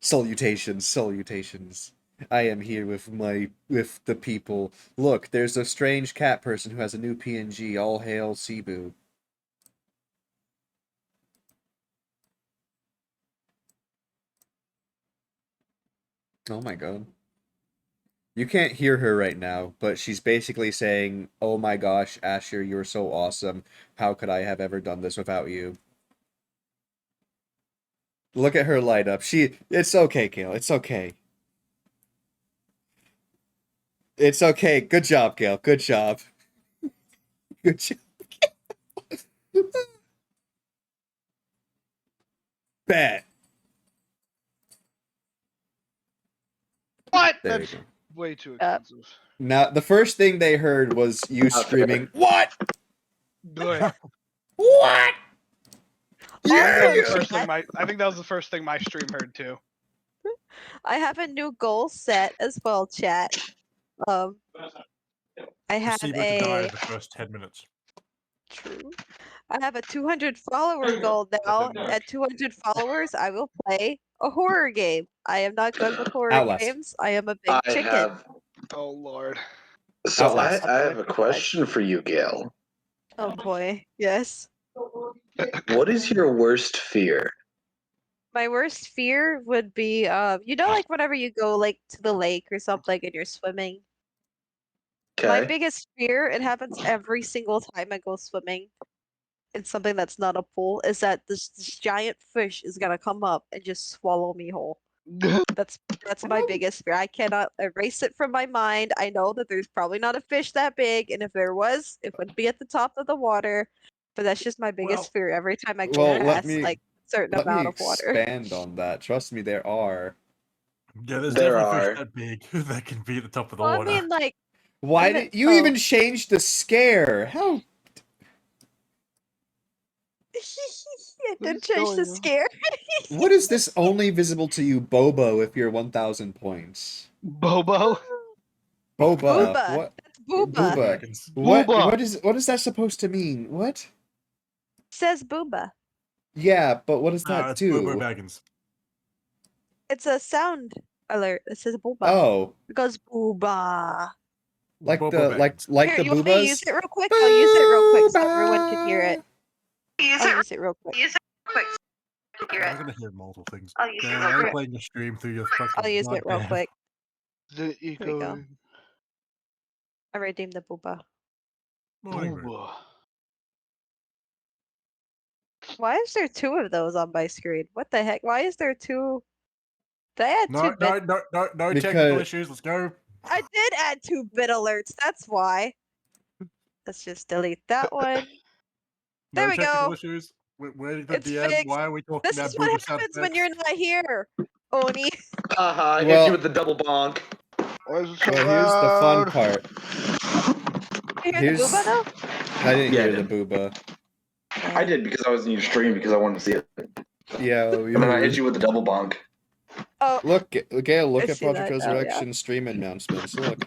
Salutations, salutations. I am here with the people. Look, there's a strange cat person who has a new PNG. All hail Cebu. Oh my god. You can't hear her right now, but she's basically saying, "Oh my gosh, Asher, you're so awesome. How could I have ever done this without you?" Look at her light up. It's okay, Gail. It's okay. It's okay. Good job, Gail. Good job. Good job. Bet. What? There That's you go. way too expensive. Now, the first thing they heard was you screaming, "What? Good. What?" I Yeah! think that was the first thing my stream heard too. I have a new goal set as well, chat. I have Proceed to die in the first 10 minutes. True. I have a 200 follower goal now. At 200 followers, I will play a horror game. I am not good with horror Outlast. games. I am a big chicken. Oh lord. So Outlast. I have a question for you, Gail. Oh boy, yes. What is your worst fear? My worst fear would be, like whenever you go like to the lake or something and you're swimming. My Okay. biggest fear, it happens every single time I go swimming in something that's not a pool, is that this giant fish is gonna come up and just swallow me whole. That's my biggest fear. I cannot erase it from my mind. I know that there's probably not a fish that big, and if there was, it would be at the top of the water. But that's just my biggest fear every time I go past like a certain amount of water. Expand on that. Trust me, there are. Yeah, there's There definitely are. fish that big that can be at the top of the Well, water. I mean, like, Why did you even change the scare? How? I did change the scare. What is this only visible to you, Bobo, if you're 1,000 points? Bobo? Boba. Booba. What? That's Booba. Dragons. Booba. What is that supposed to mean? What? Says Booba. Yeah, but what does that It's do? Bobo Baggins. It's a sound alert. It says Booba. Oh, It goes Booba. like Bobo the Baggins. Here, the you want me to use boobas? it real quick? I'll use it real quick so everyone can hear it. I'll use it real quick. I'm gonna hear multiple things. I'll use it Yeah, real I'm quick. playing a stream through your fucking. I'll use it real goddamn- quick. The Here we go. eco. I redeemed the Booba. Booba. Why is there two of those on my screen? What the heck? Why is there two? Did I add No, 2-bit? no Because- technical issues. Let's go. I did add 2-bit alerts. That's why. Let's just delete that one. No There we technical go. issues. Where did the It's DM? fixed. Why are we talking This about is what Boobo sound happens when effects? you're not here, Oni. I hit Well- you with the double bonk. Why is it so Well, here's the fun loud? part. You hear Here's- the Booba though? I didn't Yeah, I hear the did. booba. I did because I was in your stream because I wanted to see it. Yeah, we And then I hit you with the double bonk. Oh, Look, Gail, look I at see that Project now, yeah. Resurrection stream announcements. Look,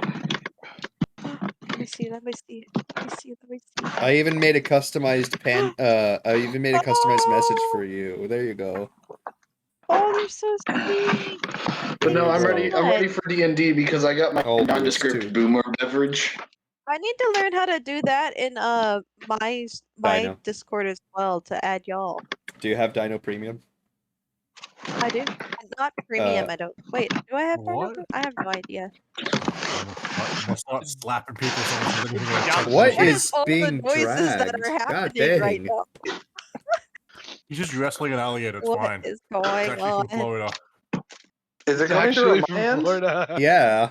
let me see. Let me see. Let me see. Let me see. I even made a customized I even made a customized message for you. There you go. Oh, they're so sweet. But no, I'm so ready. I'm ready for D&D because I got my I'll do this nondescript too. boomer beverage. I need to learn how to do that in my Dino. Discord as well to add y'all. Do you have Dino Premium? I do. Not premium. I don't. Wait, do I have Dino What? Premium? I have no idea. I'm gonna start slapping people. So they're gonna Yeah, touch What them. What is is all the being noises that dragged? are God happening right dang. now? He's just wrestling an alligator. It's What fine. is It's going actually on? from Florida. Is it It's coming through actually a from land? Florida. Yeah.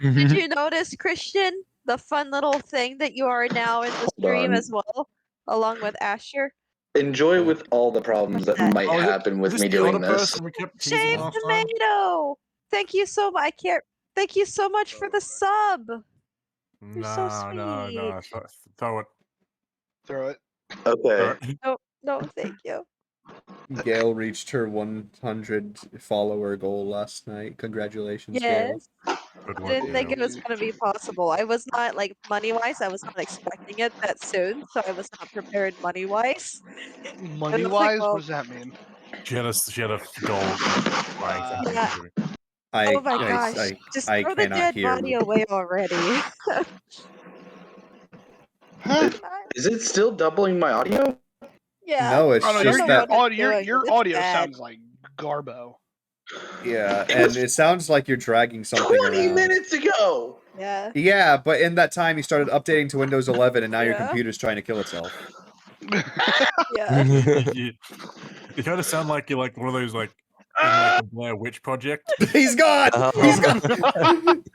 Did you notice, Christian, the fun little thing that you are now in the stream on. as well, along with Asher? Enjoy with all the problems that What's that? might Oh, happen with is me this the doing other this. person we kept teasing Shave last time? Tomato! Thank you so much. Thank you so much for the sub. You're so No. sweet. Throw it. Throw it. Okay. No, thank you. Gail reached her 100 follower goal last night. Congratulations, Gail. Yes. Good I work, didn't think Gail. it was gonna be possible. I was not like money-wise. I was not expecting it that soon, so I was not prepared money-wise. Money like, wise? well- What does that mean? She had a gold flying thing. Yeah. to me. Oh my gosh. Just I throw the cannot dead hear. body away already. Huh? Is it still doubling my audio? Yeah. No, it's Oh no, I don't just know that. what it's your doing, your but it's audio bad. sounds like garbo. Yeah, It was and it sounds like you're dragging something 20 around. minutes ago. Yeah. Yeah, but in that time you started updating to Windows 11, and now your Yeah. computer's trying to kill itself. Yeah. You kind of sound like you're like one of those like in like the Blair Witch Project. He's gone. He's gone.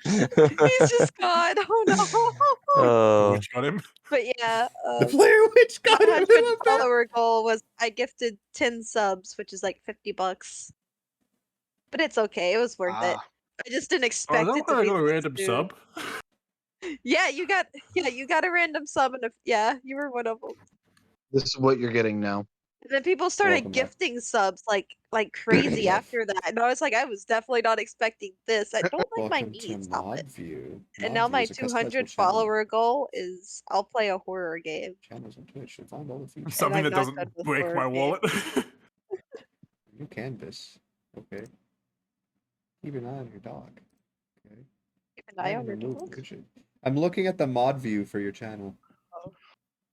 He's just gone. Oh no. The Oh, witch got him. But yeah, The Blair Witch my got him. I 100 love that. follower goal was I gifted 10 subs, which is like $50. But it's okay. It was worth it. I just didn't Oh, expect is that it to why I be got a this random soon. sub? Yeah, you got a random sub and yeah, you were one of them. This is what you're getting now. And then people started Welcome back. gifting subs like crazy after that. And I was like, I was definitely not expecting this. I don't like my Welcome to knees. Stop it. ModView. And now ModView my is a customizable 200 channel. follower goal is I'll play a horror game. Channels on Twitch should find all the features. Something I'm that not good doesn't with break horror my games. wallet. New canvas. Okay. Keep an eye on your dog. Okay. Keep an eye Add on and your remove dog. widget. I'm looking at the mod view for your channel.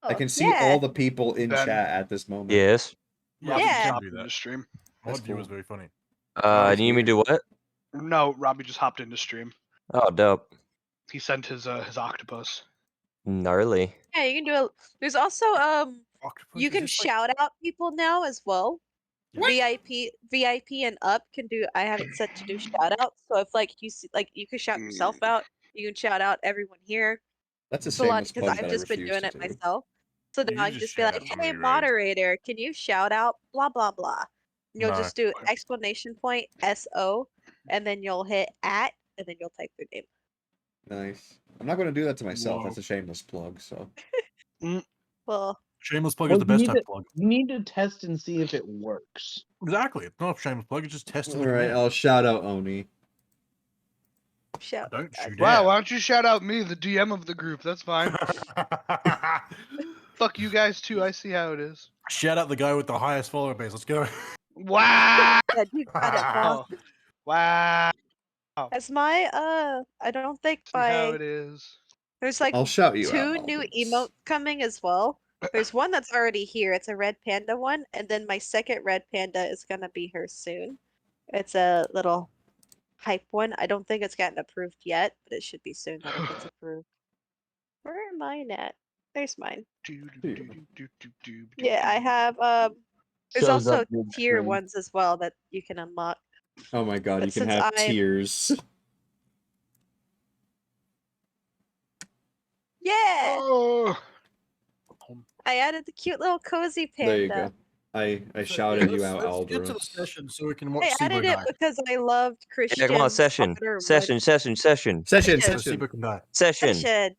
I Oh, can see yeah. all the people in Ben. chat at this moment. yes. Robbie Yeah. just you hopped can do into that. stream. That's Mod view cool. was very funny. That's You need me to do what? No, Robbie just hopped into stream. Oh, dope. He sent his octopus. Gnarly. Yeah, you can do it. There's also Octopus you is can just like- shout out people now as well. Yeah. VIP and up can do. I have it set to do shout outs. So if like you see, like you can shout yourself out, you can shout out everyone here. That's a It's a lot shameless because plug I've that I just been refuse doing to it do. myself. So You now I just can just be shout like, out so "Hey, many roads. moderator, can you shout out blah blah blah?" And you'll No. just do exclamation point SO, and then you'll hit @ and then you'll type their name. Nice. I'm not going to do that to myself. Whoa. That's a shameless plug. So Well, Shameless plug Well, is the best type of plug. You need to test and see if it works. Exactly. It's not a shameless plug. It's just testing all the right, command. I'll shout out Oni. shout. Don't you Wow, dare. why don't you shout out me, the DM of the group? That's fine. Fuck you guys too. I see how it is. Shout out the guy with the highest follower base. Let's go. Wow! Yeah, you got it, boss. Wow! As my I don't think See how my it is. there's like I'll shout you out. 2 new Albans. emotes coming as well. There's one that's already here. It's a red panda one, and then my second red panda is gonna be here soon. It's a little hype one. I don't think it's gotten approved yet, but it should be soon that it gets approved. Where am I at? There's mine. Yeah, I have there's Shows also up mid tier stream. ones as well that you can unlock. Oh my god, But you can since have I'm- tears. Yeah! Oh, I added the cute little cozy panda. There you go. I shouted you out, Let's get to the Aldros. session so we can watch I added Sibo it die. because I loved Christian. Yeah, come on, session. Otter Session, Wood. session, session. Session, So session. Sibo can die. Session. Session.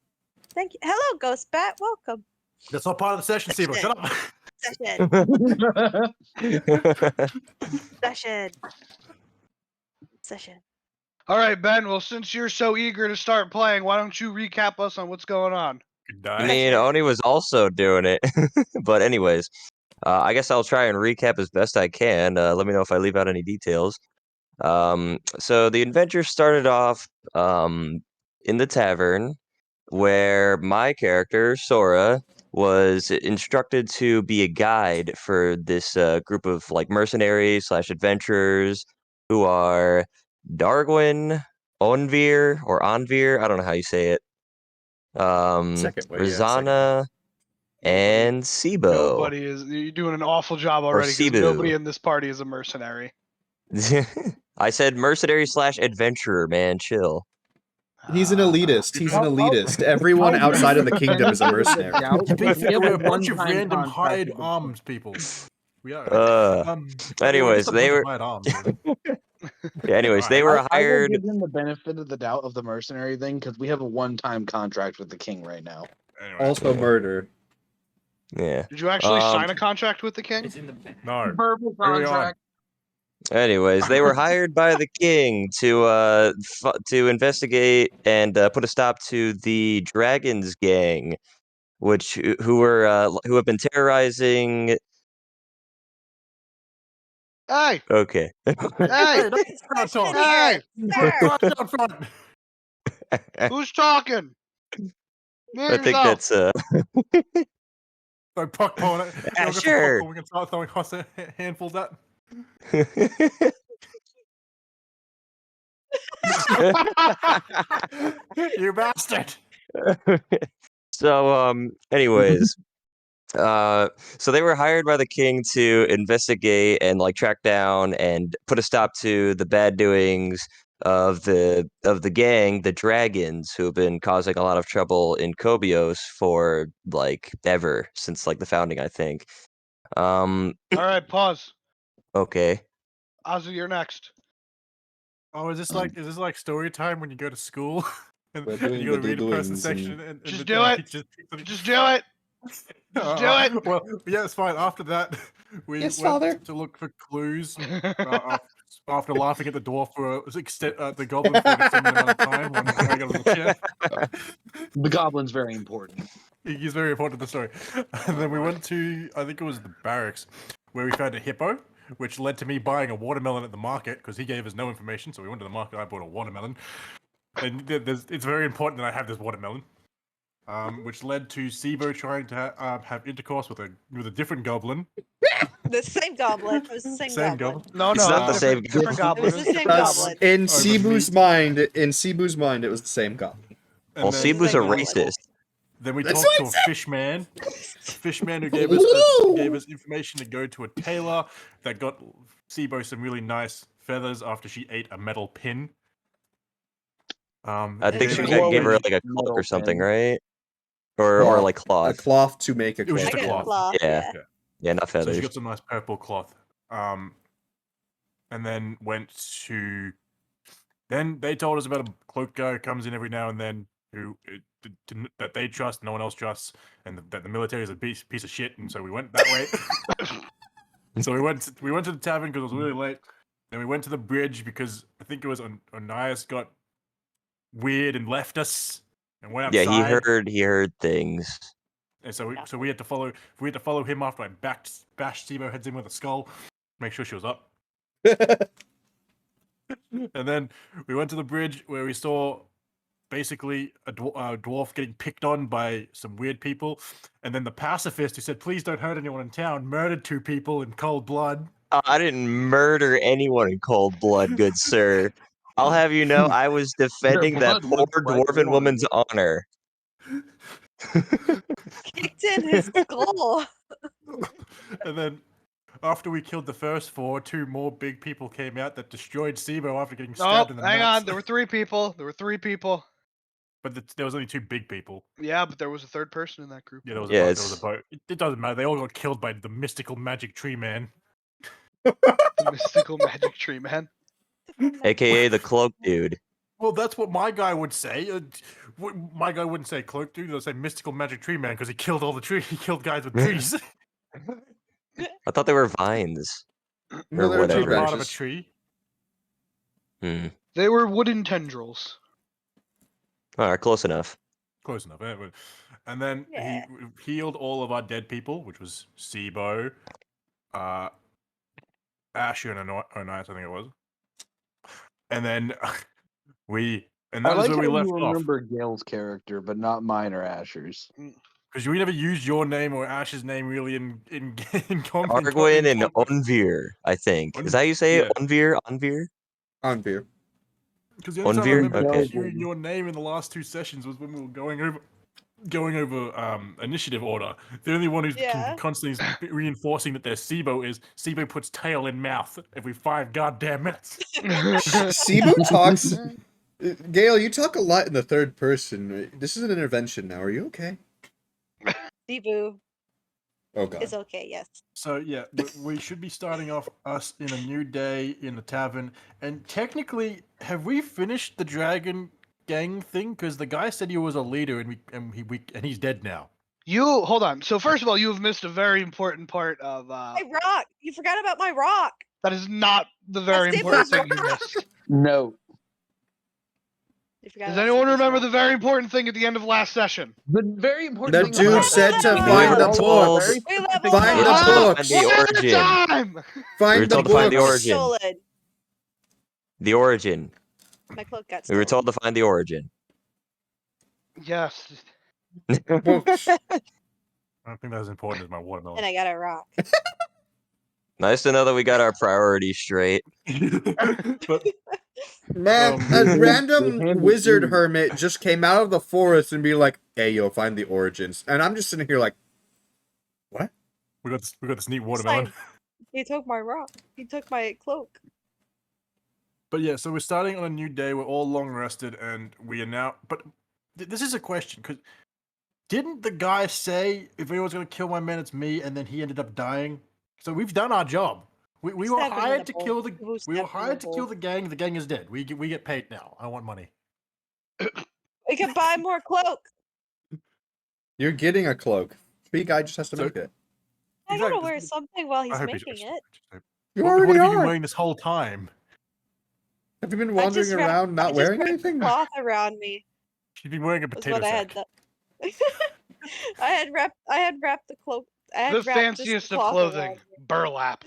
Thank you. Hello, Ghost Bat. Welcome. That's not part of the session, Sibo. Shut up. Session. Session. Session. all right, Ben. Well, since you're so eager to start playing, why don't you recap us on what's going on? Could I die. mean, Oni was also doing it. But anyways, I guess I'll try and recap as best I can. Let me know if I leave out any details. So the adventure started off in the tavern where my character, Sora, was instructed to be a guide for this group of like mercenaries slash adventurers who are Darwin, Onvyr, or Onvyr, I don't know how you say it. Second way, yeah, second way. Rizana and Sibo. Nobody is. You're doing an awful job already because Cebu. nobody in this party is a mercenary. I said mercenary slash adventurer, man. Chill. He's an elitist. He's an How- elitist. Everyone how outside of the big kingdom is a benefit of the mercenary. doubt To be that we fair, have we're a a bunch of one-time random contract hired with the- arms people. We are. Anyways, just a they bunch of were. hired arms, really. Yeah, anyways, they Alright. were I will hired. give him the benefit of the doubt of the mercenary thing because we have a one-time contract with the king right now. Anyway, Also murder. Yeah. Did you actually Um, sign a contract with the king? no. Verbal Carry on. contract. Anyways, they were hired by the king to investigate and put a stop to the Dragons gang, who have been terrorizing Hey, Okay. hey, Hey, no, Next not question talk. Hey! here, sir. Right down front. who's talking? Mute I think yourself. that's Throw popcorn. Yeah, Everyone got some sure. popcorn. We can start throwing handfuls at. You bastard. So anyways, so they were hired by the king to investigate and like track down and put a stop to the bad doings of the gang, the dragons, who have been causing a lot of trouble in Kobios for like ever since like the founding, I think. All right, pause. Okay. Ozzy, you're next. Oh, is this like story time when you go to school and We're doing you got to read a person's doings and- section and Just the do it. teacher picks them- Just do it. Just do it. Well, yeah, it's fine. After that, we Yes, went father. to look for clues after laughing at the dwarf for the goblin for an extended amount of time when I got a little chair. The goblin's very important. He's very important to the story. And then we went to, I think it was the barracks, where we found a hippo, which led to me buying a watermelon at the market because he gave us no information. So we went to the market. I bought a watermelon, and it's very important that I have this watermelon. Which led to Sibo trying to have intercourse with a different goblin. The same goblin. It was the same, Same goblin. goblin. No, It's no, not the different, same different goblin. goblin. It was the same different goblin. In Over Cebu's meat. mind, it was the same goblin. And Well, then- Cebu's a Same goblin. racist. Then we That's talked to what a I fish man who Whoa! gave us information to go to a tailor that got Sibo some really nice feathers after she ate a metal pin. I think gave she us- gave her glowing like a cloak metal or something, pin. right? Or Cloth. like A cloth. cloth to make a It was cloak. just a I got cloth. cloth. Yeah. Yeah. Yeah, not So she feathers. got some nice purple cloth. And then went to. Then they told us about a cloak guy who comes in every now and then that they trust, no one else trusts, and that the military is a piece of shit. And so we went that way. So we went to the tavern because it was really late. Then we went to the bridge because I think it was Onias got weird and left us and went outside. Yeah, he heard things. And so we had to follow him after I bashed Sibo heads in with a skull, make sure she was up. And then we went to the bridge where we saw basically a dwarf getting picked on by some weird people, and then the pacifist who said please don't hurt anyone in town murdered 2 people in cold blood. I didn't murder anyone in cold blood, good sir. I'll have you know, I was defending that blood poor looks like dwarven orange. woman's honor. Kicked in his skull. And then after we killed the first 4, 2 more big people came out that destroyed Sibo after getting Oh, stabbed in the hang nuts. on. There were 3 people. But there was only 2 big people. Yeah, but there was a third person in that group. Yeah, there was Yeah, there it's- was a boat. It doesn't matter. They all got killed by the mystical magic tree man. The mystical magic tree man. AKA the cloak dude. Well, that's what my guy would say. My guy wouldn't say cloak dude. He'll say mystical magic tree man because he killed all the trees. He killed guys with trees. I thought they were vines. No, Or they were tree whatever. Part of a branches. tree. They were wooden tendrils. Alright, close enough. Close enough. Eh? And then Yeah. he healed all of our dead people, which was Sibo, Asher, and Onias, I think it was. And then and I that was like where how we left you off. remember Gail's character, but not mine or Asher's. Because we never used your name or Ash's name really in common. Argwin and Onvyr, I think. Is that how you say it? Yeah. Onvyr? Onvyr. Because the only time I Onvyr? remember Okay. hearing your name in the last 2 sessions was when we were going over initiative order. The only one who's Yeah. constantly reinforcing that their Sibo is Sibo puts tail in mouth every 5 goddamn minutes. Cebu talks. Gail, you talk a lot in the third person. This is an intervention now. Are you okay? Debu Oh god. is okay, yes. So yeah, we should be starting off us in a new day in the tavern. And technically, have we finished the dragon gang thing? Because the guy said he was a leader, and he's dead now. You hold on. So first of all, you have missed a very important part of. My rock! You forgot about my rock! That is not the very That's important Debu's thing you rock. missed. No. You forgot Does about anyone Sleepy's remember rock. the very important thing at the end of last session? The very important The thing dude about said it- to We find the leveled told- books. We leveled Find We the were up. told to books. find the One at a origin. time! We were Find the told to find the books. origin. Stolen. The origin. My cloak got We stolen. were told to find the origin. Yes. Books. I don't think that's as important as my watermelon. And I got a rock. Nice to know that we got our priorities straight. But Man, Um, a They random handed wizard you- hermit just came out of the forest and be like, "Hey, yo, find the origins." And I'm just sitting here like, "What?" we got this neat It's watermelon. like, he took my rock. He took my cloak. But yeah, so we're starting on a new day. We're all long rested, and we are now. But this is a question because didn't the guy say if anyone's gonna kill my man, it's me, and then he ended up dying? So we've done our job. We were Stab him in hired the to bull. kill the. People We stab him were in the hired to kill bull. the gang. The gang is dead. We get paid now. I want money. We can buy more cloak. You're getting a cloak. Big guy just has to So- make it. I gotta Exactly. wear something while he's I hope making it. You What already have you been are. wearing this whole time? Have you been I just wandering wrapped- around not I just wearing wrapped anything? Cloth around me. She's been wearing a Was potato what I had. sack. I had wrapped the cloak. I had The wrapped just fanciest the of cloth clothing. around me. Burlap.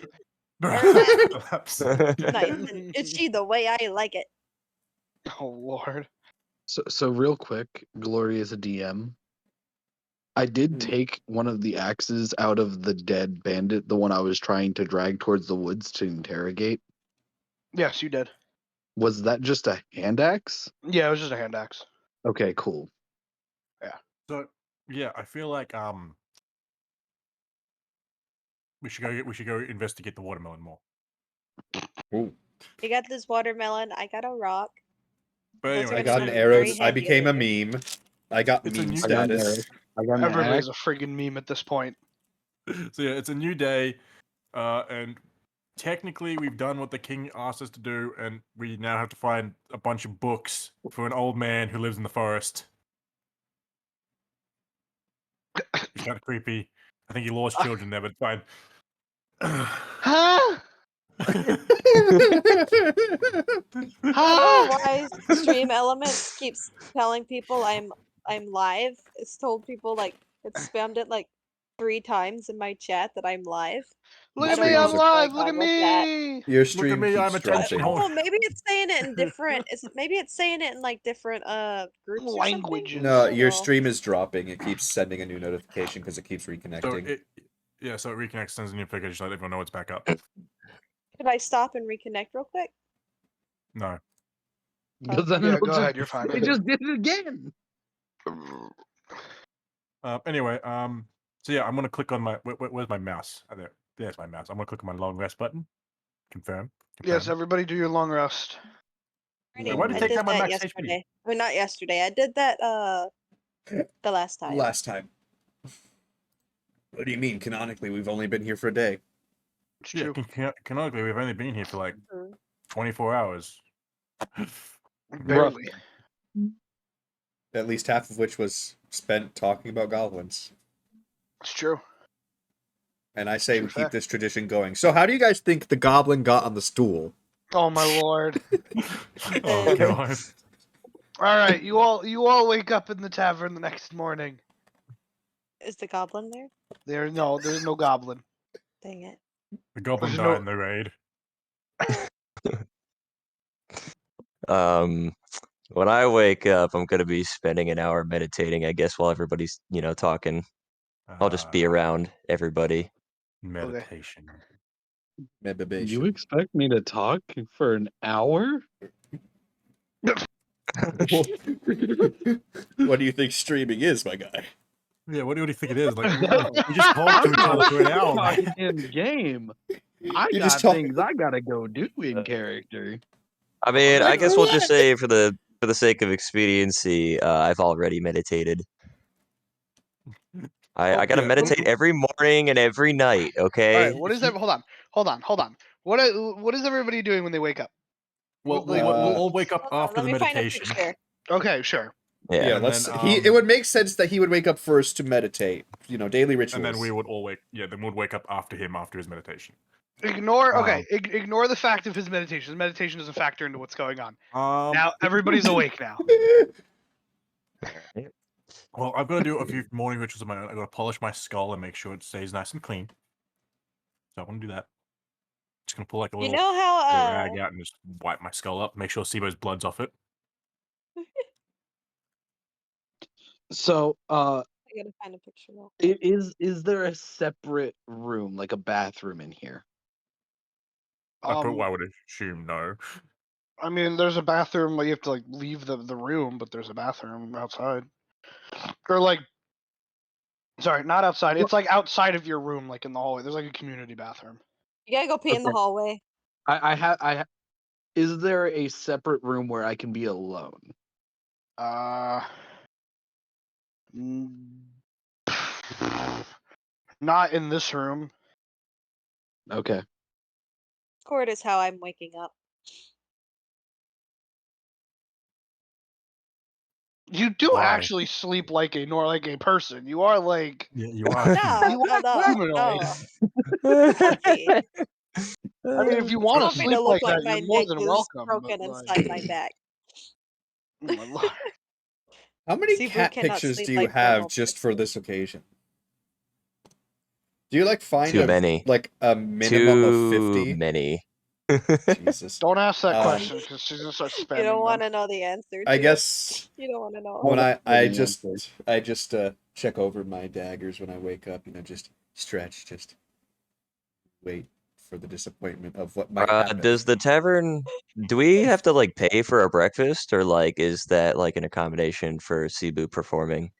Perhaps. Nice. And it's she the way I like it. Oh, Lord. So real quick, Glory is a DM. I did take one of the axes out of the dead bandit, the one I was trying to drag towards the woods to interrogate. Yes, you did. Was that just a hand axe? Yeah, it was just a hand axe. Okay, cool. So yeah, I feel like we should go investigate the watermelon more. Ooh. I got this watermelon. I got a rock. But Those are I anyway, gonna got come an in arrow. very I handy became a later. meme. I got It's a meme new- I got an status. axe. I got an Everybody's axe. a friggin' meme at this point. so yeah, it's a new day, and technically we've done what the king asked us to do, and we now have to find a bunch of books for an old man who lives in the forest. It's kind of creepy. I think he lost children there, but it's fine. Huh? I don't know why Stream Elements keeps telling people I'm live. It's told people like it's spammed it like 3 times in my chat that I'm live. Look I at don't me, know I'm what's live. going Look at on with that. me. Your Look at stream me, keeps I'm attention dropping. whore. Oh, maybe it's saying it in different. Maybe it's saying it in like different groups or something. Languages. No, I don't your know. stream is dropping. It keeps sending a new notification because it keeps So reconnecting. it reconnects, sends a new package, let everyone know it's back up. Could I stop and reconnect real quick? No. Because then Yeah, it'll go just- ahead. You're fine. It just did it again. Anyway, so yeah, I'm gonna click on my. Where's my mouse? Oh, there's my mouse. I'm gonna click on my long rest button. Confirm. Yes, confirm. everybody do your long rest. Wait, why did I it take did down my that max HP? yesterday. Or not yesterday. I did that the last time. Last time. What do you mean? Canonically, we've only been here for a day. It's Yeah, true. canonically, we've only been here for like Mhm. 24 hours. Barely. At least half of which was spent talking about goblins. It's true. And I say True we keep fact. this tradition going. So how do you guys think the goblin got on the stool? Oh my lord. Oh god. All right, you all wake up in the tavern the next morning. Is the goblin there? There's no goblin. Dang it. The goblin There's died no- in the raid. When I wake up, I'm gonna be spending an hour meditating, I guess, while everybody's, talking. I'll just be around everybody. Meditation. You Meditation. expect me to talk for an hour? What do you think streaming is, my guy? Yeah, what do you think it is? Like we just talked to each other for an hour. Talking man. in game. I You got just talk- things I gotta go do in character. I mean, I Like guess we'll just what? say for the sake of expediency, I've already meditated. I gotta Yeah, meditate every morning and every night. All Okay. right, what is that? Hold on. What is everybody doing when they wake up? Well, Like, we'll all wake up Hold on, after let the me find a meditation. picture. Okay, sure. Yeah. Yeah, And let's. then, It would make sense that he would wake up first to meditate. Daily rituals. And then we would all wake. Yeah, then we'd wake up after him after his meditation. Ignore. Okay, ignore the fact of his meditation. His meditation is a factor into what's going on. Um, Now everybody's awake now. well, I've got to do a few morning rituals of my own. I've got to polish my skull and make sure it stays nice and clean. So I want to do that. Just gonna pull like a You little know how rag out and just wipe my skull up. Make sure Sibo's blood's off it. So, I gotta find a picture now. is there a separate room, like a bathroom in here? I would assume no. I mean, there's a bathroom. You have to like leave the room, but there's a bathroom outside. Or like, sorry, not outside. It's like outside of your room, like in the hallway. There's like a community bathroom. You gotta go pee in the Okay. hallway. Is there a separate room where I can be alone? Not in this room. Okay. Discord is how I'm waking up. You do Why? actually sleep like a person. You are like Yeah, you are. No, You are no, humanoid. no. Comfy. I mean, if you It's want to comfy sleep to look like like that, my you're more neck than is welcome. broken But inside my back. oh my lord. How many Sibu cat cannot pictures sleep do you like have normal just for people. this occasion? Do you like find Too many. like a minimum of Too 50? many. Jesus. Don't ask that Um, question because she's gonna start spamming You don't them. want to know the answer. I to guess it. You don't want to know. when I I know the just check over my daggers when I wake up, just stretch, just wait for the disappointment of what might happen. Does the tavern? Do we have to like pay for our breakfast, or like is that like an accommodation for Cebu performing?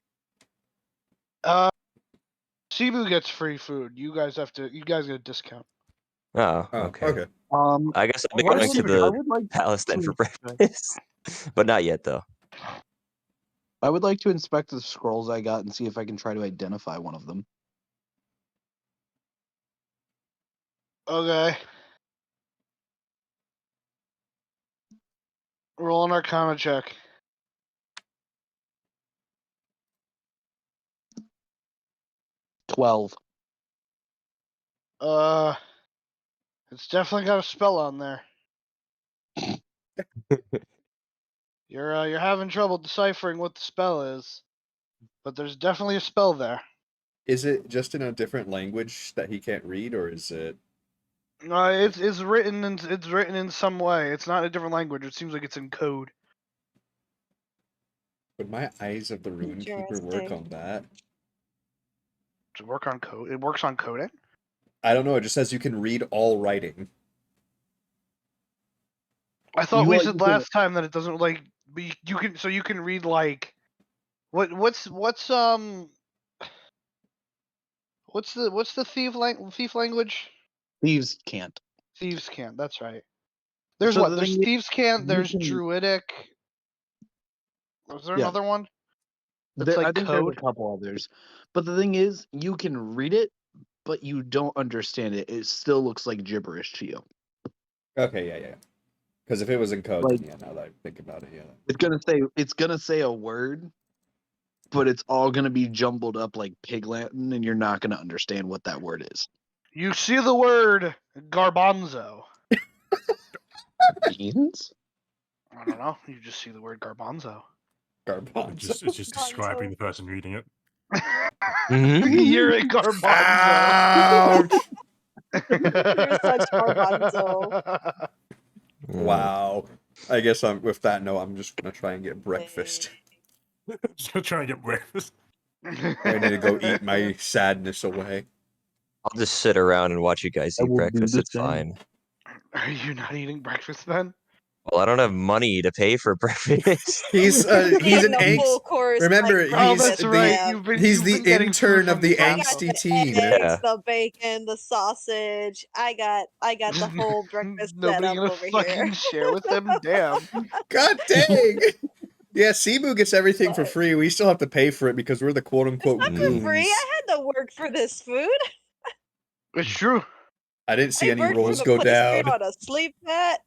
Cebu gets free food. You guys get a discount. Oh, Oh, okay. okay. I guess I'll be I going to would the like palace then to for breakfast, but not yet though. I would like to inspect the scrolls I got and see if I can try to identify one of them. Okay. Roll an Arcana check. 12. It's definitely got a spell on there. You're having trouble deciphering what the spell is, but there's definitely a spell there. Is it just in a different language that he can't read, or is it? It's written in some way. It's not a different language. It seems like it's in code. Would my Eyes of the Rune Keeper work Interesting. on that? To work on code. It works on coding. I don't know. It just says you can read all writing. I thought You we are said using last time that it doesn't like. But you can read like. What's the thief language? Thieves can't. Thieves can't. That's right. There's So what? the There's thing is, thieves can't. you There's can- druidic. Was there Yeah. another one? It's I like think code. there's a couple others. But the thing is, you can read it, but you don't understand it. It still looks like gibberish to you. Okay, yeah. Because if it was in code, Like- then yeah, now that I think about it, yeah. It's gonna say a word, but it's all gonna be jumbled up like pig Latin, and you're not gonna understand what that word is. You see the word garbanzo. Beans? I don't know. You just see the word garbanzo. Garbanzo. It's just describing the person reading it. You're a garbanzo. Ouch! You're such garbanzo. Wow. I guess with that note, I'm just gonna try and get breakfast. Just trying to get breakfast. I need to go eat my sadness away. I'll just sit around and watch you guys I eat will do breakfast. the It's same. fine. Are you not eating breakfast then? Well, I don't have money to pay for breakfast. He's an Eating a full angst. course. Remember, like, he's That's the right. ma'am. he's You've the been getting intern food of from the I got angsty the teen. eggs, Yeah. the bacon, the sausage. I got the whole breakfast Nobody setup gonna over fucking here. share with them. Damn. God dang! Yeah, Cebu gets everything for free. We still have to pay for it because we're the quote unquote Not for free. goons. I had to work for this food. It's true. I didn't see I any worked for rolls the go place where you down. want to sleep at.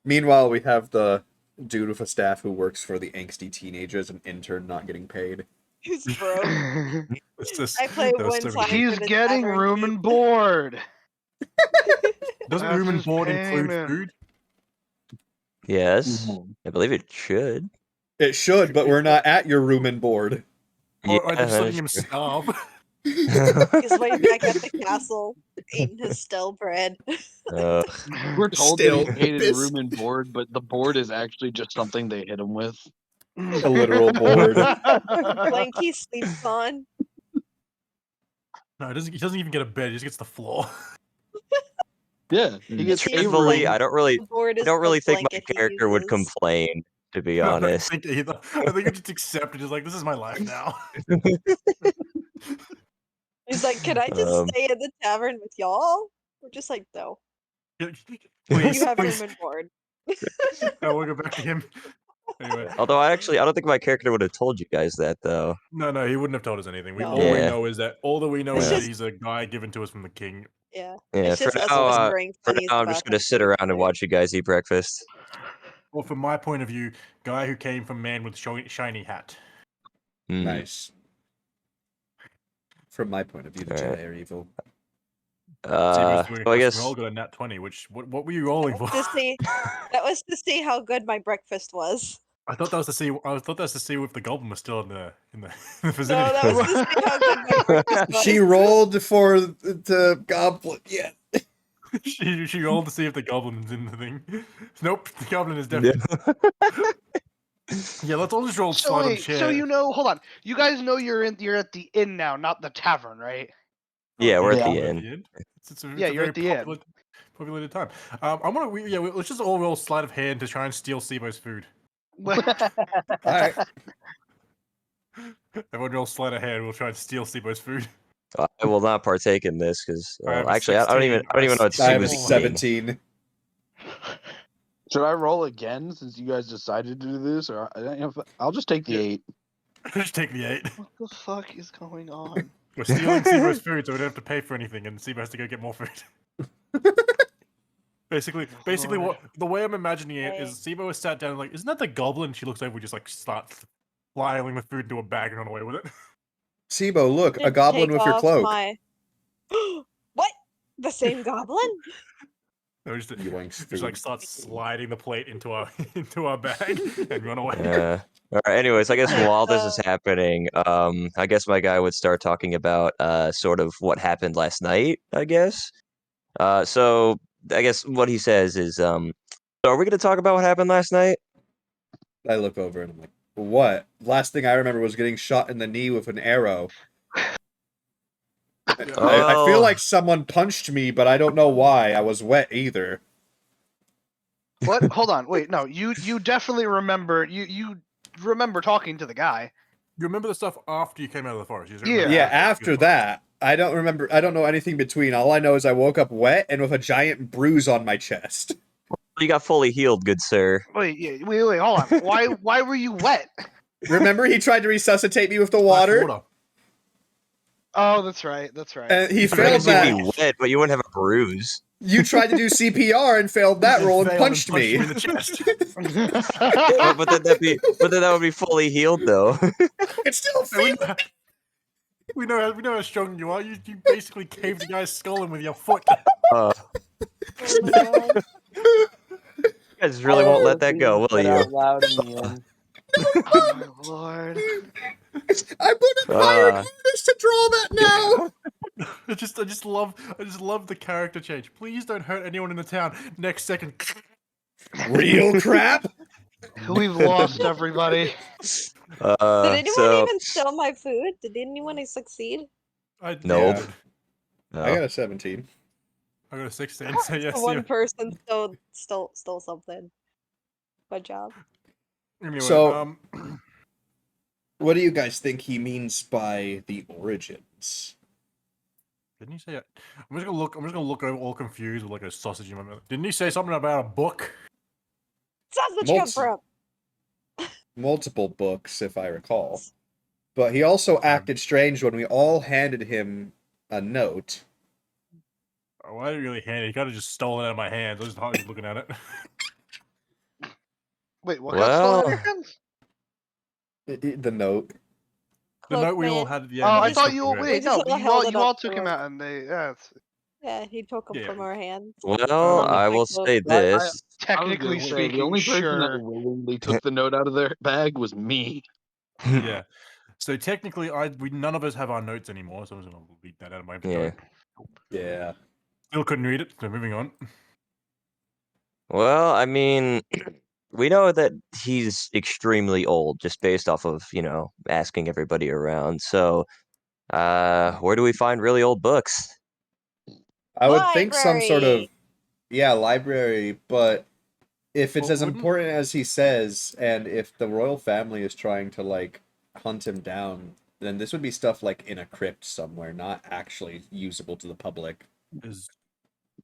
Meanwhile, we have the dude with a staff who works for the angsty teenagers, an intern not getting paid. Who's broke? It's just, I played there was one so time many. He's for the getting tavern room keep. and board. Doesn't That's room and his board include payment. food? Yes, Mhm. I believe it should. It should, but we're not at your room and board. Yeah, Or are they just that letting is him true. starve? He's way back at the castle, eating his stale bread. uh, We're told that Still he's paid in piss. room and board, but the board is actually just something they hit him with. A literal board. Blanky sleeps on. No, he doesn't even get a bed. He just gets the floor. Yeah, he gets Just a use truthfully, room. I don't really, The board I is don't the really think my blanket he character would uses. complain, to be I don't honest. think either. I think he just accepted. Just like, this is my life now. He's like, "Can I just Um, stay in the tavern with y'all?" We're just like, "No, Please, you have please. room and board." No, we'll go back to him. Anyway, although I don't think my character would have told you guys that though. no, he wouldn't have told us anything. No. All we Yeah. know is that It's Yeah. just- he's a guy given to us from the king. Yeah, Yeah, it's for just us now, whispering for funnies now, I'm about just gonna him sit to each around and other. watch you guys eat breakfast. Well, from my point of view, guy who came from man with shiny hat. Hmm. Nice. From my point of view, the Alright. Jedi are evil. Seabo's doing So I a guess We all got a nat 20. Which what were you rolling for? That was to see how good my breakfast was. I thought that was to see. I thought that was to see if the goblin was still in the No, vicinity. that was to see how good my breakfast was. She rolled for the goblin. Yeah. she rolled to see if the goblin's in the thing. Nope, the goblin is Yeah. definitely. Yeah, let's all just roll So slide on wait, chair. so hold on. You guys know you're at the inn now, not the tavern, right? Yeah, we're at Yeah. the We're end. It's Yeah, a you're very at the end. populated time. Let's just all roll sleight of hand to try and steal Sibo's food. All right. Everyone roll sleight of hand. We'll try and steal Sibo's food. I will not partake in this because I have a actually, I don't even 16. know what I have a Siba's eating. 17. Should I roll again since you guys decided to do this, or I'll just take the Yeah. 8? Just take the 8. What the fuck is going on? We're stealing Sibo's food, so we don't have to pay for anything, and Sibo has to go get more food. Basically, what the way I'm imagining it is, Sibo is sat down like, isn't that the goblin? She looks over, just like starts filing the food into a bag and run away with it. Sibo, look, a Did goblin take with your off cloak. What? The same goblin? No, just Yoinks like food. starts sliding the plate into our bag and run away. All right. Anyways, I guess Take while this is the- happening, I guess my guy would start talking about sort of what happened last night. I guess. So I guess what he says is, so are we going to talk about what happened last night? I look over and I'm like, what? Last thing I remember was getting shot in the knee with an arrow. I feel Oh. like someone punched me, but I don't know why. I was wet either. What? Hold on, wait, no, you definitely remember you remember talking to the guy. You remember the stuff after you came out of the forest? You just Yeah. remember Yeah, after you after got that, I don't remember. I don't know anything between. All I know is I woke up wet and with a giant bruise on my chest. You got fully healed, good sir. Wait, hold on. Why were you wet? Remember he tried to resuscitate me with the splash water? Oh, that's right. And he I failed guess you'd that. be wet, but you wouldn't have a bruise. You tried to do CPR and failed that roll and Failed punched you me. in the chest. but then that would be fully healed though. It's still Hey, feel. we know how strong you are. You basically caved the guy's skull in with your foot. Uh, Oh my god. you guys really won't let that go, will you? Out loud in the end. Oh my lord. I put in fire and harness to draw that now. I just love the character change. Please don't hurt anyone in the town. Next second. Real crap. We've lost everybody. Did anyone so even steal my food? Did anyone succeed? Nope. Yeah. no. I got a 17. I got a 16. So yes. One person stole something. Good job. Anyway, So- What do you guys think he means by the origins? didn't he say it? I'm just gonna look over all confused with like a sausage in my mouth. Didn't he say something about a book? Sausage come from? Multiple books, if I recall. But he also acted strange when we all handed him a note. Oh, I didn't really hand it. He kind of just stole it out of my hands. I was just looking at it. Wait, what got stolen out of your Well- hands? The note. the note we all Cloakman. had at the Oh, end. I he thought took you from her. We wait just no, all you held all it you up all took to him him. out, and they Yeah, he took them Yeah. from our hands. Well, Um, I will Cloak. say I this. was technically gonna say the speaking, only person that sure. willingly took the note out of their bag was me. yeah. So technically, none of us have our notes anymore, so I'm just gonna leave that out of my inventory. Yeah. Yeah. Still couldn't read it. So moving on. Well, I mean, we know that he's extremely old just based off of, asking everybody around. So, where do we find really old books? I would think some sort of, Library. yeah, library, but if it's Well, as wouldn't- important as he says, and if the royal family is trying to, like, hunt him down, then this would be stuff, like, in a crypt somewhere, not actually usable to the public. Is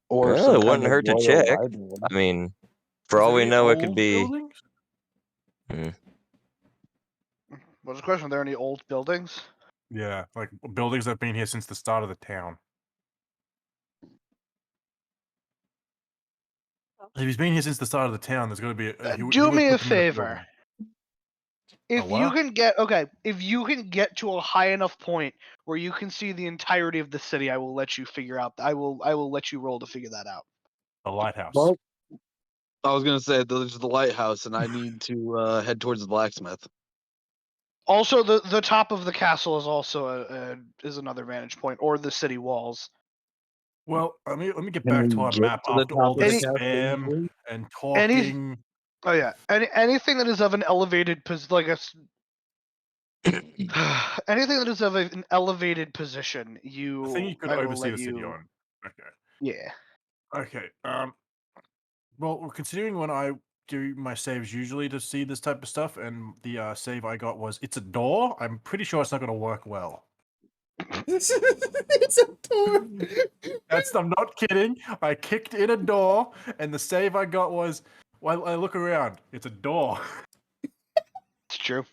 Or Well, some it kind wouldn't of hurt to royal check. library. I mean, for is all there we any know, it could old be. buildings? What's the question? Are there any old buildings? Yeah, like buildings that have been here since the start of the town. If he's been here since the start of the town, there's got to be. Do me a favor. If you what? can get if you can get to a high enough point where you can see the entirety of the city, I will let you figure out. I will let you roll to figure that out. A lighthouse. Well, I was gonna say there's the lighthouse, and I need to head towards the blacksmith. Also, the top of the castle is also is another vantage point, or the city walls. Well, let me get Can back we to our get map to the after all top of the the castle spam easily? and talking. Oh yeah, anything that is of an elevated anything that is of an elevated position, I think you could I will oversee let the city you. on. Okay. Yeah. Okay. Well, considering when I do my saves usually to see this type of stuff, and the save I got was it's a door. I'm pretty sure it's not going to work well. It's a door. I'm not kidding. I kicked in a door, and the save I got was, well, I look around. It's a door. It's true.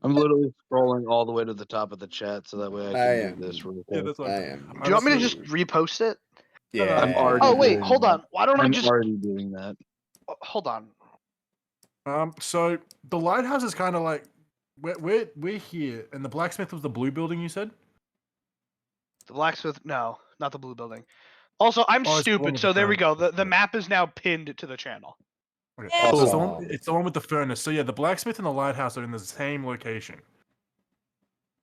I'm literally scrolling all the way to the top of the chat so that way I I can do am. this real Yeah, quick. that's what I I'm am. Do you want me to so- just repost it? Yeah. I'm already Oh wait, doing hold that. on. Why don't I I'm just already doing that. hold on? So the lighthouse is kind of like we're here, and the blacksmith was the blue building you said. The blacksmith? No, not the blue building. Also, I'm Oh, it's the one stupid. with So the there we furnace. go. The map is now pinned to the channel. Okay. Yeah, So Awesome. it's the one with the furnace. So yeah, the blacksmith and the lighthouse are in the same location.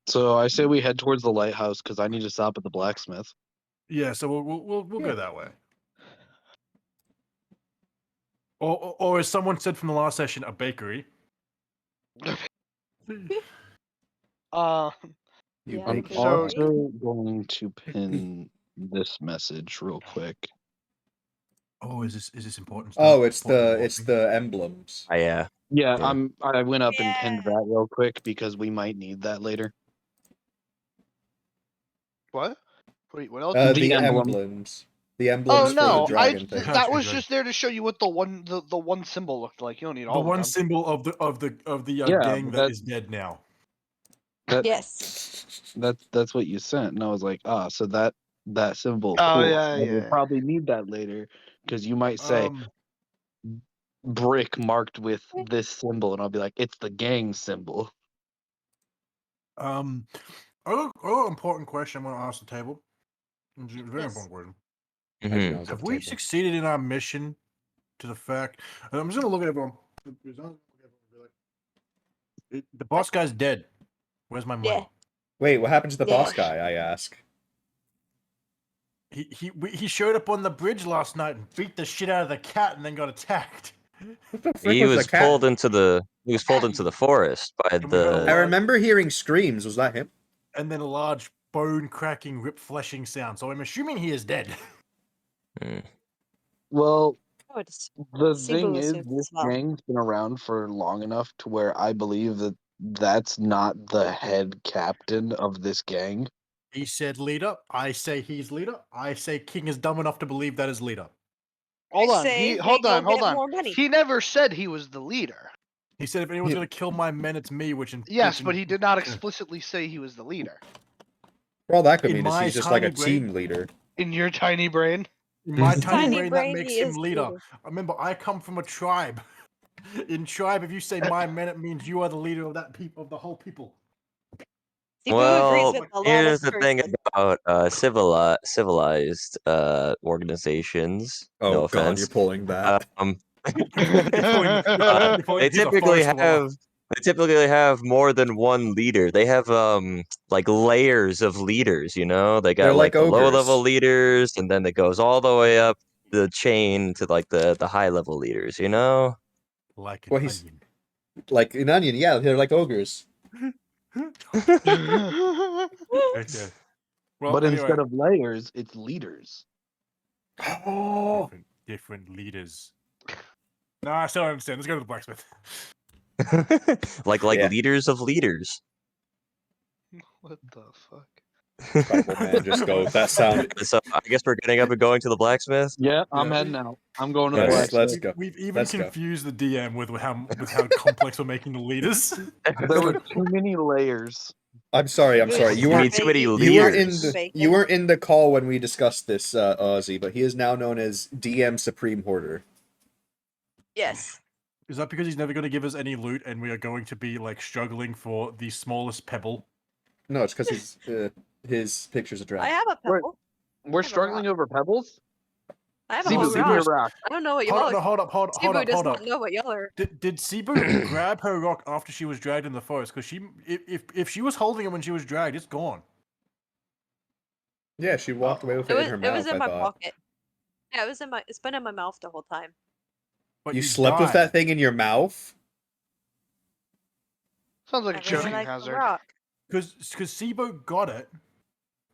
So I say we head towards the lighthouse because I need to stop at the blacksmith. Yeah, so we'll Yeah. go that way. Or as someone said from the last session, a bakery. You Yeah, big okay. So- Also going to pin this message real quick. Oh, is this important? Oh, it's Important the emblems. Yeah. Yeah, Yeah. I went up and pinned Yeah. that real quick because we might need that later. What? Wait, what else? The The emblem. emblems. The Oh emblems for the no, dragon thing. that was just there to show you what the one symbol looked like. You don't need The all of one them. symbol of the Yeah, gang but that is dead now. Yes. That's what you sent, and I was like, so that symbol. Oh, Cool. yeah, I will yeah. probably need that later because you might say brick marked with this symbol, and I'll be like, it's the gang symbol. A little important question I'm going to ask the table. It's a very Yes. important question. How'd you Mhm. know it was Have on we table? succeeded in our mission to the fact? I'm just going to look at everyone. The boss guy's dead. Where's my money? Yeah. Wait, what happened to the Yeah. boss guy? I ask. He showed up on the bridge last night and beat the shit out of the cat and then got attacked. What the frick He was the was cat? pulled into the forest by And we got a I the. remember hearing screams. Was that him? And then a large bone cracking, rip fleshing sound. So I'm assuming he is dead. Mm. Well, I would s- the single thing is, assume this as well. gang's been around for long enough to where I believe that that's not the head captain of this gang. He said leader. I say he's leader. I say King is dumb enough to believe that is leader. Hold on. say Hold we go on. Hold get on. more money. He never said he was the leader. He said if anyone's going to kill my men, it's me. Yes, but he did not explicitly say he was the leader. For all that could In mean is my he's just like a tiny brain- team leader. In your tiny brain. In my His tiny tiny brain, brain, that makes he him is leader. leader. Remember, I come from a tribe. In tribe, if you say my men, it means you are the leader of that people, of the whole people. Sibu agrees Well, with a lot here's of the thing person. about civilized organizations. No Oh God, you're offense. pulling that. You're pulling, you're pulling, They he's a typically forest dweller. have more than one leader. They have like layers of leaders, you know? They They're got like like the low level ogres. leaders, and then it goes all the way up the chain to like the high level leaders, you know? Like an Well, he's onion. like an onion. Yeah, they're like ogres. Okay. Well, But anyway, instead of layers, it's leaders. Oh, different leaders. No, I still don't understand. Let's go to the blacksmith. like Yeah. leaders of leaders. What the fuck? incredible, man. Just go. That sound. So I guess we're getting up and going to the blacksmith. Yeah, I'm Yeah. heading out. I'm going to the Let's blacksmith. go. We've even Let's go. confused the DM with how complex we're making the leaders. There were too many layers. I'm sorry. I'm It was sorry. just You You mean weren't. too many bacon. You weren't in leaders. the. Bacon. You weren't in the call when we discussed this, Ozzy. But he is now known as DM Supreme Hoarder. Yes. Is that because he's never going to give us any loot, and we are going to be like struggling for the smallest pebble? No, it's because his picture's a I drag. have a We're- pebble. We're have a struggling over pebbles. I have a Sibu, whole give me a rock. rock. I don't know what Hold y'all up, no, hold up, hold Sibu up, does hold not up. know what y'all are. Did Sibu grab her rock after she was dragged in the forest? Because if she was holding it when she was dragged, it's gone. Yeah, she walked away with It it was in her it mouth. was in I my thought. pocket. Yeah, it's been in my mouth the whole time. But You slept with that died. thing in your mouth? Sounds like I a really choking like the hazard. rock. Because Sibo got it,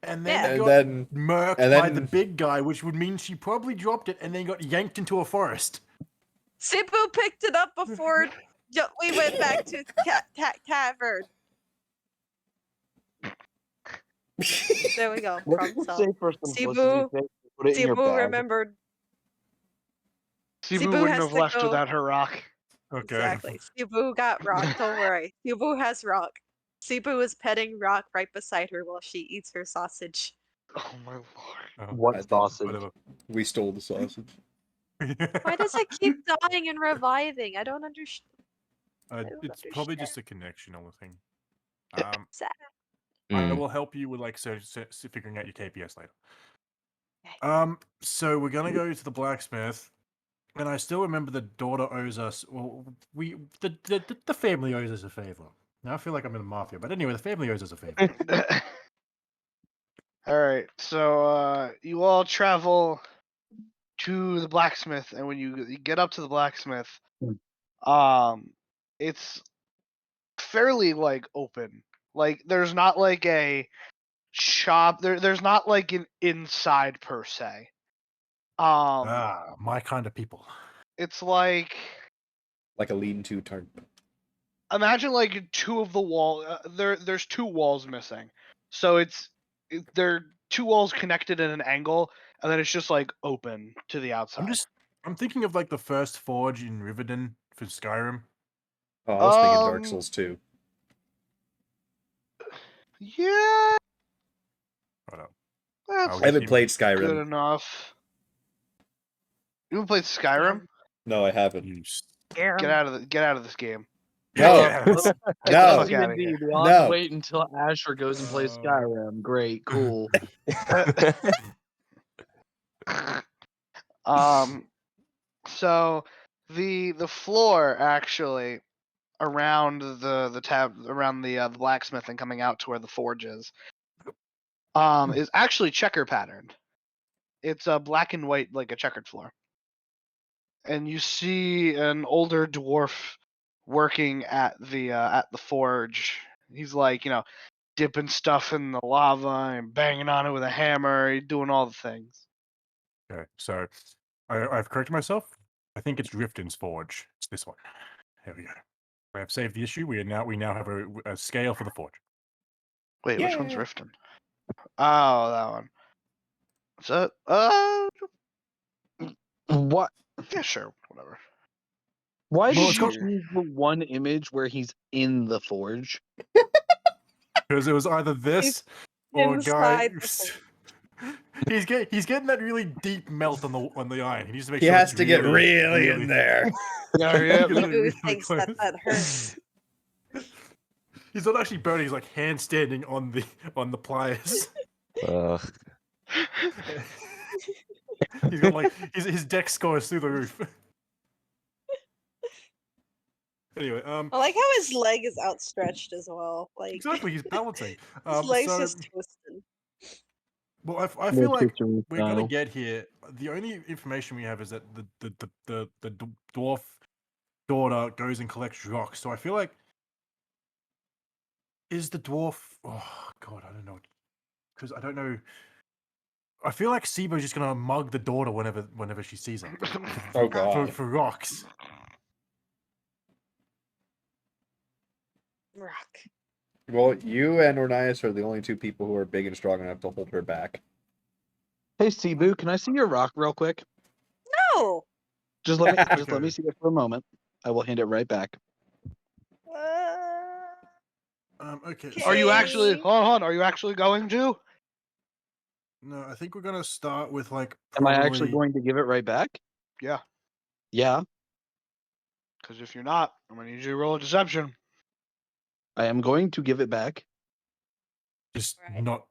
and then Yeah. it And got then murked and by the then- big guy, which would mean she probably dropped it and then got yanked into a forest. Sibu picked it up before we went back to cavern. There we go. Let's Problem just solved. say for simplicity's Sibu- sake, put it in your Sibu bag. remembered. Sibu Sibu wouldn't has have to left go. without her rock. Okay. Exactly. Sibu got rock. Don't worry. Sibu has rock. Sibu is petting rock right beside her while she eats her sausage. Oh my lord. Oh, What I think- sausage? whatever. we stole the sausage. Why does it keep dying and reviving? I don't understand. don't It's probably understand. just a connection on the thing. Sad. I Mm. will help you with like figuring out your KPS later. Okay. So we're gonna go to the blacksmith, and I still remember the daughter owes us. Well, the family owes us a favor. Now I feel like I'm in the mafia, but anyway, the family owes us a favor. All right, so you all travel to the blacksmith, and when you get up to the blacksmith, it's fairly like open. Like there's not like a shop. There's not like an inside per se. My kind of people. It's like Like a lean-to tarp. imagine like two of the wall. There's two walls missing, so they're two walls connected at an angle, and then it's just like open to the outside. I'm thinking of like the first forge in Riverdin for Skyrim. Oh, I was thinking Dark Um, Souls 2. Yeah, Hold up. that's I haven't played good Skyrim. enough. You haven't played Skyrim? No, I haven't. You Get out of this game. No. Yeah, Get the No. fuck outta D&D, here. beyond No. wait until Asher goes and plays Skyrim. Great, cool. So the floor actually around the blacksmith and coming out to where the forge is actually checker patterned. It's a black and white like a checkered floor. And you see an older dwarf working at the forge. He's like, dipping stuff in the lava and banging on it with a hammer, he's doing all the things. Okay, so I've corrected myself. I think it's Riftin's forge. It's this one. There we go. I have saved the issue. We now have a scale for the forge. Wait, which one's Riften? Oh, that one. So, What? yeah, sure, whatever. Why Well, did it's you got- choose the one image where he's in the forge? Because it was either this or a guy. Inside the forge. He's getting that really deep melt on the iron. He needs to make He sure has it's to get really in there. Yeah, Get Sibu really thinks that close. hurts. He's not actually burning. He's like handstanding on the pliers. He's got like his dex scores through the roof. Anyway, I like how his leg is outstretched as well. Like exactly, he's balancing. his leg's So just twisted. well, I More feel like twisting we're gonna style. get here. The only information we have is that the dwarf daughter goes and collects rocks. So I feel like is the dwarf? Oh God, I don't know, because I don't know. I feel like Sibo's just gonna mug the daughter whenever she sees her. Oh god. For rocks. Rock. Well, you and Ornias are the only two people who are big and strong enough to hold her back. Hey, Cebu, can I see your rock real quick? No. Just let me Okay. see it for a moment. I will hand it right back. Okay. Are you so- actually? Okay. Hold on. Are you actually going to? No, I think we're gonna start with like. Am I actually probably- going to give it right back? Yeah. Yeah, Because if you're not, I'm gonna need you to roll a deception. I am going to give it back. Just Right. not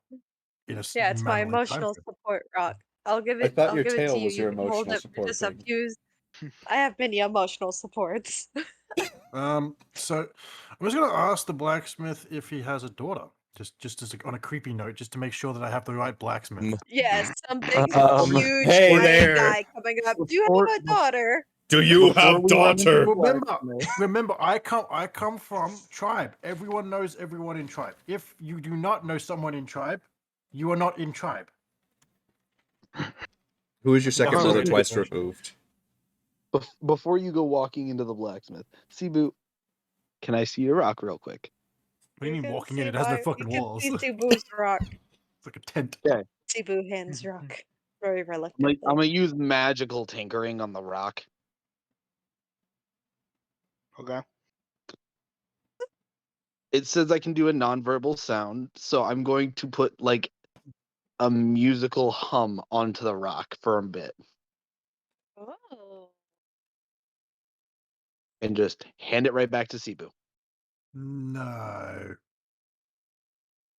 in a Yeah, it's my manually emotional timeframe. support rock. I'll give I it. thought I'll your give it tail to you. was your You can hold emotional it for support just thing. a few. I have many emotional supports. So I was gonna ask the blacksmith if he has a daughter, just as on a creepy note, just to make sure that I have the right blacksmith. Yes, some big huge Hey giant there. guy coming up. Do you Before- have a daughter? Do you have daughter? Remember, I come from tribe. Everyone knows everyone in tribe. If you do not know someone in tribe, you are not in tribe. Who is your second So brother it's- twice removed? Before you go walking into the blacksmith, Cebu, can I see your rock real quick? What do you mean can walking in? see It has no my- fucking you walls. can It's see Cebu's rock. like a tent. Cebu hands rock. Very I'm reluctantly. gonna use magical tinkering on the rock. Okay. It says I can do a nonverbal sound, so I'm going to put like a musical hum onto the rock for a bit Oh. and just hand it right back to Cebu. No.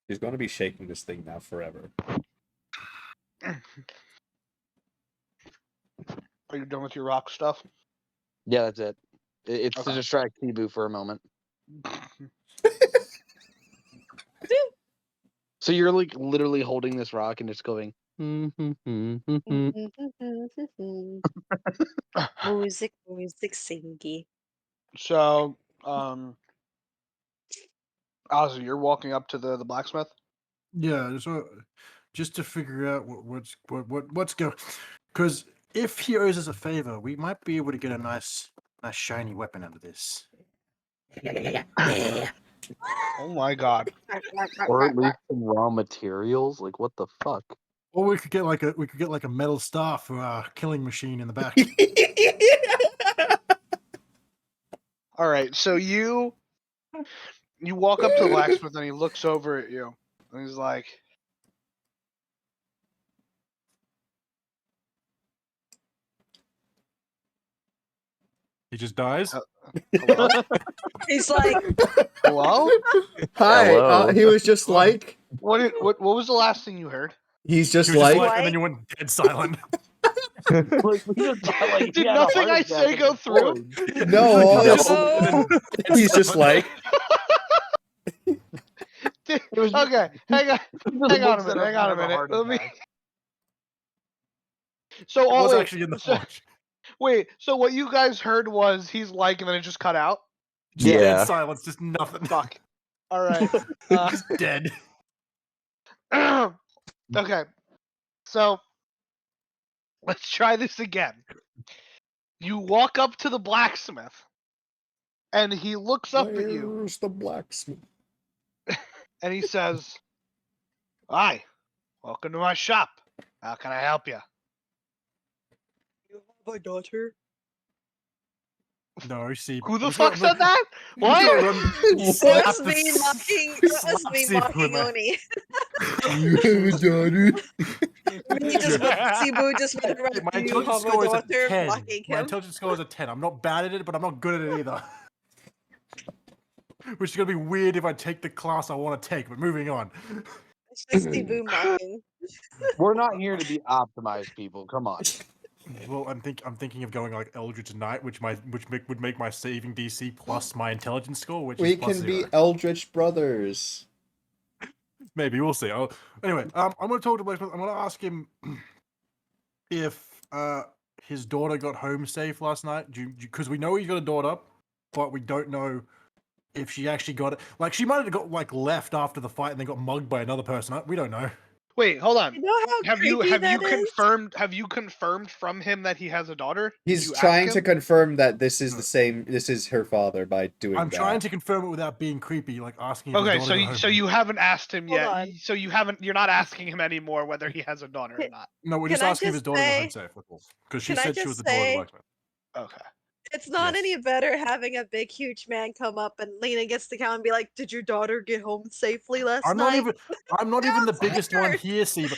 He's going to be shaking this thing now forever. Are you done with your rock stuff? Yeah, that's it. It's to Okay. distract Cebu for a moment. So you're like literally holding this rock and it's going. Music, music, singy. So, Ozzy, you're walking up to the blacksmith. Yeah, so just to figure out what's going, because if he owes us a favor, we might be able to get a nice shiny weapon out of this. Oh my god. Or at least some raw materials. Like what the fuck? Or we could get like a metal staff for our killing machine in the back. All right. So you walk up to the blacksmith and he looks over at you and he's like, He just dies. "Hello, He's like, hello." Hi. Hello. He was just Hello. like. What was the last thing you heard? He's He just was just like. and then you went dead silent. Like, we just got, like, Did he had a nothing heart I attack say at go the through? forge. No, He's like, No. and then He's just like. It was just- Okay, hang on, he just hang on a looks at minute, us hang on a and has minute. heart Let me. attack. So, it oh was wait, actually in the so, forge. wait. So what you guys heard was he's like, and then it just cut out. Just Yeah. dead silence, just nothing. Fuck. All right. Just dead. Okay. So let's try this again. You walk up to the blacksmith, and he looks up at you, Where's the blacksmith? and he says, "Hi, welcome to my shop. How can I help you?" you have a daughter? No, see. Who the fuck said that? What? It was me mocking. It was me mocking Oni. You have a daughter? Me just with Cebu just with My around. Do you intelligence have a score is a daughter? 10. Mocking My him. intelligence score is a 10. I'm not bad at it, but I'm not good at it either. which is gonna be weird if I take the class I want to take. But moving on. It's just Cebu mocking. We're not here to be optimized people. Come on. Well, I'm thinking of going like Eldritch Knight, would make my saving DC plus my intelligence score, which We is plus can 0. be Eldritch brothers. Maybe we'll see. Anyway, I'm gonna talk to Blacksmith. I'm gonna ask him if his daughter got home safe last night. Because we know he's got a daughter, but we don't know if she actually got it. Like, she might have got like left after the fight and then got mugged by another person. We don't know. Wait, hold on. You know how Have you creepy that is? confirmed from him that he has a daughter? Did He's you ask trying to him? confirm that this is this is her father by doing I'm that. trying to confirm it without being creepy, like asking. If his Okay, daughter so got you, home. so you haven't asked him Hold yet. on. So you're not asking him anymore whether he has a daughter or not. No, we're Can just I asking if his just daughter got home say- safe. Because she can I said she was just the daughter of the say- blacksmith. Okay. It's not Yes. any better having a big, huge man come up and lean against the counter and be like, "Did your daughter get home safely last I'm night?" not even the That's biggest one weird. here, Sibo.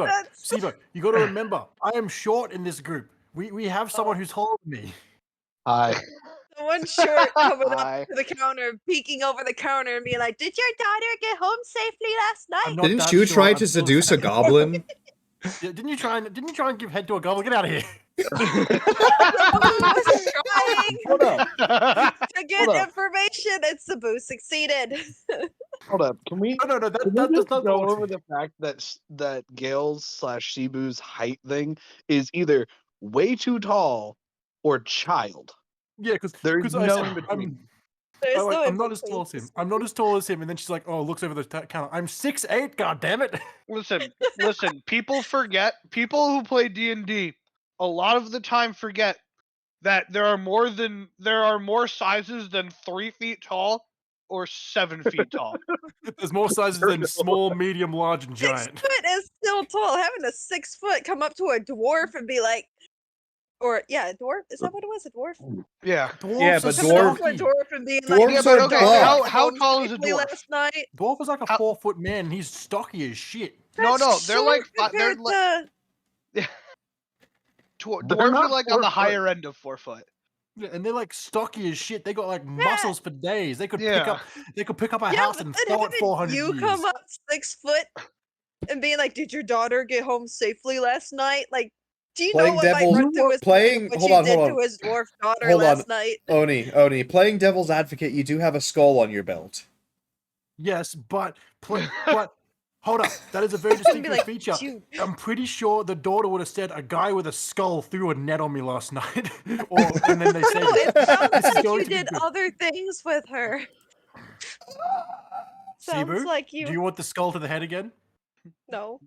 That's- Sibo, you got to remember, I am short in this group. We have someone who's taller than me. Hi. Someone short coming Hi. up to the counter, peeking over the counter and being like, "Did your daughter get home safely last I'm night?" not Didn't that you short, try I'm to still seduce a fat. goblin? Yeah, didn't you try and give head to a goblin? Get out of here. Sabu was trying Hold up. to get Hold up. information and Sabu succeeded. Hold up. Can we No, can we that's just not go what- over the fact that Gale's / Shibu's height thing is either way too tall or child. Yeah, because There's I no said in between. There's no I'm not as tall as him. in-between. I'm not as tall as him, and then she's like, "Oh, looks over the counter. I'm 6'8". God damn it!" Listen. People forget. People who play D&D a lot of the time forget that there are more sizes than 3 feet tall or 7 feet tall. There's more sizes than small, medium, large, and 6 giant. foot is still tall. Having a 6 foot come up to a dwarf and be like, a dwarf? Is that what it was? A dwarf? Yeah. Dwarves Yeah, are but Coming up to a stocky. dwarf and being Dwarves like, are "Did your okay, daughter buff. get How home tall is a safely dwarf? last night?" Dwarf is like a How- 4-foot man, and he's stocky as shit. No, That's they're like short they're compared like to- dwarves not are like on 4 the foot. higher end of 4 foot. Yeah, and they're like stocky as shit. They got like muscles for days. They could pick Yeah. up a Yeah, house but and then throw it having 400 you years. come up 6 foot and being like, "Did your daughter get home safely last night?" Like, do you know Playing what might devil- run through his playing- what hold you on, did hold to on. his dwarf daughter Hold on. last night? Oni, playing devil's advocate, you do have a skull on your belt. Yes, but hold up. That is a very Be distinctive like, feature. "Dude, I'm pretty sure the daughter would have said a guy with a skull threw a net on me last night, and then they say no, it sounds this is like going you to be did good. other things with her." Sounds Sibu, like do you want the skull to the head again? No.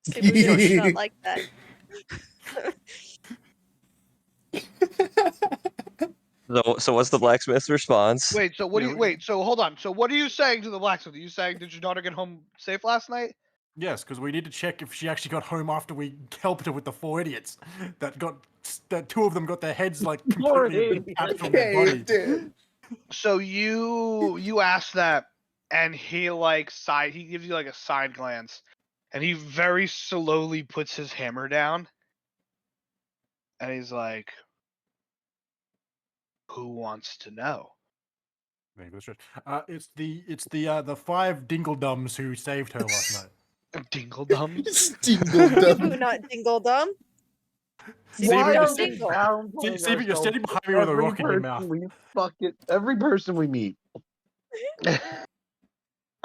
Cebu does not like that. So what's the blacksmith's response? Wait, so what do Yeah, you we- wait, so hold on. So what are you saying to the blacksmith? Are you saying did your daughter get home safe last night? Yes, because we need to check if she actually got home after we helped her with the 4 idiots. That 2 of them got their heads like completely detached from their body. dude. So you ask that and he gives you like a side glance and he very slowly puts his hammer down and he's like, "Who wants to know?" Maybe that's right. It's the 5 dingle-dums who saved her last night. Dingle dum. Dingle Cebu, dum. not Dingle Dum. See, Cebu, but not you're sitting- Dingle. See, but you're standing behind me with a rock in your mouth. Every person we meet.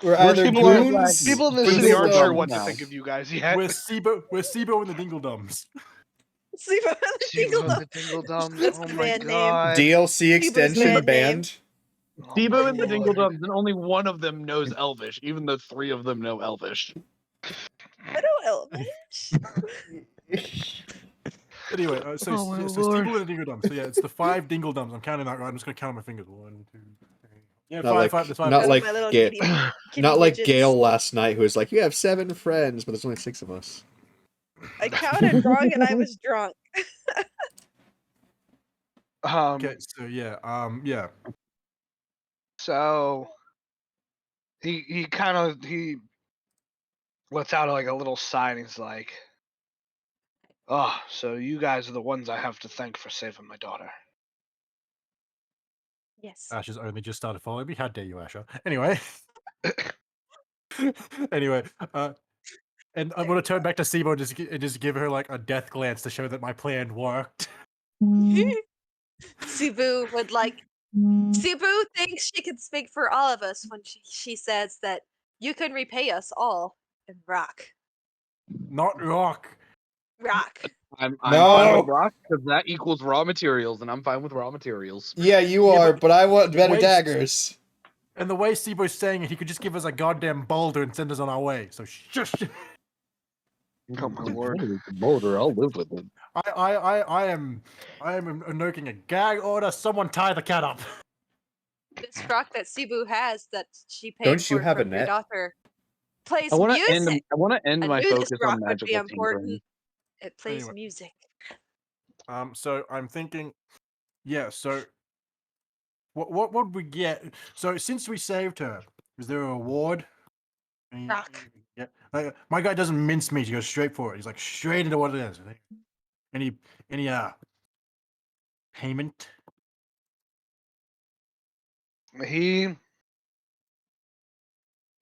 We're either People are- goons. People in the We're city aren't sure dingle what to now. think of you guys yet. We're Sibo and the dingle-dums. Cebu, not Dingle Dum. the Dingle Dums. That's Oh the my band name. god. DLC extension band name. band. Oh Debo my and the Dingle lord. Dums, and only one of them knows Elvish, even though 3 of them know Elvish. I know Elvish. Anyway, Oh my so lord. Sibo and the dingle-dums. So yeah, it's the 5 dingle-dums. I'm counting that right. I'm just gonna count on my fingers. 1, 2, 3. Yeah, Not 5. like- There's 5. not Those are like my little Ga- kitty Not like widgets. Gale last night, who was like, "You have 7 friends, but there's only 6 of us." I counted wrong and I was drunk. Okay, so yeah. So he lets out like a little sigh and he's like, "Oh, so you guys are the ones I have to thank for saving my daughter." Yes. Asher's only just started following me. How dare you, Asher? Anyway. Anyway, and I'm gonna turn back to Sibo and just give her like a death glance to show that my plan worked. Cebu would like. Cebu thinks she can speak for all of us when she says that you can repay us all in rock. Not rock. Rock. I'm fine with No. rock because that equals raw materials, and I'm fine with raw materials. Yeah, you Yeah, are, but but I want better waste- daggers. And the way Sibo's saying it, he could just give us a goddamn boulder and send us on our way. So shush. Oh my lord. Boulder, I'll live with it. I am invoking a gag order. Someone tie the cat up. This rock that Cebu has that she paid Don't you for have a from your net? daughter plays I want music. to end I my knew this focus rock on would be magical important. tinkering. It plays Anyway. music. So I'm thinking, yeah. So what would we get? So since we saved her, is there a reward? Rock. Yeah. My guy doesn't mince meat. He goes straight for it. He's like straight into what it is. Any payment?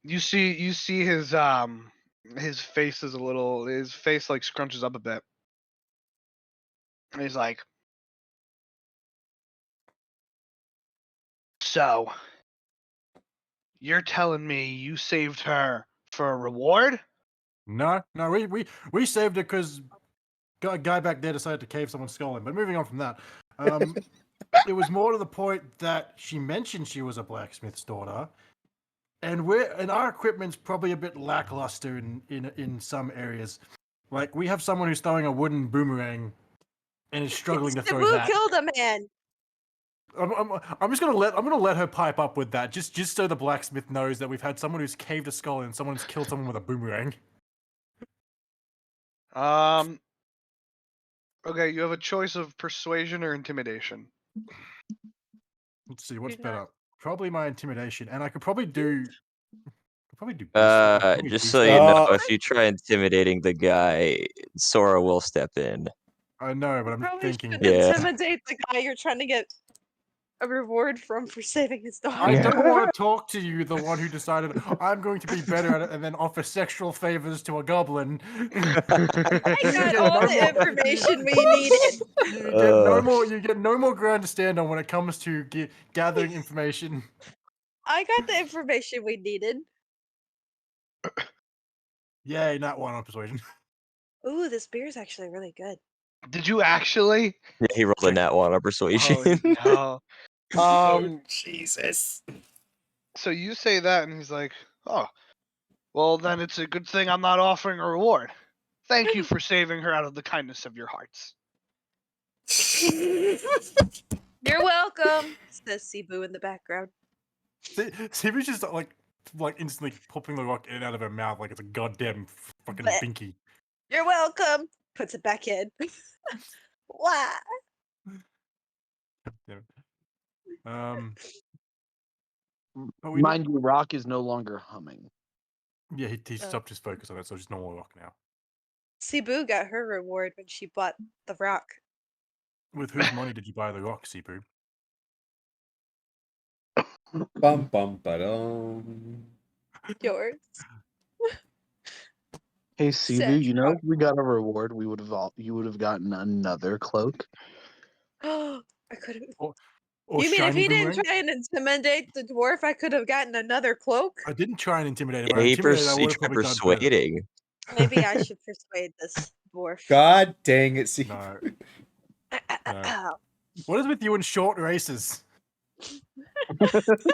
You see his face is a little, his face like scrunches up a bit. And he's like, so you're telling me you saved her for a reward? No, we saved it because a guy back there decided to cave someone's skull in. But moving on from that, it was more to the point that she mentioned she was a blacksmith's daughter, and our equipment's probably a bit lackluster in some areas. Like we have someone who's throwing a wooden boomerang and is struggling to throw Cebu that. killed a man. I'm just gonna let her pipe up with that, just so the blacksmith knows that we've had someone who's caved a skull in and someone who's killed someone with a boomerang. Okay, you have a choice of persuasion or intimidation. Let's see what's Do not- better. Probably my intimidation, and I could probably do. Probably Just boost so it. you know, Uh, if you try intimidating the guy, Sora will step in. I know, but I'm Probably thinking. should Yeah. intimidate the guy you're trying to get a reward from for saving his daughter. I don't want to talk to you, the one who decided I'm going to be better at it, and then offer sexual favors to a goblin. I got get all no the more- information we needed. You get no more. You get no more ground to stand on when it comes to gathering information. I got the information we needed. Yay, not one on persuasion. Ooh, this beer's actually really good. Did you actually? Yeah, he rolled a nat one on persuasion. Oh no. Jesus. So you say that, and he's like, "Oh, well then it's a good thing I'm not offering a reward. Thank you for saving her out of the kindness of your hearts." You're welcome, says Cebu in the background. She was just like instantly popping the rock in and out of her mouth like it's a goddamn fucking Blech. binky. You're welcome. Puts it back in. Why? But we Mind you, rock is no longer humming. yeah, he stopped his focus on it, so it's normal rock now. Cebu got her reward when she bought the rock. With whose money did you buy the rock, Sipu? Bum bum ba-dum. Yours. Hey, Sivu, Set you know rock. if we got a reward, you would have gotten another cloak. I could have. Or You mean if shiny he boomerang? didn't try and intimidate the dwarf, I could have gotten another cloak? I didn't try and intimidate him. Yeah, I he intimidated. I tried would have probably done better. persuading. Maybe I should persuade this dwarf. God dang it, see. No. No. What is with you in short races? The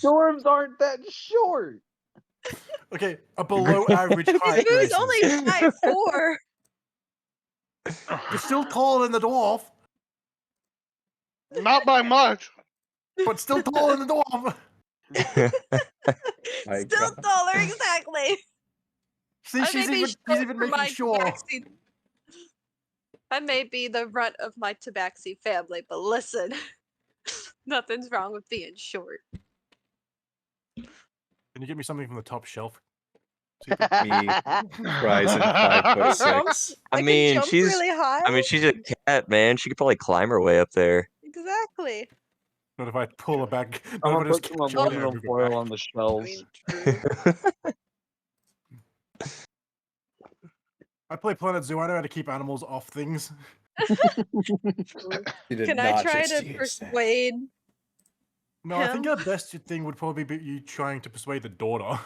dwarves aren't that short. Okay, a below average height Cebu's races. only 5'4". You're still taller than the dwarf, Not by much. but still taller than the dwarf. My Still God. taller, exactly. See, I she's may be even short for making my sure. tabaxi. I may be the runt of my tabaxi family, but listen, nothing's wrong with being short. Can you get me something from the top shelf? Me, Ryzen 5'6". I can mean, jump she's really high. she's a cat, man. She could probably climb her way up there. Exactly. Not if I pull her back. I'm Not if I gonna just put some catch her there and aluminum move her foil back. on the I shelves. mean, true. I play Planet Zoo. I know how to keep animals off things. True. You did Can I not try just to use that. persuade No, I think him? our best thing would probably be you trying to persuade the daughter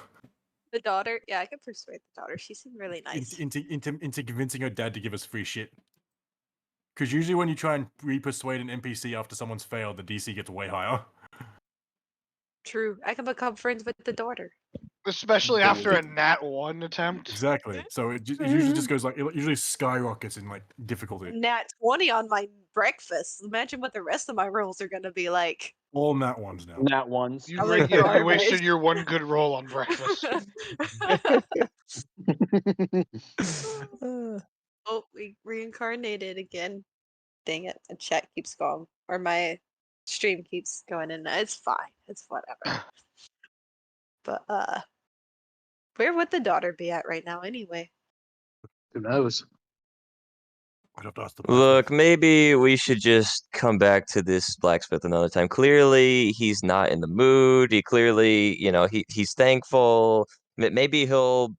The daughter? Yeah, I can persuade the daughter. She seemed really nice. into convincing her dad to give us free shit. Because usually when you try and re-persuade an NPC after someone's failed, the DC gets way higher. True. I can become friends with the daughter. Especially after a nat 1 attempt. Exactly. So it usually just goes like, it usually skyrockets in like difficulty. Nat 20 on my breakfast. Imagine what the rest of my rolls are gonna be like. All nat ones now. Nat ones. You, I'm ra- like yeah, you garbage. wasted your one good roll on breakfast. Oh, we reincarnated again. Dang it. The chat keeps going. Or my stream keeps going in. It's fine. It's whatever. But where would the daughter be at right now anyway? Who knows? I'd have to ask the Look, blacksmith. maybe we should just come back to this blacksmith another time. Clearly, he's not in the mood. He clearly, he's thankful. Maybe he'll,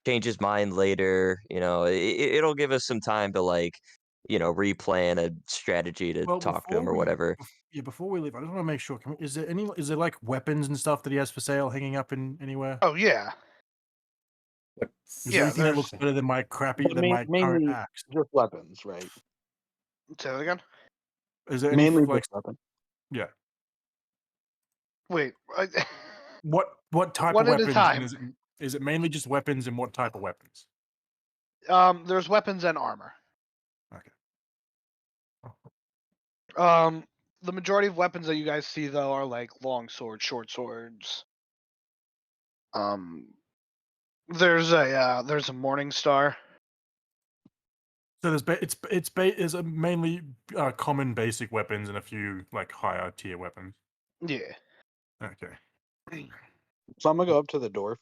change his mind later. It'll give us some time to replan a strategy to Well, talk to him or whatever. before we leave, I just want to make sure. Is there like weapons and stuff that he has for sale hanging up in anywhere? Oh, yeah. What's Is Yeah, there anything that there's- looks better than my But current mainly axe? just weapons, right? Say that again? Is there any Mainly like just weapons. yeah? Wait. What type One of at a weapons? time. And is it mainly just weapons, and what type of weapons? There's weapons and armor. Okay. The majority of weapons that you guys see though are like long swords, short swords. There's a morning star. So it's mainly common basic weapons and a few like higher tier weapons. Yeah. Okay. So I'm gonna go up to the dwarf.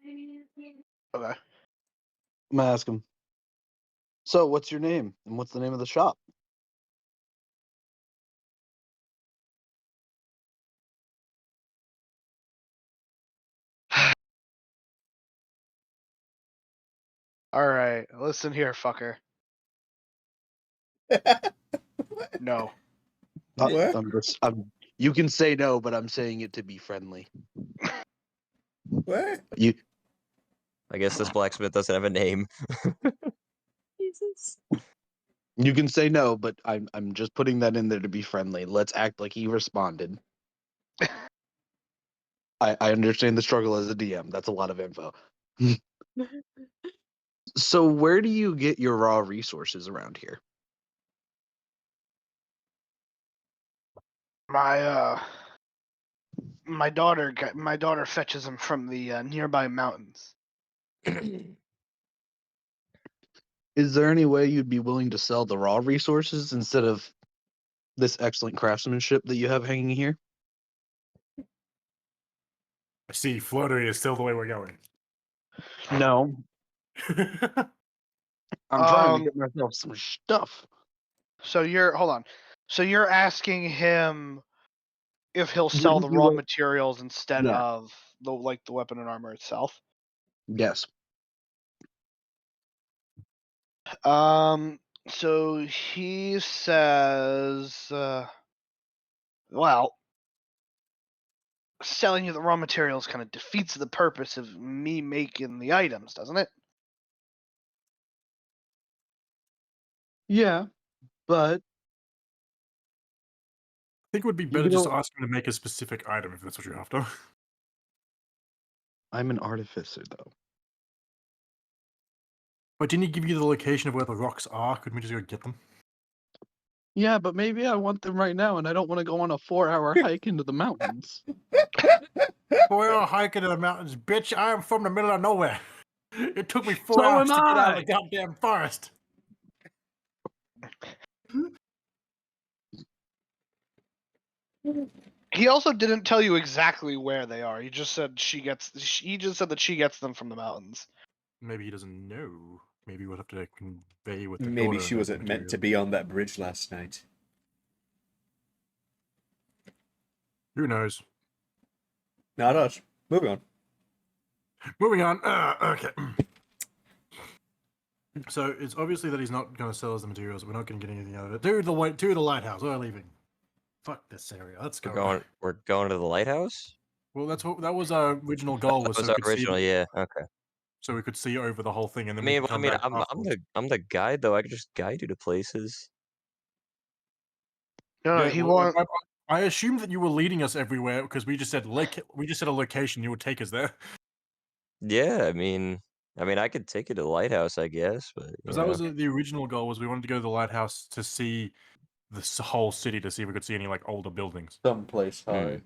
Okay. I'm gonna ask him. So, what's your name and what's the name of the shop? All right. Listen here, fucker. No. What? You can say no, but I'm saying it to be friendly. What? I guess this blacksmith doesn't have a name. Jesus. You can say no, but I'm just putting that in there to be friendly. Let's act like he responded. I understand the struggle as a DM. That's a lot of info. So where do you get your raw resources around here? My daughter fetches them from the nearby mountains. Is there any way you'd be willing to sell the raw resources instead of this excellent craftsmanship that you have hanging here? I see. Flirtery is still the way we're going. No. I'm trying to get myself some stuff. So hold on. So you're asking him if he'll sell Wouldn't the you raw ra- materials instead Yeah. of the weapon and armor itself? Yes. So he says, well, selling you the raw materials kind of defeats the purpose of me making the items, doesn't it? Yeah, but I think it would be better just to ask him to make a specific item if that's what you're after. I'm an artificer, though. But didn't he give you the location of where the rocks are? Couldn't we just go get them? Yeah, but maybe I want them right now, and I don't want to go on a 4-hour hike into the mountains. We're all hiking in the mountains, bitch. I am from the middle of nowhere. It took me 4 So hours am to get out of I. the goddamn forest. He also didn't tell you exactly where they are. He just said that she gets them from the mountains. Maybe he doesn't know. Maybe we'll have to convey with the Maybe daughter she the wasn't meant to material. be on that bridge last night. Who knows? Not us. Moving on. Moving on. Okay. So it's obviously that he's not going to sell us the materials. We're not going to get anything out of it. To the lighthouse. We're leaving. Fuck this area. Let's go. We're going to the lighthouse. Well, that was our original goal. That Was was so our we could original. see, Yeah. Okay. so we could see over the whole thing, and I then we mean, could come back afterwards. I'm the guide though. I could just guide you to places. No, Yeah, he well, wants. I assumed that you were leading us everywhere because we just said a location. You would take us there Yeah. I mean, I could take you to the lighthouse, I guess, but because that was the original goal. Was we wanted to go to the lighthouse to see whole city to see if we could see any like older buildings. Someplace high.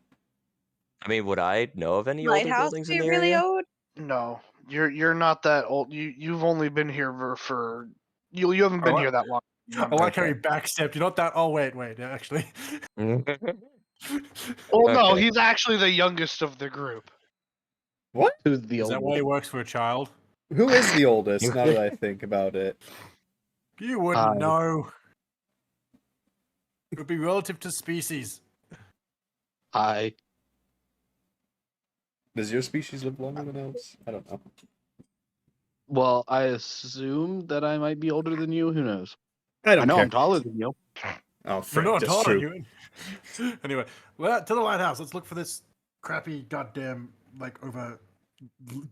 I mean, would I know of any older Lighthouse buildings be in the really area? old? No, you're not that old. You've only been here for you haven't been Oh, here that long. I like how he backstepped. You're not that. Oh wait, actually. Well, no, Okay. he's actually the youngest of the group. What? Who's the Is that oldest? why he works for a child? Who is the oldest? Now that I think about it. You wouldn't know. It would be relative to species. I. Does your species live longer than ours? I don't know. Well, I assume that I might be older than you. Who knows? I don't I know care. I'm taller than you. Oh, You're frick, not that's taller true. than you. Anyway, to the lighthouse. Let's look for this crappy goddamn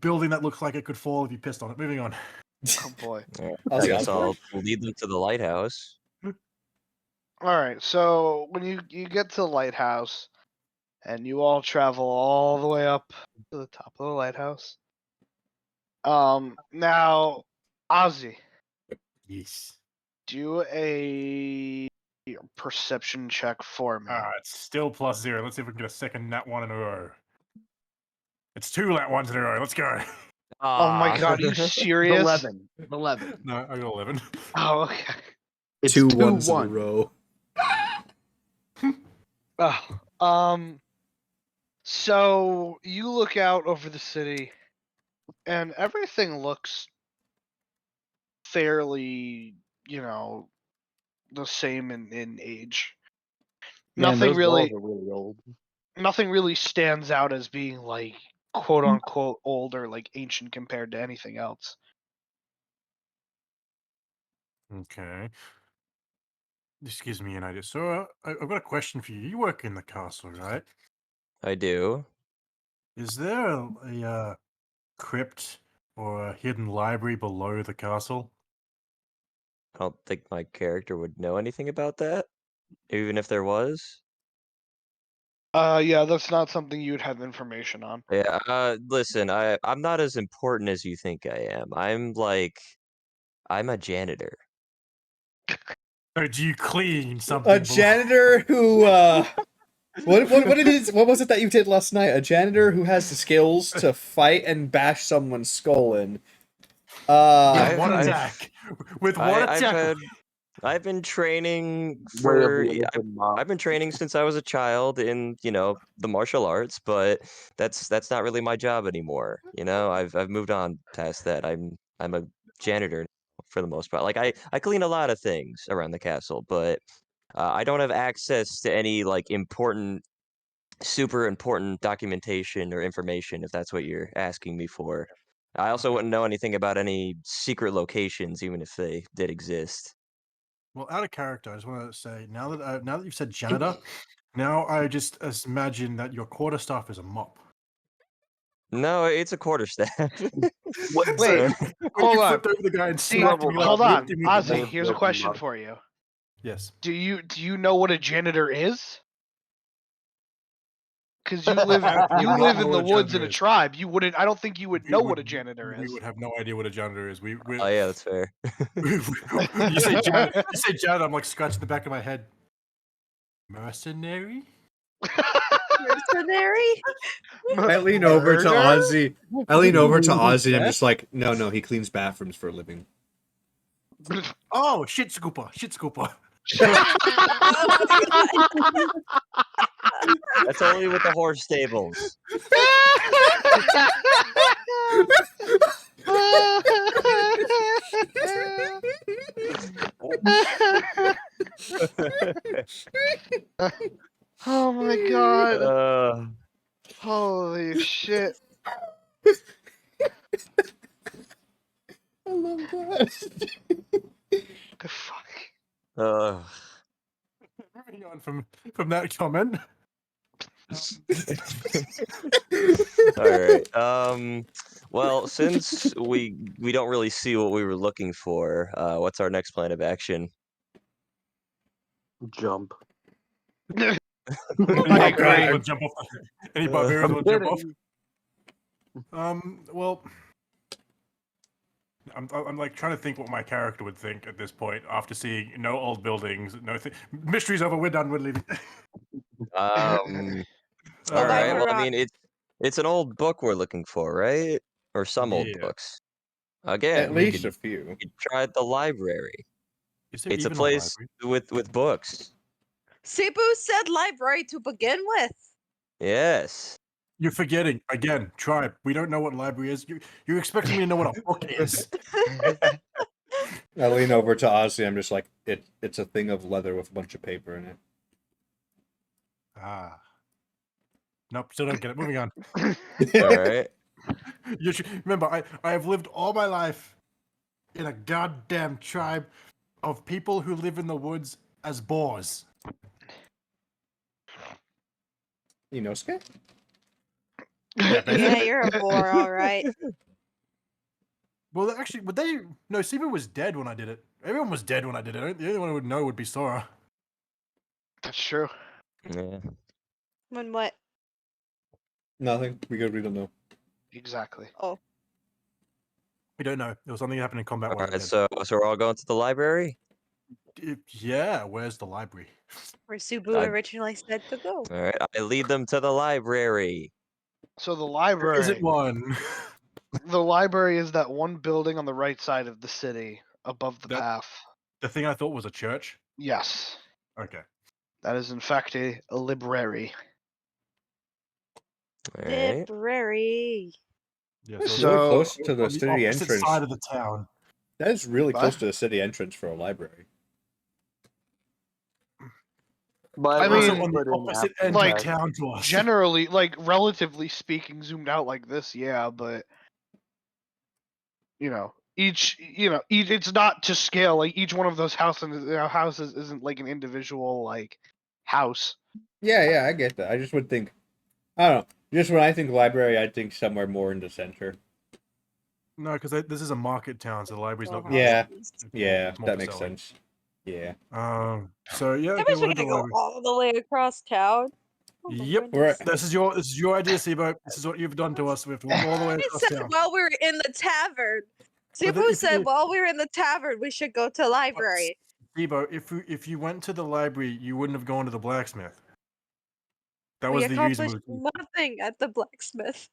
building that looks like it could fall if you pissed on it. Moving on. Oh boy. I'll I see guess Osborne. I'll lead them to the lighthouse. All right. So when you get to the lighthouse, and you all travel all the way up to the top of the lighthouse. Now, Ozzy, Yes. do a perception check for me. It's still +0. Let's see if we can get a second nat 1 in a row. It's 2 nat 1s in a row. Let's go. Oh my god, are you serious? 11. 11. No, I got 11. Oh, okay. It's Two 2 ones in a 1. row. So you look out over the city, and everything looks fairly, the same in age. Man, Nothing those really, walls are really old. nothing really stands out as being like quote unquote old or like ancient compared to anything else. Okay. This gives me an idea. So I've got a question for you. You work in the castle, right? I do. Is there a crypt or a hidden library below the castle? I don't think my character would know anything about that, even if there was. Yeah, that's not something you'd have information on. Yeah. Listen, I'm not as important as you think I am. I'm a janitor. Or do you clean something? A janitor who what was it that you did last night? A janitor who has the skills to fight and bash someone's skull in. With one attack. With one attack. I've been training I've been training since I was a child in, the martial arts, but that's not really my job anymore. I've moved on past that. I'm a janitor for the most part. Like I clean a lot of things around the castle, but I don't have access to any super important documentation or information, if that's what you're asking me for. I also wouldn't know anything about any secret locations, even if they did exist. Well, out of character, I just want to say now that you've said janitor, now I just imagine that your quarterstaff is a mop. No, it's a quarterstaff. Wait, hold on. Flipped over the guy and See, smacked him. hold on, Ozzy. Ozzy. Here's a question for you. Yes. Do you know what a janitor is? Because you live in the woods in a tribe. You wouldn't. I don't think you would know what a janitor is. We would have no idea what a janitor is. Oh yeah, that's fair. You say janitor, I'm like scratching the back of my head. Mercenary? Mercenary? I lean over to Ozzy. And I'm just like, no, he cleans bathrooms for a living. Oh, shit scooper. That's only with the horse stables. Oh my my god! Uh, Holy shit! I love that. The fuck? uh, Moving on from that comment. all right. Well, since we don't really see what we were looking for, what's our next plan of action? Jump. Any I barbarians agree. want to jump off? Any barbarians want to jump off? Kidding. Well, I'm like trying to think what my character would think at this point after seeing no old buildings, mysteries over. We're done. We're leaving. Um, go all buy right. more Well, I rock. mean, it's an old book we're looking for, right? Or some old Yeah. books. At Again, least a few. you could try the library. Is there It's a even place library? with books. Cebu said library to begin with. Yes. You're forgetting again. Tribe. We don't know what library is. You're expecting me to know what a book is. I lean over to Ozzy. I'm just like, it's a thing of leather with a bunch of paper in it. Ah. Nope. Still don't get it. Moving on. All right. You should remember. I have lived all my life in a goddamn tribe of people who live in the woods as boars. Inosuke? Yeah, basically. Yeah, you're a bore, all right. Well, actually, would they? No, Siva was dead when I did it. Everyone was dead when I did it. The only one who would know would be Sora. That's true. Yeah. When what? Nothing. We don't know. Exactly. Oh, We don't know. There was something that happened in combat All while we were right. dead. So we're all going to the library. Yeah, where's the library? where Cebu I- originally said to go. All right. I lead them to the library. So the There library. isn't one. The library is that one building on the right side of the city, above the That- path. The thing I thought was a church. Yes, Okay. that is in fact a library. All right. Library. Yeah, That's it's really So- close to the on the city opposite entrance. side of the town. That is really What? close to the city entrance for a library. But I Also mean, on the put in opposite after end of like, town to us. Generally, like relatively speaking, zoomed out like this, yeah, but each it's not to scale. Like each one of those houses isn't like an individual like house. Yeah, I get that. I just would think, I don't know. Just when I think library, I think somewhere more in the center. No, because this is a market town, so the library's not. Go Yeah. houses. Yeah, It's more that for makes selling. sense. Yeah. So yeah, That okay, means we'll we head to gotta the go library. all the way across town. Oh my Yep. goodness. This is your idea, Sibo. This is what you've done to us. We have to walk all the way I across said town. while we were in the tavern. But Cebu if said you- while we were in the tavern, we should go to library. Sibo, if you went to the library, you wouldn't have gone to the blacksmith. That We was the reason. accomplished nothing at the blacksmith.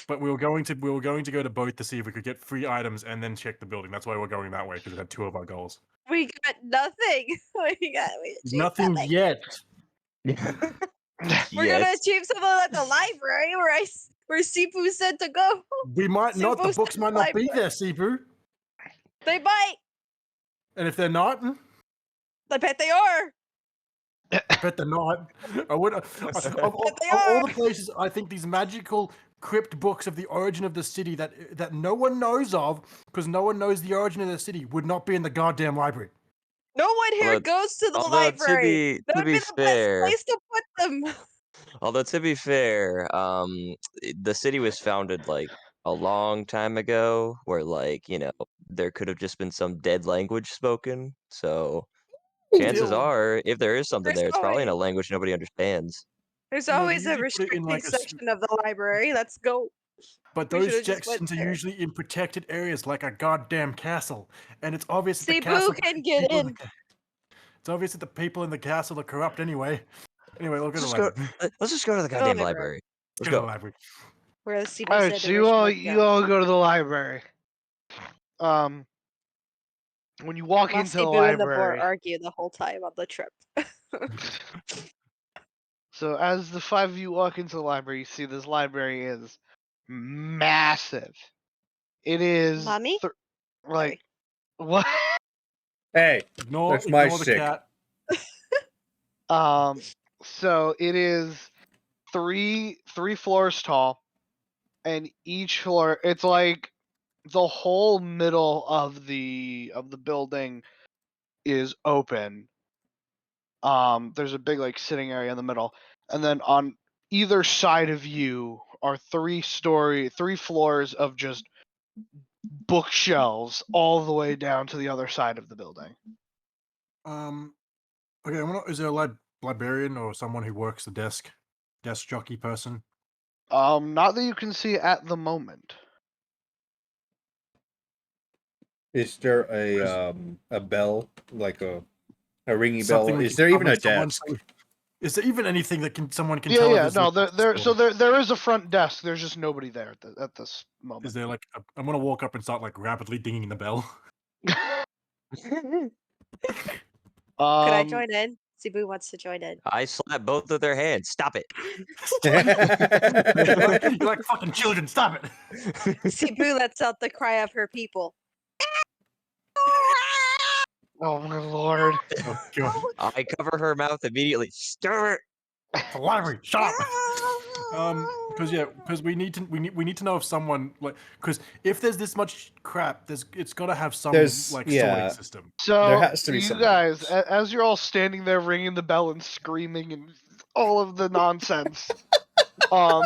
But we were going to go to both to see if we could get free items and then check the building. That's why we're going that way, because it had two of our goals. We got nothing. we achieved Nothing yet. We're gonna Yes. achieve something at the library where Sipu said to go. We might not. The Supposed books to might not be library. there, Sibu. They might. And if they're not, I bet they are. I bet they're not. I would. Of they all are. the places, I think these magical crypt books of the origin of the city that no one knows of, because no one knows the origin of the city, would not be in the goddamn library. No one here Although- goes to the although to library. That to would be be the fair- best place to put them. Although to be fair, the city was founded like a long time ago, where there could have just been some dead language spoken. So chances Still- are, if there is something There's there, it's probably in a always- language nobody understands. There's No, they always a usually put it in, restricted like, a section of the library. Let's go. But We those should've just went sections are there. usually in protected areas, like a goddamn castle, and it's obvious that the Cebu castle. can get people in. It's obvious that the people in the castle are corrupt anyway. Anyway, we'll go to Let's the just go. library. Let's just go to the the goddamn library. library. Let's Let's go to go. the library. Where Cebu All right, said so you all originally go. go to the library. When you walk While into the Cebu and the boar library, argue the whole time on the trip. so as the five of you walk into the library, you see this library is massive. It is Mommy? like what? Hey, Ignore That's my the sick. cat. So it is three floors tall, and each floor it's like the whole middle of the building is open. There's a big like sitting area in the middle, and then on either side of you are three floors of just bookshelves all the way down to the other side of the building. Okay, is there a librarian or someone who works the desk jockey person? Not that you can see at the moment. Is there Is- a bell, like a ringing Something bell? we Is can there even summon a someone desk? is there even anything that someone can Yeah, tell yeah. us? No, there is a front desk. There's just nobody there at this moment. Is there like I'm gonna walk up and start like rapidly dinging the bell. Could I join in? Cebu wants to join in. I slap both of their hands. Stop it. You're like fucking children. Stop it. Cebu lets out the cry of her people. Oh my lord. Oh god. I cover her mouth immediately. Stir it. The library. Shut up. Because we need to know if someone because if there's this much crap, it's got to have some sorting system. So There has to be you some guys, rules. as you're all standing there ringing the bell and screaming and all of the nonsense, I'm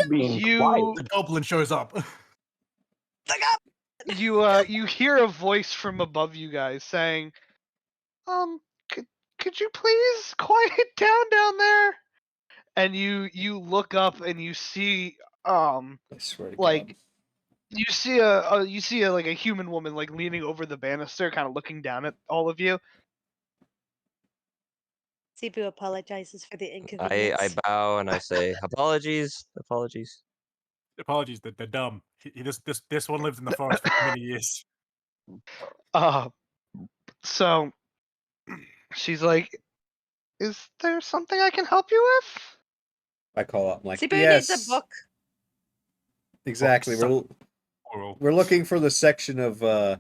being quiet. The goblin shows up. you hear a voice from above you guys saying, could you please quiet down there? And you look up and you see I swear to like God. you see a like a human woman like leaning over the banister, kind of looking down at all of you. Cebu apologizes for the I inconvenience. bow and I say, apologies. Apologies, they're dumb. This one lived in the forest for many years. So she's like, "Is there something I can help you with?" I call up. I'm like, Cebu yes, needs a book. exactly. Oral. We're looking for the section of well,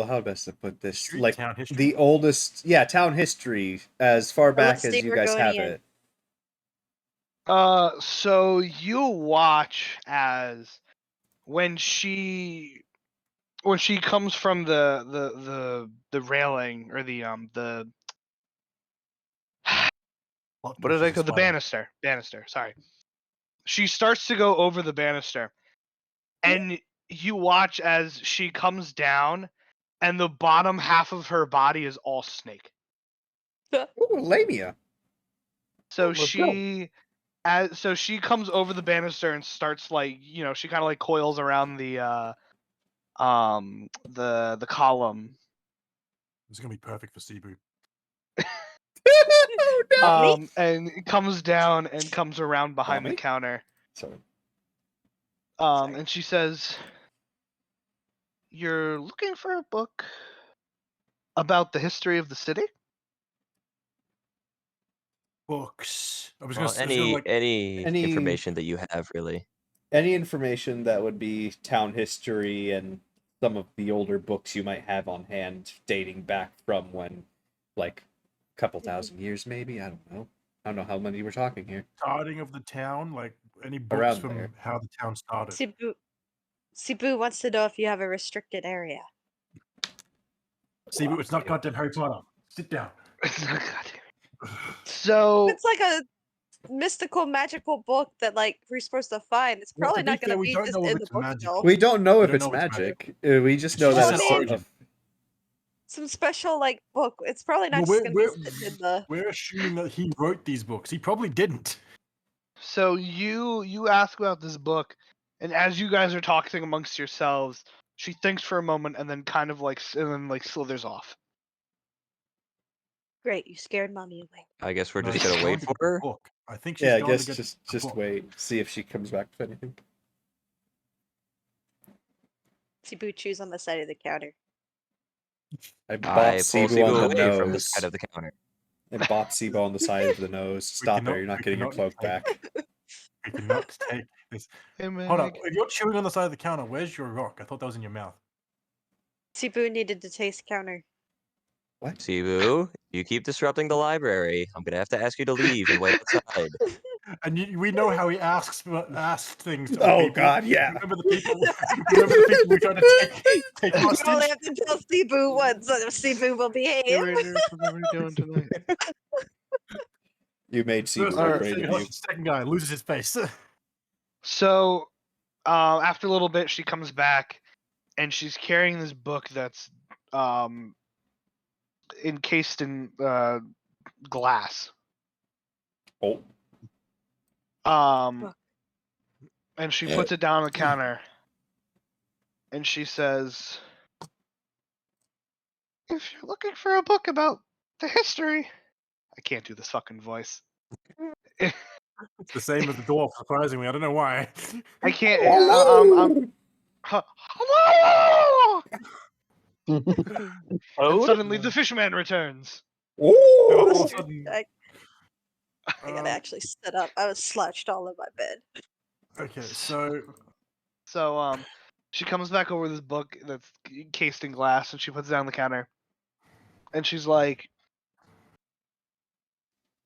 how best to put this? Street Like town history. the oldest, town history as far back as you guys have Burgonian. it. So you watch as when she comes from the railing or the what did I call the banister? Banister, sorry. She starts to go over the banister, and you watch as she comes down, and the bottom half of her body is all snake. Ooh, labia. So Let's go. she comes over the banister and starts like she kind of like coils around the column. It's gonna be perfect for Cebu. Oh, no! And it comes down and comes around behind the Mommy? counter. Sorry. And she says, "You're looking for a book about the history of the city?" Books. I was Well, gonna any Any- information that you have, really. Any information that would be town history and some of the older books you might have on hand dating back from when, like, a couple thousand years, maybe? I don't know. I don't know how many we're talking here. starting of the town, like any books Around from there. how the town started. Cebu wants to know if you have a restricted area. Cebu, it's not goddamn Harry Potter. Sit down. So It's like a mystical, magical book that like we're supposed to find. It's Well, probably to be not going fair, to we be don't just know if in the it's magical. bookshelf. We don't know We if don't it's know if it's magic. We just know Well, that maybe. it's Some special like book. It's probably not Well, just going to be sitting in the. we're assuming that he wrote these books. He probably didn't. So you ask about this book, and as you guys are talking amongst yourselves, she thinks for a moment and then kind of like slithers off. Great, you scared mommy away. I guess we're No, just she's gonna going wait to for get the her. book. I think she's yeah. I going to guess get the just book. wait, see if she comes back with anything. Cebu chews on the side of the counter. I I bop pull Sibu Cebu on the away from the side nose. of the counter. I bop Sibu on the side of the nose. Stop there! You're not getting your cloak back. We cannot take this. Hey man, Hold up. If you're chewing on the side of the counter, where's your rock? I thought that was in your mouth. Cebu needed to taste counter. What? Cebu, you keep disrupting the library. I'm gonna have to ask you to leave and wait outside. And we know how he asks things of Oh, people. God, yeah. Remember the people? Remember the people we tried to take You only hostage? have to tell Cebu once, so Cebu will behave. Hey Rangers, where are we going tonight? You made Cebu First, Alright. afraid of you. second guy loses his face. So, after a little bit, she comes back, and she's carrying this book that's encased in glass. Oh, And she puts it down on the counter, and she says, "If you're looking for a book about the history," I can't do this fucking voice. It's the same as the dwarf, surprisingly. I don't know why. I can't. Hello! And suddenly the fishman returns. And all oh, of a sudden, I gotta actually sit up. I was slouched all in my bed. okay, so So she comes back over this book that's encased in glass, and she puts it down on the counter, and she's like,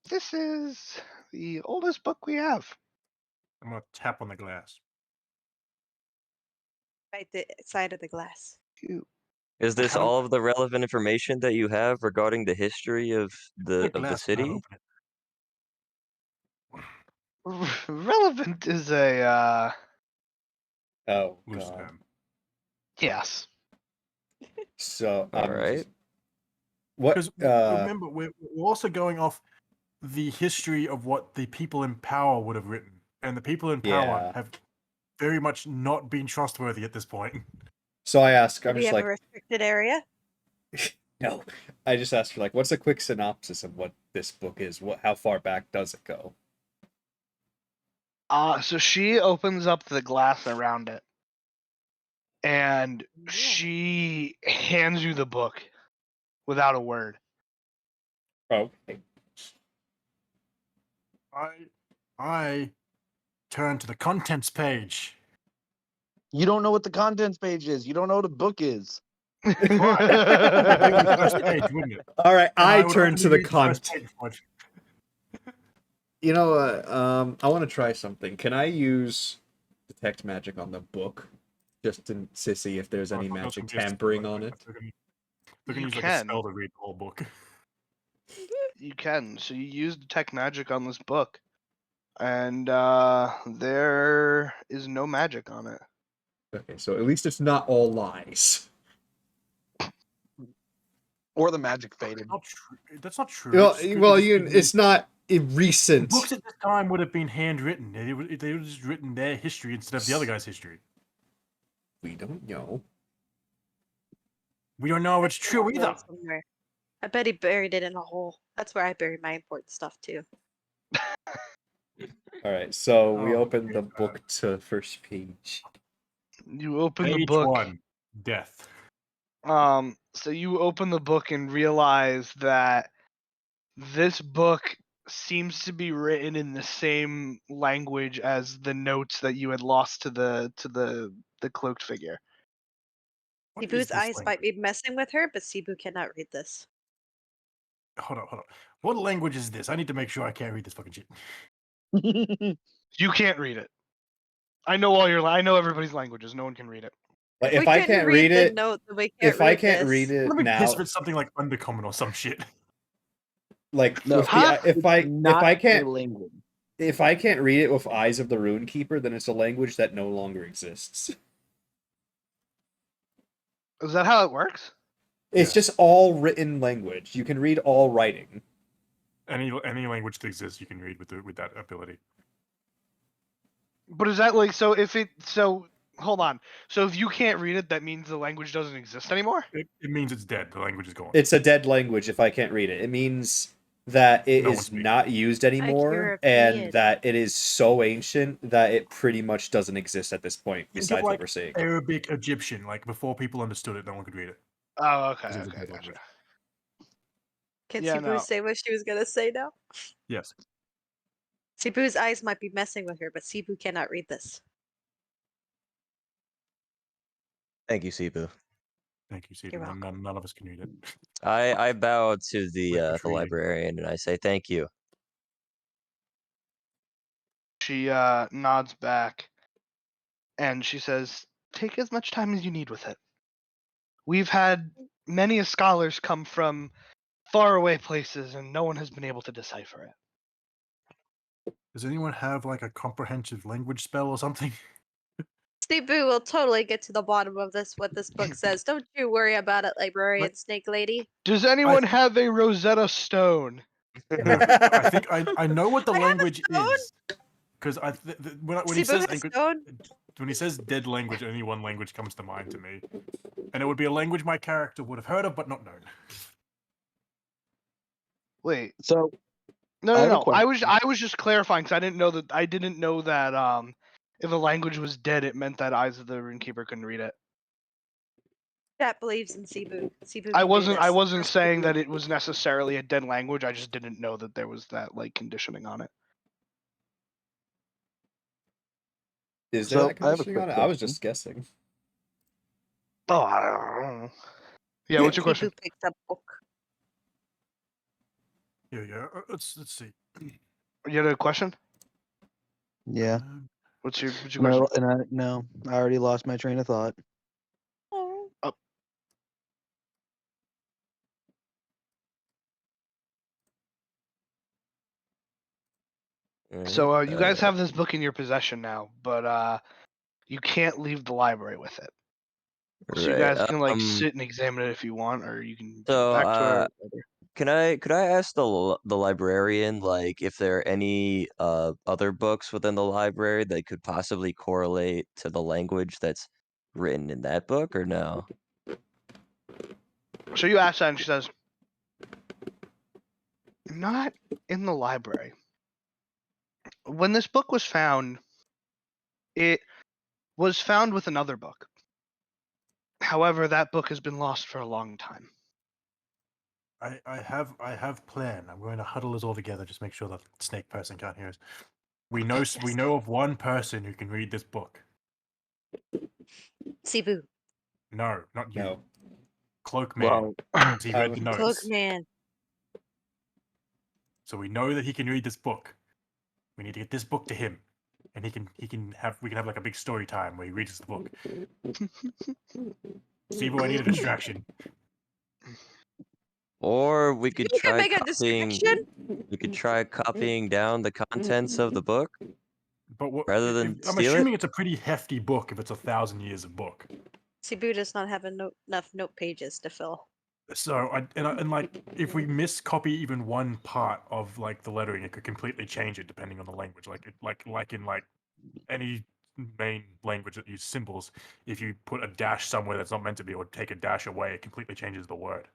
"This is the oldest book we have." I'm gonna tap on the glass. Right the side of the glass. Is this How do- all of the relevant information that you have regarding the history of the glass, not city? open it. Relevant is a oh Loose God. term. yes. So All I'm right. just, what? Because remember, we're also going off the history of what the people in power would have written, and the people in power Yeah. have very much not been trustworthy at this point. So I ask, Do I'm we just have like, a restricted area? no. I just asked her, like, what's a quick synopsis of what this book is? How far back does it go? So she opens up the glass around it, and Yeah. she hands you the book without a word. Okay. I turn to the contents page. You don't know what the contents page is. You don't know what a book is. It'd be the first page, wouldn't it? All right, And I would turn only to the read first content. page for it. You know what? I want to try something. Can I use detect magic on the book just to see if there's any I thought that was magic gonna be a spell, tampering like, on it? They're gonna You use like a can. spell to read the whole book. You can. So you use detect magic on this book, and there is no magic on it. Okay, so at least it's not all lies. Or the magic faded. Not true. That's not true. Well, It's good well, to just give it's not the recent. books at this time would have been handwritten. They would have just written their history instead of the other guy's history. We don't know. We don't know if it's true Somewhere, either. somewhere. I bet he buried it in a hole. That's where I buried my important stuff too. All right, so we Oh, open the okay. book to first page. You open the Page book. 1, death. So you open the book and realize that this book seems to be written in the same language as the notes that you had lost to the cloaked figure. What is Cebu's this eyes language? might be messing with her, but Cebu cannot read this. Hold on. What language is this? I need to make sure I can't read this fucking shit. You can't read it. I know everybody's languages. No one can read it. Like, we if I couldn't can't read read the it, note, then we can't if I read can't this. read I'm it gonna be now, pissed if it's something like undercommon or some shit. like No. with Huh? the, if Not I a can't language. if I can't read it with Eyes of the Rune Keeper, then it's a language that no longer exists. Is that how it works? It's Yeah. just all written language. You can read all writing. Any language that exists, you can read with that ability. But is that like so? Hold on. So if you can't read it, that means the language doesn't exist anymore. It means it's dead. The language is gone. It's a dead language if I can't read it. It means that it No is one speaks. not used anymore, and European. that it is so ancient that it pretty much doesn't exist at this point, Think of, besides like, what we're seeing. Arabic, Egyptian, like before people understood it, no one could read it. Oh, okay, 'Cause it was a okay, dead gotcha. language. Can Yeah, Cebu no. say what she was gonna say now? Yes. Cebu's eyes might be messing with her, but Cebu cannot read this. Thank you, Sibu. Thank you, You're Stephen. welcome. None of us can read it. I bow to Like the the tree. librarian and I say thank you. She nods back, and she says, "Take as much time as you need with it. We've had many scholars come from faraway places, and no one has been able to decipher it." Does anyone have like a comprehensive language spell or something? Steve Boo will totally get to the bottom of this, what this book says. Don't you worry about it, librarian snake lady. Does anyone have a Rosetta Stone? No, I think I know what the I have a language stone. is, because when he Steve Boo says has stone. when he says dead language, only one language comes to mind to me, and it would be a language my character would have heard of but not known. Wait, So no, I no, have a no. question. I was just clarifying because I didn't know that if a language was dead, it meant that Eyes of the Runekeeper couldn't read it. Chat believes in Cebu. Cebu I can do wasn't this. saying that it was necessarily a dead language. I just didn't know that there was that like conditioning on it. Is there So, that I have a conditioning quick on it? I was question. just guessing. Oh, I don't know. Yeah, what's your question? Cebu picked up book. Yeah. Let's see. You had a question? Yeah. What's your question? No, I already lost my train of thought. Oh. So you guys have this book in your possession now, but you can't leave the library with it. So you guys can like sit and examine it if you want, or you can give it back to her. Could I ask the librarian like if there are any other books within the library that could possibly correlate to the language that's written in that book or no? So you ask that, and she says, "Not in the library. When this book was found, it was found with another book. However, that book has been lost for a long time." I have plan. I'm going to huddle us all together. Just make sure that snake person can't hear us. We know of one person who can read this book. Cebu. No, not you. No. Cloak Man. Well, He read the Um, notes. Cloak man. So we know that he can read this book. We need to get this book to him, and we can have like a big story time where he reads the book. Steve, I need a distraction. Or we could You can try make a copying. distraction. We could try copying down the contents of the book But rather than I'm steal it. assuming it's a pretty hefty book if it's 1,000 years of book. Cebu does not have enough note pages to fill. So like if we miscopy even one part of like the lettering, it could completely change it depending on the language. Like in any main language that uses symbols, if you put a dash somewhere that's not meant to be, or take a dash away, it completely changes the word.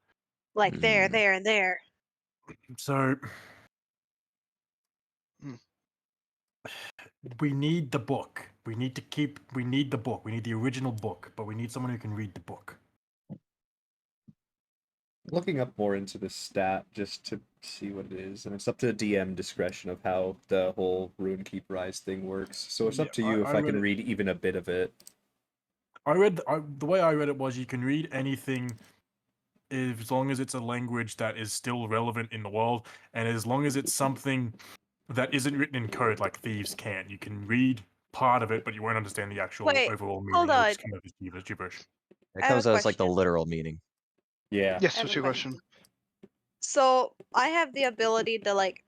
Like there, Hmm. there, and there. So we need the book. We need the book. We need the original book, but we need someone who can read the book. Looking up more into this stat just to see what it is, and it's up to DM discretion of how the whole Runekeeper Eyes thing works. So it's up to you if I can read even a bit of it. The way I read it was you can read anything as long as it's a language that is still relevant in the world, and as long as it's something that isn't written in code like thieves can't. You can read part of it, but you won't understand the actual overall meaning. Hold on. It's kind of gibberish. It I have comes a out as like the question. literal meaning. Yeah. Yes, I have what's a your question? So I have the ability to like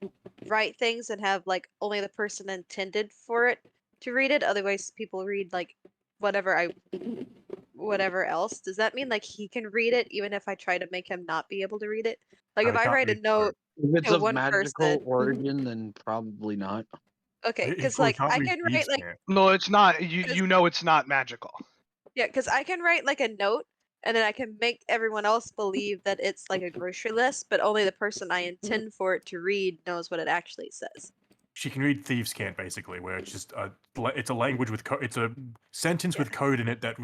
write things and have like only the person intended for it to read it. Otherwise, people read like whatever else. Does that mean like he can read it even if I try to make him not be able to read it? Like if I can't write a read note if it's to of one magical person, origin, then probably not. okay, because Well, he like can't I read can thieves write like can't. No, it's not. Because- You know it's not magical. yeah, because I can write like a note and then I can make everyone else believe that it's like a grocery list, but only the person I intend for it to read knows what it actually says. She can read thieves can't, basically, where it's just it's a language with it's a sentence with code in it that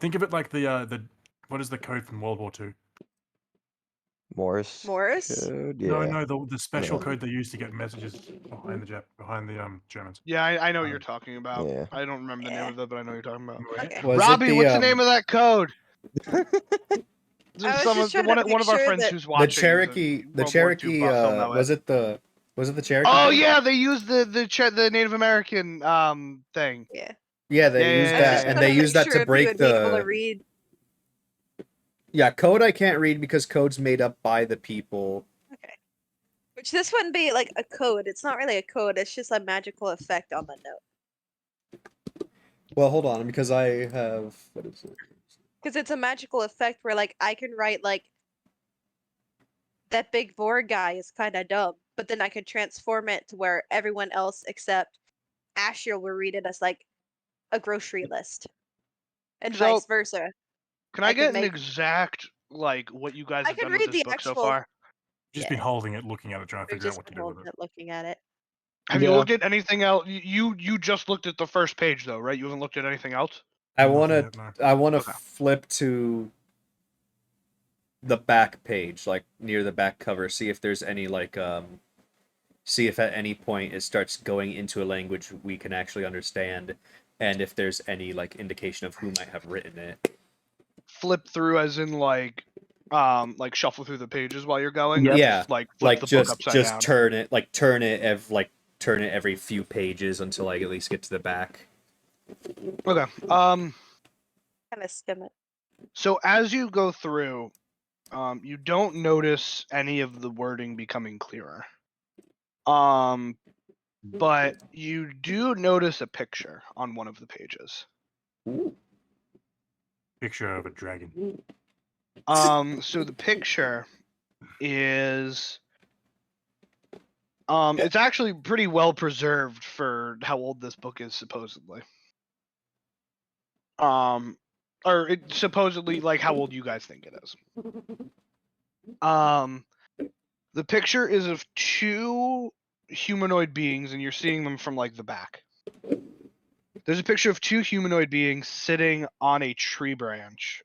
think of it like the what is the code from World War II? Morse. Morris? Code? Yeah. No, the special No. code they use to get messages behind the Germans. Yeah, I know what you're talking about. Yeah. I don't remember the name of it, but I know what you're talking about. Okay. Was Robbie, it the, what's the name of that code? I was just trying to one make of our sure friends that who's watching. the Cherokee World War II buff, he'll know was it. it the Was it the Cherokee? Oh thing? yeah, they used the Native American thing. Yeah. Yeah, they Yeah, used yeah, I was that, just and gonna they make used that sure to if you break would be able to the. read. Yeah, code I can't read because code's made up by the people. Okay. Which this wouldn't be like a code. It's not really a code. It's just a magical effect on the note. Well, hold on, because I have what is it? Because it's a magical effect where like I can write like that big vor guy is kind of dumb, but then I could transform it to where everyone else except Asher will read it as like a grocery list, and So- vice versa. Can I I could get an make- exact like what you guys I have could done with read this the book so actual- far? Just Yeah. been holding it, looking at it, trying to We've figure out just what to been do with holding it. it, looking at it. Have you Yeah. looked at anything else? You just looked at the first page though, right? You haven't looked at anything else. I Nothing want to. yet, no. I want to Okay. flip to the back page, like near the back cover. See if there's any see if at any point it starts going into a language we can actually understand, and if there's any like indication of who might have written it. Flip through, as in like shuffle through the pages while you're going. Yep. Or Yeah, just, like flip like the book just upside just down. turn it, turn it every few pages until I at least get to the back. Okay. Kind of skim it. So as you go through, you don't notice any of the wording becoming clearer. But you do notice a picture on one of the pages. Picture of a dragon. So the picture is it's actually pretty well preserved for how old this book is supposedly. Or it supposedly like how old you guys think it is. The picture is of two humanoid beings, and you're seeing them from like the back. There's a picture of two humanoid beings sitting on a tree branch,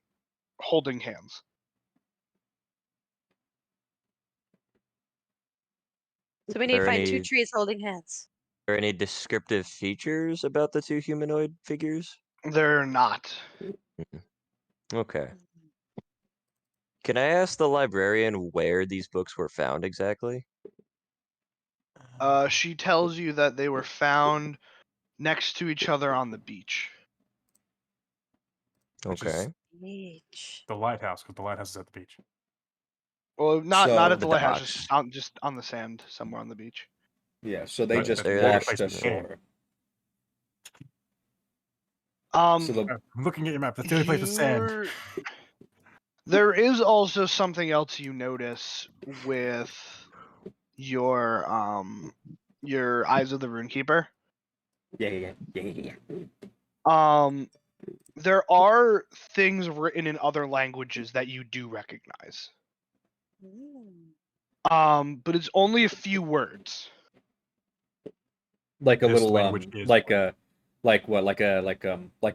holding hands. So we need to Are find two any- trees holding hands. Are there any descriptive features about the two humanoid figures? They're not. Okay. Can I ask the librarian where these books were found exactly? She tells you that they were found next to each other on the beach. Which is- Okay. Beach. The lighthouse, because the lighthouse is at the beach. Well, not So- at the The lighthouse, docks. just on the sand somewhere on the beach. Yeah, so they But just they're the washed place in the game. ashore. So the I'm looking at your map. That's the only place with sand. You're- There is also something else you notice with your Eyes of the Runekeeper. yeah. There are things written in other languages that you do recognize. But it's only a few words. Like a This little language is like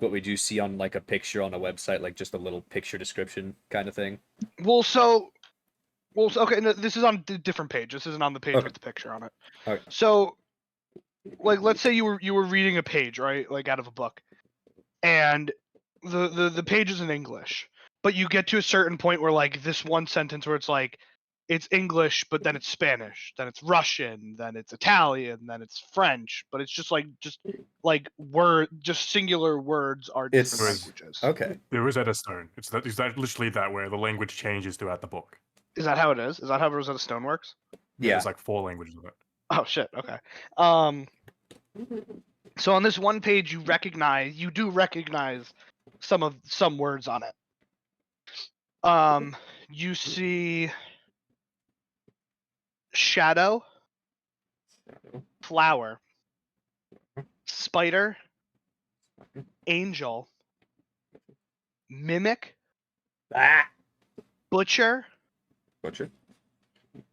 what we do see on like a picture on a website, like just a little picture description kind of thing. Okay, no, this is on a different page. This isn't on the page Okay. with the picture on it. Okay. So, like, let's say you were reading a page, right, like out of a book, and the page is in English, but you get to a certain point where like this one sentence where it's like it's English, but then it's Spanish, then it's Russian, then it's Italian, then it's French, but it's just singular words are different It's- languages. Okay. The Rosetta Stone. It's that literally that where the language changes throughout the book. Is that how it is? Is that how Rosetta Stone works? Yeah, Yeah. there's like 4 languages of it. Oh shit. Okay. So on this one page, you do recognize some words on it. You see shadow, flower, spider, angel, mimic, Ah. butcher. Butcher.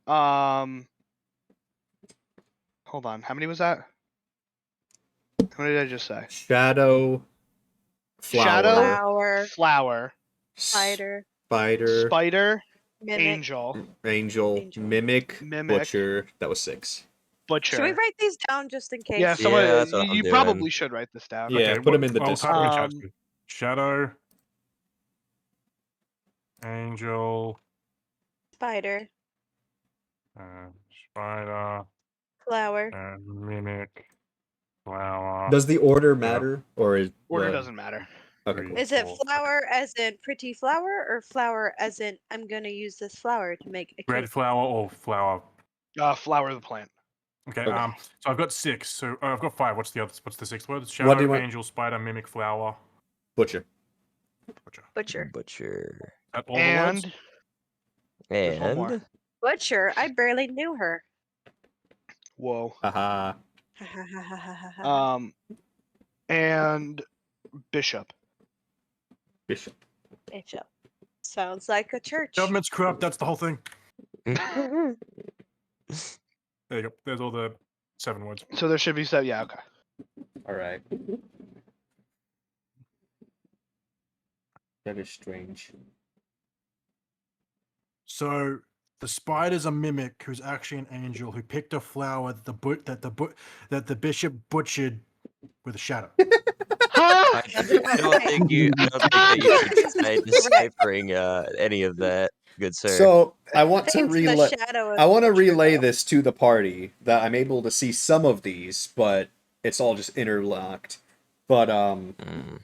Hold on. How many was that? What did I just say? Shadow. Flower. Shadow, Flower, flower, spider, spider, mimic. angel, Angel. Mimic. Mimic. Butcher. That was 6. butcher. Should we write these down just in case? Yeah, someone. Yeah, that's what I'm you doing. probably should write this down. Yeah, put 'em in the I'll type in chat Discord. too. Shadow. Angel. Spider, Spider. Flower. Mimic. Flower. Does the order Yeah. matter, or is Order the- doesn't matter. Okay, cool. Is it 4. flower as in pretty flower, or flower as in I'm gonna use this flower to make a Red cake? flower or flower? Flower the plant. Okay. Okay. So I've got 6. So I've got 5. What's the other? What's the 6th word? What do Shadow, you want? angel, spider, mimic, flower, Butcher. butcher. Butcher. Butcher. That all the words? And there's one more. And Butcher. I barely knew her. Whoa. Haha. And bishop. Bishop. Bishop. Sounds like a church. Government's corrupt. That's the whole thing. Mhm. There you go. There's all the 7 words. So there should be 7. Yeah. Okay. All right. That is strange. So the spider's a mimic who's actually an angel who picked a flower that the bishop butchered with a shadow. Huh? I don't think you. I don't think that you should try deciphering any of that, good sir. So I want to Into the relay. shadow of I want to Butcher, relay though. this to the party that I'm able to see some of these, but it's all just interlocked. But Mm.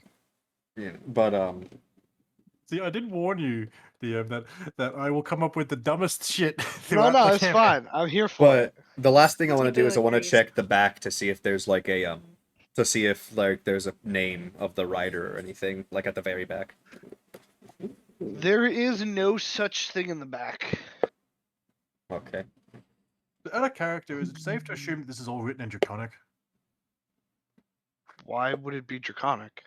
yeah, but See, I did warn you, DM, that I will come up with the dumbest shit. No, throughout no, the it's campaign. fine. I'm here for but it. the last thing I want to do Taboo is I want to agrees. check the back to see if there's like a to see if like there's a name of the writer or anything like at the very back. There is no such thing in the back. Okay. Out of character, is it safe to assume that this is all written in Draconic? Why would it be draconic?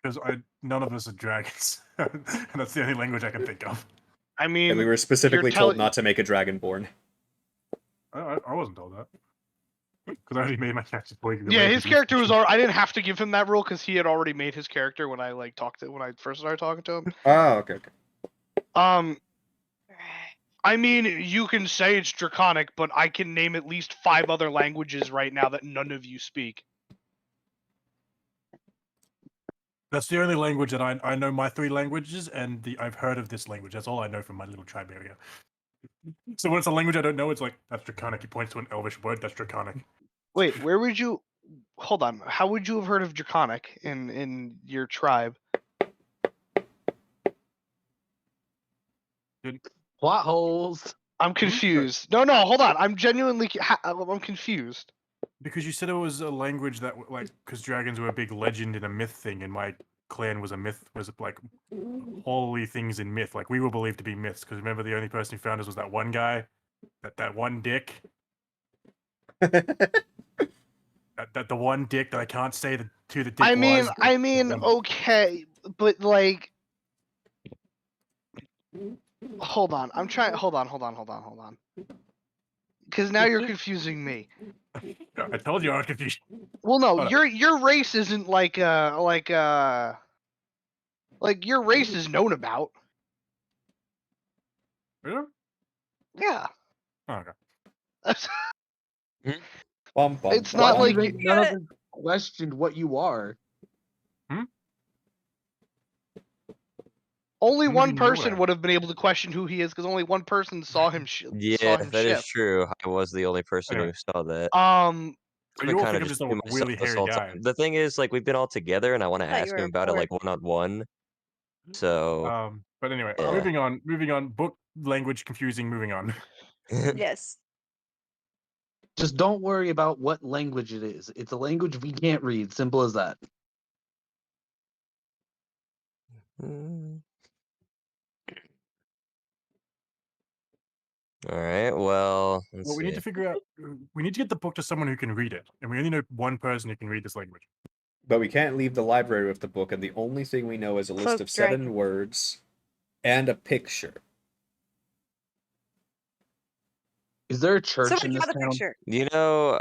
Because none of us are dragons, and that's the only language I can think of. I mean, And we were specifically telling- told not to make a dragonborn. I wasn't told that. Because I already made my character believe the yeah, way his it character was. I didn't have to give him that rule because he had already made his character when I when I first started talking to him. Oh, okay. I mean, you can say it's draconic, but I can name at least 5 other languages right now that none of you speak. That's the only language that I know my 3 languages, and I've heard of this language. That's all I know from my little tribe area. So when it's a language I don't know, it's like, that's Draconic. He points to an Elvish word, that's Draconic. Wait, where would you? Hold on. How would you have heard of draconic in your tribe? Plot holes. I'm confused. No, hold on. I'm genuinely. I'm confused. Because you said it was a language that, because dragons were a big legend and a myth thing, and my clan was like holy things in myth. Like, we were believed to be myths, because remember the only person who found us was that one guy, that one dick. That the one dick that I can't say to the dick I mean, was. okay, but like, hold on. I'm trying. Hold on. Because now you're confusing me. I told you I was confused. Well, no, Hold on. your race isn't like your race is known about. Really? Yeah. Oh, okay. Bum, bum, It's not bum. like None of them questioned what you are. only Moving one person nowhere. would have been able to question who he is because only one person saw him. Yeah, saw him that is ship. true. I was the only person Anyway. who saw that. So I've you been all kind think of I'm just just a doing myself really this hairy whole guy. time. The thing is, like, we've been all together, and I want to Thought you ask were him a about it, like, board. one-on-one. So, But anyway, Yeah. moving on. Book language confusing. Moving on. Yes. Just don't worry about what language it is. It's a language we can't read. Simple as that. All right. Well, let's Well, we see. need to figure out. We need to get the book to someone who can read it, and we only know one person who can read this language. But we can't leave the library with the book, and the only thing we know is a list Cloak of 7 dragon. words and a picture. Is there a church in Somebody this got a town? picture. You know,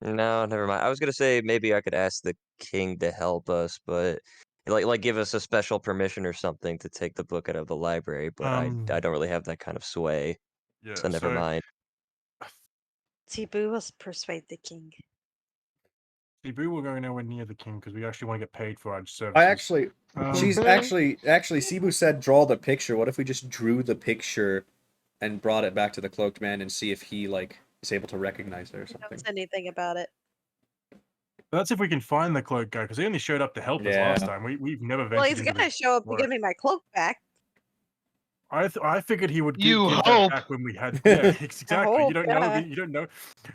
no, never mind. I was gonna say maybe I could ask the king to help us, but like give us a special permission or something to take the book out of the library. But I don't really have that kind of sway, Yeah. so never mind. Tibu must persuade the king. Cebu, we're going nowhere near the king because we actually want to get paid for our services. I actually She's actually Cebu said draw the picture. What if we just drew the picture and brought it back to the cloaked man and see if he like is able to recognize it or He something? knows anything about it. That's if we can find the cloak guy, because he only showed up to help us Yeah. last time. We've never ventured Well, he's into gonna his show up to work. give me my cloak back. I figured he would You give hope. that back when we had. Yeah, exactly. hope, You don't know. yeah. You don't know.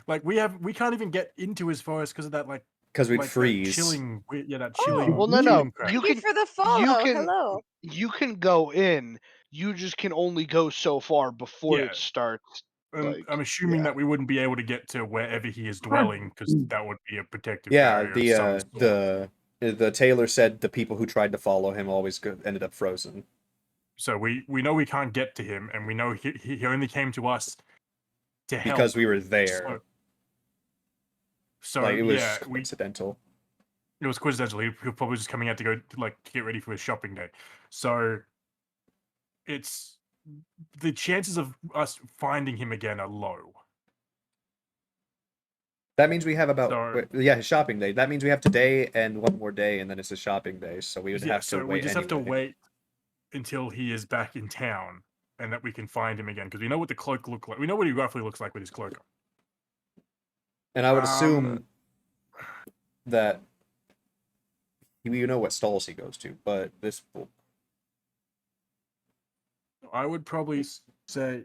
Like we can't even get into his forest because of that. Like Because we'd like that freeze. chilling. Yeah, that Oh, chilling. Well, no, chilling no. crap. You Thank you can for the follow. can- Hello. you can go in. You just can only go so far before Yeah. it starts. Like, I'm assuming yeah. that we wouldn't be able to get to wherever he is dwelling because that would be a protective Yeah, barrier. of some sort. the tailor said the people who tried to follow him always ended up frozen. So we know we can't get to him, and we know he only came to us to help. Because we were there. So Like it was yeah, coincidental. it was coincidental. He was probably just coming out to go to get ready for his shopping day. So it's the chances of us finding him again are low. That means we have about So- his shopping day. That means we have today and one more day, and then it's his shopping day. So we would have to wait. we just have to anyway. wait until he is back in town, and that we can find him again because we know what the cloak looked like. We know what he roughly looks like with his cloak on. And I would assume that you know what stalls he goes to, but this will... I would probably say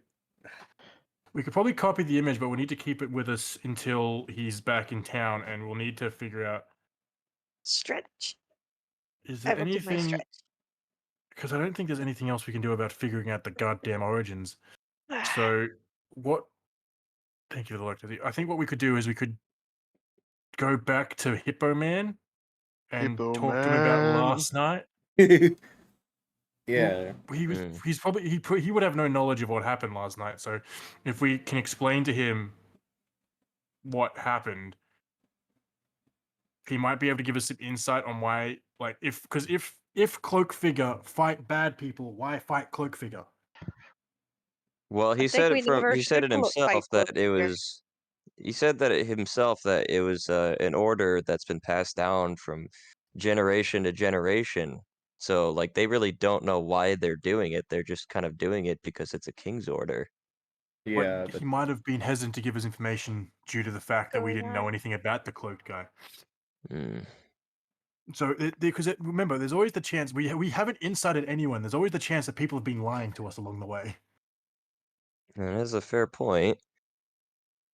we could probably copy the image, but we need to keep it with us until he's back in town, and we'll need to figure out Stretch. is I there will do my anything. stretch. Because I don't think there's anything else we can do about figuring out the goddamn origins. So what? Thank you for the electricity. I think what we could do is we could go back to Hippo Man and Hippo talk to him about Man. last night. Yeah. Well, he's probably he would have no knowledge of what happened last night. So if we can explain to him what happened, he might be able to give us some insight on why. Like if Cloak Figure fight bad people, why fight Cloak Figure? Well, he I think said we it from never he said it should fight himself that Cloak it Figure. was he said that it was an order that's been passed down from generation to generation. So like they really don't know why they're doing it. They're just kind of doing it because it's a king's order. Yeah. But he might have been hesitant to give us information due to the fact that we Going didn't know on. anything about the cloaked guy. Hmm. So, remember, there's always the chance we haven't incited anyone. There's always the chance that people have been lying to us along the way. That is a fair point.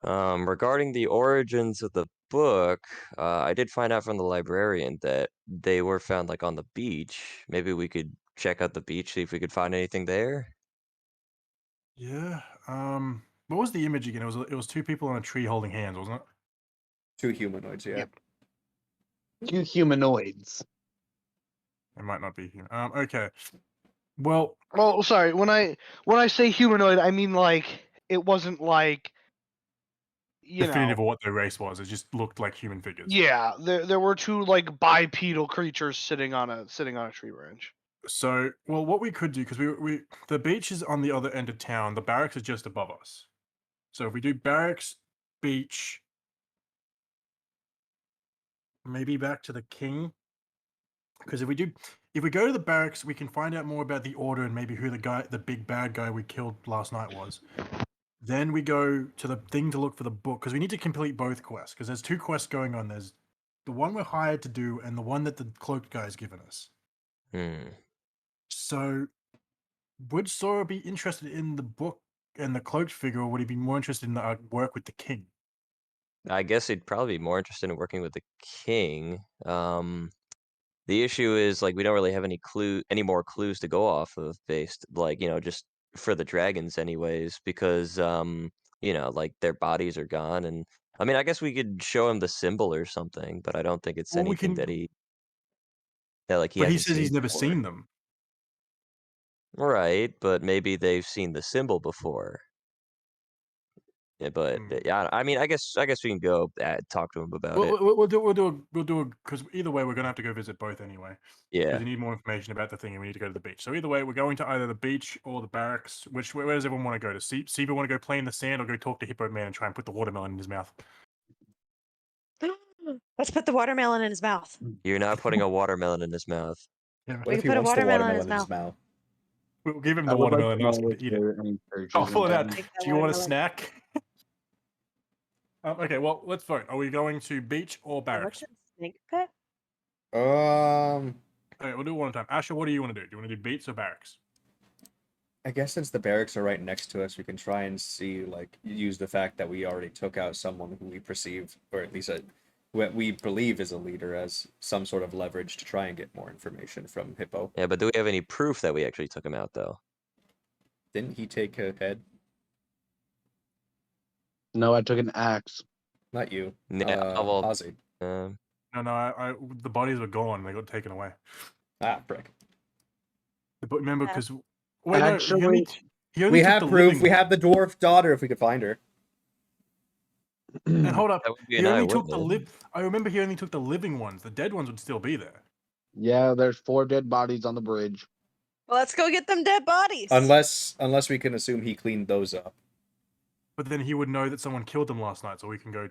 Regarding the origins of the book, I did find out from the librarian that they were found like on the beach. Maybe we could check out the beach, see if we could find anything there. Yeah. What was the image again? It was two people on a tree holding hands, wasn't it? Two humanoids, yeah. Yep. Two humanoids. It might not be here. Okay. Well, Well, sorry. When I say humanoid, I mean like it wasn't like definitive of what their race was. It just looked like human figures. Yeah, there were two like bipedal creatures sitting on a tree branch. So, well, what we could do, because the beach is on the other end of town, the barracks is just above us. So if we do barracks, beach, maybe back to the king, because if we go to the barracks, we can find out more about the order and maybe who the big bad guy we killed last night was. Then we go to the thing to look for the book, because we need to complete both quests, because there's two quests going on. There's the one we're hired to do and the one that the cloaked guy's given us. So, would Sora be interested in the book and the cloaked figure, or would he be more interested in the work with the king? I guess he'd probably be more interested in working with the king. The issue is like we don't really have any more clues to go off of based like, just for the dragons anyways, because like their bodies are gone and I mean I guess we could show him the symbol or something, but I don't think it's Well, we anything can, that he but he hasn't says seen he's never before. seen them. Right, but maybe they've seen the symbol before. Yeah, but yeah, I mean, I guess we can go talk to him about it. We'll do because either way we're gonna have to go visit both anyway. Yeah. Because you need more information about the thing, and we need to go to the beach. So either way, we're going to either the beach or the barracks. Where does everyone want to go? To Siva want to go play in the sand, or go talk to Hippo Man and try and put the watermelon in his mouth? Let's put the watermelon in his mouth. You're not putting a watermelon in his mouth. Yeah, What We if can he put a wants the watermelon in watermelon his in his mouth? we'll give him I the would like watermelon to and ask know him if to eat it. there are any Oh, churches full in of that. town. Take that Do you want a watermelon. snack? Okay, well, let's vote. Are we going to beach or What's barracks? in snake pit? Okay, we'll do it one at a time. Asher, what do you want to do? Do you want to do beach or barracks? I guess since the barracks are right next to us, we can try and see, like, use the fact that we already took out someone who we perceive, or at least what we believe is a leader, as some sort of leverage to try and get more information from Hippo. Yeah, but do we have any proof that we actually took him out, though? Didn't he take a head? No, I took an axe. Not you. Yeah, well, Ozzy. um, No, the bodies were gone. They got taken away. Ah, frick. But remember, Yeah. because wait, no, Actually, he only We took have the proof. living We one. have the dwarf daughter if we could find her. And hold up, that would be he an only took the eyewitness. I remember he only took the living ones. The dead ones would still be there. yeah, there's 4 dead bodies on the bridge. Well, let's go get them dead bodies. Unless we can assume he cleaned those up. But then he would know that someone killed them last night, so we can go.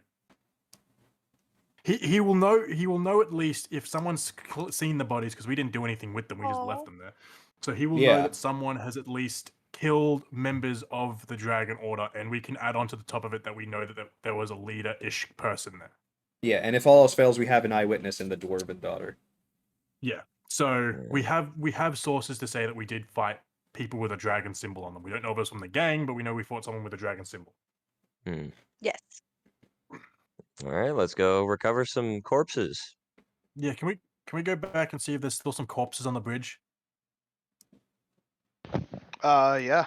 He will know. He will know at least if someone's seen the bodies because we didn't do anything with them. We just left Aw. them there. So he will know Yeah. that someone has at least killed members of the Dragon Order, and we can add on to the top of it that we know that there was a leader-ish person there. Yeah, and if all else fails, we have an eyewitness in the dwarven daughter. Yeah. So we have sources to say that we did fight people with a dragon symbol on them. We don't know if it was from the gang, but we know we fought someone with a dragon symbol. Yes. All right, let's go recover some corpses. Yeah, can we go back and see if there's still some corpses on the bridge? Yeah.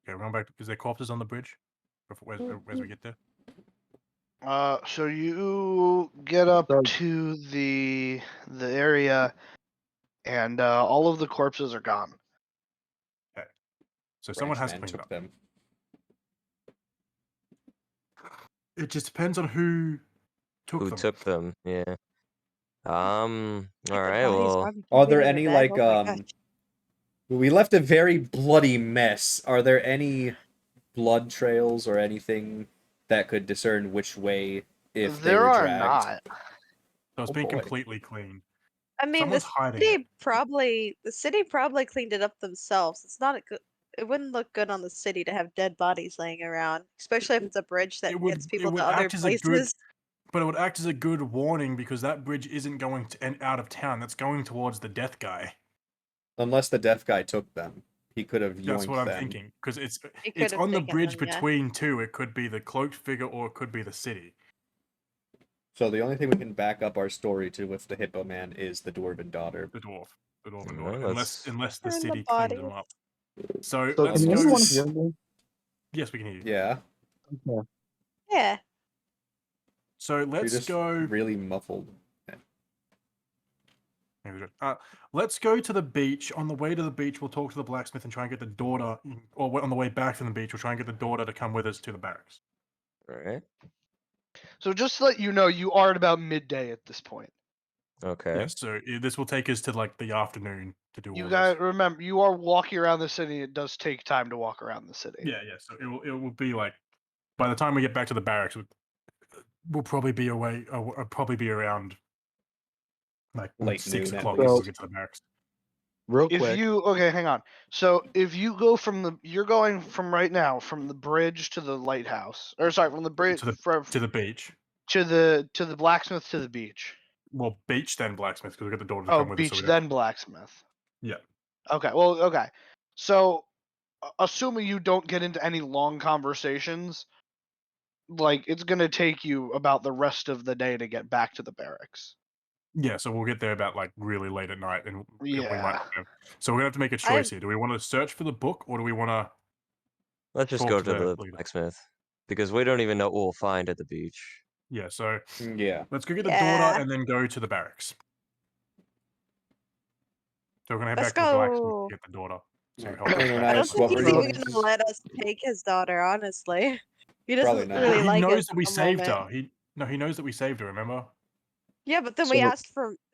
Okay, we're going back. Is there corpses on the bridge? As we get there? So you get up So- to the area, and all of the corpses are gone. So someone has Branchman cleaned it took up. them. It just depends on who took Who them. took them? Yeah. All Get the right. bodies Well, barbecue Are there in any the bag. like Oh my gosh. we left a very bloody mess. Are there any blood trails or anything that could discern which way if they There were are dragged? not. So it's Oh, being boy. completely clean. I mean, Someone's hiding the city probably cleaned it up themselves. It's not a good. It wouldn't look good on the city to have dead bodies laying around, especially if it's a bridge that gets people to other places. But it would act as a good warning because that bridge isn't going to end out of town. That's going towards the death guy. Unless the deaf guy took them, he could have yoinked That's what I'm them. thinking. Because He it's could have on the taken bridge them, yeah. between two. It could be the cloaked figure or it could be the city. So the only thing we can back up our story to with the Hippo Man is the dwarven daughter. The dwarven Alright, daughter. Unless the And the city cleaned them bodies. up. So So let's can go. anyone hear me? Yes, we can hear you. Yeah, Okay. Yeah. So you're let's just go. really muffled. Let's go to the beach. On the way to the beach, we'll talk to the blacksmith and try and get the daughter, or on the way back from the beach, we'll try and get the daughter to come with us to the barracks. all right. So just to let you know, you are at about midday at this point. Okay. Yes, so this will take us to like the afternoon to do You all guys this. remember, you are walking around the city. It does take time to walk around the city. Yeah. So it will be like by the time we get back to the barracks, we'll probably be away. Probably be around like Late 6 noon, at o'clock least. when we get to the barracks. Real If quick. hang on. So if you go you're going from right now from the bridge to the lighthouse, or sorry, from the bridge To the beach. to the blacksmith to the beach. Well, beach then blacksmith because we got the daughter to Oh, come with us. beach So we then blacksmith. Yeah. Okay. Well, okay. So, assuming you don't get into any long conversations, like it's gonna take you about the rest of the day to get back to the barracks. Yeah, so we'll get there about like really late at night, and we might. Yeah. So we're gonna have to make a choice here. Do we want to search for the book, or do we want to? Let's just Talk go to to the the leader. blacksmith because we don't even know what we'll find at the beach. Yeah, so Yeah. let's go get the Yeah. daughter and then go to the barracks. So we're gonna head Let's back to the blacksmith go. to get the daughter. So Alright, help us Colonel back I to don't Nice, the think what he's were barracks. you even gonna gonna let us take his daughter, honestly. He Probably doesn't not. really He like knows us that we at the saved her. moment. He knows that we saved her. Remember? Yeah, but then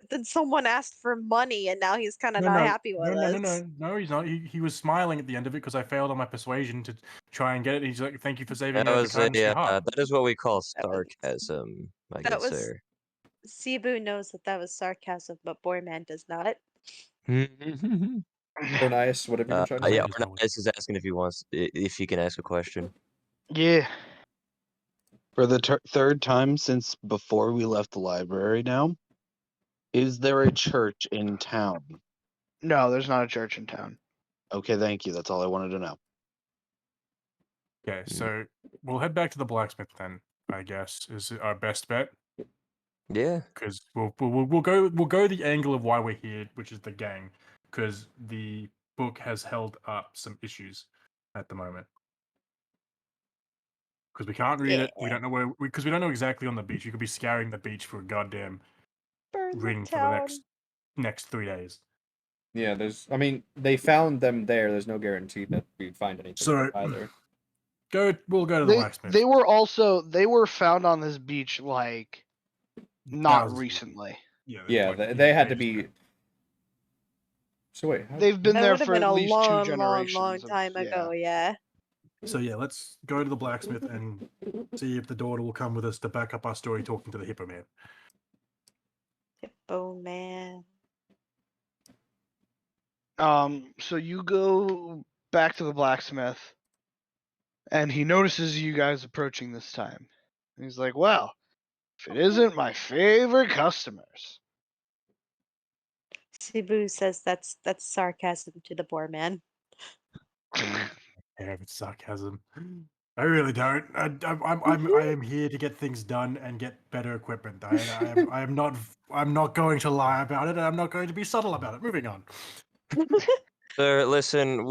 then someone asked for money, and now he's kind of not happy with us. No, he's not. He was smiling at the end of it because I failed on my persuasion to try and get it. He's like, "Thank you for saving That her was kindness of your heart." that is what we call That was sarcasm, my that good was sir. Cebu knows that was sarcasm, but Boyman does not. Ornias, whatever you've been trying to say. Yeah, There's no way. Ornias is asking if he can ask a question. Yeah. For the third time since before we left the library now, is there a church in town? No, there's not a church in town. Okay, thank you. That's all I wanted to know. Okay, so we'll head back to the blacksmith then. I guess is our best bet Yeah. because we'll go the angle of why we're here, which is the gang, because the book has held up some issues at the moment. Because we can't read it, we don't know where. Because we don't know exactly on the beach. You could be scouring the beach for a goddamn Burn reading the for the town. next 3 days. Yeah, I mean, they found them there. There's no guarantee that we'd find anything So there either. we'll go to the blacksmith. They were found on this beach like not Thousands of years. recently. Yeah, they had to be. So wait, They've been That there would have for been at a least two long generations. time ago. Yeah. So yeah, let's go to the blacksmith and see if the daughter will come with us to back up our story talking to the hippo man. Hippo man. So you go back to the blacksmith, and he notices you guys approaching this time. And he's like, "Well, if it isn't my favorite customers." Cebu says that's sarcasm to the poor man. Yeah, if it's sarcasm. I really don't. I am here to get things done and get better equipment. I'm not going to lie about it, and I'm not going to be subtle about it. Moving on. Sir, listen,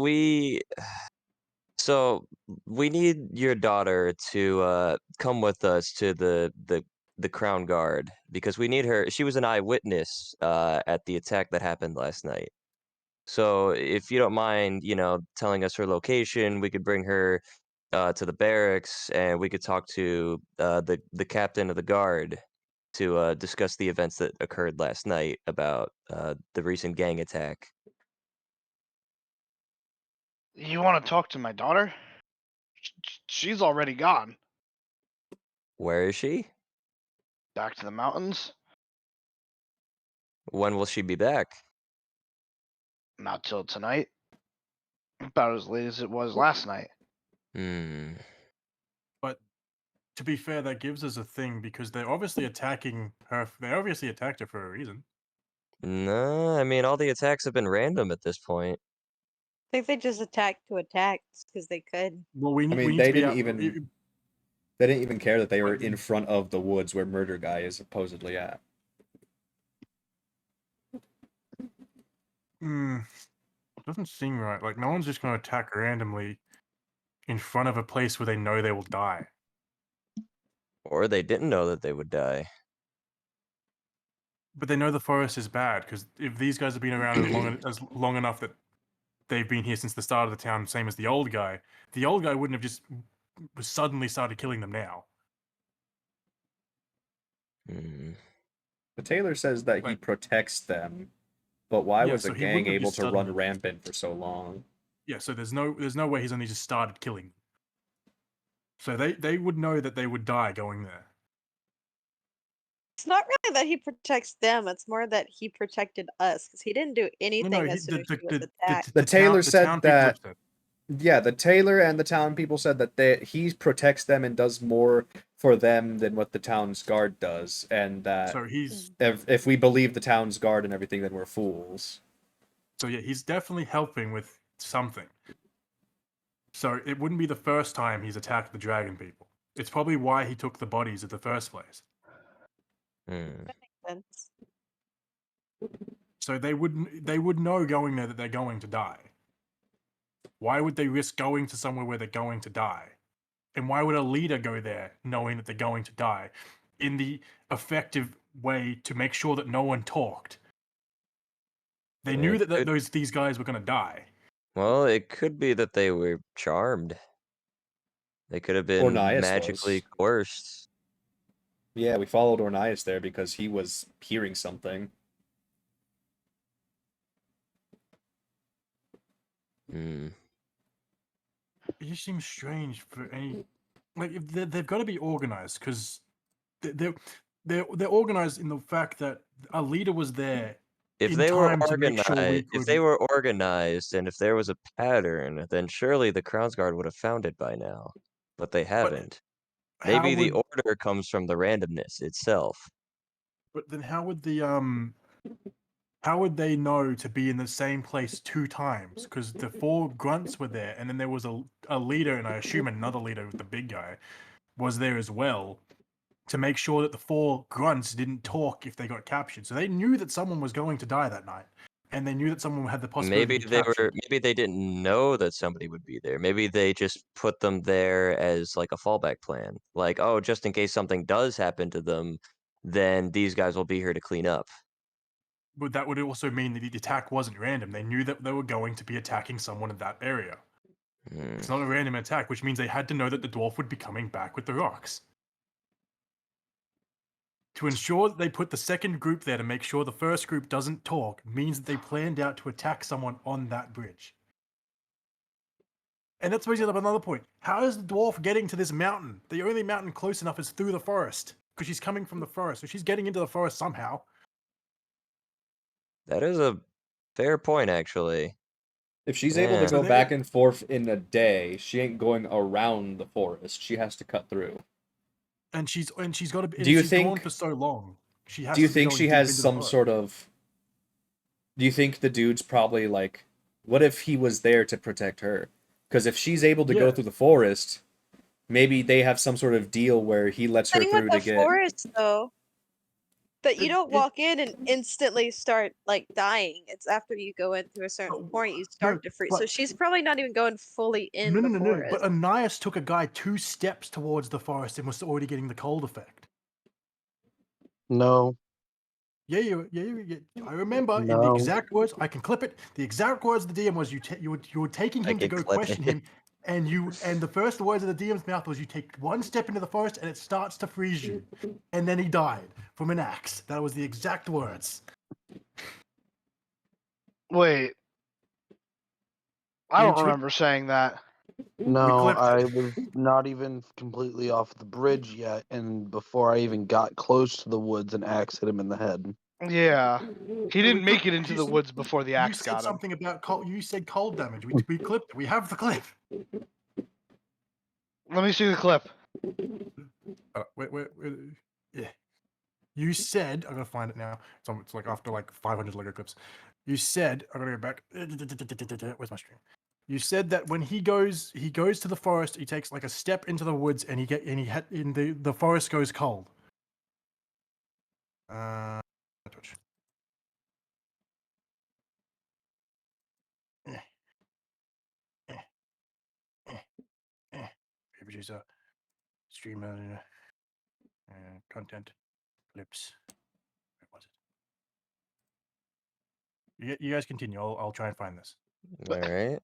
so we need your daughter to come with us to the Crown Guard because we need her. She was an eyewitness at the attack that happened last night. So if you don't mind, telling us her location, we could bring her to the barracks and we could talk to the captain of the guard to discuss the events that occurred last night about the recent gang attack. You want to talk to my daughter? She's already gone. Where is she? Back to the mountains? When will she be back? Not till tonight. About as late as it was last night. Hmm. But to be fair, that gives us a thing because they're obviously attacking her. They obviously attacked her for a reason. No, I mean all the attacks have been random at this point. I think they just attacked to attack because they could. Well, we I need, we mean, need they to be didn't out. even. They didn't even care that they were Like, in front of the woods where Murder Guy is supposedly at. Doesn't seem right. Like no one's just going to attack randomly in front of a place where they know they will die. Or they didn't know that they would die. But they know the forest is bad because if these guys have been around as long enough that they've been here since the start of the town, same as the old guy wouldn't have just suddenly started killing them now. Hmm. The Taylor says that he Like- protects them, but why Yeah, was so a he gang wouldn't have able just to run suddenly- rampant for so long? Yeah, so there's no way he's only just started killing them. So they would know that they would die going there. It's not really that he protects them. It's more that he protected us because he didn't do anything as soon as she was attacked. The Taylor said town people that- have said- Yeah, the Taylor and the town people said that he protects them and does more for them than what the town's guard does, and that So he's if we believe the town's guard and everything, then we're fools. So yeah, he's definitely helping with something. So it wouldn't be the first time he's attacked the dragon people. It's probably why he took the bodies in the first place. Hmm. Sense. So they would know going there that they're going to die. Why would they risk going to somewhere where they're going to die? And why would a leader go there knowing that they're going to die in the effective way to make sure that no one talked? They knew It that could- these guys were going to die. Well, it could be that they were charmed. They could have been Ornias magically was. coerced. Yeah, we followed Ornias there because he was hearing something. Hmm. It just seems strange for any like if they've got to be organized because they're organized in the fact that a leader was there If in they were time to make sure we organized, if could. they were organized, and if there was a pattern, then surely the Crownsguard would have found it by now. But they haven't. How Maybe the would? order comes from the randomness itself. But then how would the How would they know to be in the same place 2 times? Because the 4 grunts were there, and then there was a leader, and I assume another leader, the big guy, was there as well, to make sure that the 4 grunts didn't talk if they got captured. So they knew that someone was going to die that night, and they knew that someone had the possibility Maybe to be they were. captured. Maybe they didn't know that somebody would be there. Maybe they just put them there as like a fallback plan. Like, oh, just in case something does happen to them, then these guys will be here to clean up. But that would also mean that the attack wasn't random. They knew that they were going to be attacking someone in that area. Hmm. It's not a random attack, which means they had to know that the dwarf would be coming back with the rocks. To ensure that they put the second group there to make sure the first group doesn't talk means that they planned out to attack someone on that bridge. And that's brings up another point. How is the dwarf getting to this mountain? The only mountain close enough is through the forest, because she's coming from the forest, so she's getting into the forest somehow. That is a fair point, actually. If she's able to Man. go So back and forth in a day, she ain't going around the forest. She has to cut through. And she's got to. Do you she's gone think? for so long. She has Do you to be think going she deep has into the some forest. sort of? Do you think the dude's probably like? What if he was there to protect her? Because if she's able to go Yeah. through the forest, maybe they have some sort of deal where he lets her Thing with through the to get. forest, though, that you don't It- walk in and instantly start like dying. It's after you go in through a certain Oh, point you no, start to freeze. So but- she's probably not even going fully in the No. forest. But Ananias took a guy 2 steps towards the forest and was already getting the cold effect. No. Yeah. I remember in the No. exact words. I can clip it. The exact words of the DM was you were taking I him to can go clip question it. him, and the first words of the DM's mouth was you take 1 step into the forest and it starts to freeze you, and then he died from an axe. That was the exact words. Wait, I You don't took- remember saying that. No, clipped I it. was not even completely off the bridge yet, and before I even got close to the woods, an axe hit him in the head. Yeah, he didn't make it clipped- into you the s- woods before the You axe said got him. something about cold. You said cold damage. We clipped it. We have the clip. Let me see the clip. Wait. Yeah. You said, I'm gonna find it now. It's like after like 500 Lego clips. You said, I'm gonna go back. Where's my stream? You said that when he goes to the forest, he takes like a step into the woods, and the forest goes cold. Twitch. Producer, streamer, content, clips. Where was it? You guys continue. I'll try and find this. All right.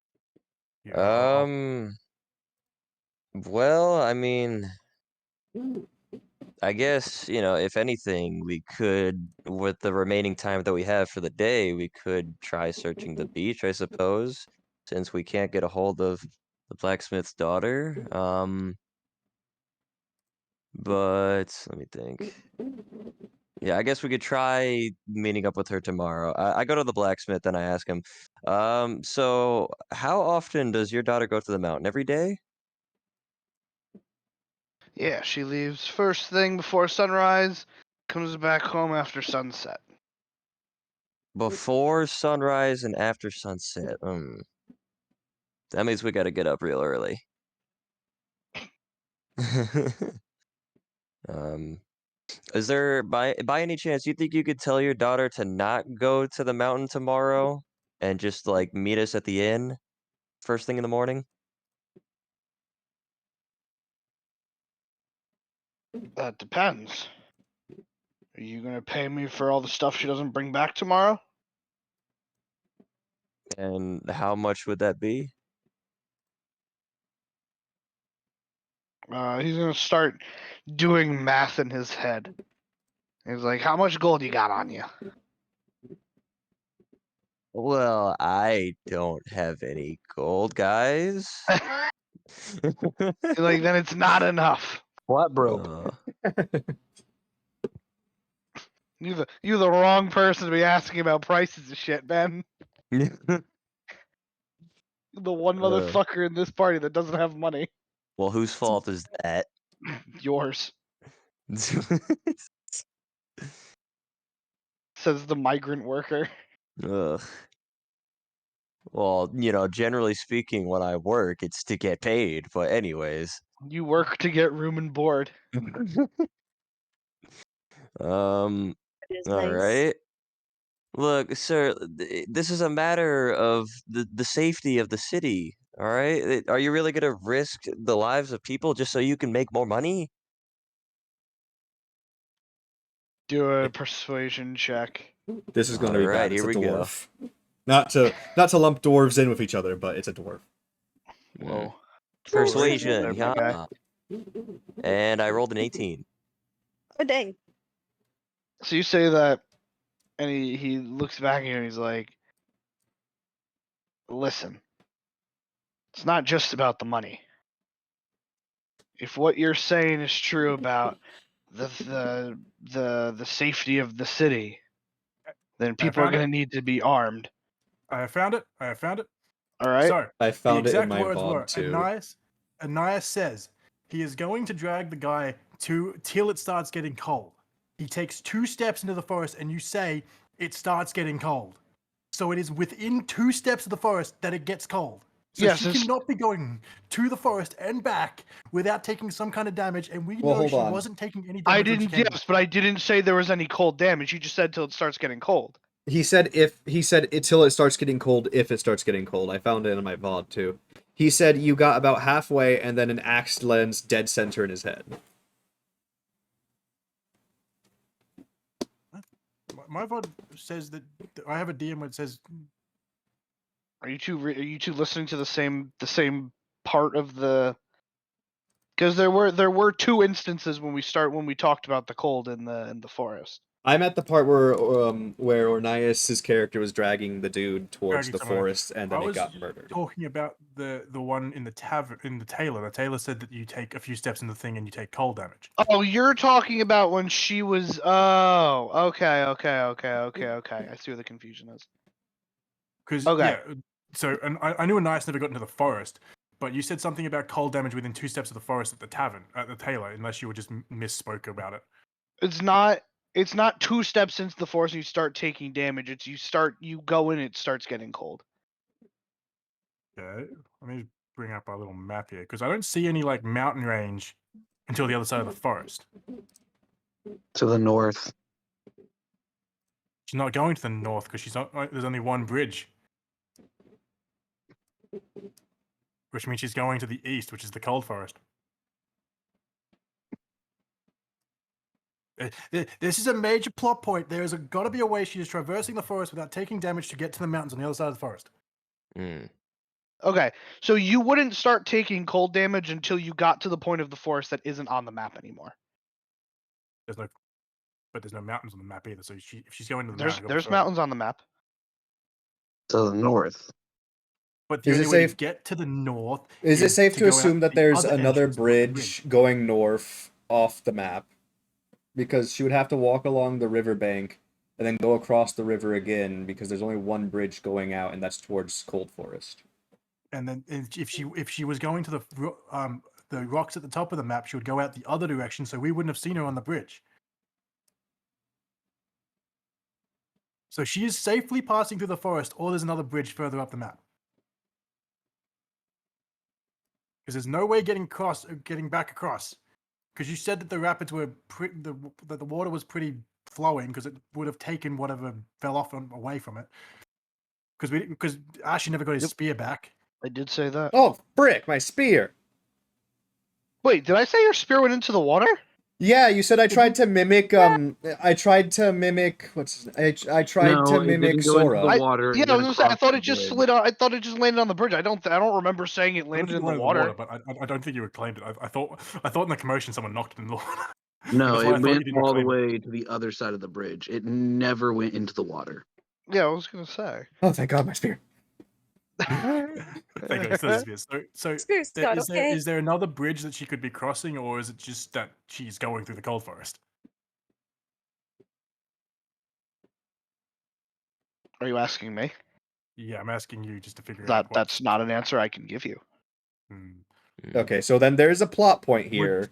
Yeah, Well, I mean, I guess, if anything, we could, with the remaining time that we have for the day, we could try searching the beach, I suppose, since we can't get a hold of the blacksmith's daughter. But let me think. Yeah, I guess we could try meeting up with her tomorrow. I go to the blacksmith and I ask him, so how often does your daughter go to the mountain? Every day? Yeah, she leaves first thing before sunrise, comes back home after sunset. Before sunrise and after sunset. That means we gotta get up real early. Um, is there by any chance you think you could tell your daughter to not go to the mountain tomorrow and just like meet us at the inn first thing in the morning? That depends. Are you gonna pay me for all the stuff she doesn't bring back tomorrow? And how much would that be? He's gonna start doing math in his head. He's like, "How much gold you got on you?" Well, I don't have any gold, guys. He's like, then it's not enough. Flat broke. Uh, You're the wrong person to be asking about prices of shit, Ben. The one motherfucker in this party that doesn't have money. Well, whose fault is that? Yours, says the migrant worker. Ugh. Well, generally speaking, when I work, it's to get paid. But anyways, You work to get room and board. all It is nice. right. Look, sir, this is a matter of the safety of the city. All right, are you really gonna risk the lives of people just so you can make more money? Do a persuasion check. This is going to be Alright, bad. It's here a we go. dwarf. Not to lump dwarves in with each other, but it's a dwarf. Whoa. Persuasion, There, my guy. yeah. And I rolled an 18. Oh dang. So you say that, and he looks back at you and he's like, "Listen, it's not just about the money. If what you're saying is true about the safety of the city, then people are found it. going to need to be armed. I have found it. I have found it. All right. So I the found it in exact my words were, VOD too. Ananias says he is going to drag the guy till it starts getting cold. He takes 2 steps into the forest, and you say it starts getting cold. So it is within 2 steps of the forest that it gets cold. So Yes, she it's- cannot be going to the forest and back without taking some kind of damage, and we Well, know hold she on. wasn't taking any damage. I when she didn't. came Yes, but I didn't say there was any cold damage. You just said till it starts getting cold. He said until it starts getting cold, if it starts getting cold. I found it in my VOD too. He said you got about halfway and then an axe lands dead center in his head. My VOD says that I have a DM where it says Are you two listening to the same part of the? Because there were 2 instances when we talked about the cold in the forest. I'm at the part where Ornias' character was dragging the dude towards dragging the someone. forest and then I it was got murdered. talking about the one in the tavern in the tailor. The tailor said that you take a few steps in the thing and you take cold damage. Oh, you're talking about when she was. Oh, okay. I see where the confusion is. Because Okay. yeah, so and I knew Ananias never got into the forest, but you said something about cold damage within 2 steps of the forest at the tavern at the tailor, unless you were just misspoke about it. It's not 2 steps into the forest and you start taking damage. It's you go in, it starts getting cold. Okay, let me bring up our little map here because I don't see any like mountain range until the other side of the forest. To the north. She's not going to the north because she's not. There's only one bridge, which means she's going to the east, which is the cold forest. This is a major plot point. There is got to be a way she is traversing the forest without taking damage to get to the mountains on the other side of the forest. Okay, so you wouldn't start taking cold damage until you got to the point of the forest that isn't on the map anymore. There's no mountains on the map either. So if she's going to the There's mountains on the map. To the north. But the Is only it way safe- to get to the north Is it safe to go assume out that the there's other another entrance, not the bridge going north off the map? Because she would have to walk along the riverbank and then go across the river again because there's only one bridge going out and that's towards Cold Forest. And then if she was going to the rocks at the top of the map, she would go out the other direction, so we wouldn't have seen her on the bridge. So she is safely passing through the forest, or there's another bridge further up the map. Because there's no way getting back across. Because you said that the rapids were that the water was pretty flowing, because it would have taken whatever fell off away from it. Because Ashley never got his spear back. I did say that. Oh, frick, my spear! Wait, did I say your spear went into the water? Yeah, you said I tried to mimic, I tried to mimic Sora. Water. Yeah, I was gonna say I thought it just slid on. I thought it just landed on the bridge. I don't remember saying it I don't landed think in it the went water. but I don't think you reclaimed it. I thought in the commotion someone knocked it in the water. No, That's why I it thought you went didn't all the reclaim it. way to the other side of the bridge. It never went into the water. Yeah, I was gonna say. Oh, thank God, my spear. Thank God, it still is. So Spear's not okay. is there another bridge that she could be crossing, or is it just that she's going through the cold forest? Are you asking me? Yeah, I'm asking you just to figure That out. that's not an answer I can give you. Hmm. Okay, so then there's a plot point here.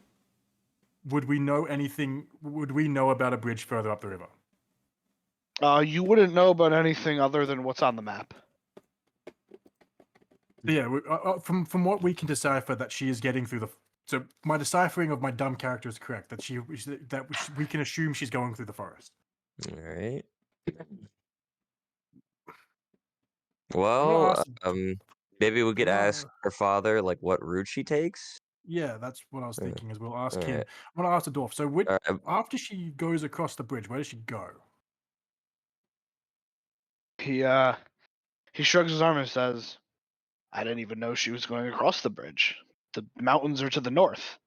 Would we know anything? Would we know about a bridge further up the river? You wouldn't know about anything other than what's on the map. Yeah, from what we can decipher, that she is getting through the. So my deciphering of my dumb character is correct. That we can assume she's going through the forest. All right. I'm gonna Well, ask. maybe we could I'm gonna- ask her father like what route she takes. Yeah, that's what I was thinking. Is we'll ask him. Alright. I'm gonna ask the dwarf. So Alright, after she goes across the bridge, where does she go? He shrugs his arm and says, "I didn't even know she was going across the bridge. The mountains are to the north.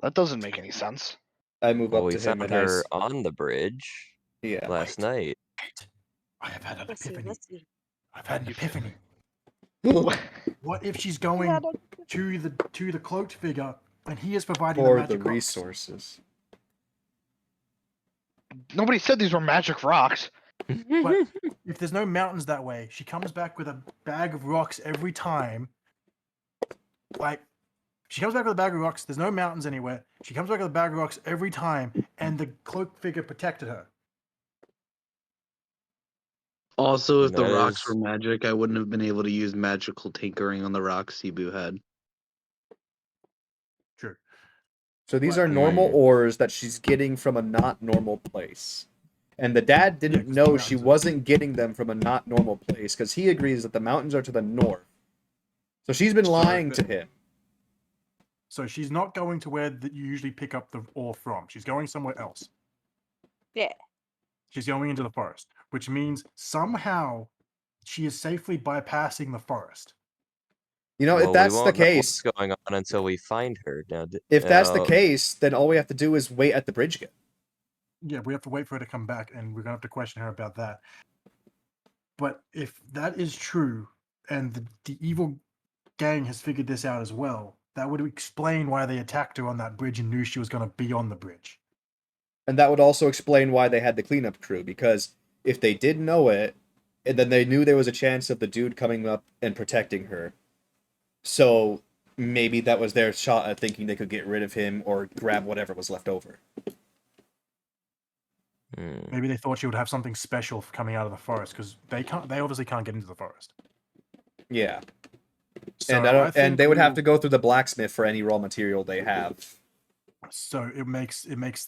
That doesn't make any sense." I move well, up we to him found and I her on the bridge yeah. last Wait. night. Wait, I have had an Let's see. epiphany. Let's see. I've had an epiphany. What? What if she's Yeah, going don't- to the cloaked figure, and he is providing For the the magic rocks? resources. Nobody said these were magic rocks. But if there's no mountains that way, she comes back with a bag of rocks every time. Like, she comes back with a bag of rocks. There's no mountains anywhere. She comes back with a bag of rocks every time, and the cloaked figure protected her. Also, if the That rocks is- were magic, I wouldn't have been able to use magical tinkering on the rocks Cebu had. True. So these But- are normal Hmm. ores that she's getting from a not normal place. And the dad didn't 'cause the know she mountains are- wasn't getting them from a not normal place because he agrees that the mountains are to the north. So she's been So lying the- to him. So she's not going to where you usually pick up the ore from. She's going somewhere else. Yeah. She's going into the forest, which means somehow she is safely bypassing the forest. You know, well, if that's we the won't know case, what's going on until we find her. Now, if that's the case, then all we have to do is wait at the bridge again. Yeah, we have to wait for her to come back, and we're gonna have to question her about that. But if that is true, and the evil gang has figured this out as well, that would explain why they attacked her on that bridge and knew she was gonna be on the bridge. And that would also explain why they had the cleanup crew, because if they did know it, and then they knew there was a chance of the dude coming up and protecting her. So maybe that was their shot at thinking they could get rid of him or grab whatever was left over. Maybe they thought she would have something special coming out of the forest because they obviously can't get into the forest. Yeah. So And I think and they would have we'll- to go through the blacksmith for any raw material they have. So it makes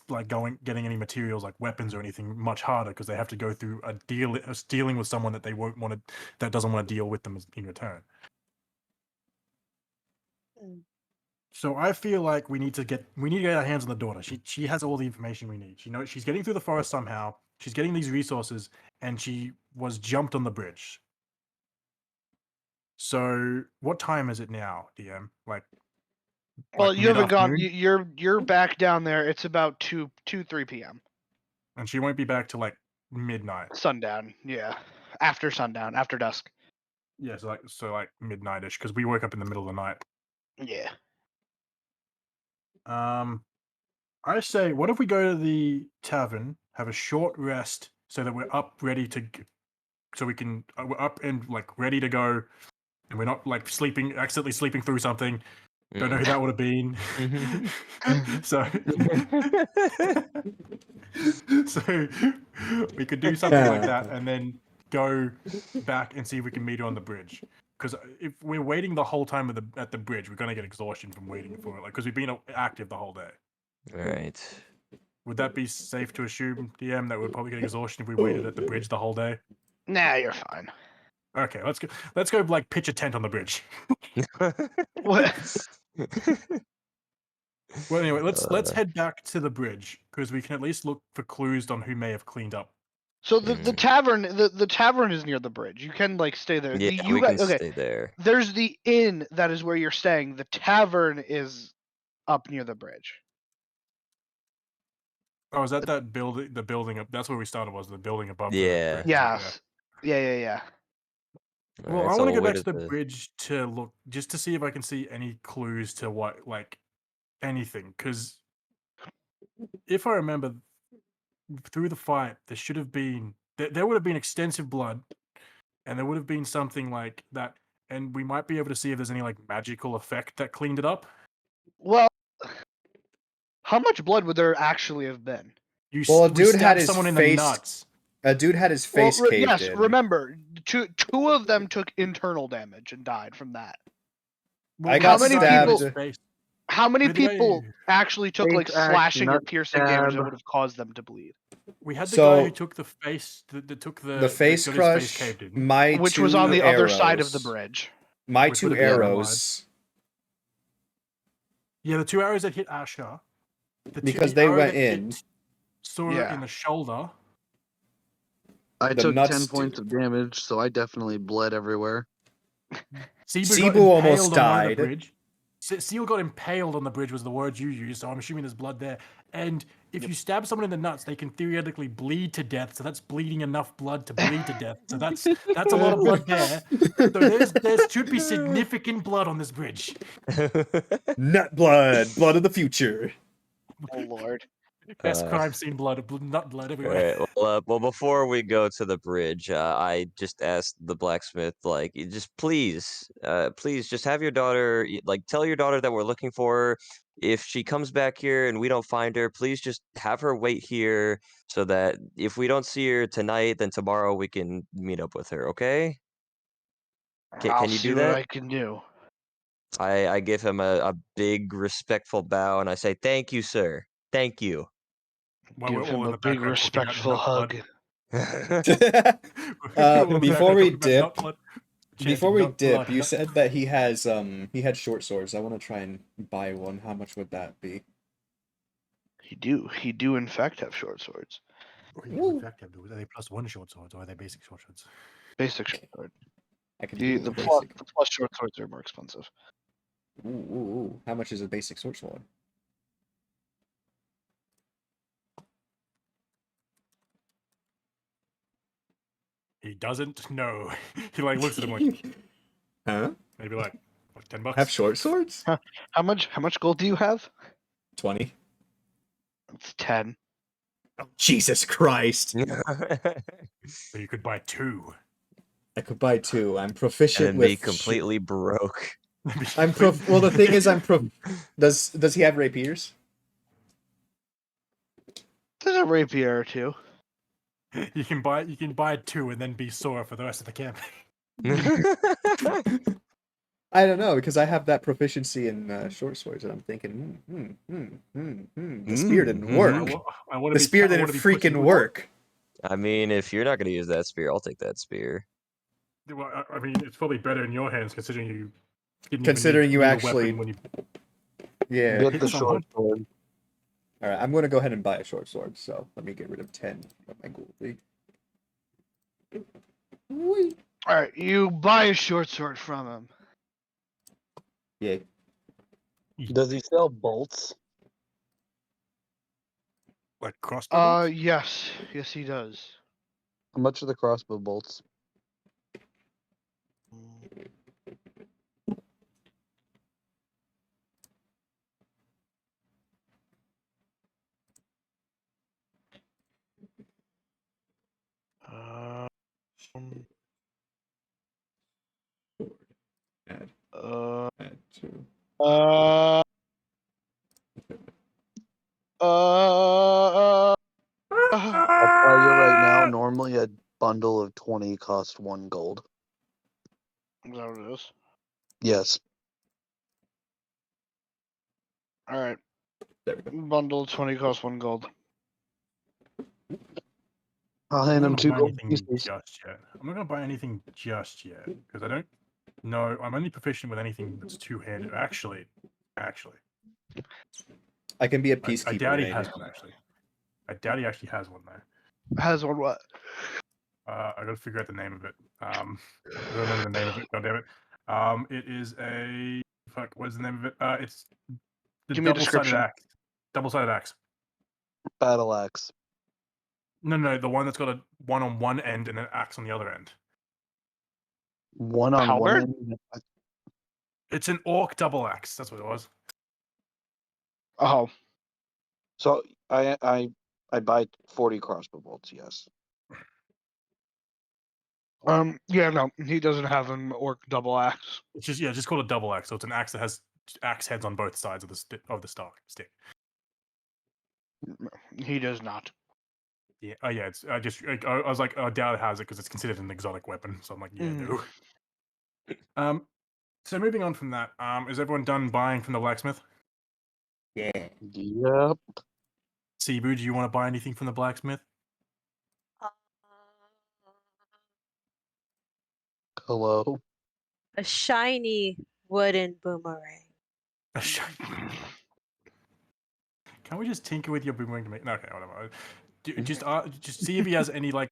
like getting any materials like weapons or anything much harder because they have to go through dealing with someone that they won't want to, that doesn't want to deal with them in return. Mm. So I feel like we need to get our hands on the daughter. She has all the information we need. She knows she's getting through the forest somehow. She's getting these resources, and she was jumped on the bridge. So what time is it now, DM? Well, you haven't gone. mid-afternoon? You're back down there. It's about 3 p.m. And she won't be back till like midnight. Sundown. Yeah, after sundown, after dusk. Yeah, so like midnight-ish because we woke up in the middle of the night. Yeah. I say, what if we go to the tavern, have a short rest, so that we're up ready to, so we can we're up and like ready to go, and we're not like accidentally sleeping through something. Don't know who that would have been. so, so we could do something like that, and then go back and see if we can meet her on the bridge. Because if we're waiting the whole time at the bridge, we're gonna get exhaustion from waiting for it. Like, because we've been active the whole day. All right. Would that be safe to assume, DM, that we'd probably get exhaustion if we waited at the bridge the whole day? Nah, you're fine. Okay, let's go. Let's go. Like pitch a tent on the bridge. What? Well, anyway, let's head back to the bridge because we can at least look for clues on who may have cleaned up. So the tavern, the tavern is near the bridge. You can like stay there. Yeah, You we guys, can okay. stay there. There's the inn that is where you're staying. The tavern is up near the bridge. Oh, is that building? The building up. That's where we started. Was the building above? Yeah. The bridge, Yes. Yeah. All Well, right, I so want to we'll go back wait to at the bridge to look, just to see if I can see any clues to what, like, anything. Because if I remember, through the fight, there should have been there would have been extensive blood, and there would have been something like that, and we might be able to see if there's any like magical effect that cleaned it up. Well, how much blood would there actually have been? Well, a We dude had stabbed his someone in face. the nuts. A dude had his face Well, caved yes, in. remember, two of them took internal damage and died from that. I Well, got many the guy who hit his stabbed- face- How many We had the guy people who- actually took like Face axe, slashing or nut piercing damage that stab. would have caused them to bleed? We had the guy who So- took the face, that took The face got his crush. face caved in. My Which two was on the other side of the arrows- bridge. My Which two would have been arrows. Yeah, the 2 arrows that hit Asha. Because they arrow went that hit in. Sora Yeah. in the shoulder. I The took nuts 10 points of damage, so I definitely bled everywhere. Cebu got almost impaled on one of the died. bridge. Seal got impaled on the bridge was the word you used, so I'm assuming there's blood there. And if you stab someone in the nuts, they can theoretically bleed to death. So that's bleeding enough blood to bleed to death. So that's a lot of blood there. So there should be significant blood on this bridge. Nut blood. Blood of the future. Oh lord. Best Uh, crime scene blood, nut blood All everywhere. right. Well, before we go to the bridge, I just asked the blacksmith, like, just please, please, just have your daughter, like, tell your daughter that we're looking for her. If she comes back here and we don't find her, please just have her wait here so that if we don't see her tonight, then tomorrow we can meet up with her. Okay? Can I'll you see do what that? I can do. I give him a big respectful bow and I say, "Thank you, sir. Thank you." While we're Give all him in a the big background talking about respectful nut blood. hug. We're all in the Before background we talking about dip, nut blood, Before chanting we nut dip, blood, you nut- said that he had short swords. I want to try and buy one. How much would that be? He do in fact have short swords. Or you in fact have those. Are they +1 short swords or are they basic short swords? Basic short sword. I can The do the a plus basic. the plus short swords are more expensive. Ooh. How much is a basic short sword? He doesn't know. He like looks at him like Huh? maybe like $10. Have short swords? How much gold do you have? 20. It's 10. Jesus Christ! So you could buy 2. I could buy 2. I'm proficient And with be completely broke. Well, the thing is, Does he have rapiers? There's a rapier or two. You can buy 2 and then be sore for the rest of the campaign. I don't know, because I have that proficiency in short swords, and I'm thinking, the spear didn't work. I wanna The be spear I didn't wanna be pushy freaking with- work. I mean, if you're not gonna use that spear, I'll take that spear. Well, I mean, it's probably better in your hands considering you didn't Considering even you need a actually- weapon when you Yeah. Get hit the someone. short sword. All right, I'm going to go ahead and buy a short sword, so let me get rid of 10 of my gold. Whee! Alright, you buy a short sword from him. Yeah. Does he sell bolts? like crossbow bolts? Yes. Yes he does. How much are the crossbow bolts? Um, Sword. Add, uh, add 2. uh, I'll tell you right now, normally a bundle of 20 costs 1 gold. is that what it is? Yes. Alright. There we go. Bundle 20 costs 1 gold. I'll I'm hand him not 2 gonna buy gold anything pieces. just yet. I'm not gonna buy anything just yet because I don't know. I'm only proficient with anything that's two-handed. Actually, I can be a I peacekeeper. doubt he maybe. has one. Actually, I doubt he actually has one though. Has one what? I gotta figure out the name of it. I don't remember the name of it. God damn it. It is a fuck. What is the name of it? It's the Give me a double-sided description. axe. Double-sided axe. Battle axe. No, the one that's got a one on one end and an axe on the other end. One on Halberd? one end. It's an orc double axe. That's what it was. Oh. So I buy 40 crossbow bolts, yes. Yeah, no, he doesn't have an orc double axe. It's just called a double axe. So it's an axe that has axe heads on both sides of the stick. He does not. Yeah. Oh yeah. It's I was like, I doubt it has it because it's considered an exotic weapon. So I'm like, yeah, no. So moving on from that, is everyone done buying from the blacksmith? Yeah. Yep. Cebu, do you want to buy anything from the blacksmith? Hello. A shiny wooden boomerang. Can we just tinker with your boomerang to make? No, okay, whatever. Just see if he has any like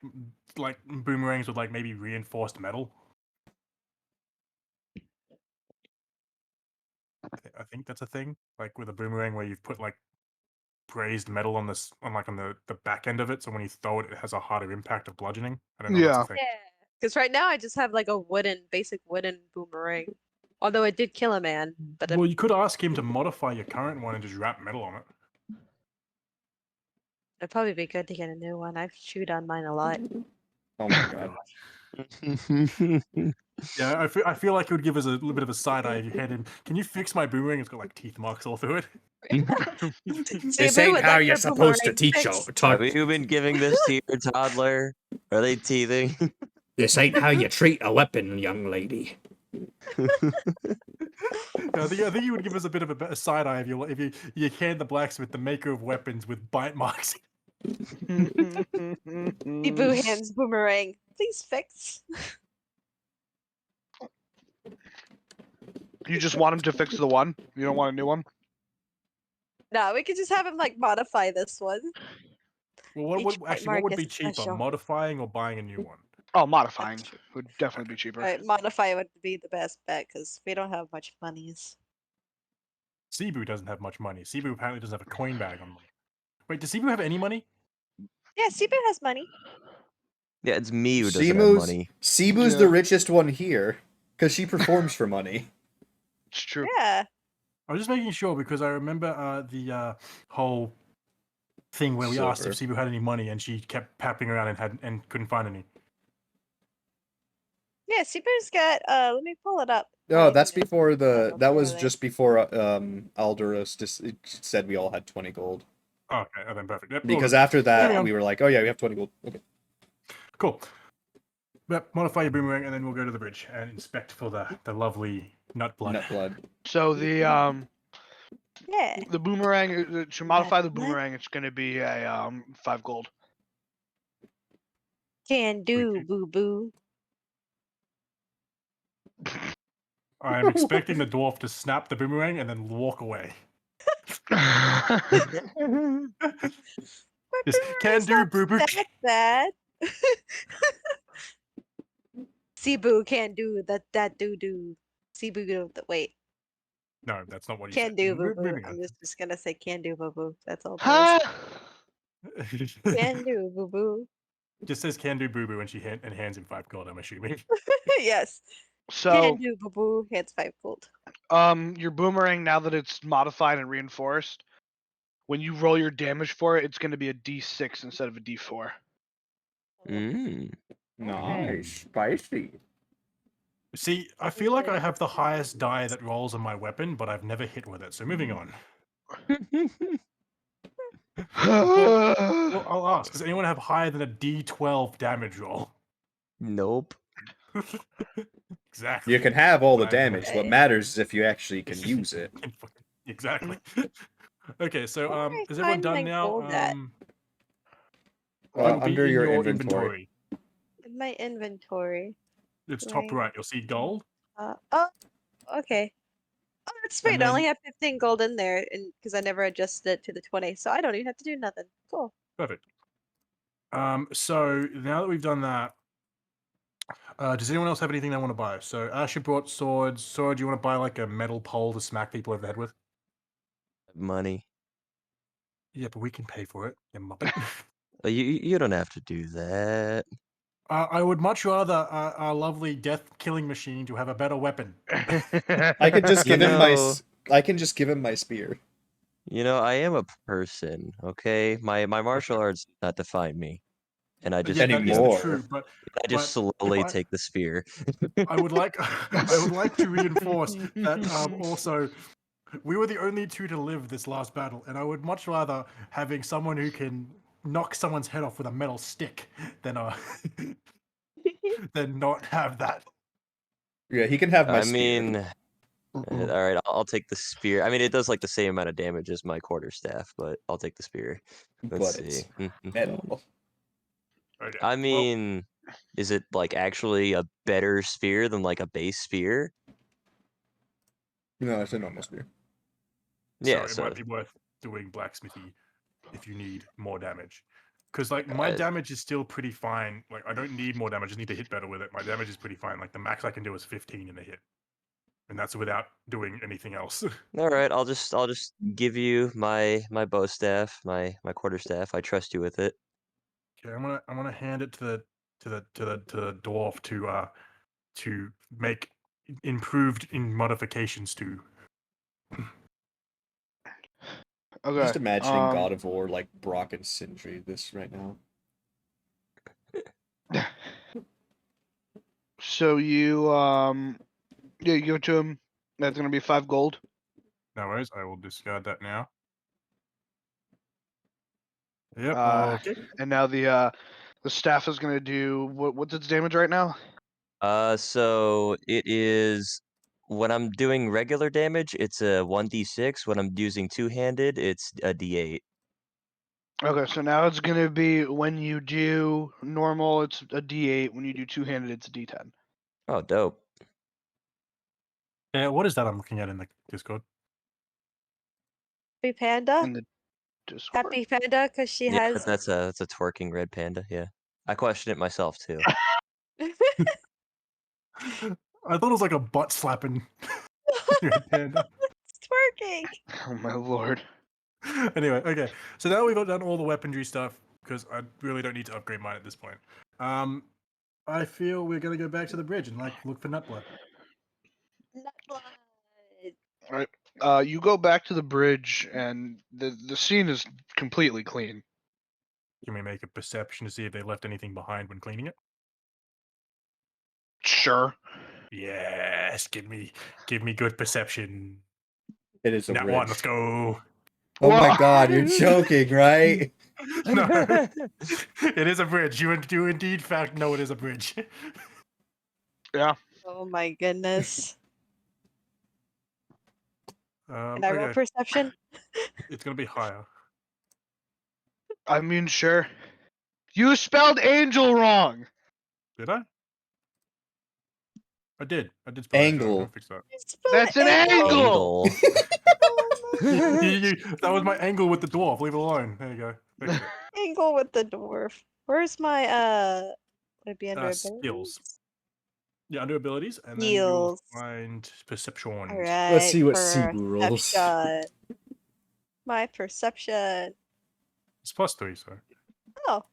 boomerangs with like maybe reinforced metal. I think that's a thing, like with a boomerang where you've put like brazed metal on the back end of it, so when you throw it, it has a harder impact of bludgeoning. I don't know. That's a thing. Yeah. Because right now I just have like a basic wooden boomerang. Although it did kill a man, but Well, you could ask him to modify your current one and just wrap metal on it. it'd probably be good to get a new one. I've chewed on mine a lot. Oh my god. Yeah, I feel like it would give us a little bit of a side eye if you had him. Can you fix my boomerang? It's got like teeth marks all through it. This ain't how you're supposed to teach Have you been giving this to your toddler? Are they teething? This ain't how you treat a weapon, young lady. I think you would give us a bit of a better side eye if you hand the blacksmith the maker of weapons with bite marks. Boo hands boomerang. Please fix. You just want him to fix the one? You don't want a new one? No, we could just have him like modify this one. Well, Each what mark would is be cheaper, special. modifying or buying a new one? Oh, modifying would definitely be cheaper. Right, modify would be the best bet because we don't have much monies. Cebu doesn't have much money. Cebu apparently doesn't have a coin bag on money. Wait, does Cebu have any money? Yeah, Cebu has money. Yeah, it's me who doesn't have money. Cebu's the richest one here because she performs for money. It's true. Yeah. I was just making sure because I remember the whole thing where we asked if Cebu had any money and she kept papping around and couldn't find any. Yeah, Cebu's got let me pull it up. Oh, that's before that was just before Alduros just said we all had 20 gold. Oh, okay, then perfect. Yep, Because after that we were like, oh yeah, we have 20 gold. Okay. Cool. Yep, modify your boomerang and then we'll go to the bridge and inspect for the lovely nut blood. Nut blood. So the yeah, the boomerang to modify the boomerang, it's going to be a 5 gold. Can do, boo boo. I'm expecting the dwarf to snap the boomerang and then walk away. Just can do, boo boo. That's bad. Cebu can do that do. Cebu do the wait. No, that's not what he Can said. do, boo boo. Moving I'm on. just gonna say can do, boo boo. That's all. Huh? Can do, boo boo. Just says can do, boo boo, and and hands him 5 gold. I'm assuming. Yes. So can do, boo boo. Hands 5 gold. Your boomerang, now that it's modified and reinforced, when you roll your damage for it, it's going to be a D6 instead of a D4. Nice, spicy. See, I feel like I have the highest die that rolls on my weapon, but I've never hit with it. So moving on. Well, I'll ask. Does anyone have higher than a D12 damage roll? Nope. Exactly. You can have all the damage. What matters is if you actually can use it. Exactly. Okay, so is everyone done now? Under your inventory. In my inventory. It's top right. You'll see gold. Oh, okay. Oh, that's sweet. And I only then- have 15 gold in there, and because I never adjusted it to the 20, so I don't even have to do nothing. Cool. Perfect. So now that we've done that, does anyone else have anything they want to buy? So Asher brought swords. Sword, do you want to buy like a metal pole to smack people over the head with? Money. Yeah, but we can pay for it. You muppet. You don't have to do that. I would much rather our lovely death-killing machine to have a better weapon. I could just give him I can just give him my spear. You know, I am a person, okay? My martial arts does not define me. and I just Yeah, that is Anymore. true, but I just but if slowly I- take the spear. I would like I would like to reinforce that also we were the only two to live this last battle, and I would much rather having someone who can knock someone's head off with a metal stick than than not have that. Yeah, he can have my I spear. mean, all right, I'll take the spear. I mean, it does like the same amount of damage as my quarterstaff, but I'll take the spear. Let's but see. it's metal. Okay. I mean, is it like actually a better spear than like a base spear? No, it's a normal spear. Yeah, It so might be worth doing blacksmithy if you need more damage. Because like my Uh, damage is still pretty fine. Like I don't need more damage. I just need to hit better with it. My damage is pretty fine. Like the max I can do is 15 in a hit, and that's without doing anything else. all right, I'll just give you my bow staff, my quarterstaff. I trust you with it. Okay, I'm gonna hand it to the dwarf to make improved in modifications to. Okay. Just imagining God of War like Brock and Sindri this right now. So you you give it to him. That's gonna be 5 gold. No worries, I will discard that now. Yep. Okay. And now the staff is gonna do what's its damage right now? So it is when I'm doing regular damage, it's a 1d6. When I'm using two-handed, it's a d8. Okay, so now it's gonna be when you do normal, it's a D8. When you do two-handed, it's a D10. Oh, dope. What is that I'm looking at in the Discord? Happy Panda? In the Discord. Happy Panda, because she Yeah, has. that's a twerking red panda. Yeah, I questioned it myself too. I thought it was like a butt slapping red panda. It's twerking. Oh my lord. Anyway, okay. So now we've got done all the weaponry stuff because I really don't need to upgrade mine at this point. I feel we're gonna go back to the bridge and like look for Nutblood. Nutblood. All right. You go back to the bridge, and the scene is completely clean. Can we make a perception to see if they left anything behind when cleaning it? Sure. Yes, give me good perception. It is a That ridge. one, let's go. Oh my god, you're joking, right? No, it is a bridge. You indeed fact know it is a bridge. Yeah. Oh my goodness. Can I roll Okay, perception? it's gonna be higher. I mean, sure. You spelled angel wrong. Did I? I did. I did spell angel. I'm gonna Angle. fix that. You spelled That's an angle. Angle. Oh my That was my angle with the dwarf. Leave it alone. There you go. Fix it. angle with the dwarf. Where's my would it be under Skills. abilities? Yeah, under abilities, and then you'll Skills. find perception. Alright. Let's see what Cebu rolls. perception. My perception. It's +3, so Oh,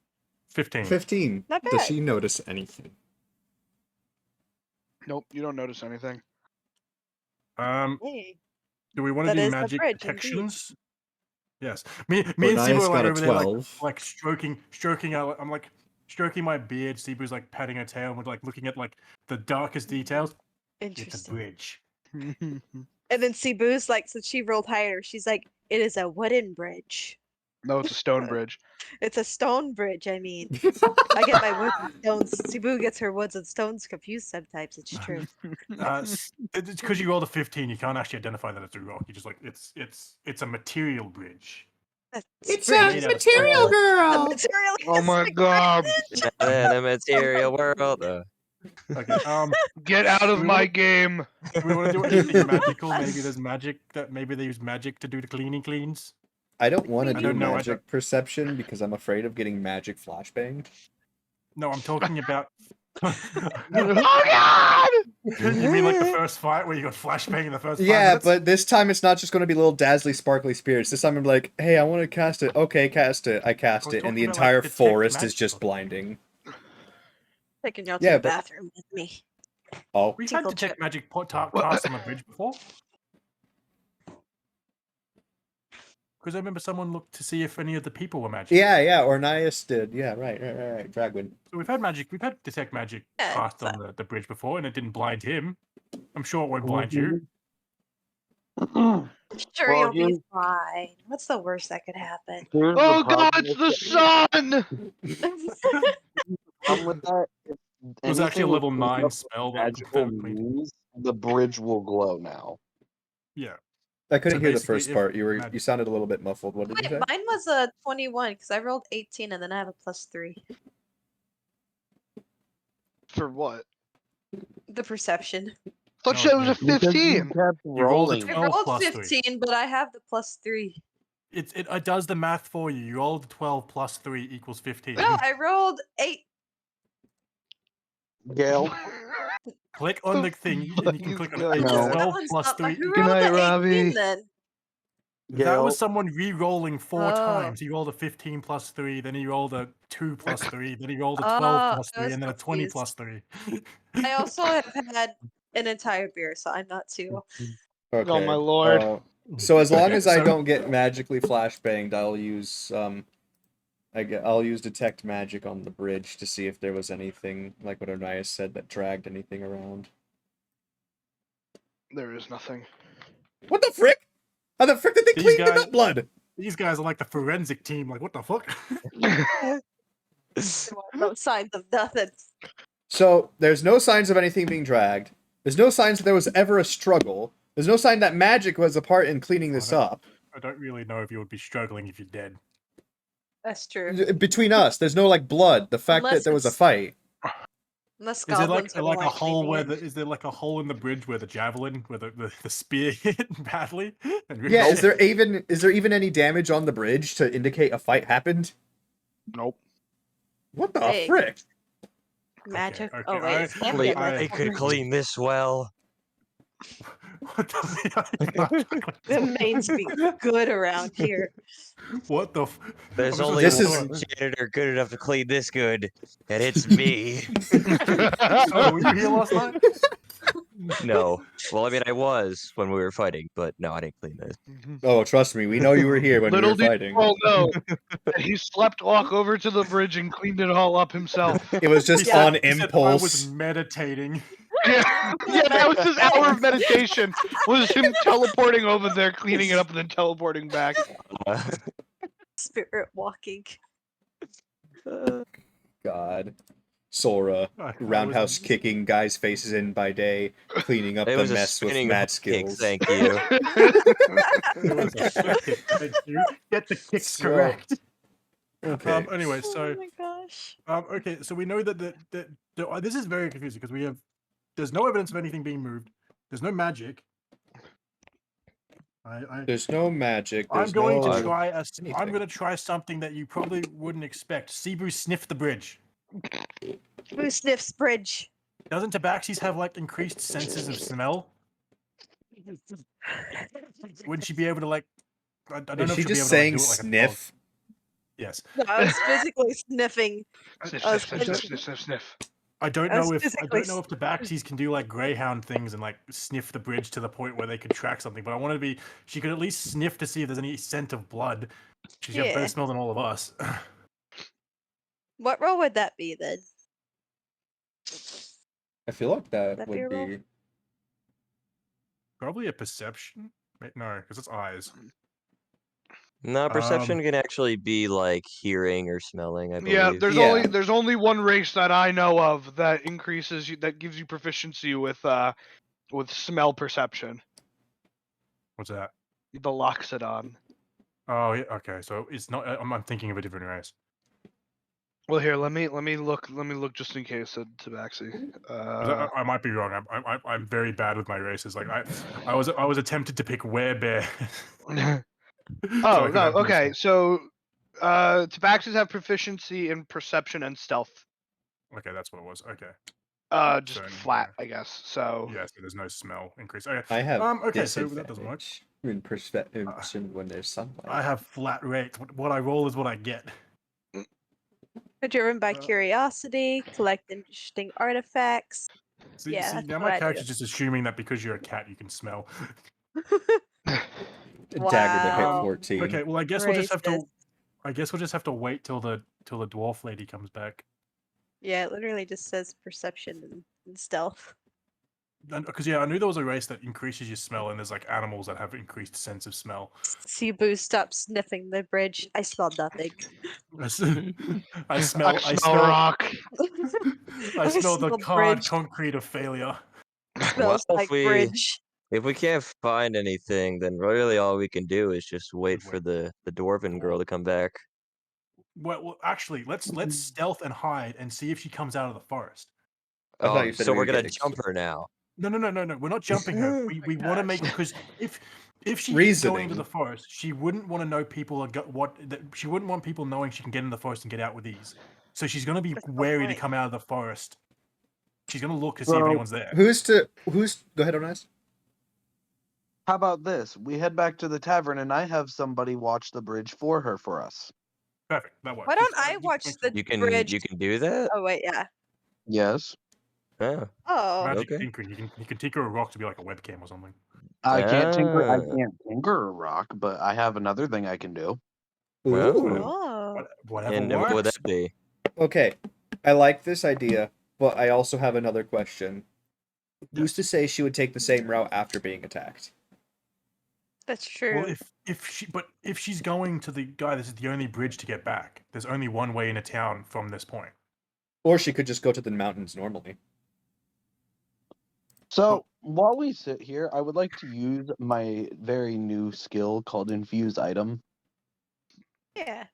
15. 15. Not Does bad. she notice anything? Nope, you don't notice anything. hey. Do we want to That do is the magic bridge, indeed. detections? Yes. Me and Nias Sibu are like got a over there, 12. like stroking out. I'm like stroking my beard. Sibu's like patting her tail. And we're like looking at like the darkest details. It's a Interesting. bridge. And then Cebu's like, since she rolled higher, she's like, it is a wooden bridge. No, it's a stone bridge. It's a stone bridge, I mean. I get my woods and stones. Cebu gets her woods and stones confused sometimes, it's true. It's because you rolled a 15. You can't actually identify that it's a rock. You just like it's a material bridge. It's made out of stone. The material Oh is my a god. bridge. In the material world. Okay. Get out of we my wanna- game. Do we want to do anything magical? Maybe there's magic that maybe they use magic to do the cleans. I don't want to I do don't know, I magic perception because I'm afraid of getting magic flashbanged. No, I'm talking about. Oh god! You mean like the first fight where you got flashbang in the first 5 Yeah, minutes? but this time it's not just going to be little dazzly, sparkly spirits. This time I'm like, hey, I want to cast it. Okay, cast it. I cast was it, and the talking about, entire like, detect forest is magic just stuff. blinding. Taking y'all to Yeah, the but- bathroom with me. Oh, We've had Tinkle detect chip. magic cast on the bridge before. Because I remember someone looked to see if any of the people were magic. Yeah, Ornias did. Yeah, right. Dragwin. So we've had detect magic Yeah, cast but- on the bridge before, and it didn't blind him. I'm sure it won't blind you. Sure, Well, you'll be here's- fine. What's the worst that could happen? Here's Oh the god, problem it's with the sun! problem with that. If It was actually a anything level with 9 makeup spell that magical cleaned. means, the bridge will glow now. Yeah. I couldn't So hear the basically, first if part. You mag- sounded a little bit muffled. What did you say? Wait, mine was a 21 because I rolled 18 and then I have a +3. For what? The perception. Thought No, shit was no, a Because you 15. kept You rolled a rolling. I 12 rolled plus 3. 15, but I have the +3. It does the math for you. You rolled 12 plus 3 equals 15. No, I rolled 8. Gail, Click on the thing, and you can He's click on going No. 12 That one's plus not 3. Who Good rolled night, the 18 Robbie. then? That Gail. was someone re-rolling 4 Oh. times. He rolled a 15 plus 3, then he rolled a 2 plus 3, then he rolled a 12 Oh, plus I 3, was and then a 20 confused. plus 3. I also have had an entire beer, so I'm not too. Okay. Oh my lord. So as long Okay, as I so- don't get magically flashbanged, I'll use I'll use detect magic on the bridge to see if there was anything like what Ornias said that dragged anything around. There is nothing. What the frick? How the frick did they These clean guys- it up, blood? These guys are like the forensic team. Like, what the fuck? There were no signs of nothing. So there's no signs of anything being dragged. There's no signs that there was ever a struggle. There's no sign that magic was a part in cleaning this Oh, no. up. I don't really know if you would be struggling if you're dead. That's true. Between us, there's no like blood. The fact Unless that there was a it's- fight. Unless Is there goblins like are like a like hole where cleaning it. is there like a hole in the bridge where the javelin, where the spear hit badly? And Yeah, is ricocheted? there even any damage on the bridge to indicate a fight happened? Nope. What the Hey. frick? Magic. okay, Oh wait, I- it's can't Wait, be I- they magic. could clean this well. What the? The mains be good around here. What the? There's I was only This just- is- one janitor good enough to clean this good, and it's me. So were you here last night? No. Well, I mean, I was when we were fighting, but no, I didn't clean this. Oh, trust me, we know you were here when we Little were did fighting. you all know that he slept walk over to the bridge and cleaned it all up himself. It was just He said- on he said, I impulse. was meditating. Yeah, that was his hour of meditation. Was him teleporting over there, cleaning it up, and then teleporting back. Spirit walking. God. Sora, I was- roundhouse kicking guys' faces in by day, cleaning up It the was a mess with spinning mad hook kick, skills. thank you. It was a shit kick, thank you. Get the kicks So- correct. Okay. Anyway, Oh so my gosh. okay, so we know that this is very confusing because there's no evidence of anything being moved. There's no magic. There's no magic. I'm There's going no... to try I'm anything. going to try something that you probably wouldn't expect. Cebu sniff the bridge. Who sniffs bridge? Doesn't Tabaxis have like increased senses of smell? Wouldn't she be able to like? I don't Is know she if she'll be just able to, like, saying do it like a dog. sniff? Yes. No, I was physically sniffing. Sniff, I was sniff, sniff, sniff, sniff, sniff, sniff. I don't I was know if physically Tabaxis can do like greyhound things and like sniff the bridge to the point where they could track something. But I want to be. She could at least sniff to see if there's any scent of blood. She's got Yeah. better smell than all of us. What roll would that be then? I feel like that That'd be would a roll. be... Probably a perception. Wait, no, because it's eyes. No, perception can actually be like hearing or smelling, I believe. Yeah, Yeah. there's only one race that I know of that increases you, that gives you proficiency with smell perception. What's that? The Loxodon. Oh, yeah, okay. So it's not. I'm thinking of a different race. Well, here, let me look just in case at Tabaxi. 'Cause I might be wrong. I'm very bad with my races. Like I was attempted to pick werebear. Oh no, okay. So Tabaxis have proficiency in perception and stealth. Okay, that's what it was. Okay. Just So, flat, I guess. So Yeah, so there's no smell increase. Okay. I have okay, so that doesn't work. disadvantage in perception when there's sunlight. I have flat rate. What I roll is what I get. Driven by Uh, curiosity, collect interesting artifacts. See, Yeah, that's now what my I do. character's just assuming that because you're a cat, you can smell. dagger to hit Wow. 14. Okay, well, I guess we'll just have to. Racist. I guess we'll just have to wait till the dwarf lady comes back. Yeah, it literally just says perception and stealth. Because yeah, I knew there was a race that increases your smell, and there's like animals that have increased sense of smell. Cebu, stop sniffing the bridge. I smelled nothing. I smell. I smell rock. I smell the smelled hard bridge. concrete of failure. Smells Well, like bridge. if we can't find anything, then really all we can do is just wait for Wait. the dwarven girl to come back. Well, actually, let's stealth and hide and see if she comes out of the forest. I thought you said So we we're were gonna getting jump her now. No. We're not jumping her. We want to make because if she is going into Reasoning. the forest, she wouldn't want to know people are she wouldn't want people knowing she can get in the forest and get out with ease. So she's gonna be That's the wary to point. come out of the forest. She's gonna look to see if So- anyone's there. Who's go ahead, Onis. How about this? We head back to the tavern, and I have somebody watch the bridge for us. Perfect. That works. Why don't Just, I watch makes the sense. You can bridge? do that. Oh wait, yeah. Yes. Yeah. Oh, Magic Okay. tinkering. You can tinker a rock to be like a webcam or something. I can't tinker. I Ah. can't tinker a rock, but I have another thing I can do. Well, oh. Whatever and works. what would that be? Okay, I like this idea, but I also have another question. Who's Yes. to say she would take the same route after being attacked? That's true. Well, if she's going to the guy, this is the only bridge to get back. There's only one way into town from this point. Or she could just go to the mountains normally. So while we sit here, I would like to use my very new skill called Infuse Item. Yeah.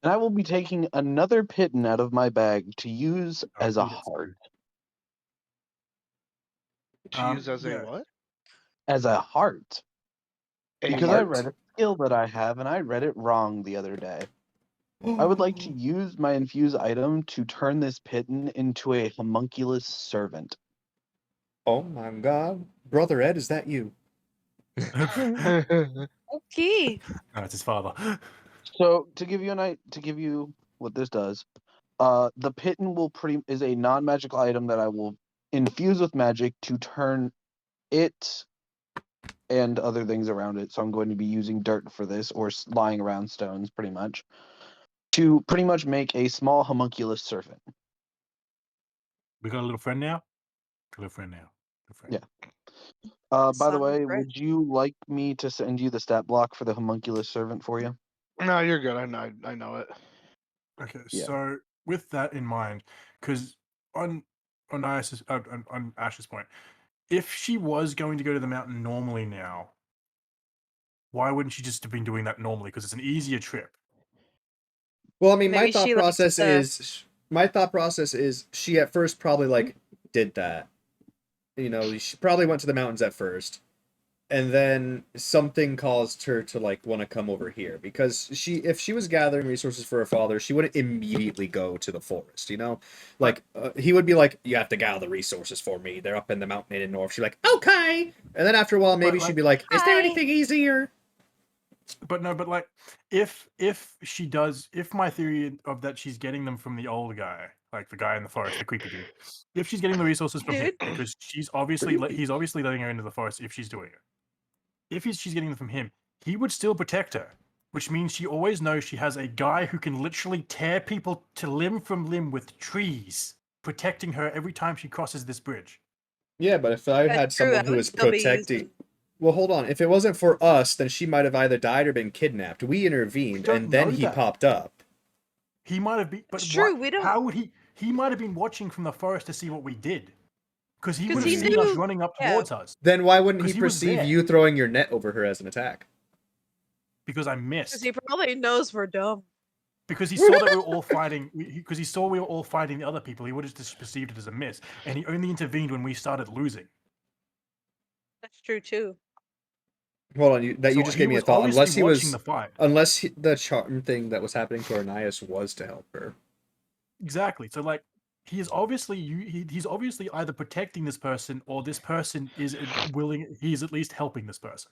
And I will be taking another pitten out of my bag to use Oh, as a eat it, Stu. heart. To use as yeah. a what? As a heart. A Because I heart? read a skill that I have and I read it wrong the other day. I would like to use my Infuse Item to turn this pitten into a homunculus servant. Oh my god. Brother Ed, is that you? Okay. No, it's his father. So to give you what this does, the pitten is a non-magical item that I will infuse with magic to turn it and other things around it. So I'm going to be using dirt for this, or lying around stones, pretty much, to pretty much make a small homunculus servant. We got a little friend now. A little friend now. Little friend. Yeah. By the Son way, of a- would you like me to send you the stat block for the homunculus servant for you? No, you're good. I know it. Okay, Yeah. so with that in mind, because on Ash's point, if she was going to go to the mountain normally now, why wouldn't she just have been doing that normally? Because it's an easier trip. Well, I mean, Maybe she likes my thought process is she at first probably like did that. You know, she probably went to the mountains at first. And then something caused her to like want to come over here because if she was gathering resources for her father, she wouldn't immediately go to the forest, you know? Like he would be like, "You have to gather the resources for me. They're up in the mountain in the north." She'd be like, "Okay." And then after a while maybe But, she'd be like, "Is there Hi. anything easier?" But no, but like if she does, if my theory of that she's getting them from the old guy, like the guy in the forest, the creepy dude, if she's getting the resources from him, Dude. because he's obviously letting her into the forest if she's doing it. If she's getting them from him, he would still protect her, which means she always knows she has a guy who can literally tear people to limb from limb with trees, protecting her every time she crosses this bridge. Yeah, but if I That's had true, someone I who would was still be protecting using- Well, hold on. If it wasn't for us, then she might have either died or been kidnapped. We intervened, don't and then know he that. popped up. He might have been, but It's true, what- we don't- How would he? He might have been watching from the forest to see what we did, because he 'Cause would have he seen us knew- running up yeah. towards us. Then why wouldn't 'Cause he he was perceive there. you throwing your net over her as an attack? Because I Because missed. he probably knows we're dumb. Because he saw that we were all fighting. Because he saw we were all fighting the other people. He would have just perceived it as a miss, and he only intervened when we started losing. That's true too. Hold on, you So just he gave me a was thought. obviously Unless he watching was, the fight. the charm thing that was happening to Arnias was to help her. Exactly. So like, he's obviously he's obviously either protecting this person or this person is willing. He's at least helping this person.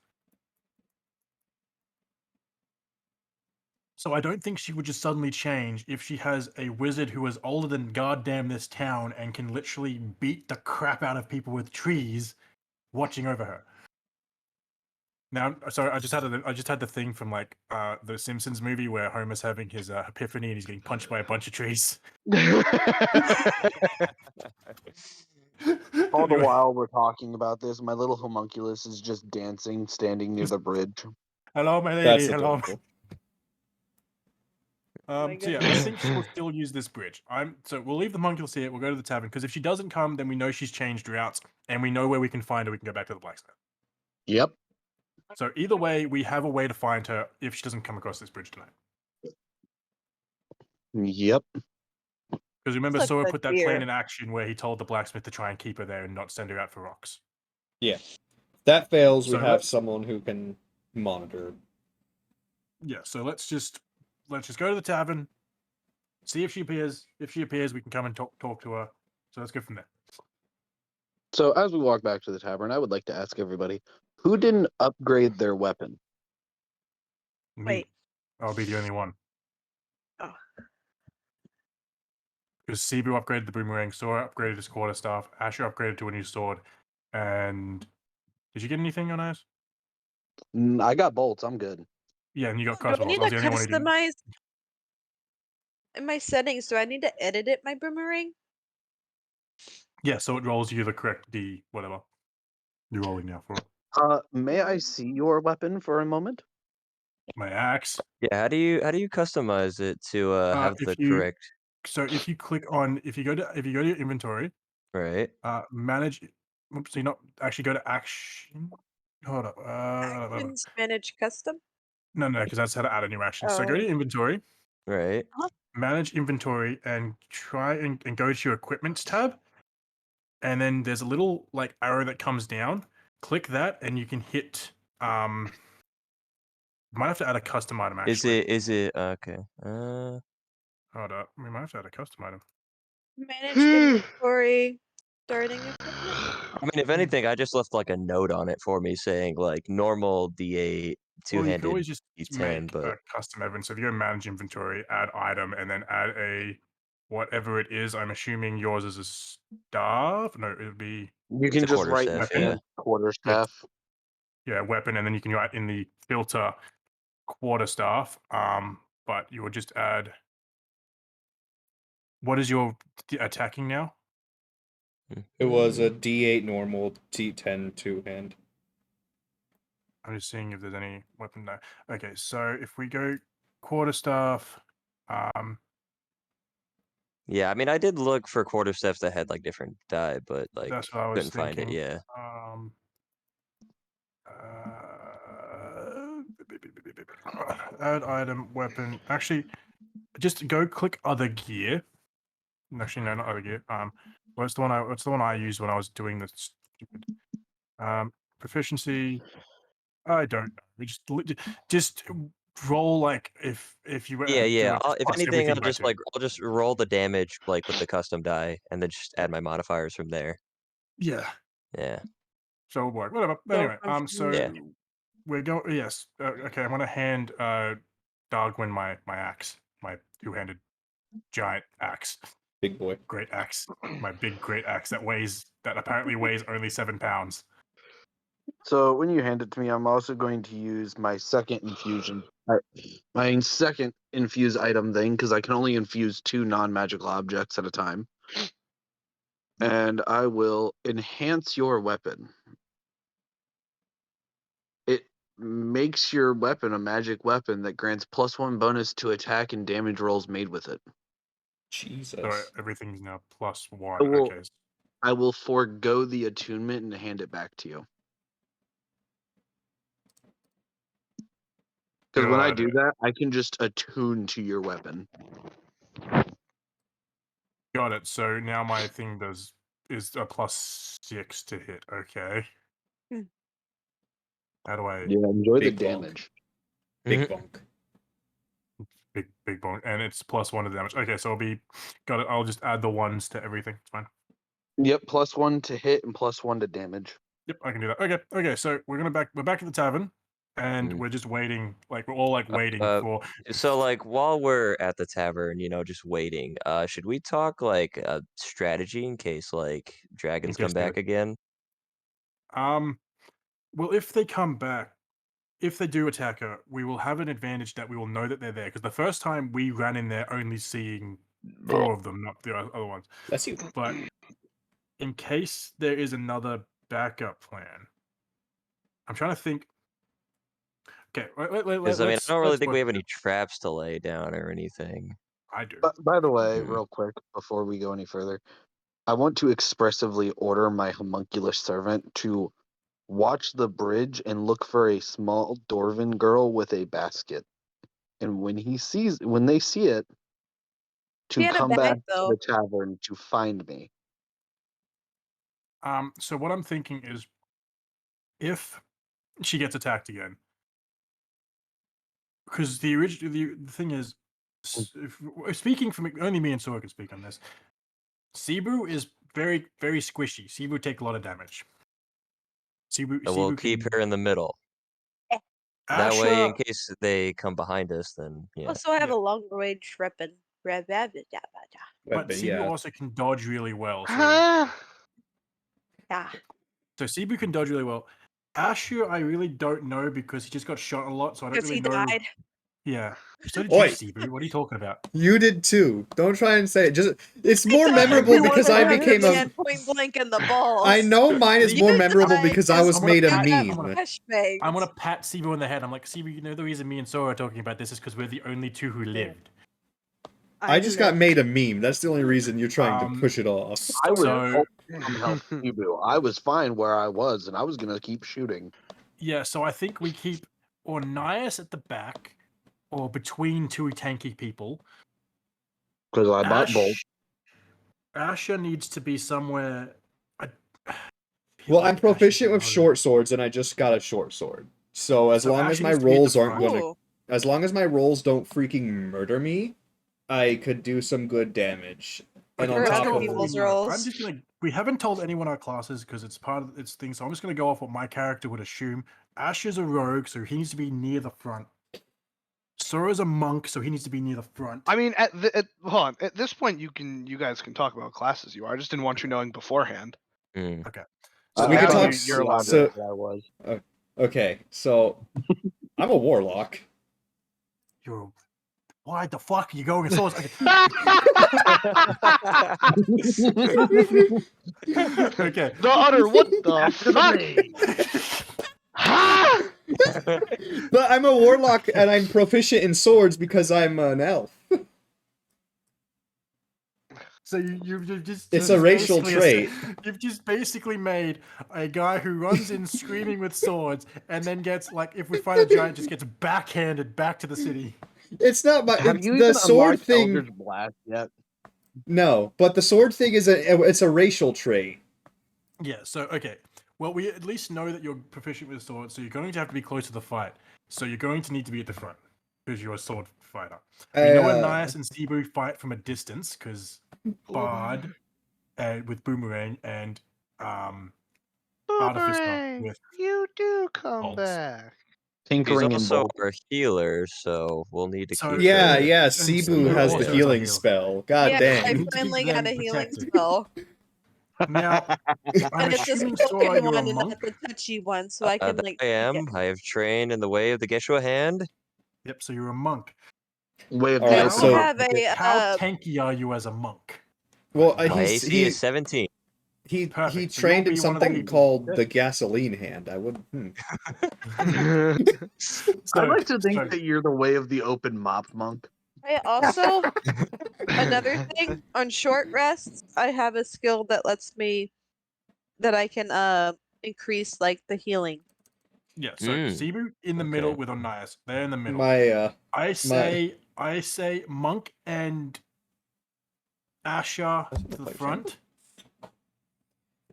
So I don't think she would just suddenly change if she has a wizard who is older than goddamn this town and can literally beat the crap out of people with trees watching over her. Now, sorry, I just had the thing from like the Simpsons movie where Homer's having his epiphany and he's getting punched by a bunch of trees. All the Anyway, while we're talking about this, my little homunculus is just dancing, standing near the bridge. hello, my lady. That's Hello. adorable. my So yeah, I goodness. think she'll still use this bridge. So we'll leave the homunculus here. We'll go to the tavern because if she doesn't come, then we know she's changed routes and we know where we can find her. We can go back to the blacksmith. Yep. So either way, we have a way to find her if she doesn't come across this bridge tonight. Yep. Because remember, That's a Sora good put that fear. plan in action where he told the blacksmith to try and keep her there and not send her out for rocks. Yeah. If that fails, we So have someone who can monitor. Yeah, so let's just go to the tavern, see if she appears. If she appears, we can come and talk to her. So let's go from there. So as we walk back to the tavern, I would like to ask everybody, who didn't upgrade their weapon? Me, Wait. I'll be the only one. Oh. Because Cebu upgraded the boomerang, Sora upgraded his quarterstaff, Asher upgraded to a new sword, and did you get anything on ours? I got bolts. I'm good. Yeah, and you got Do I crossbows. need I was to the only one who didn't. customize in my settings? Do I need to edit it, my boomerang? Yeah, so it rolls you the correct D, whatever. You're rolling now for it. May I see your weapon for a moment? My axe. Yeah, how do you customize it to have the correct If you go to your inventory, right? manage. Oops, so you not actually go to action. Hold up. Actions manage custom. No, because that's how to add a new action. So go to Oh. inventory, Right. manage inventory, and try and go to your equipments tab. And then there's a little like arrow that comes down. Click that, and you can hit. You might have to add a custom item. Actually, Is it okay? hold up. We might have to add a custom item. Manage inventory. Starting equipment. I mean, if anything, I just left like a note on it for me saying like normal D8 Well, you can two-handed always just D10, make but a custom event. So if you go manage inventory, add item, and then add a whatever it is. I'm assuming yours is a staff. No, it would be You can a just write quarterstaff, in yeah. quarterstaff. yeah weapon, and then you can write in the filter quarterstaff. But you would just add. What is your attacking now? It was a Mm-hmm. D8 normal, D10 two-hand. I'm just seeing if there's any weapon there. Okay, so if we go quarterstaff, Yeah, I mean, I did look for quarterstaffs that had like different die, but like that's what I was couldn't find it. thinking. Yeah. Add item, weapon. Actually, just go click other gear. Actually, no, not other gear. What's the one I used when I was doing the stupid proficiency? I don't know. We just roll like if you Yeah, do yeah. it, just If plus anything, everything by 2. I'll just roll the damage like with the custom die, and then just add my modifiers from there. Yeah. Yeah. So it'll work. Whatever. So Anyway, so Yeah. we're going. Yes. Okay. I'm gonna hand Darwin my axe, my two-handed giant axe, Big boy. great axe, my big great axe that apparently weighs only 7 pounds. So when you hand it to me, I'm also going to use my second infusion, my second infuse item thing, because I can only infuse 2 non-magical objects at a time. And I will enhance your weapon. It makes your weapon a magic weapon that grants +1 bonus to attack and damage rolls made with it. Jesus. So everything's now +1. I will, Okay. I will forego the attunement and hand it back to you. Because when I Got do it. that, I can just attune to your weapon. Got it. So now my thing is a +6 to hit. Okay. Hmm. How do I Yeah, enjoy the Big bonk. damage. Big Mhm. bonk. big bone, and it's +1 to damage. Okay, so got it. I'll just add the ones to everything. It's fine. Yep, +1 to hit and +1 to damage. Yep, I can do that. Okay. So we're back at the tavern, and we're just waiting. Like we're all like waiting for. So like while we're at the tavern, just waiting, should we talk like strategy in case like dragons case come back again? Well, if they come back, if they do attack her, we will have an advantage that we will know that they're there. Because the first time we ran in there only seeing 4 of them, not the other ones. Bless you. But in case there is another backup plan, I'm trying to think. Okay, Because I mean, I don't really let's think we work have it any traps to lay down or anything. out. I do. But by the way, Mhm. real quick before we go any further, I want to expressively order my homunculus servant to watch the bridge and look for a small dwarven girl with a basket. And when they see it, She to had a come bag, back to though. the tavern to find me. So what I'm thinking is, if she gets attacked again, because the thing is, speaking from only me and Sora can speak on this. Cebu is very, very squishy. Cebu take a lot of damage. Cebu So we'll keep can. her in the middle. That Asha, way, in case they come behind us, then yeah. Also, I have Yeah. a long range weapon. but But Cebu yeah. also can dodge really well. So, Huh? Yeah. so Cebu can dodge really well. Asher, I really don't know because he just got shot a lot, so I don't Because really he know. died. Yeah. So did Oi. you, Cebu. What are you talking about? You did too. Don't try and say it. Just it's more thought memorable everyone because I shot the became a. man point blank in the balls. I know mine is See? more You memorable died because I 'cause was I'm gonna made a pat- got I'm gonna- meme. flashbangs. I want to pat Cebu in the head. I'm like, Cebu, you know the reason me and Sora are talking about this is because we're the only 2 who lived. I just got lived. made a meme. That's the only reason you're trying to push it off. I was So hoping to come help Cebu. I was fine where I was, and I was gonna keep shooting. yeah, so I think we keep Ornias at the back, or between 2 tanky people. Because I bought both. Asher needs to be somewhere. I feel Well, like I'm proficient Asher's with alone. short swords, and I just got a short sword. So as So long as Asher my needs to be at the rolls aren't front. gonna, Ooh. as long as my rolls don't freaking murder me, I could do some good damage. And Okay, on For let's top other go of off what we people's know. I'm roles. just gonna. We haven't told anyone our classes because it's part of its thing. So I'm just gonna go off what my character would assume. Asher's a rogue, so he needs to be near the front. Sora's a monk, so he needs to be near the front. I mean, hold on. At this point, you guys can talk about classes you are. I just didn't want you knowing beforehand. Mm. Okay. So So we now can talk. you're allowed So to. I was. okay, so I'm a warlock. You're. Why the fuck are you going with swords? Okay. Okay. The utter what the fuck? Ha! But I'm a warlock, and I'm proficient in swords because I'm an elf. So you've just. It's this a is racial basically trait. You've just basically made a guy who runs in screaming with swords and then gets, like, if we fight a giant, just gets backhanded back to the city. It's not my. Have It's, you the even sword unlocked thing. Eldritch Blast yet? No, but the sword thing is it's a racial trait. Yeah, so, okay. Well, we at least know that you're proficient with swords, so you're going to have to be close to the fight. So you're going to need to be at the front, because you're a sword fighter. We know Ananias and Cebu fight from a distance, because Bard with Boomerang and Artificer Boomerang, with you do come bolts. back. He's Tinkering and also bolt. our healer, so we'll need to So- keep Yeah, her. yeah. And Cebu Cebu has the also is a healing heal. spell. God Yeah, dang. I need to finally keep got a them healing protected. spell. Now, I'm And it's a assuming, Sora, spoken you're a one and monk. not the touchy one, so I can That like I am. tweak it. I have trained in the way of the Geshua hand. Yep, so you're a monk. Way of All the right, I open also so- mouth. have a How tanky are you as a monk? Well, My AC is 17. he Perfect, so trained you'll in be one of the something people- called the gasoline hand. I would. I like to think so- that you're the way of the open mop monk. I also another thing on short rests, I have a skill that lets me that I can increase like the healing. Yeah, so Mm, Cebu in the okay. middle with Onias. They're in the middle. My I say monk and Asher to the like front.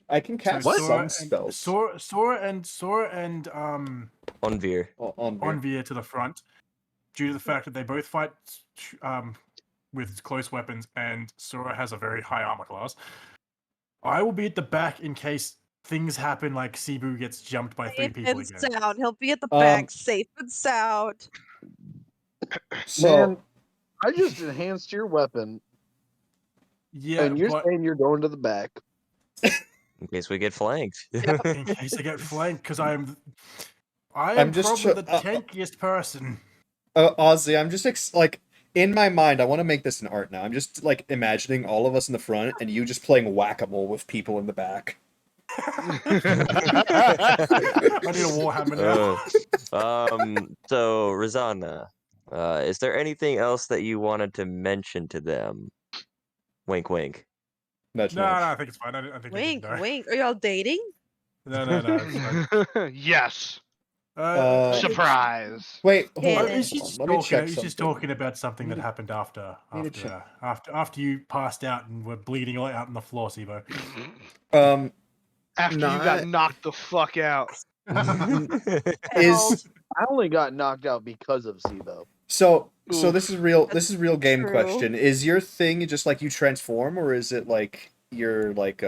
I can cast So some spells Sora and Onvyr. on Onvyr to the front, due to the fact that they both fight with close weapons, and Sora has a very high armor class. I will be at the back in case things happen, like Cebu gets jumped by 3 Safe people and again. sound. He'll be at the back, safe and sound. So Man, I just enhanced your weapon, Yeah, and you're but saying you're going to the back. In case we get flanked. in case I get flanked, because I I'm am just probably tr- the tankiest person. Ozzy, I'm just like in my mind. I want to make this an art now. I'm just like imagining all of us in the front and you just playing whack-a-mole with people in the back. I need a warhammer now. So Rosanna, is there anything else that you wanted to mention to them? Wink, wink. Nudge, No, nudge. I think it's fine. I think they Wink, can know. wink. Are y'all dating? No, it's fine. Yes. Uh, Surprise. Wait, hold Damn on. it. Let me check He's just something. talking about something that Need- happened after need to check. after you passed out and were bleeding all out on the floor, Sibo. After you got Not knocked the fuck out. is I only got knocked out because of SIBO. so. So Oof. this is real. This is real game True. question. Is your thing just like you transform, or is it like you're like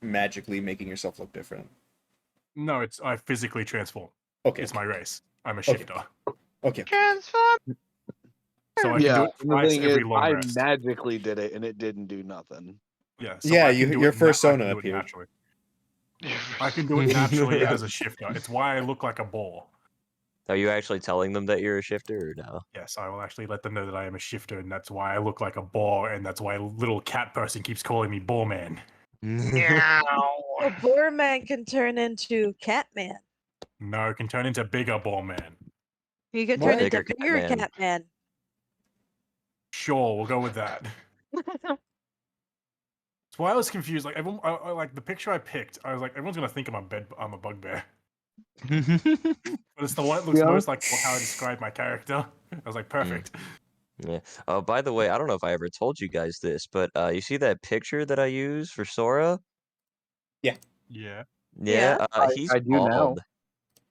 magically making yourself look different? No, it's I physically transform. Okay. It's my race. I'm a Okay. shifter. Okay. Transform. So I can do it and the twice thing every is, long I rest. magically did it, and it didn't do nothing. Yeah, so Yeah, I can do your it persona I can do it appeared. naturally. I can do it naturally as a shifter. It's why I look like a boar. Are you actually telling them that you're a shifter or no? Yes, I will actually let them know that I am a shifter, and that's why I look like a boar, and that's why a little cat person keeps calling me Boar Man. A boar man can turn into Catman. No, can turn into bigger Boar Man. He can What? turn into Bigger bigger Catman. Catman. Sure, we'll go with that. That's why I was confused. Like everyone, I like the picture I picked. I was like, everyone's gonna think I'm a bugbear, but it's the one that looks Yeah. most like how I described my character. I was like, perfect. Yeah. Oh, by the way, I don't know if I ever told you guys this, but you see that picture that I use for Sora? Yeah. Yeah, Yeah. he's I do now. bald.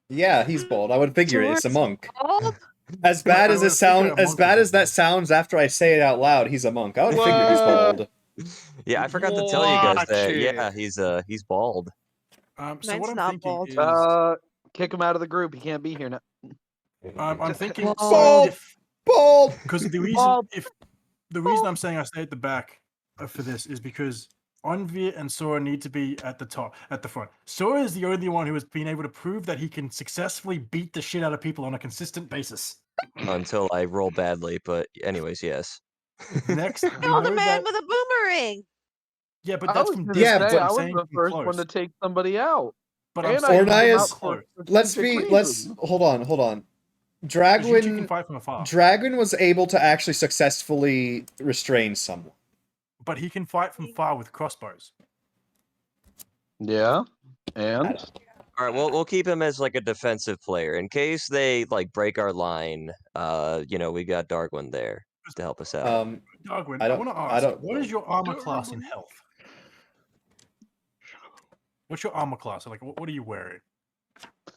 Yeah, he's bald. I would figure it. It's a Sora's monk. bald? As bad as I it would figure a as monk bad would as be that sounds after I say it out loud, he's a monk. I would figure he's bald. Yeah, I forgot to tell you guys Watch that. Yeah, it. he's bald. So Mine's what I'm not thinking bald. is, Kick him out of the group. He can't be here now. I'm thinking Bald! Bald! because the reason Bald. the reason I'm saying I stay at the back for this is because Onvyr and Sora need to be at the front. Sora is the only one who has been able to prove that he can successfully beat the shit out of people on a consistent basis. Until I roll badly, but anyways, yes. Next, we Oh, the know man that. with a boomerang. Yeah, but I that's was from gonna distance. Yeah, say but- I I'm was saying the from first one to close. take somebody out. But I'm And I saying took him out Ornias- for Let's strategic let's reasons. hold on. Because you two can Dragon fight from afar, was able to actually successfully restrain someone. but he can fight from far with crossbows. Yeah, I and don't- All right, we'll keep him as like a defensive player in case they like break our line. We got Darwin there to help us out. Darwin, I I don't- want to I ask, don't- what is your armor class in health? What's your armor class? Like, what are you wearing?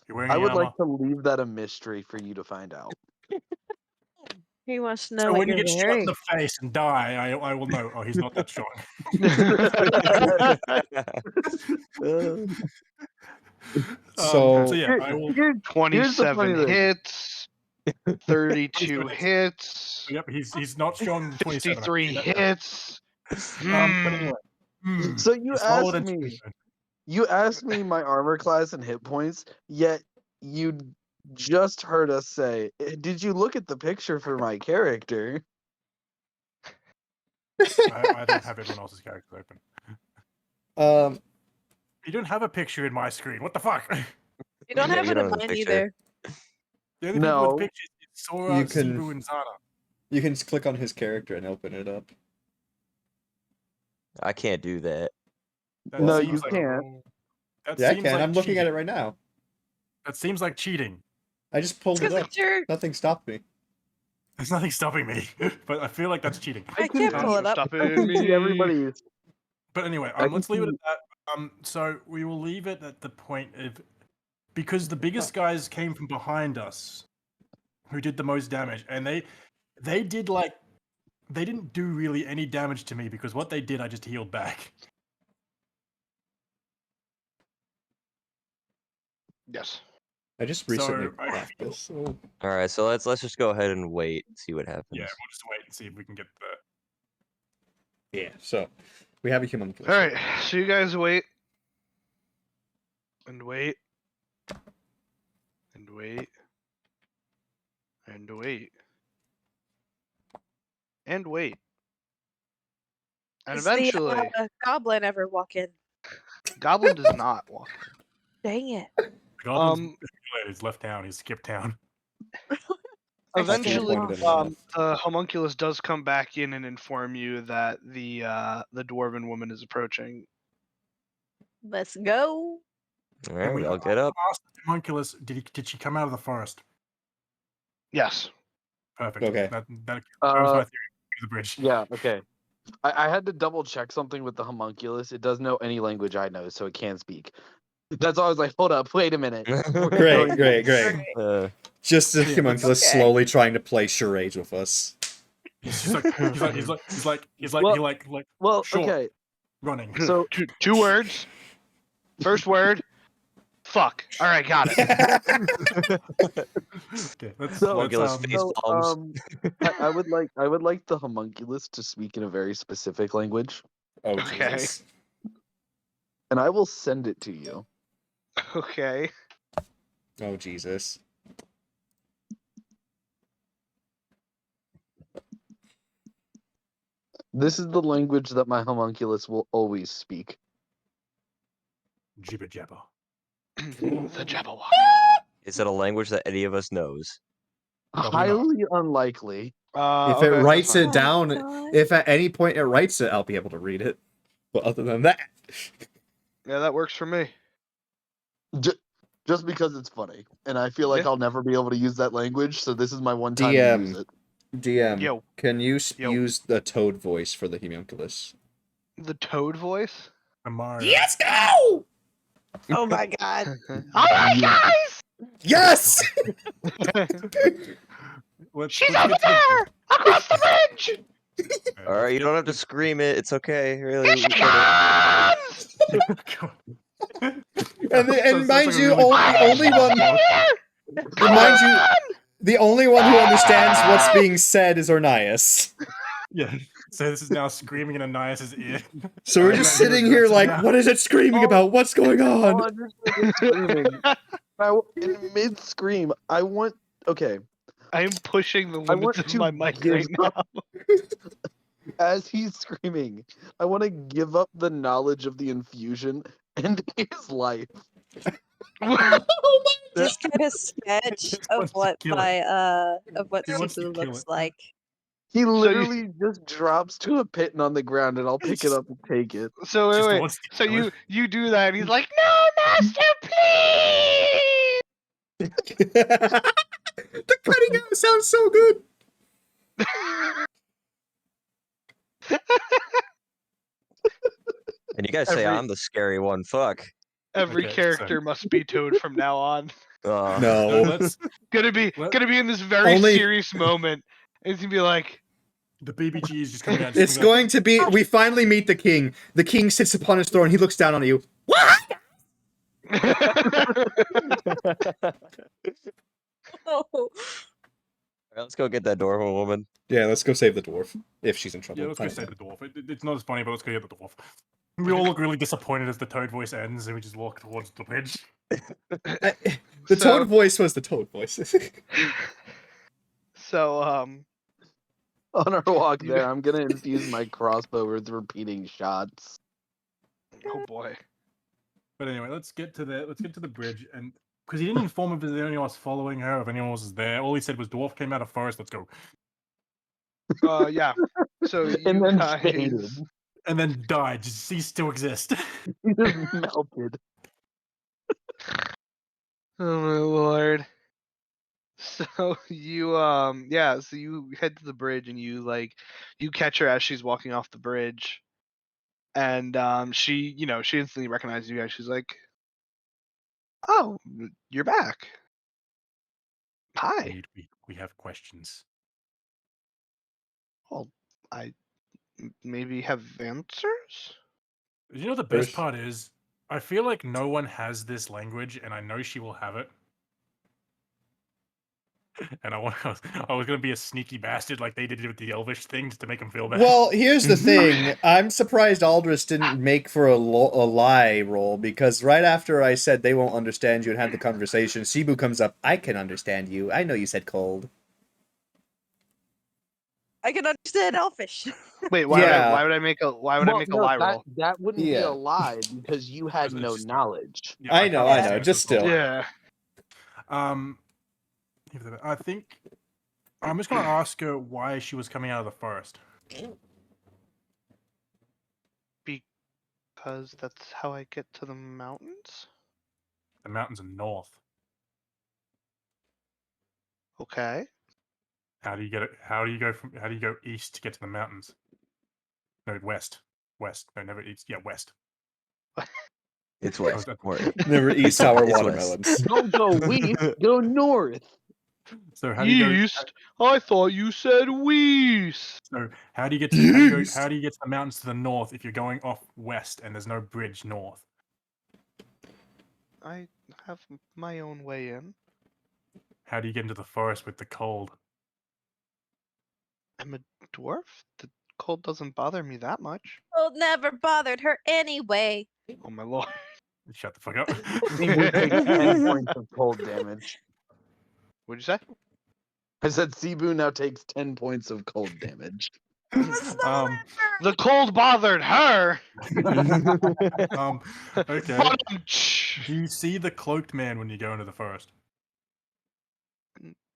You're wearing I any would armor? like to leave that a mystery for you to find out. He wants to know So what when you you're get shot in wearing. the face and die, I will know. Oh, he's not that strong. So- yeah, I will. Here's the funny 27 thing. hits. 32 hits. Yep, he's not strong. 27. 53 hits. But anyway. So you it's solid asked me. intuition. You asked me my armor class and hit points, yet you just heard us say, "Did you look at the picture for my character?" I don't have everyone else's character open. You don't have a picture in my screen. What the fuck? You don't Yeah, have you it don't in have a mine picture. either. The only people No. with pictures is Sora, You can- Sibu, and Zana. You can just click on his character and open it up. I can't do that. That No, seems you like- can't. That Yeah, I seems can. like I'm looking at cheating. it right now. That seems like cheating. I just pulled it Because up. it's your. Nothing stopped me. There's nothing stopping me, but I feel like that's cheating. I can't pull it up. I can see everybody's. But anyway, I can let's leave it see- at that. So we will leave it at the point of because the biggest guys came from behind us, who did the most damage, and they did like they didn't do really any damage to me because what they did, I just healed back. Yes. I just So, recently I cracked feel- this. So... All right, so let's just go ahead and wait, see what happens. Yeah, we'll just wait and see if we can get the. Yeah, so we have a human. All right. So you guys wait. And wait. And wait. And Does eventually, the goblin ever walk in? Goblin does not walk. Dang it. The goblin's Um, he's left town. He's skipped town. Eventually, Pointed him enough. the homunculus does come back in and inform you that the dwarven woman is approaching. Let's go. All right, I'll get up. Asked the homunculus, did she come out of the forest? Yes. Perfect. Okay. That confirms my theory. To the bridge. Yeah, okay. I had to double check something with the homunculus. It does know any language I know, so it can speak. That's why I was like, hold up, wait a minute. Great. Just the Yeah, homunculus okay. slowly trying to play charades with us. He's like Well, sure, okay. running. So Two words. First word. Fuck. All right, got it. Okay, let's, So- Homunculus face So, palms. I would like the homunculus to speak in a very specific language, Oh, Okay. Jesus. and I will send it to you. Okay. Oh, Jesus. This is the language that my homunculus will always speak. Jibber jabber. The Jabberwock. Is it a language that any of us knows? Probably not. Highly unlikely. If Okay, it that's writes fine. it down, God. if at any point it writes it, I'll be able to read it. But other than that, Yeah, that works for me. Just because it's funny, and I feel like Yeah. I'll never be able to use that language, so this is my one time to use DM. it. DM, Yo. can you Yo. use the toad voice for the homunculus? The toad voice. Amara. Yes, go! Oh my god. All right, guys. Yes! She's over there, across the bridge. All right, you don't have to scream it. It's okay. Really. Here she we get it. comes. And mind you, the only one, mind you, the only one who understands what's being said is Ornias. Yeah. So this is now screaming in Ananias's ear. So we're I just imagine sitting that's here it like, now. what is it screaming about? What's going All on? I'm just screaming. In mid scream, I want. Okay, I am pushing the I want limits of to my mic give right now. up- as he's screaming, I want to give up the knowledge of the infusion and his life. Just get a sketch of wants to what kill it. my of what He wants to Sifu kill looks it. like. He literally just drops to a pit and on the ground, and I'll pick it up and take it. So Just wait. wants to So kill it. you do that, and he's like, "No, master, please." The cutting out sounds so good. And you guys say Every- I'm the scary one. Fuck. Every Okay, so- character must be Toad from now on. Uh, No, No. let's Gonna be What? in this very Only- serious moment. And he's gonna be like, the BBG is just coming out. It's going to be. We finally meet the king. The king sits upon his throne. He looks down on you. What? Oh, all right, let's go get that dwarven woman. Yeah, let's go save the dwarf if she's in trouble. Yeah, let's I go don't save know. the dwarf. It's not as funny, but let's go get the dwarf. We all look really disappointed as the toad voice ends, and we just walk towards the bridge. The So- toad voice was the toad voice. so On our walk there, I'm gonna infuse my crossbow with repeating shots. oh boy. But anyway, let's get to the bridge, and because he didn't inform if anyone was following her, if anyone was there. All he said was dwarf came out of forest. Let's go, Yeah. So you And then guys, faded. and then died. Just ceased to exist. He just melted. oh my lord. So you so you head to the bridge and you catch her as she's walking off the bridge, and she she instantly recognizes you guys. She's like, "Oh, you're back. Hi." We have questions. Well, I maybe have answers. You know the best First- part is, I feel like no one has this language, and I know she will have it. And I was gonna be a sneaky bastard like they did with the Elvish thing, just to make him feel bad. Well, here's the thing. I'm surprised Aldris didn't make for a lie roll, because right after I said they won't understand you and had the conversation, Cebu comes up. I can understand you. I know you said cold. I can understand Elfish. Wait, why Yeah. would I make a lie roll? that wouldn't be Yeah. a lie because you had It's no just- knowledge. Yeah, I know, can't I understand know, it, just so it's all still. right. Yeah. I think I'm just gonna ask her why she was coming out of the forest. Because that's how I get to the mountains. The mountains are north. Okay. How do you get it? How do you go east to get to the mountains? No, west. West. No, never east. Yeah, west. It's west. that- Don't worry. Never eat sour It's west. watermelons. Don't go west, go north. So how do you go? East. I thought you said west. So how do you get to East. how do you get to the mountains to the north if you're going off west and there's no bridge north? I have my own way in. How do you get into the forest with the cold? I'm a dwarf. The cold doesn't bother me that much. Well, never bothered her anyway. Oh my lord. Shut the fuck up. Cebu takes 10 points of cold damage. What'd you say? I said Cebu now takes 10 points of cold damage. The cold bothered her. Okay. Ba-dum-tsh. Do you see the cloaked man when you go into the forest?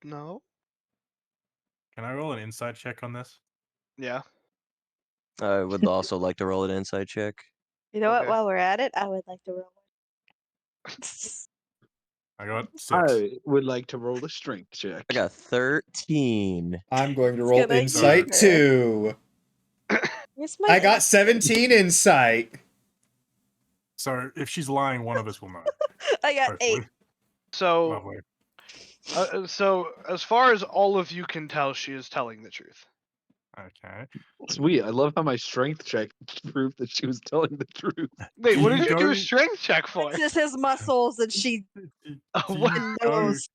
No. Can I roll an insight check on this? Yeah. I would also like to roll an insight check. You know what? Okay. While we're at it, I would like to roll one. I got 6. I would like to roll a strength check. I got 13. I'm going to It's roll gonna insight use her. too. Where's my I got insight? 17 insight. So if she's lying, one of us will know. I got Hopefully. 8. So, Lovely. so as far as all of you can tell, she is telling the truth. Okay. Sweet. I love how my strength check proved that she was telling the truth. Wait, Do what you did you do go- a strength check for? It's just his muscles, and she Do What? you knows.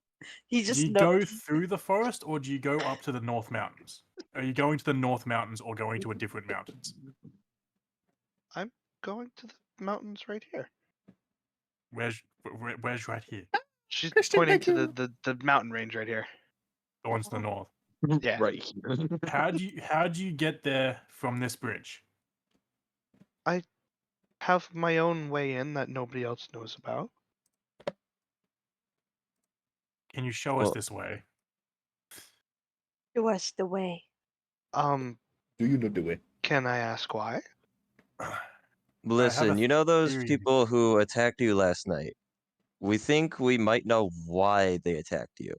He Do just you go knows. through the forest or do you go up to the North Mountains? Are you going to the North Mountains or going to a different mountains? Going to the mountains right here. Where's right here? She's Christian pointing to Bale. the mountain range right here. The ones to the north. Yeah. Right here. How do you get there from this bridge? Have my own way in that nobody else knows about. Can you show us Well- this way? Show us the way. Do you know the way? Can I ask why? Listen, a you know those theory. people who attacked you last night? We think we might know why they attacked you.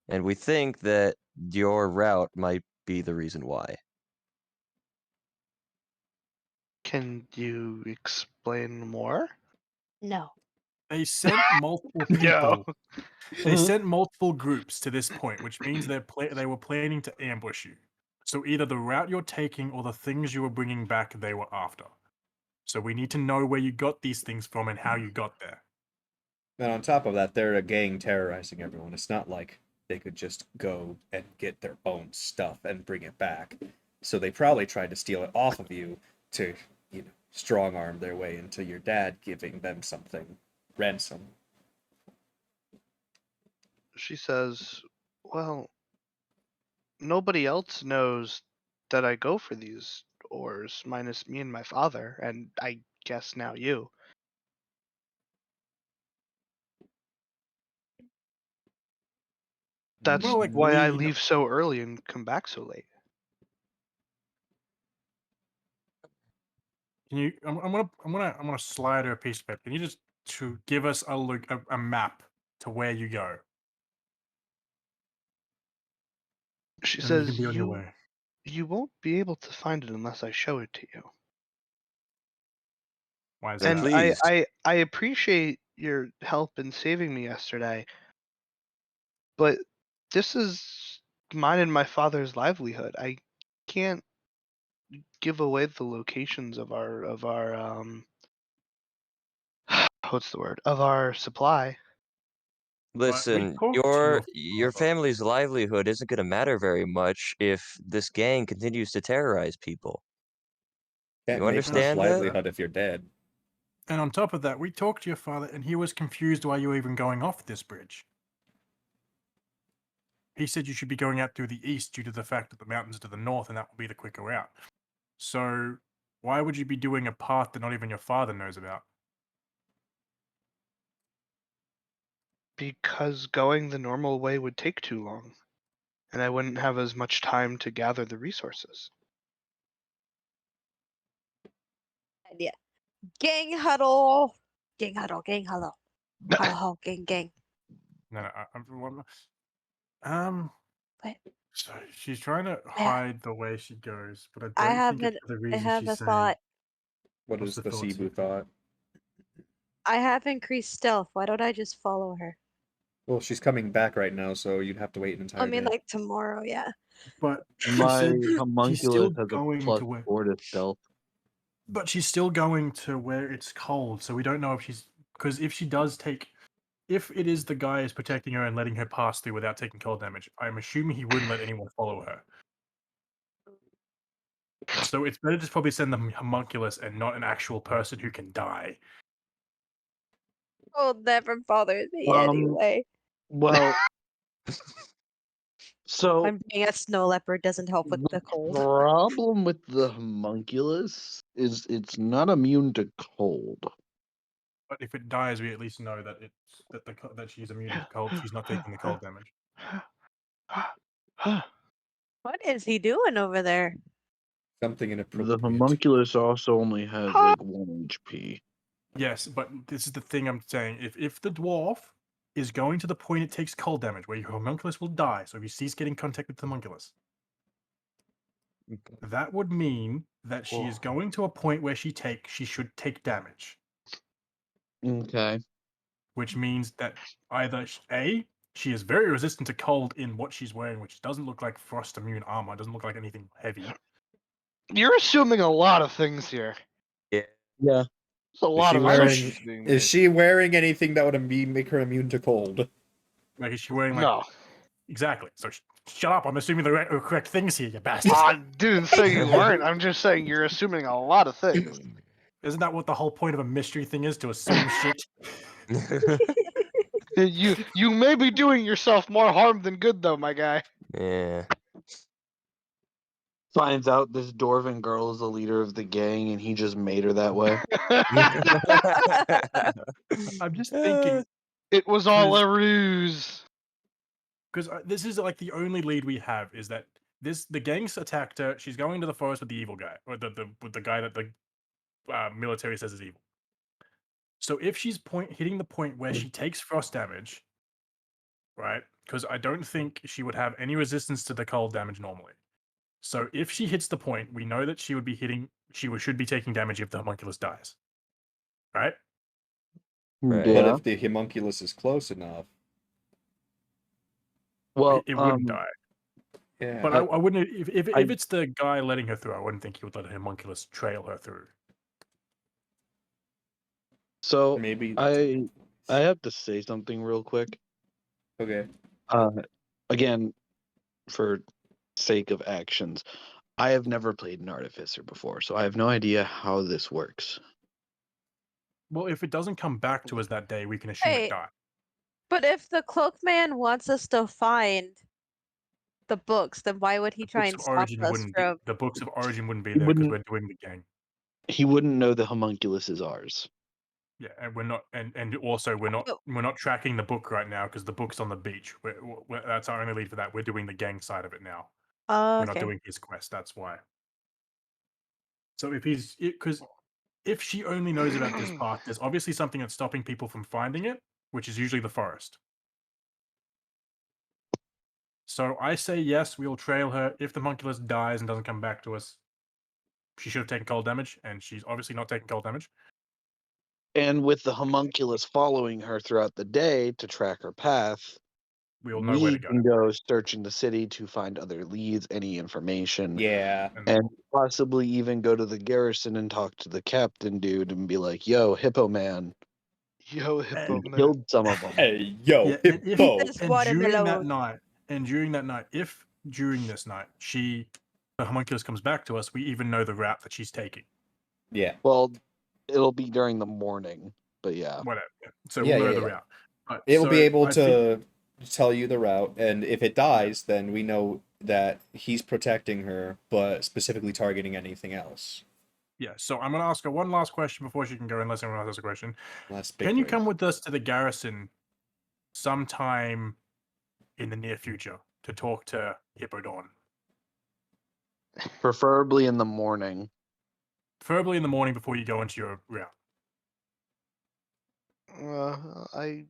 And we think that your route might be the reason why. Can you explain more? No. They sent multiple Yo. people. They sent multiple groups to this point, which means they were planning to ambush you. So either the route you're taking or the things you were bringing back, they were after. So we need to know where you got these things from and how you got there. And on top of that, they're a gang terrorizing everyone. It's not like they could just go and get their own stuff and bring it back. So they probably tried to steal it off of you to, strong arm their way into your dad giving them something ransom. She says, well, nobody else knows that I go for these ores, minus me and my father, and I guess now you. That's Well, like, why I we- leave so early and come back so late. Can you? I'm gonna slide her a piece of paper. Can you just to give us a map to where you go? She And says, you can be on your way. you won't be able to find it unless I show it to you. Why is Then that? And please. I appreciate your help in saving me yesterday, but this is mine and my father's livelihood. I can't give away the locations of our what's the word? Of our supply. Listen, talked to your father. family's livelihood isn't going to matter very much if this gang continues to terrorize people. Can't You make much understand that? livelihood if you're dead. And on top of that, we talked to your father, and he was confused why you were even going off this bridge. he said you should be going out through the east due to the fact that the mountains are to the north, and that will be the quicker route. So why would you be doing a path that not even your father knows about? Because going the normal way would take too long, and I wouldn't have as much time to gather the resources. Idea. Gang huddle. Gang huddle. Gang huddle. Huddle, huddle, gang, gang. No, what? So she's trying to hide the way she goes, but I don't think it's for the I reason have she's a saying. thought. What What's is the the thought, Cebu Cebu? thought? I have increased stealth. Why don't I just follow her? Well, she's coming back right now, so you'd have to wait an entire I mean, day. like tomorrow, yeah. But she My said she's homunculus still has a going plus to where. 4 to stealth. But she's still going to where it's cold, so we don't know if she's because if she does take, if it is the guy is protecting her and letting her pass through without taking cold damage, I'm assuming he wouldn't let anyone follow her. So it's better to probably send the homunculus and not an actual person who can die. Cold never bothers me Um, anyway. Well, so I'm being a snow leopard doesn't help with the the cold. problem with the homunculus is it's not immune to cold. But if it dies, we at least know that that she's immune to cold. She's not taking the cold damage. What is he doing over there? Something The inappropriate. homunculus also only has like 1 HP. Yes, but this is the thing I'm saying. If the dwarf is going to the point it takes cold damage, where your homunculus will die, so if you cease getting contact with the homunculus, that would mean that she is going to a point where she should take damage. Okay. Which means that either A, she is very resistant to cold in what she's wearing, which doesn't look like frost immune armor, doesn't look like anything heavy. You're assuming a lot of things here. Yeah. Yeah. There's a lot of assumptions being made. Is she wearing anything that would make her immune to cold? Like, is she wearing like No. exactly? So shut up! I'm assuming the correct things here, you bastard. I didn't say you weren't. I'm just saying you're assuming a lot of things. Isn't that what the whole point of a mystery thing is? To assume shit. You may be doing yourself more harm than good, though, my guy. Yeah. Finds out this dwarven girl is the leader of the gang and he just made her that way. I'm just thinking It was all a ruse. because this is like the only lead we have is that the gangs attacked her. She's going to the forest with the evil guy, or with the guy that the military says is evil. So if she's hitting the point where she takes frost damage, right? Because I don't think she would have any resistance to the cold damage normally. So if she hits the point, we know that she would be hitting. Should be taking damage if the homunculus dies, right? Right. But Yeah. if the homunculus is close enough, Well, It wouldn't die. yeah. But I wouldn't if I- it's the guy letting her through. I wouldn't think he would let a homunculus trail her through. so Maybe. I have to say something real quick. Okay. Again, for sake of actions, I have never played an artificer before, so I have no idea how this works. Well, if it doesn't come back to us that day, we can assume Hey. it died. But if the cloakman wants us to find the books, then why would he try and stop us from? The books of origin wouldn't be He there because wouldn't- we're doing the gang. He wouldn't know the homunculus is ours. Yeah, and we're not, and also we're not tracking the book right now because the book's on the beach. That's our only lead for that. We're doing the gang side of it now. We're not Okay. doing his quest. That's why. So because if she only knows about this path, there's obviously something that's stopping people from finding it, which is usually the forest. So I say yes, we'll trail her. If the homunculus dies and doesn't come back to us, she should have taken cold damage, and she's obviously not taking cold damage. And with the homunculus following her throughout the day to track her path, We'll know where to go. can go searching the city to find other leads, any information, Yeah. and possibly even go to the garrison and talk to the captain dude and be like, "Yo, Hippo Man, Yo, Hippo we man. killed some of them." Hey, yo, Yeah, and hippo. This And during that watermelon. night, if during this night the homunculus comes back to us, we even know the route that she's taking. Yeah. Well, it'll be during the morning, but yeah. Whatever. So Yeah, we'll know yeah, the yeah. route. But, It'll be so able I think- to tell you the route, and if it dies, then we know that he's protecting her, but specifically targeting anything else. Yeah, so I'm going to ask her one last question before she can go, unless anyone else has a question. That's big Can you brain. come with us to the garrison sometime in the near future to talk to Hippo Dawn? Preferably in the morning. Preferably in the morning before you go into your route. I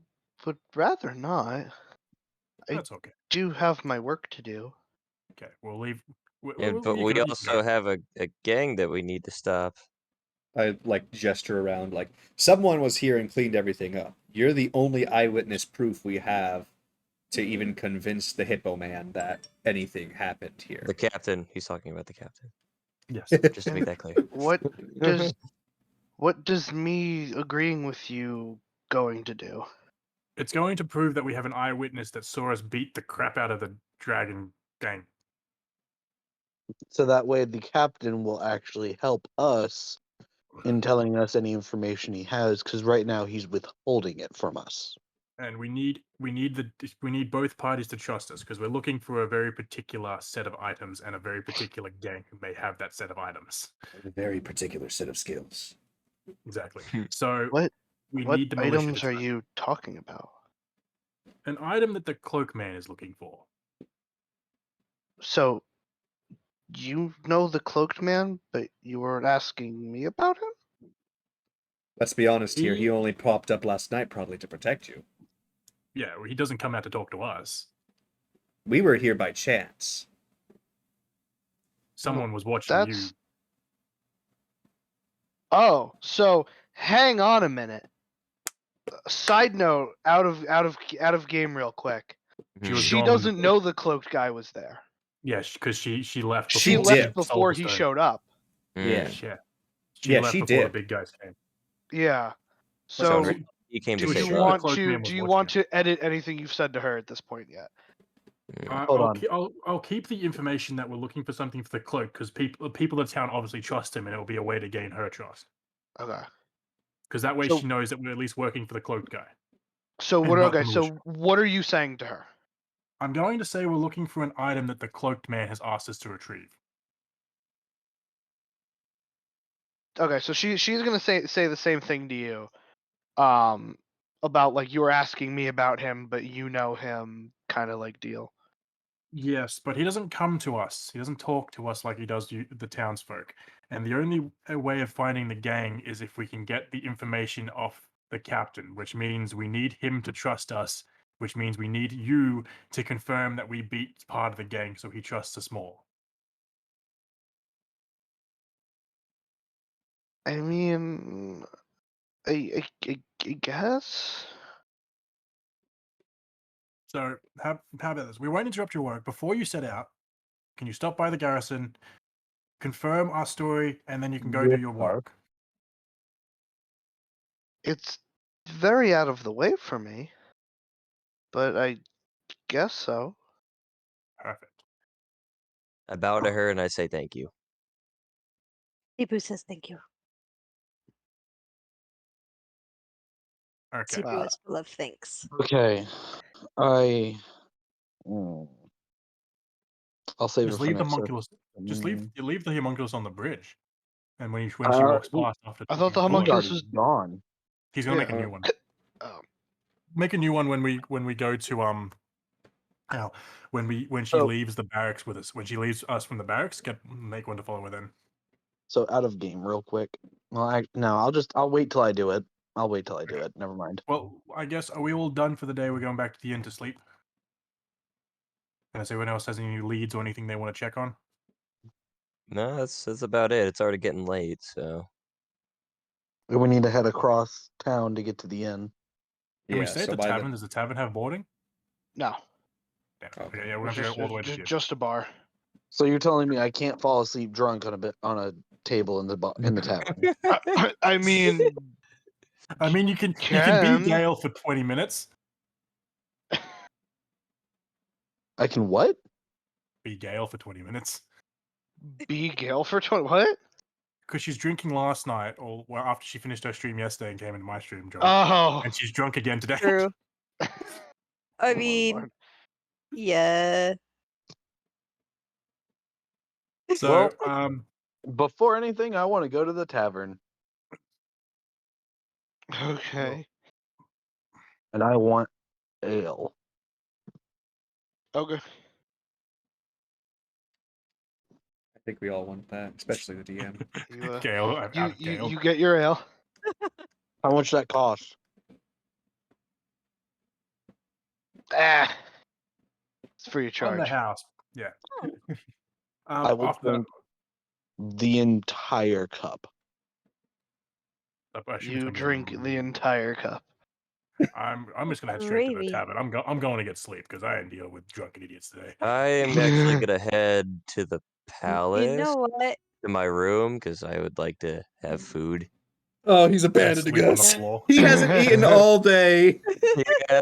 would rather not. I That's okay. do have my work to do. Okay, we'll leave. But we also have a gang that we need to stop. I like gesture around, like someone was here and cleaned everything up. You're the only eyewitness proof we have to even convince the Hippo Man that anything happened here. The captain. He's talking about the captain. Yes. Just to make that clear. What does me agreeing with you going to do? It's going to prove that we have an eyewitness that saw us beat the crap out of the dragon gang. So that way the captain will actually help us in telling us any information he has, because right now he's withholding it from us. And we need both parties to trust us because we're looking for a very particular set of items and a very particular gang who may have that set of items. A very particular set of skills. Exactly. So What we what need the militia items to are track you talking about? an item that the cloak man is looking for. So you know the cloaked man, but you weren't asking me about him? Let's be honest here, He- he only popped up last night probably to protect you. Yeah, well, he doesn't come out to talk to us. We were here by chance. Someone was watching you. That's Oh, so hang on a minute. Side note, out of game real quick. She was She gone when doesn't know the cloaked guy was there. Yeah, because she left. She She before did. left sold before the he stone. showed up. Yeah. Yeah. Yeah, left she before did. the big guys came. Yeah. So So he came to to do say you ensure the that. want cloaked to man was do you watching want him. to edit anything you've said to her at this point yet? Hold I'll, on. I'll keep the information that we're looking for something for the cloak because people in town obviously trust him, and it'll be a way to gain her trust. Okay. Because that way So- she knows that we're at least working for the cloaked guy. So And what not the okay, so militia. what are you saying to her? I'm going to say we're looking for an item that the cloaked man has asked us to retrieve. Okay, so she's gonna say the same thing to you. About like you were asking me about him, but you know him kind of like deal. Yes, but he doesn't come to us. He doesn't talk to us like he does the townsfolk. And the only way of finding the gang is if we can get the information off the captain, which means we need him to trust us, which means we need you to confirm that we beat part of the gang so he trusts us more. I mean, I guess. So how about this? We won't interrupt your work. Before you set out, can you stop by the garrison, confirm our story, and then you can go do your work? It's very out of the way for me, but I guess so. Perfect. I bow to her and I say thank you. Ibu says thank you. Okay. Ibu is full of thanks. Okay. I'll save Just it for leave the next homunculus. Just leave the homunculus on the bridge, and when she Uh, walks past after. I thought the taking a bullet, homunculus He's was gone. he's gonna make a yeah. new one. Oh, Make a new one when we go to when she So- leaves the barracks with us. When she leaves us from the barracks, make one to follow her then. So out of game, real quick. Well, I'll wait till I do it. I'll wait till I do it. Never mind. Well, I guess are we all done for the day? We're going back to the inn to sleep. Unless anyone else has any leads or anything they want to check on. No, that's about it. It's already getting late, so We need to head across town to get to the inn. Can we Yeah, stay at so the by tavern? Does the tavern have boarding? no, Yeah. Okay. Okay, yeah, we're it's gonna have to go all the way to just, the inn. just a bar. So you're telling me I can't fall asleep drunk on a table in the tavern? I mean, I mean, you can be Can. Gale for 20 minutes. I can what? Be Gale for 20 minutes. be Gale for 20. What? Because she's drinking last night, or well, after she finished her stream yesterday and came into my stream drunk. Oh, And she's drunk again today. True. I Oh, mean, Lord. yeah. So, Before anything, I want to go to the tavern, Okay. and I want ale. Okay. I think we all want that, especially the DM. You Gale, out you of you, Gale. you get your ale. How much that cost? Ah. It's free of On the charge. house. Yeah. I will After that, drink the entire cup. I should be You coming in drink room. the entire cup. I'm just gonna head straight to the Gravy. tavern. I'm going to get sleep because I didn't deal with drunken idiots today. I am actually gonna head to the You palace, know what? to my room, because I would like to have food. Oh, he's And abandoning sleep on the us. floor. He hasn't eaten all day. Yeah.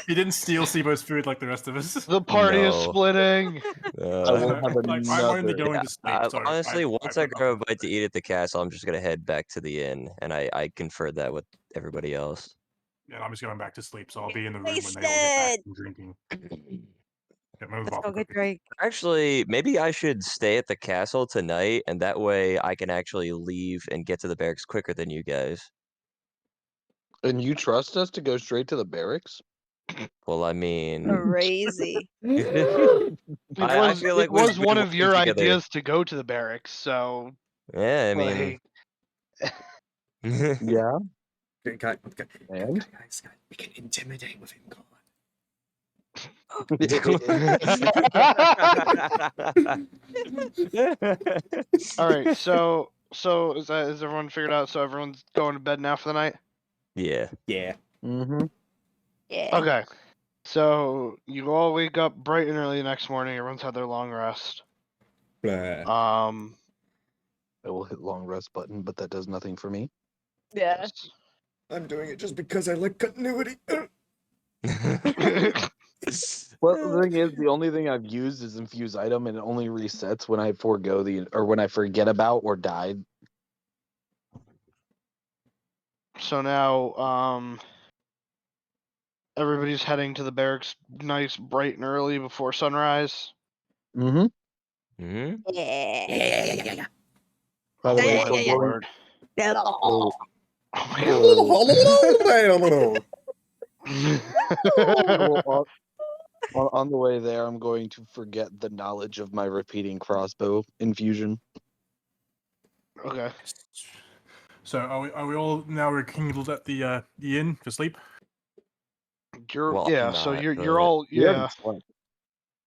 He didn't steal Sibo's food like the rest of us. The party is No. splitting. I will have Like, I'm only another. going to sleep. So Honestly, once I put grab a nothing bite to eat at the castle, I'm just gonna head back to the inn, and I conferred that with everybody else. and I'm just going back to sleep. So I'll be in the room when Wasted. they all get back from drinking. Yeah, move Let's off go the get cookie. drink. Actually, maybe I should stay at the castle tonight, and that way I can actually leave and get to the barracks quicker than you guys. And you trust us to go straight to the barracks? Well, I mean, Crazy. It I was feel it like we've was been one of your working together. ideas to go to the barracks, so Yeah, I mean, like, Yeah. Guys, And we can intimidate with him gone. all right. So is everyone figured out? So everyone's going to bed now for the night. yeah. Yeah. mm-hmm. Yeah. Okay. So you all wake up bright and early the next morning. Everyone's had their long rest. Blah. I will hit long rest button, but that does nothing for me. Yeah. I'm doing it just because I like continuity. Well, the thing is, the only thing I've used is infuse item, and it only resets when I forego or when I forget about or die. So now, everybody's heading to the barracks nice, bright and early before sunrise. Mm-hmm. Hmm? Yeah. By the way, Yeah, so yeah, yeah. Lord. Oh, Oh my God. well, on the way there, I'm going to forget the knowledge of my repeating crossbow infusion. Okay. So are we all now rekindled at the inn for sleep? Well, Yeah. I'm So not, you're but all We haven't slept.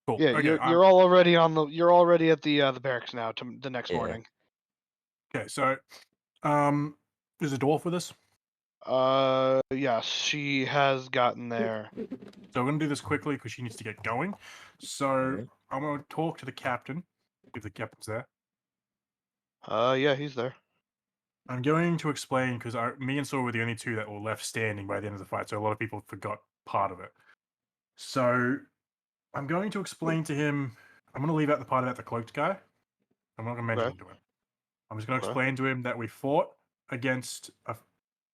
Cool. Yeah, Okay. you're all already you're already at the barracks now to the next Yeah. morning. Okay. So, is the dwarf with us? Yes, she has gotten there. So we're gonna do this quickly because she needs to get going. So Alright. I'm gonna talk to the captain if the captain's there. Yeah, he's there. I'm going to explain because me and Saul were the only two that were left standing by the end of the fight, so a lot of people forgot part of it. So I'm going to explain to him. I'm going to leave out the part about the cloaked guy. I'm not going to mention Okay. it to him. I'm just going to Okay. explain to him that we fought against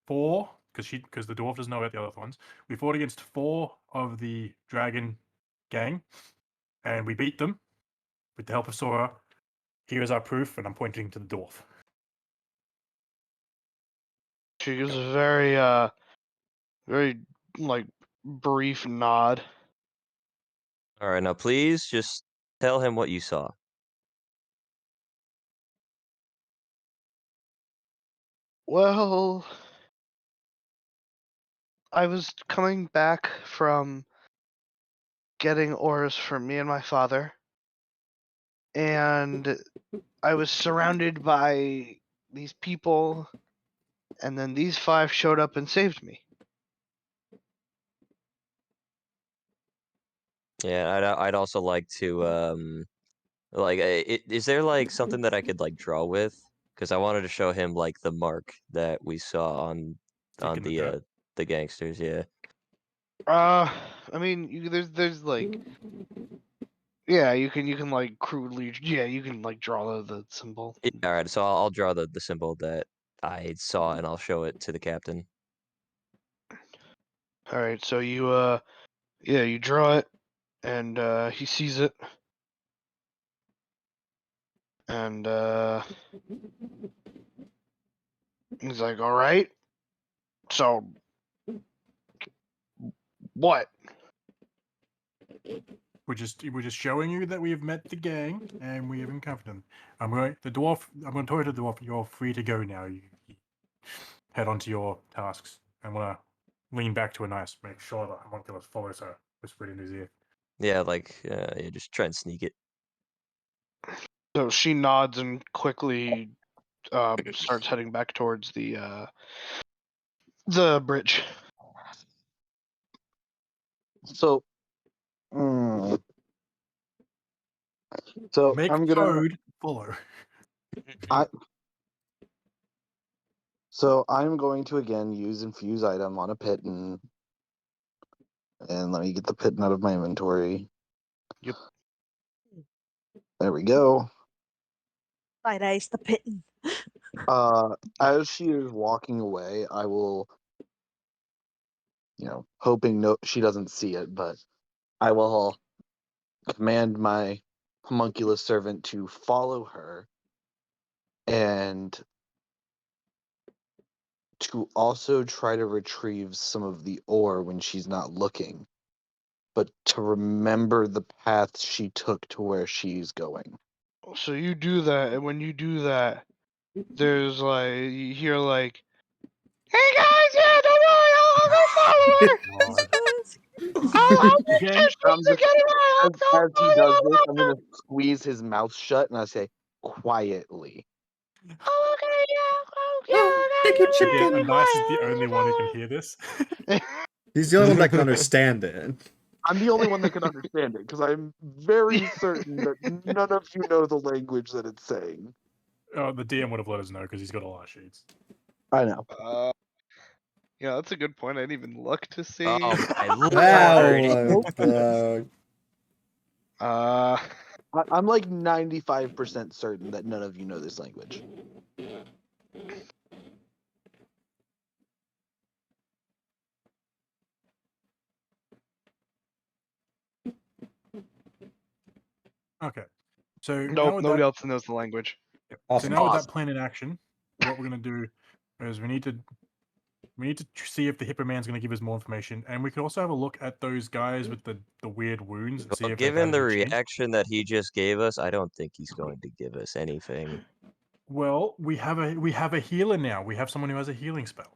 four because the dwarf doesn't know about the other ones. We fought against 4 of the dragon gang, and we beat them with the help of Sora. Here is our proof, and I'm pointing to the dwarf. She gives a very very like brief nod. All right, now please just tell him what you saw. Well, I was coming back from getting ores for me and my father, and I was surrounded by these people, and then these 5 showed up and saved me. Yeah, I'd also like to like is there like something that I could like draw with? Because I wanted to show him like the mark that we saw on Kick in the dirt. the gangsters. Yeah. I mean, there's like, yeah, you can like crudely, yeah, you can like draw the symbol. All right, so I'll draw the symbol that I saw and I'll show it to the captain. All right, so you you draw it, and he sees it, and he's like, "All right, so what?" We're just showing you that we have met the gang and we have encountered them. I'm going to talk to the dwarf. You're free to go now. You head on to your tasks. I'm gonna lean back to a nice, make sure that homunculus follows her, whisper in his ear. Yeah, like yeah, just try and sneak it. So she nods and quickly starts heading back towards the bridge. So, mm, so Make I'm gonna. code follow. So I'm going to again use infuse item on a pitten, and let me get the pitten out of my inventory. Yep. There we go. Light ice the pitten. As she is walking away, I will, hoping she doesn't see it, but I will command my homunculus servant to follow her and to also try to retrieve some of the ore when she's not looking, but to remember the path she took to where she's going. So you do that, and when you do that, there's like you hear like, "Hey guys, yeah, don't worry, I'll go follow her. God. I'll make Again, sure she doesn't get away. I'll As he follow does her. this, I'm gonna squeeze his mouth shut and I say, quietly. Oh, okay, yeah, Oh, thank you, okay, again, chicken. Anice is the only one who can hear this. He's the only one that can understand it. I'm the only one that can understand it because I'm very certain that none of you know the language that it's saying. Oh, the DM would have let us know because he's got a lot of sheets. I know. Yeah, that's a good point. I didn't even look to see. Oh my lord! Wow. I'm like 95% certain that none of you know this language. Okay, so now Nope, with nobody that, else knows the language. so now with that plan in action, what we're gonna do is we need to see if the hippo man's gonna give us more information, and we can also have a look at those guys with the weird wounds and see Well, if they've given had the any change. reaction that he just gave us, I don't think he's going to give us anything. Well, we have a healer now. We have someone who has a healing spell.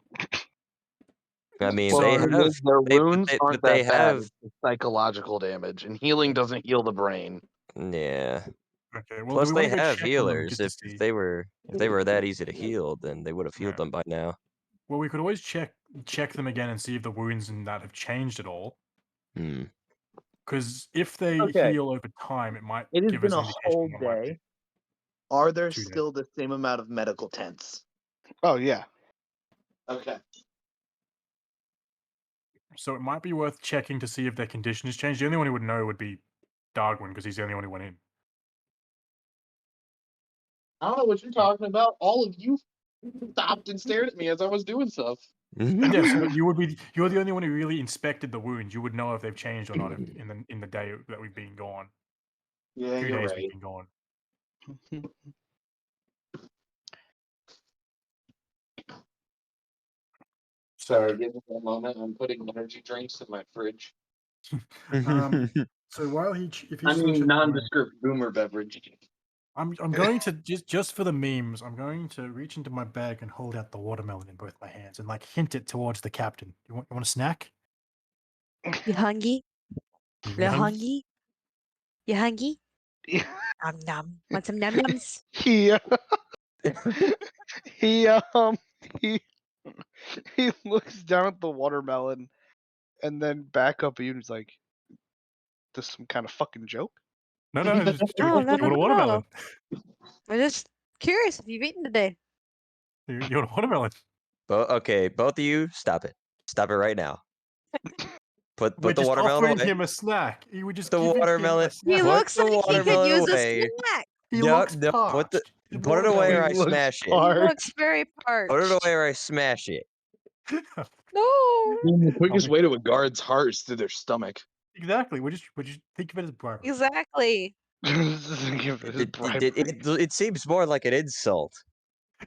I mean, Well, they the thing have is, their wounds aren't they that bad. have It's the psychological damage, and healing doesn't heal the brain. yeah. Okay, well, Plus, do we they want to go have check on them healers. just to If see? they were that easy to heal, then they would have healed Yeah. them by now. Well, we could always check them again and see if the wounds and that have changed at all. Hmm. Because if they Okay. heal over time, it might It has give been us a an indication whole what it might be. day. Are there 2 days. still the same amount of medical tents? Oh yeah. Okay. So it might be worth checking to see if their condition has changed. The only one who would know would be Darwin because he's the only one who went in. I don't know what you're talking about. All of you stopped and stared at me as I was doing stuff. Yes, but you're the only one who really inspected the wounds. You would know if they've changed or not in the day that we've been gone. Yeah, 2 you're days right. we've been gone. Sorry, give me a moment. I'm putting energy drinks in my fridge. So while if he's I still mean, checking nondescript boomer beverage. I'm going to just for the memes, I'm going to reach into my bag and hold out the watermelon in both my hands and like hint it towards the captain. You want a snack? You hungry? You You hungry? hungry? You hungry? Yeah. Nom nom. Want some num nums? he he he he looks down at the watermelon and then back up at you and he's like, "This some kind of fucking joke?" No, just, do No, you no, want no, a no. watermelon? I'm just curious if you've eaten today. You want a watermelon? Okay, both of you, stop it. Stop it right now. Put We're the just watermelon offering away. him a snack. We're just The giving him watermelon. a snack. He Put looks the like he could watermelon use a away. snack. He Yup, looks no, parched. put it away He or I looks smash it. He parched. looks very Put it parched. away or I smash it. No. The quickest be- way to a guard's heart is through their stomach. Exactly. Would you think of it as bribery? Exactly. Give it his bribery. It seems more like an insult.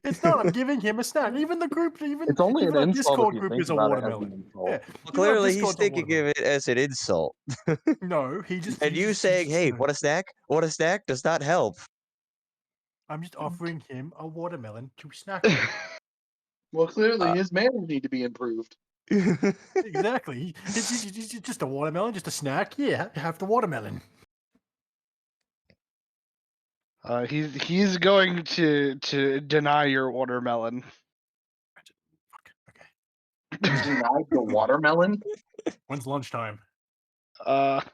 It's not. I'm giving him a snack. Even the group, even It's only even an our insult if Discord you group think is a about it as watermelon. an insult. Yeah. Well, even our clearly, he's Discord's a thinking of watermelon. it as an insult. No, he just. And he you just- saying, just, "Hey, you know, what a snack? What a snack?" does not help. I'm just offering him a watermelon to snack on. Well, clearly Uh, his manners need to be improved. Exactly. It's just a watermelon, just a snack. Yeah, have the watermelon. He's going to deny your watermelon. Okay. Denied the watermelon? When's lunchtime? Not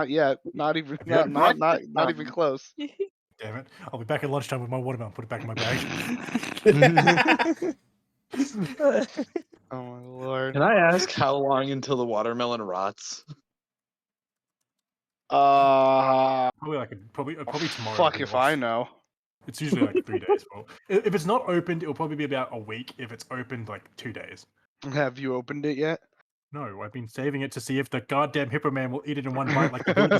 yet. Not even. Have you had Not even close. Damn it! I'll be back at lunchtime with my watermelon. Put it back in my bag. Oh my lord. Can I ask how long until the watermelon rots? Probably probably tomorrow. Fuck it'll be if off. I know. It's usually like 3 days. Well, if it's not opened, it'll probably be about a week. If it's opened, like 2 days. Have you opened it yet? No, I've been saving it to see if the goddamn hippo man will eat it in one bite like they do at the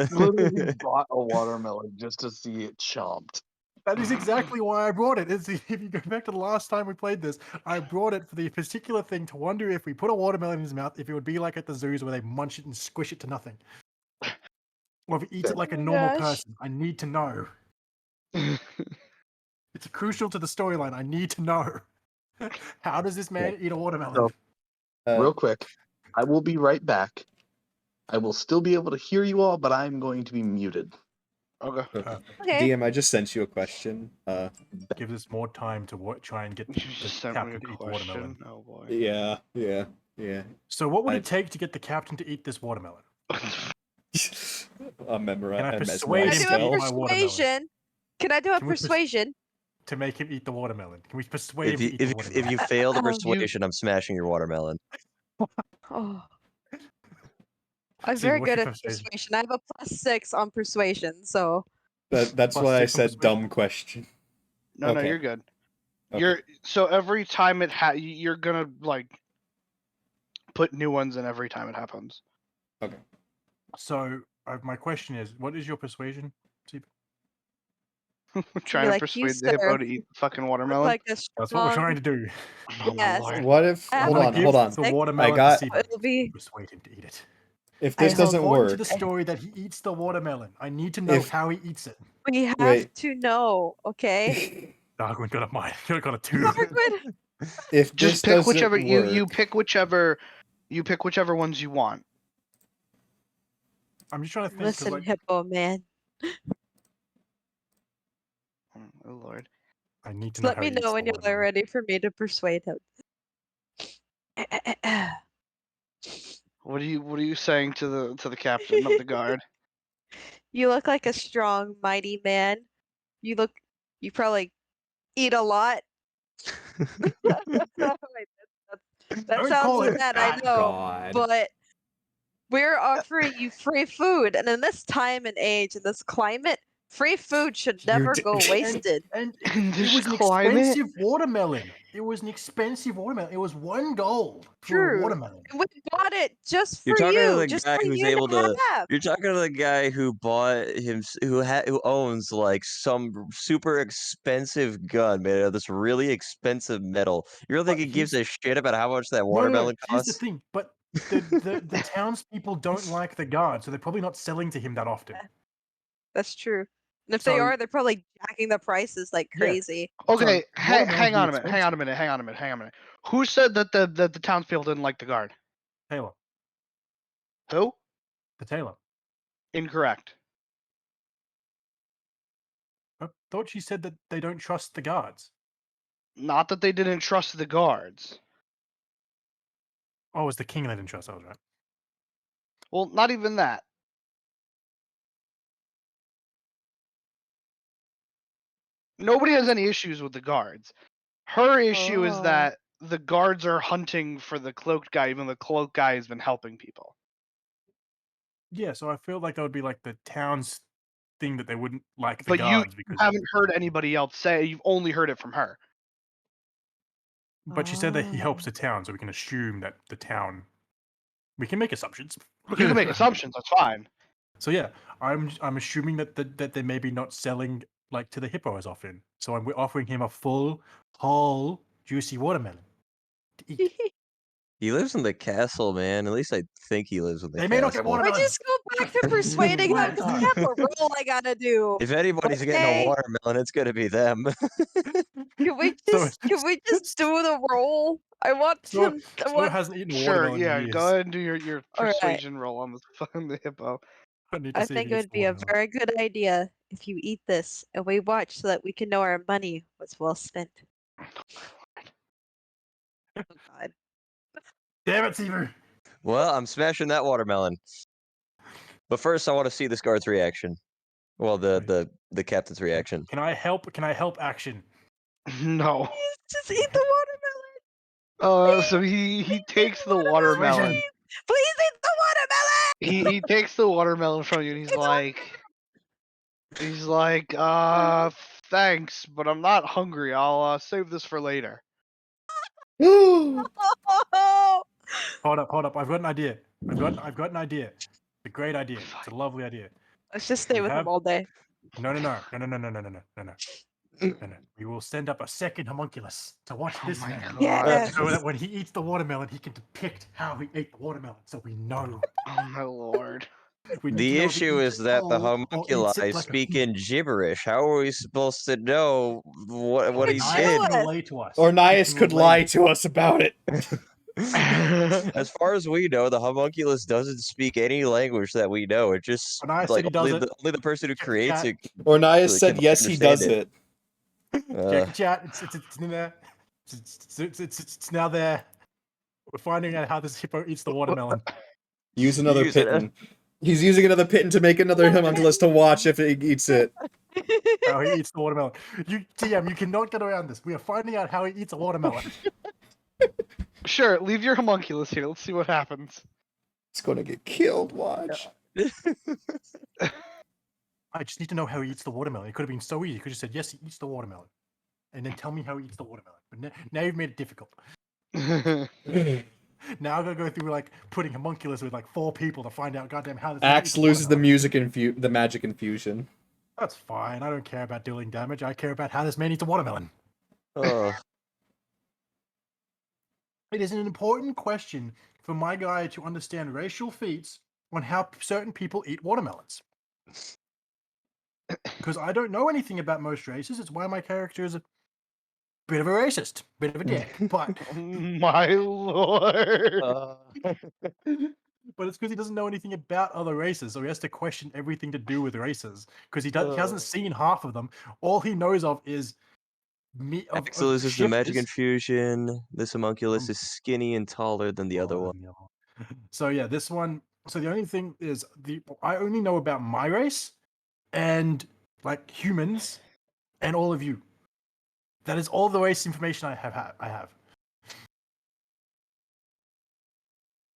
zoos. Literally bought a watermelon just to see it chomped. That is exactly why I brought it. If you go back to the last time we played this, I brought it for the particular thing to wonder if we put a watermelon in his mouth, if it would be like at the zoos where they munch it and squish it to nothing. Or if he eats it like a Oh my normal gosh. person. I need to know. It's crucial to the storyline. I need to know. How does this man eat a watermelon? Real quick, I will be right back. I will still be able to hear you all, but I'm going to be muted. Okay. Okay. DM, I just sent you a question. Gives us more time to try and get You the just sent me captain a to eat the watermelon. question. Oh boy. Yeah. So what would I- it take to get the captain to eat this watermelon? I'm Can I memorized persuade Can I him do to a eat my watermelon? persuasion? Can I do a Can we persuasion? To make him eat the watermelon. Can we persuade If him you to eat the if watermelon? you fail the You- persuasion, I'm smashing your watermelon. Oh. I'm Steven, very what's good your at persuasion? persuasion. I have a +6 on persuasion, so That's Plus why I 6 on said persuasion. dumb question. No, Okay. you're good. Okay. You're so every time you're gonna like put new ones in every time it happens. Okay. So my question is, what is your persuasion, Steven? Trying to like, persuade "You, the hippo sir, to eat the fucking look watermelon. like a That's what we're strong trying to do. Oh my yes. lord. What if? I I'm have Hold a on. give Hold on. the +6. watermelon got- to Steven. It'll be Persuade him to eat it. If I this hope- doesn't According work, to the story that he eats the watermelon, I need to know If- how he eats it. we have Wait. to know, okay? Darwin got a mine. Got a 2. Margaret, if Just this pick doesn't whichever work, you pick whichever ones you want. I'm just trying to think. 'cause, listen, like, hippo man. Oh lord. I need to Just know let how me he eats know the when you're watermelon. ready for me to persuade him. What are you saying to the captain of the guard? You look like a strong, mighty man. You probably eat a lot. Wait, that Don't sounds call him bad, I fat, know. God. But we're offering you free food, and in this time and age, in this climate, free food should You never d- go wasted. And In it this was an climate? expensive watermelon. It was an expensive watermelon. It was $1 for a True. watermelon. And we bought it just You're for talking to you, the just guy for who's you able to to. have. You're talking to the guy who bought him, who owns like some super expensive gun made out of this really expensive metal. You really think But he gives a shit about how much that No. watermelon Here's the costs? thing. But the townspeople don't like the guard, so they're probably not selling to him that often. That's true. And if they So- are, they're probably jacking the prices like Yeah. crazy. Okay, So, hang watermelons on a be minute. Hang on a minute. Hang on a minute. Hang on a minute. Who said that the townspeople didn't like the guard? Taylor. Who? The tailor. Incorrect. I thought she said that they don't trust the guards. Not that they didn't trust the guards. Oh, it was the king they didn't trust. I was right. Well, not even that. Nobody has any issues with the guards. Her issue is Oh. that the guards are hunting for the cloaked guy, even though the cloaked guy has been helping people. Yeah, so I feel like that would be like the town's thing that they wouldn't like the But you guards because haven't heard anybody else say. You've only heard it from her. But she said that he helps the town, so we can assume that the town. We can make assumptions. You can make assumptions. That's fine. So yeah, I'm assuming that that they maybe not selling like to the hippo as often. So we're offering him a full, whole, juicy watermelon to eat. He lives in the castle, man. At least I think he lives in the They castle. may not get I watermelon. just go back to persuading him because I have a role I gotta do. If anybody's getting a Okay. watermelon, it's gonna be them. Can we So- just do the role? I want So, him. I so it want. hasn't eaten a Sure. watermelon Yeah. in years. Go ahead and do your All right. persuasion roll on the hippo. I need to I see if think he it eats would the be a watermelon. very good onidea if you eat this and we watch so that we can know our money was well spent. Oh God. Damn it, Seaver! Well, I'm smashing that watermelon. But first, I want to see this guard's reaction. Well, the captain's reaction. Can I help? Can I help action? No. Please, just eat the watermelon. So he takes the watermelon. Please eat the watermelon. He takes the watermelon from you and he's like, thanks, but I'm not hungry. I'll save this for later. Oh, Hold up! I've got an idea. I've got an idea. It's a great idea. It's a lovely idea. let's just stay We with have- him all day. No. We will send up a second homunculus to watch Oh this my man. god. Yes. So that when he eats the watermelon, he can depict how he ate the watermelon, so we know. Oh my lord. We need to The know if he issue eats is it that the whole or eats homunculi it like a speak human. in gibberish. How are we supposed to know what he It's Nias did? can relay to us. Or He Nias can could relay. lie to us about it. As far as we know, the homunculus doesn't speak any language that we know. It just When I said like he does only it, the person who check the creates chat. it. Or Nias Actually, said can yes, he does understand it. Check the chat. It's in there. It's now there. We're finding out how this hippo eats the watermelon. Use another Use it, pitten. He's using another pitten to make another homunculus to watch if he eats it. How he eats the watermelon. You TM, you cannot get around this. We are finding out how he eats a watermelon. Sure, leave your homunculus here. Let's see what happens. It's gonna get killed, watch. I just need to know how he eats the watermelon. It could have been so easy. You could have said, yes, he eats the watermelon. And then tell me how he eats the watermelon. But now you've made it difficult. Now I'm going to go through like putting homunculus with like 4 people to find out goddamn how this thing Axe eats loses the watermelon. the magic infusion. That's fine. I don't care about dealing damage. I care about how this man eats a watermelon. Oh, It is an important question for my guy to understand racial feats on how certain people eat watermelons. Because I don't know anything about most races. It's why my character is a bit of a racist, bit of a dick. But My lord. but it's because he doesn't know anything about other races, so he has to question everything to do with races. Because he hasn't seen half of them. All he knows of is meat of Axe loses the magic shifters. infusion. This homunculus is skinny and taller than the other one. So yeah, this one. So the only thing is I only know about my race and like humans and all of you. That is all the race information I have.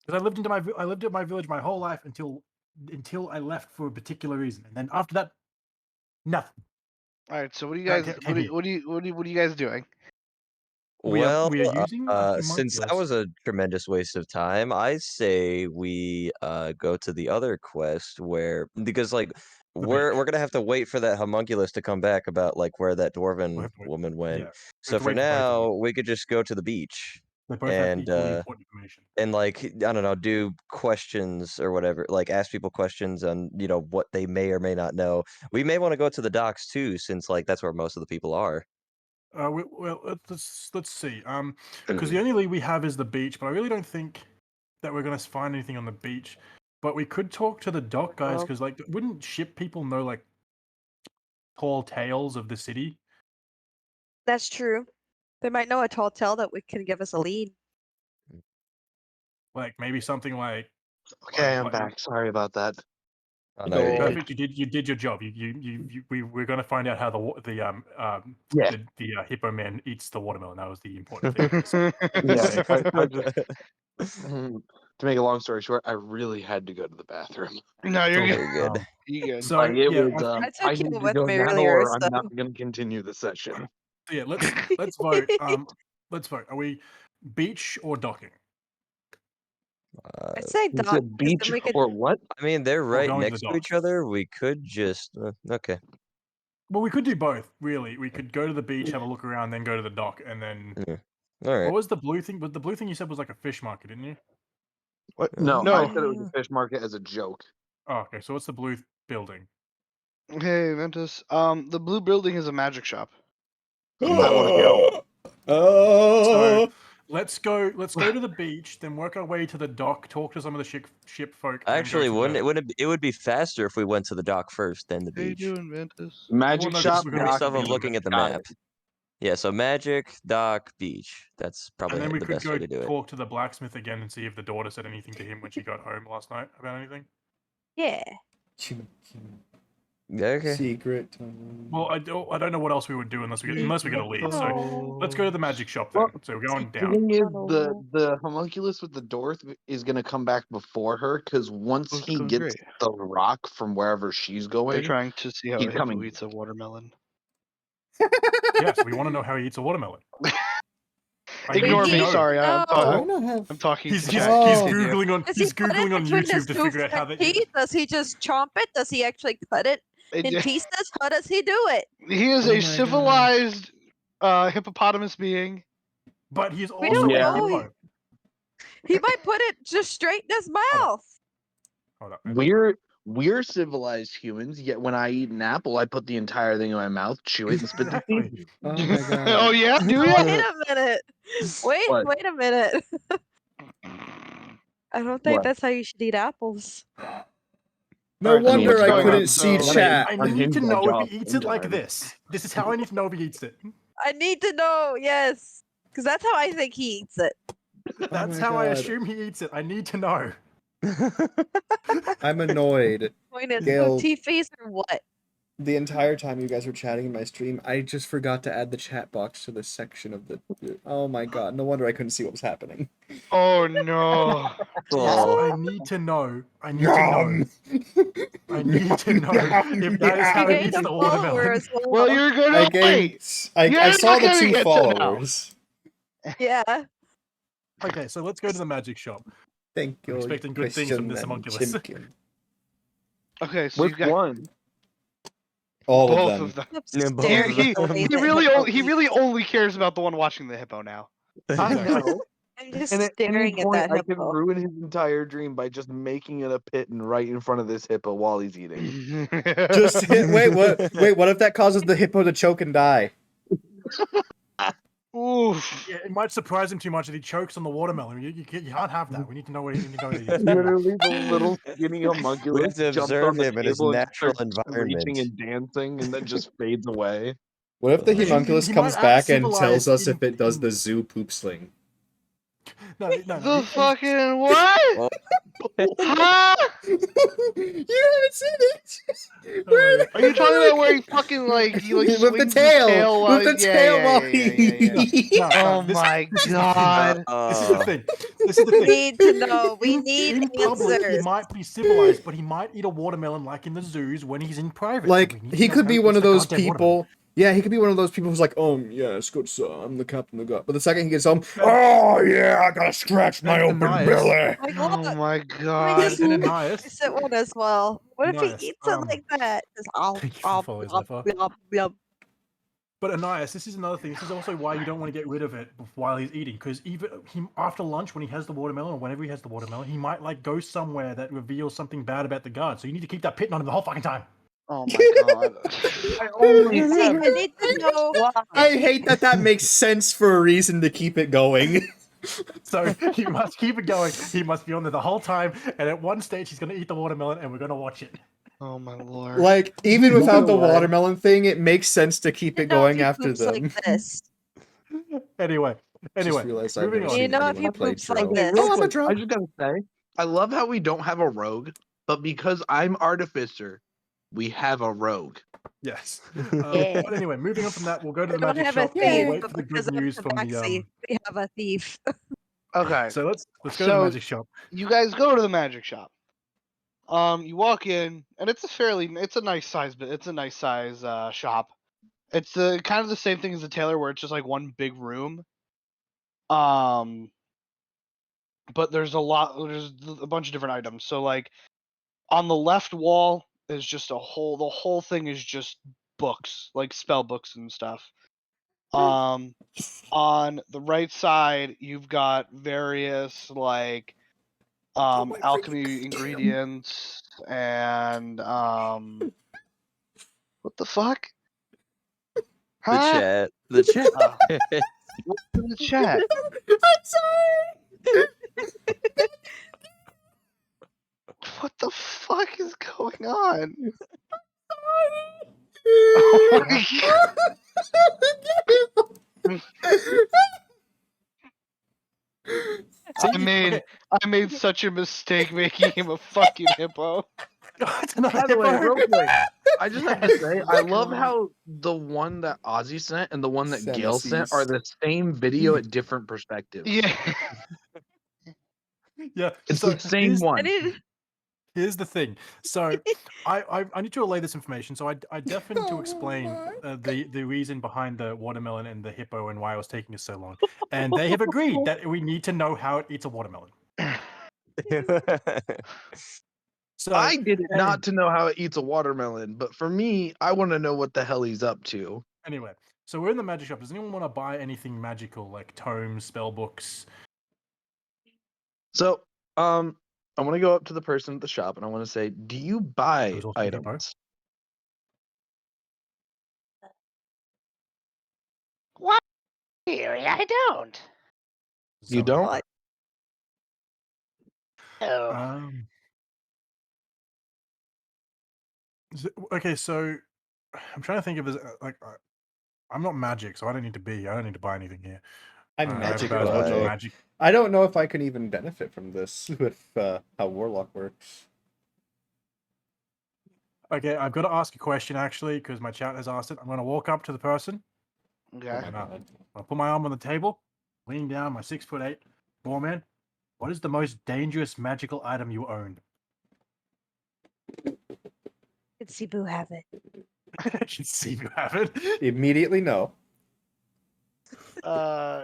Because I lived in my village my whole life until I left for a particular reason, and then after that, nothing. All right, so what do you Can't- guys can't hear. what are you guys doing? We are Well, using a since that homunculus. was a tremendous waste of time, I say we go to the other quest because like we're gonna have to wait for that homunculus to come back about like where that dwarven have to wait. woman went. Yeah, we So have to for wait for both of them. now, we could just go to the beach They both have and equally important information. and like I don't know, do questions or whatever, like ask people questions on what they may or may not know. We may want to go to the docks too, since like that's where most of the people are. Well, let's see. Because the only lead we have is the beach, but I really don't think that we're gonna find anything on the beach. But we could talk to the dock guys, Well- because like, wouldn't ship people know like tall tales of the city? That's true. They might know a tall tale that can give us a lead. Like maybe something like. Okay, I'm like- back. Sorry about that. Oh, no, you're good. Perfect. You did your job. We're gonna find out how Yeah. the hippo man eats the watermelon. That was the important thing. So, Yeah, I just, to make a long story short, I really had to go to the bathroom. No, you're so, good. Very good. You good. So Like it yeah, was, I think- I I took need you to with go me now, earlier, or I'm so- not going to continue the session. so yeah, let's vote. let's vote. Are we beach or docking? I'd say You dock, said 'cause beach then we could. or what? I mean, they're right going to the next to dock. each other. We could just okay. Well, we could do both. Really, we could go to the beach, have a look around, then go to the dock, and then. Yeah. All right. What was the blue thing? But the blue thing you said was like a fish market, didn't you? What? No, No. I said it was a fish market as a joke. Oh, okay. So what's the blue building? Hey, Ventus. The blue building is a magic shop. I want to go. Oh. So let's go. Let's go to the beach, then work our way to the dock, talk to some of the ship folk. and then go Actually, to wouldn't the... it? Wouldn't it would be faster if we went to the dock first, then the How you beach. doing, Ventus? Magic no, shop, we're gonna Based dock, off of beach. looking at the Got map. it. Yeah, so magic, dock, beach. That's probably And then we the could best go way to do it. talk to the blacksmith again and see if the daughter said anything to him when she got home last night about anything. Yeah. Yeah, okay. Secret. Well, I don't know what else we would do unless we get a lead. So let's go to the magic shop then. Well, So we're going The down. thing is, Tunnel. the homunculus with the door is gonna come back before her because once It's he going gets great. the rock from wherever she's They're going, trying to see how he's a hippo coming. eats a watermelon. Yes, we want to know how he eats a watermelon. I Ignore need me. to know. Sorry, I'm No. talking. Don't I have? I'm talking He's to he's, chat. Oh. he's Continue. googling on Does he put it on between his YouTube to two figure out how front they eat teeth? it. Does he just chomp it? Does he actually cut it in pieces? How does he do it? He is Oh my a God. civilized hippopotamus being. But he's We also don't a know. hippo. He might put it just straight in his mouth. Hold up, man. We're civilized humans, yet when I eat an apple, I put the entire thing in my mouth, chew it, and spit the Exactly. seeds. Oh my god. Oh yeah, do Wait you? a minute. What? Wait a minute. I don't think What? that's how you should eat apples. No Alright, so wonder what's I going couldn't on? see So- chat. I Unhinged need to my know if job he eats it like sometimes. this. This is how I need to know if he eats it. I need to know, yes. Because that's how I think he eats it. That's my how I God. assume he eats it. I need to know. I'm annoyed. Point is, Gail- blue tea face or what? The entire time you guys were chatting in my stream, I just forgot to add the chat box to this section of the. Oh my god! No wonder I couldn't see what was happening. Oh no. Oh. I need to know. I need to know. I need to know if that is He how he gained eats a the follower watermelon. as well. Well, you're gonna I wait. gained. I You're saw not the gonna 2 get to know. followers. Yeah. Okay, so let's go to the magic shop. Thank you. I'm expecting good things from this Christian and homunculus. Chimkin. Okay, so Which you got one? All both of them. I'm Yeah, both staring of at them. the way he that really hippo he really only cares about the one watching the hippo now. I Exactly. know. I'm just And at any staring at point, that I can hippo. ruin his entire dream by just making it a pitten right in front of this hippo while he's eating. Just hit. Wait, what? Wait, what if that causes the hippo to choke and die? Oof. Yeah, it might surprise him too much that he chokes on the watermelon. You can't have that. We need to know what he eats. Literally, the little skinny homunculus to jumps observe on the him in his table and natural starts screeching environment. and dancing, and then just fades away. What if the He homunculus might comes act back and tells civilized us in- if it does in- the zoo poop sling? No, The fucking what? Oh. Huh? You haven't seen it. Where Are you talking about where he fucking like he like with the swings tail? his tail while With the yeah, tail yeah, while yeah, yeah, yeah, yeah. Oh this my is the thing. god. This is the thing. This is the We thing. need to know. We need in public, he answers. might be civilized, but he might eat a watermelon like in the zoos when he's in private. So Like we need to he know could how be he one eats of the those goddamn watermelon. people. Yeah, he could be one of those people who's like, yes, good sir, I'm the captain of the gut. But the second he gets home, oh yeah, I gotta scratch my And open Ananias- belly. Like, Oh look, my let me god. just And Ananias, sit one as well. What if Ananias, he eats it like that? Just Thank you for the follows, Zephyr. blub. But Ananias, this is another thing. This is also why you don't want to get rid of it while he's eating, because even after lunch, when he has the watermelon, or whenever he has the watermelon, he might like go somewhere that reveals something bad about the guard. So you need to keep that pitten on him the whole fucking time. Oh my god. I only See, have I need to know why. I hate that makes sense for a reason to keep it going. So he must keep it going. He must be on there the whole time. And at one stage, he's going to eat the watermelon, and we're going to watch it. Oh my lord. Like even Not without gonna the lie. watermelon thing, it makes sense to keep You it know if going he after poops them. like this. Anyway, Just realized I've moving never on. You seen know if anyone he play poops like Dro. this. Oh, I'm a I Dro. just gotta say, I love how we don't have a rogue, but because I'm artificer, we have a rogue. Yes. Yeah. But anyway, moving on from that, we'll go to We the don't magic have a shop. We'll thief, wait but for the because good of news from the Tabaxi, we have a thief. Okay. So let's go to the So- magic shop. You guys go to the magic shop. You walk in, and it's a nice size shop. It's kind of the same thing as the tailor, where it's just like one big room. But there's there's a bunch of different items. So like on the left wall is just the whole thing is just books, like spell books and stuff. On the right side, you've got various like alchemy ingredients and what the fuck? The Huh? chat. The chat. Oh. What's in the chat? I'm sorry. What the fuck is going on? Oh my I made such a mistake making him a fucking hippo. It's another By the way, hippo. real quick, I just have to say, I love how the one that Ozzy sent and the one that Gail sent are the same video at different perspectives. Yeah. Yeah, It's so the same I one. need. here's the thing. So I need to relay this information. So I definitely need to explain the reason behind the watermelon and the hippo and why it was taking us so long. And they have agreed that we need to know how it eats a watermelon. So I did it not to know how it eats a watermelon, but for me, I want to know what the hell he's up to. anyway, so we're in the magic shop. Does anyone want to buy anything magical like tomes, spell books? So, I want to go up to the person at the shop and I want to say, "Do you buy Who's also a hippo? items?" What? I don't. You So, don't? What? Oh. Okay, so I'm trying to think of this. I'm not magic, so I don't need to buy anything here. I'm I have magic, about as but much Right. magic. I don't know if I can even benefit from this with how Warlock works. Okay, I've got to ask a question actually because my chat has asked it. I'm going to walk up to the person Okay. and I'll put my arm on the table, lean down, my 6'8" poor man. What is the most dangerous magical item you own? Did Cebu have it? I can see you have it. Immediately no.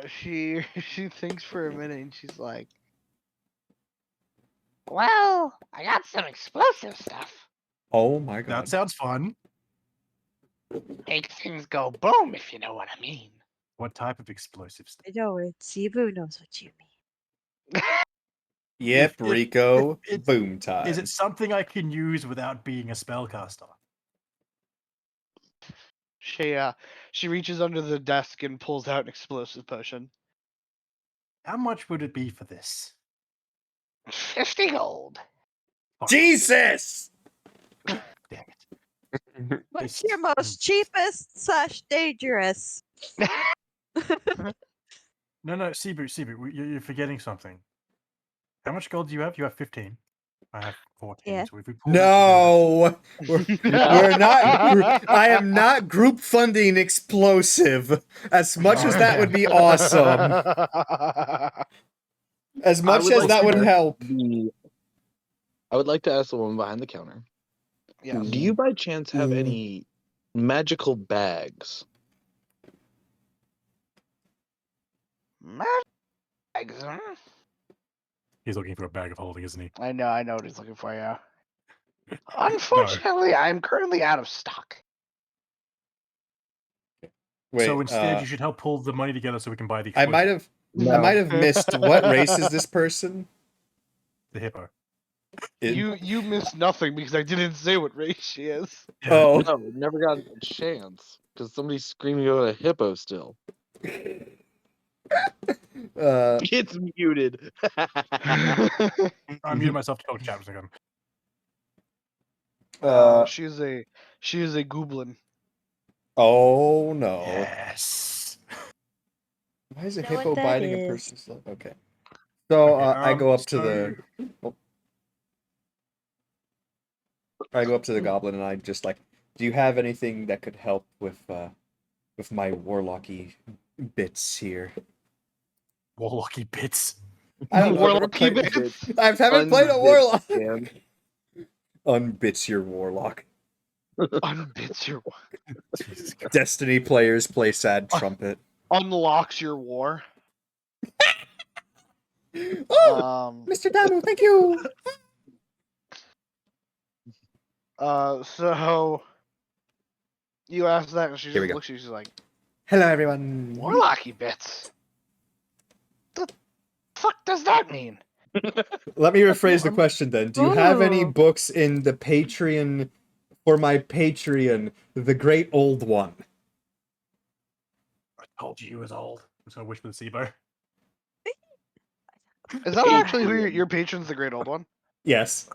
She thinks for a minute and she's like, "Well, I got some explosive stuff. Oh my god. That sounds fun. Make things go boom, if you know what I mean." What type of explosive stuff? I know it. Cebu knows what you mean. Yep, If- Rico. if- Boom time. Is it something I can use without being a spellcaster? She reaches under the desk and pulls out an explosive potion. How much would it be for this? 50 gold. Fuck, Jesus! damn it. What's your most cheapest / dangerous? No, Cebu, you're forgetting something. How much gold do you have? You have 15. I have 14. Yeah. So if we pull that together- No, we're not. I am not group funding explosive. As much as that would be awesome. As much would as like that to would ask help. I would like to ask the woman behind the counter. Yeah. Do you by chance have any magical bags? Bags, huh? He's looking for a bag of holding, isn't he? I know what he's looking for, yeah. Unfortunately, I'm currently out of stock. Wait, So instead, you should help pull the money together so we can buy the I explosive. might have missed. What race is this person? The hippo. You missed nothing because I didn't say what race she is. Oh. No, never got a chance because somebody's screaming about a hippo still. It's muted. I muted myself to talk to chat for a second. She is a goblin. Oh no. Yes. Why is a Know hippo what that biting a is. person's leg? Okay. So Okay, I go up to the goblin and I just like, do you have anything that could help with my warlocky bits here? Warlocky bits. I don't know. I've never Warlocky played- bits. I haven't played a Unbits, warlock. man. Unbits your warlock. Unbits your Jesus Christ. Destiny players play sad trumpet. unlocks your war. Oh, Mr. Damu, thank you. So you ask that, and she Here we just go. looks at you. She's like, Hello, everyone. "Warlocky bits. The fuck does that mean?" Let me rephrase the question then. Do you have any Ooh. books in the Patreon for my Patreon, the Great Old One? I told you he was old. I'm just gonna wish for the SIBO. Is that actually who your patron's the Great Old One? Yes.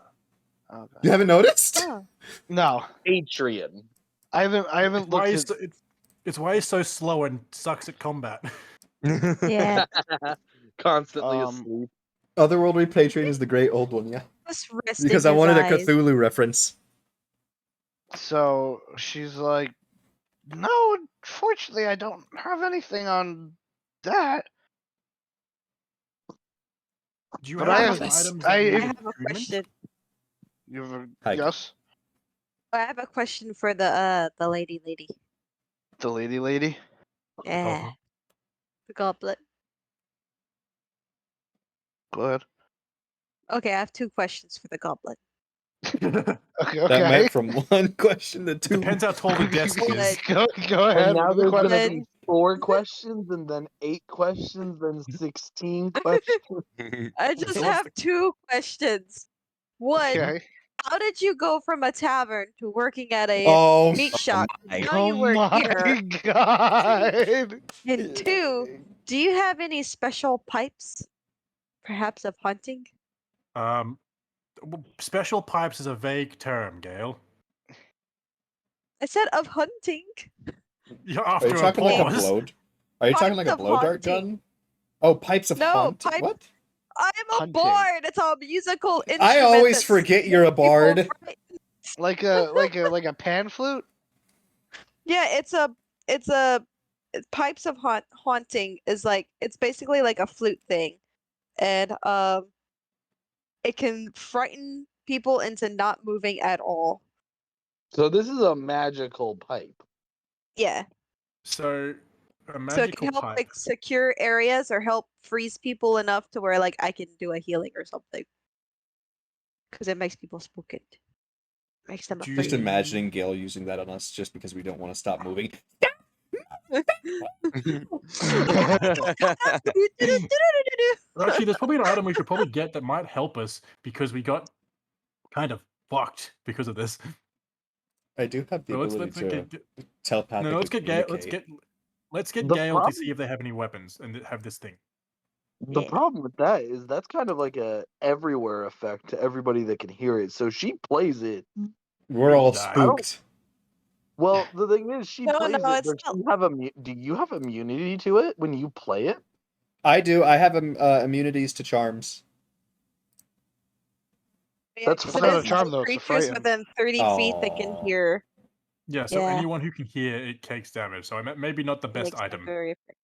Okay. You haven't noticed? Oh. No, Patreon. I haven't Why looked is at. it's why he's so slow and sucks at combat. Yeah. Constantly Um, asleep. Otherworldly Patreon is the Great Old One, yeah. Just resting Because I his wanted a eyes. Cthulhu reference. So she's like, "No, unfortunately, I don't have anything on that." Do you But have I any have- items I- that I need have a attunement? question. You have a Hi. yes? I have a question for the lady. The lady. Yeah. The goblet. Go ahead. Okay, I have 2 questions for the goblet. Okay. That Okay. went from one question to two. Depends how tall the desk is. Go ahead. And now What are the there's gonna questions? be 4 questions, and then 8 questions, then 16 questions. I just So what's have the- 2 questions. One, Okay. how did you go from a tavern to working at a Oh, meat shop? my. Now Oh you work my here. god. And 2, do you have any special pipes? Perhaps of hunting? well, special pipes is a vague term, Gail. I said of hunting. You're Are you after a talking like a pause. blow? Are you talking like a Pipes of blow dart haunting. gun? Oh, pipes of No, haunt. pipe- What? I'm a Hunting. bard. It's a musical instrument. I always that's forget you're a people bard. frightened. Like a pan flute? Yeah, it's a pipes of haunting is like it's basically like a flute thing, and it can frighten people into not moving at all. So this is a magical pipe. Yeah, So a so it magical can help pipe. like secure areas or help freeze people enough to where like I can do a healing or something. Because it makes people spooked. Makes them Do you- afraid. Just imagining Gale using that on us just because we don't want to stop moving. Actually, there's probably an item we should probably get that might help us because we got kind of fucked because of this. I do have the So ability let's to get telepathically no, let's get Gale. communicate. Let's get The Gale to problem- see if they have any weapons and have this thing. The Yeah. problem with that is that's kind of like a everywhere effect to everybody that can hear it. So she plays it. We're We all will die. spooked. Well, the thing is, she No, plays no, it. it's Does not- she have do you have immunity to it when you play it? I do. I have immunities to charms. Yeah, That's 'cause It's it not a is charm, all though, it's a creatures frighten. within 30 feet that can Aw. hear. Yeah, so Yeah. anyone who can hear it takes damage. So maybe not the best makes them item. very afraid.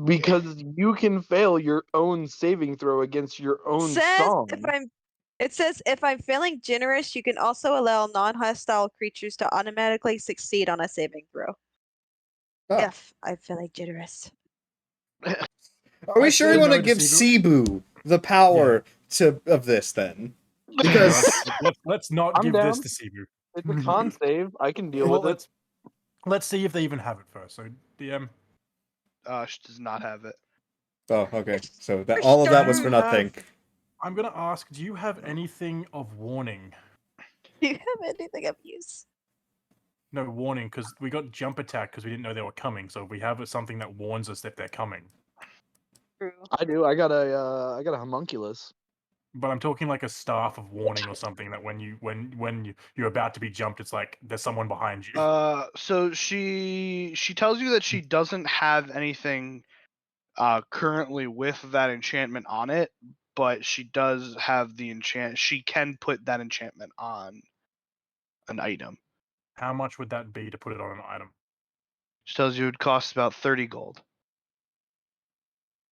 Because you can fail your own saving throw against your own song. It says if I'm feeling generous, you can also allow non-hostile creatures to automatically succeed on a saving throw. Oh. If I'm feeling generous. Are we I sure say we want to no to give Cebu the power of this then? No, Because let's not I'm give down. this to Cebu. It's a con save. I can deal Well, with it. let's see if they even have it first. So DM. She does not have it. oh, okay. So that For all of that was for sure. nothing. I'm gonna ask, do you have anything of warning? Do you have anything of use? No warning, because we got jump attack because we didn't know they were coming. So we have something that warns us that they're coming. True. I do. I got a homunculus. But I'm talking like a staff of warning or something that when you're about to be jumped, it's like there's someone behind you. So she tells you that she doesn't have anything currently with that enchantment on it, but she does have the enchant. She can put that enchantment on an item. How much would that be to put it on an item? She tells you it costs about 30 gold.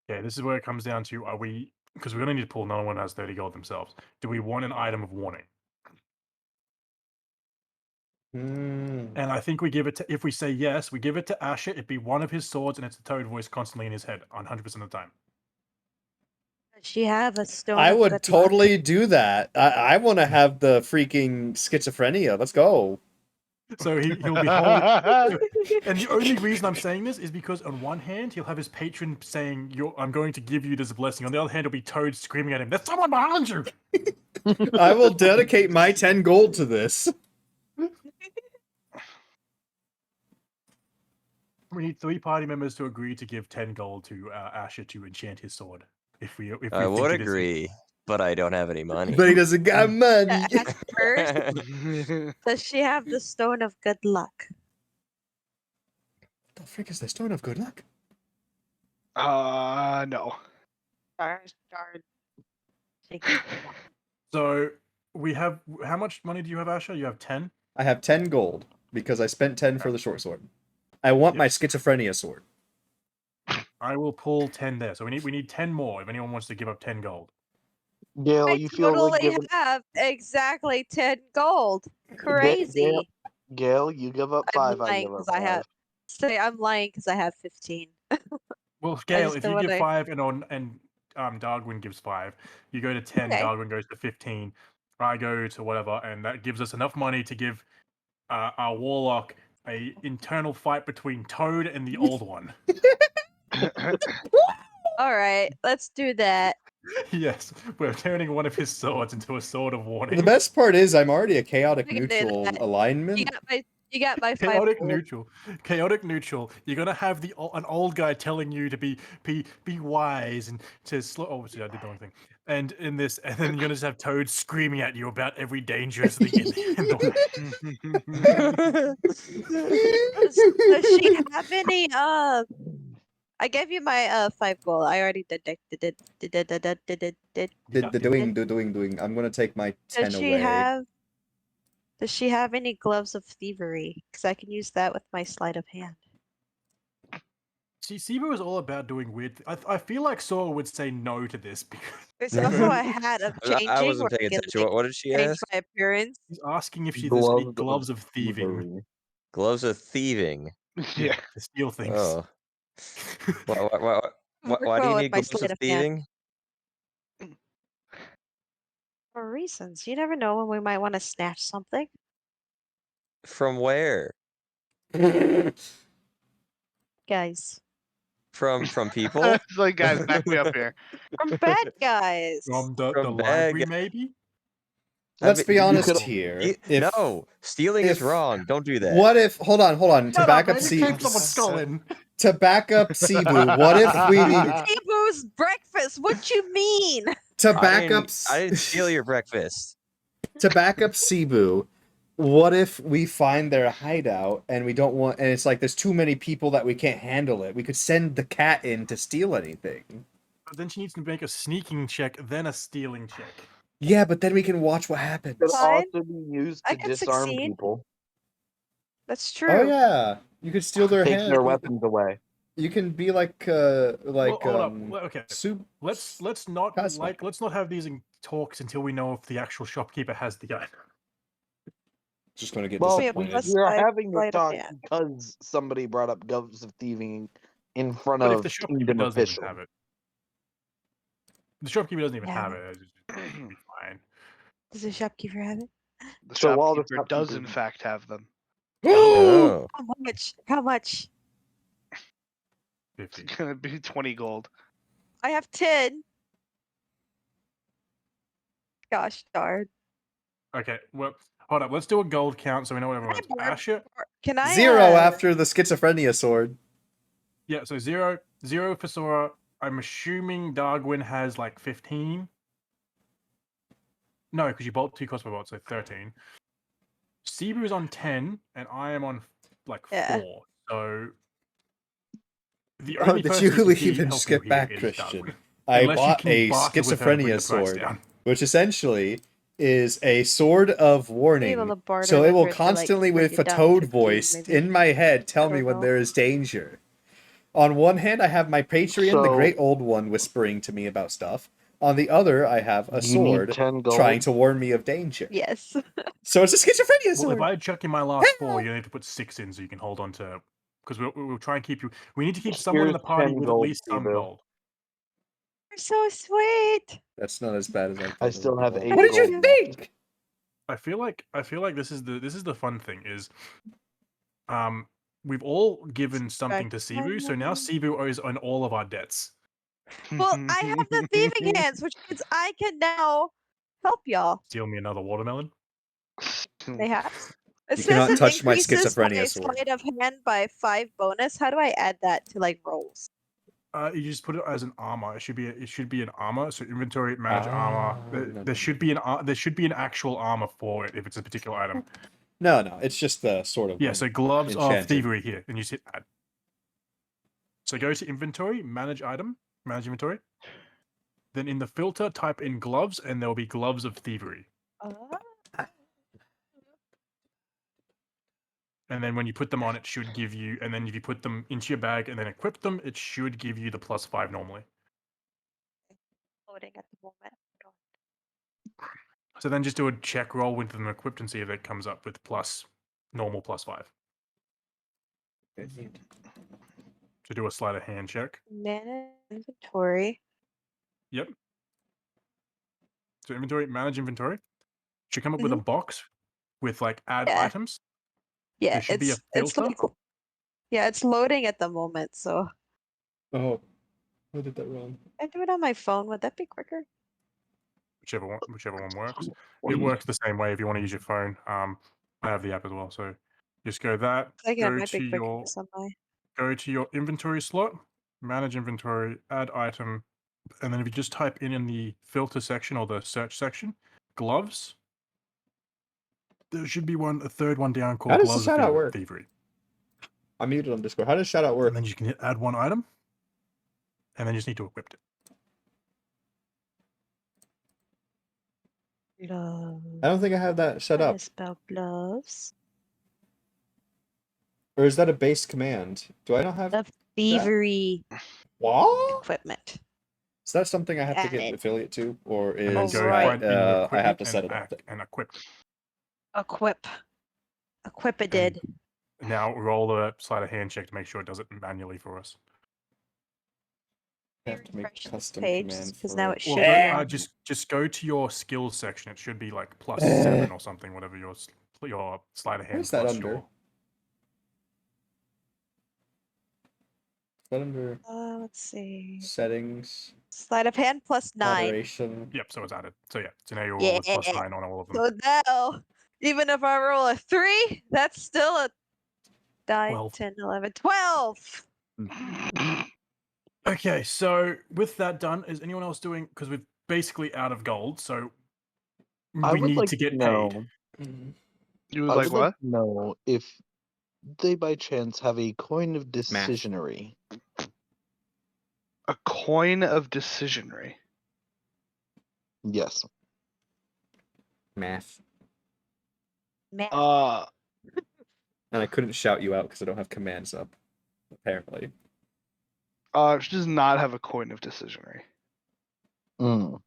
Yeah, this is where it comes down to: are we? Because we're gonna need to pull. No one has 30 gold themselves. Do we want an item of warning? And I think we give it to. If we say yes, we give it to Asher. It'd be one of his swords, and it's a toad voice constantly in his head, 100% of the time. Does she have a stone I of would good luck? totally do that. I want to have the freaking schizophrenia. Let's go. So he'll be holding. And the only reason I'm saying this is because on one hand he'll have his patron saying, "I'm going to give you this blessing." On the other hand, it'll be Toad screaming at him, "There's someone behind you!" I will dedicate my 10 gold to this. We need 3 party members to agree to give 10 gold to Asher to enchant his sword. If we I think would it is- agree, but I don't have any money. But he doesn't got money. Ask first, does she have the stone of good luck? What the frick is the stone of good luck? No. Darn. Take it. So we have. How much money do you have, Asher? You have 10. I have 10 gold because I spent 10 for the short sword. I want my schizophrenia sword. I will pull 10 there. So we need 10 more. If anyone wants to give up 10 gold. Gail, I you feel like totally giving have exactly 10 gold. Crazy. Gail, you give up I'm 5. I lying give up because I 5. have. Say I'm lying because I have 15. Well, Gail, just if don't you give wanna- 5 and Darwin gives 5, you go to 10. Okay. Darwin goes to 15. I go to whatever, and that gives us enough money to give our warlock a internal fight between Toad and the old one. All right, let's do that. Yes, we're turning one of his swords into a sword of warning. The best part is I'm already a chaotic We can do neutral that. alignment. You got my 5 Chaotic gold. neutral. Chaotic neutral. You're gonna have an old guy telling you to be wise and to slow. Oh, see, I did the wrong thing. And in this, and then you're gonna just have Toad screaming at you about every dangerous thing in the Does she have any I gave you my 5 gold. I already did. Doing. I'm gonna take my 10 Does she away. have Does she have any gloves of thievery? Because I can use that with my sleight of hand. See, Siva is all about doing weird. I feel like Sora would say no to this because There's also a hat of changing. I wasn't where paying can, attention. What did she change ask? my appearance. he's asking if there's any gloves of thieving Gloves of thieving. Yeah. to steal things. Oh. Why I'm do you going with need my gloves sleight of of hand. thieving? For reasons. You never know when we might want to snatch something. From where? Guys. From people? It's like, guys, back me up here. From bad guys. From the From library, bag. maybe? Let's be honest could- here. No, stealing is if- wrong. Don't do that. What if? Hold on. To back up someone's skull in. To back up Cebu, what if we Cebu's breakfast. What you mean? to back up I didn't steal your breakfast. to back up Cebu? What if we find their hideout and we don't want, and it's like there's too many people that we can't handle it? We could send the cat in to steal anything. But then she needs to make a sneaking check, then a stealing check. Yeah, but then we can watch what happens. Could Fine. also be used I to can disarm succeed. people, That's true. Oh yeah, you could steal their take hand. their weapons away. You can be like Well, hold up. Okay. Soup. Let's not Cosmo. let's not have these talks until we know if the actual shopkeeper has the gun. Just gonna get Well, disappointed. plus- we're I having this sleight of talk hand. because somebody brought up gloves of thieving in front But if of the shopkeeper kingdom doesn't even official. have it, the shopkeeper doesn't even Yeah. have it. It'll be fine. Does the shopkeeper have it? The So while the shopkeeper does, in shopkeeper- fact, have them. Oh. How much? How much? 50. It's gonna be 20 gold. I have 10. Gosh darn. Okay, well, hold up. Let's do a gold count so we know what everyone's. Barb. Asher, Can I? 0 after the schizophrenia sword. yeah, so 0 for Sora. I'm assuming Darwin has like 15. No, because you bolt 2 Cosmo bolts, so 13. Cebu is on 10, and I am on like 4. So the Oh, only did person you who can even help you skip here back, is Christian? Darwin. I Unless you bought can a barter with her and bring schizophrenia the price sword, down. which essentially is a sword of warning. So it will constantly, with a toad voice in my head, tell me when there is danger. On one hand, I have my Patreon, the So- great old one, whispering to me about stuff. On the other, I have a You need sword 10 gold. trying to warn me of danger. Yes. So it's a schizophrenia Well, sword. if I chuck in my last 4, you need to put 6 in so you can hold on to. Because we'll try and keep you. We need to keep someone in the Here's party 10 with at gold, least some Cebu. gold. You're so sweet. That's not as bad as I thought. I it still would have be. 8 What did you gold left. think? I feel like this is the fun thing is, we've all given something to Sivu, so now Sivu owes on all of our debts. Well, I have the thieving hands, which means I can now help y'all. Steal me another watermelon. They have. It You says cannot it touch my increases my schizophrenia sword. sleight of hand by 5 bonus. How do I add that to like rolls? You just put it as an armor. It should be an armor. So inventory, manage armor. no, There should be an actual armor for it if it's a particular item. No, it's just the sort of Yeah. one So gloves of enchanted. thievery here, and you hit add. So go to inventory, manage item, manage inventory. Then in the filter, type in gloves, and there will be gloves of thievery. And then when you put them on, it should give you. And then if you put them into your bag and then equip them, it should give you the +5 normally. Loading at the moment. So then just do a check roll with them equipped and see if it comes up with normal +5. To do a sleight of hand check. Manage inventory. Yep. So inventory, manage inventory. Should come up with a box with like add Yeah. items. Yeah, There should be a it's filter. like, yeah, it's loading at the moment. So Oh, I did that wrong. I do it on my phone. Would that be quicker? Whichever one works. It works the same way if you want to use your phone. I have the app as well, so just go that. I think it Go might to be quicker your some way. go to your inventory slot, manage inventory, add item, and then if you just type in the filter section or the search section, gloves. There should be a third one down called How does the gloves shout out work? thievery. I'm muted on Discord. How does shout out work? And then you can hit add one item, and then you just need to equip it. I don't think I have that set up. Spell gloves. Or is that a base command? Do I not have Of thievery what? equipment. Is that something I have to get Added. affiliate to, or And then is go right. find in your I have to equipment set it up? and equip. Equip. Equip it did. Now roll a sleight of hand check to make sure it does it manually for us. I have to make Refresh this custom page command because for now it. it Well, should be on. just go to your skills section. It should be like +7 or something, whatever your sleight of hand Where's that plus under? your. Is that under Let's see. settings, Sleight of hand +9. moderation? Yep, so it's added. So yeah, so now your roll is +9 on all of them. So now, even if I roll a 3, that's still a 9, 12. 10, 11, 12. Okay, so with that done, is anyone else doing? Because we're basically out of gold, so I we would need like to get know. paid. You I was like would what? like to know if they by chance have a coin of decisionery. A coin of decisionary. Yes. Math. Man. And I couldn't shout you out because I don't have commands up. Apparently. She does not have a coin of decisionary. Mm.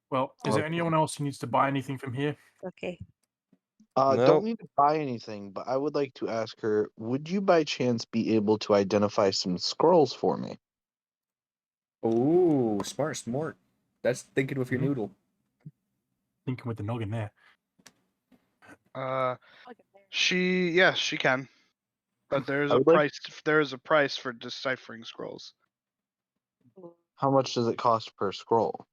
Well, is there Okay. anyone else who needs to buy anything from here? Okay. Nope. Don't need to buy anything, but I would like to ask her, would you by chance be able to identify some scrolls for me? Ooh, smart. That's thinking with your Mhm. noodle. Thinking with the noggin there. She can. But there's I a would like- price. There is a price for deciphering scrolls. How much does it cost per scroll?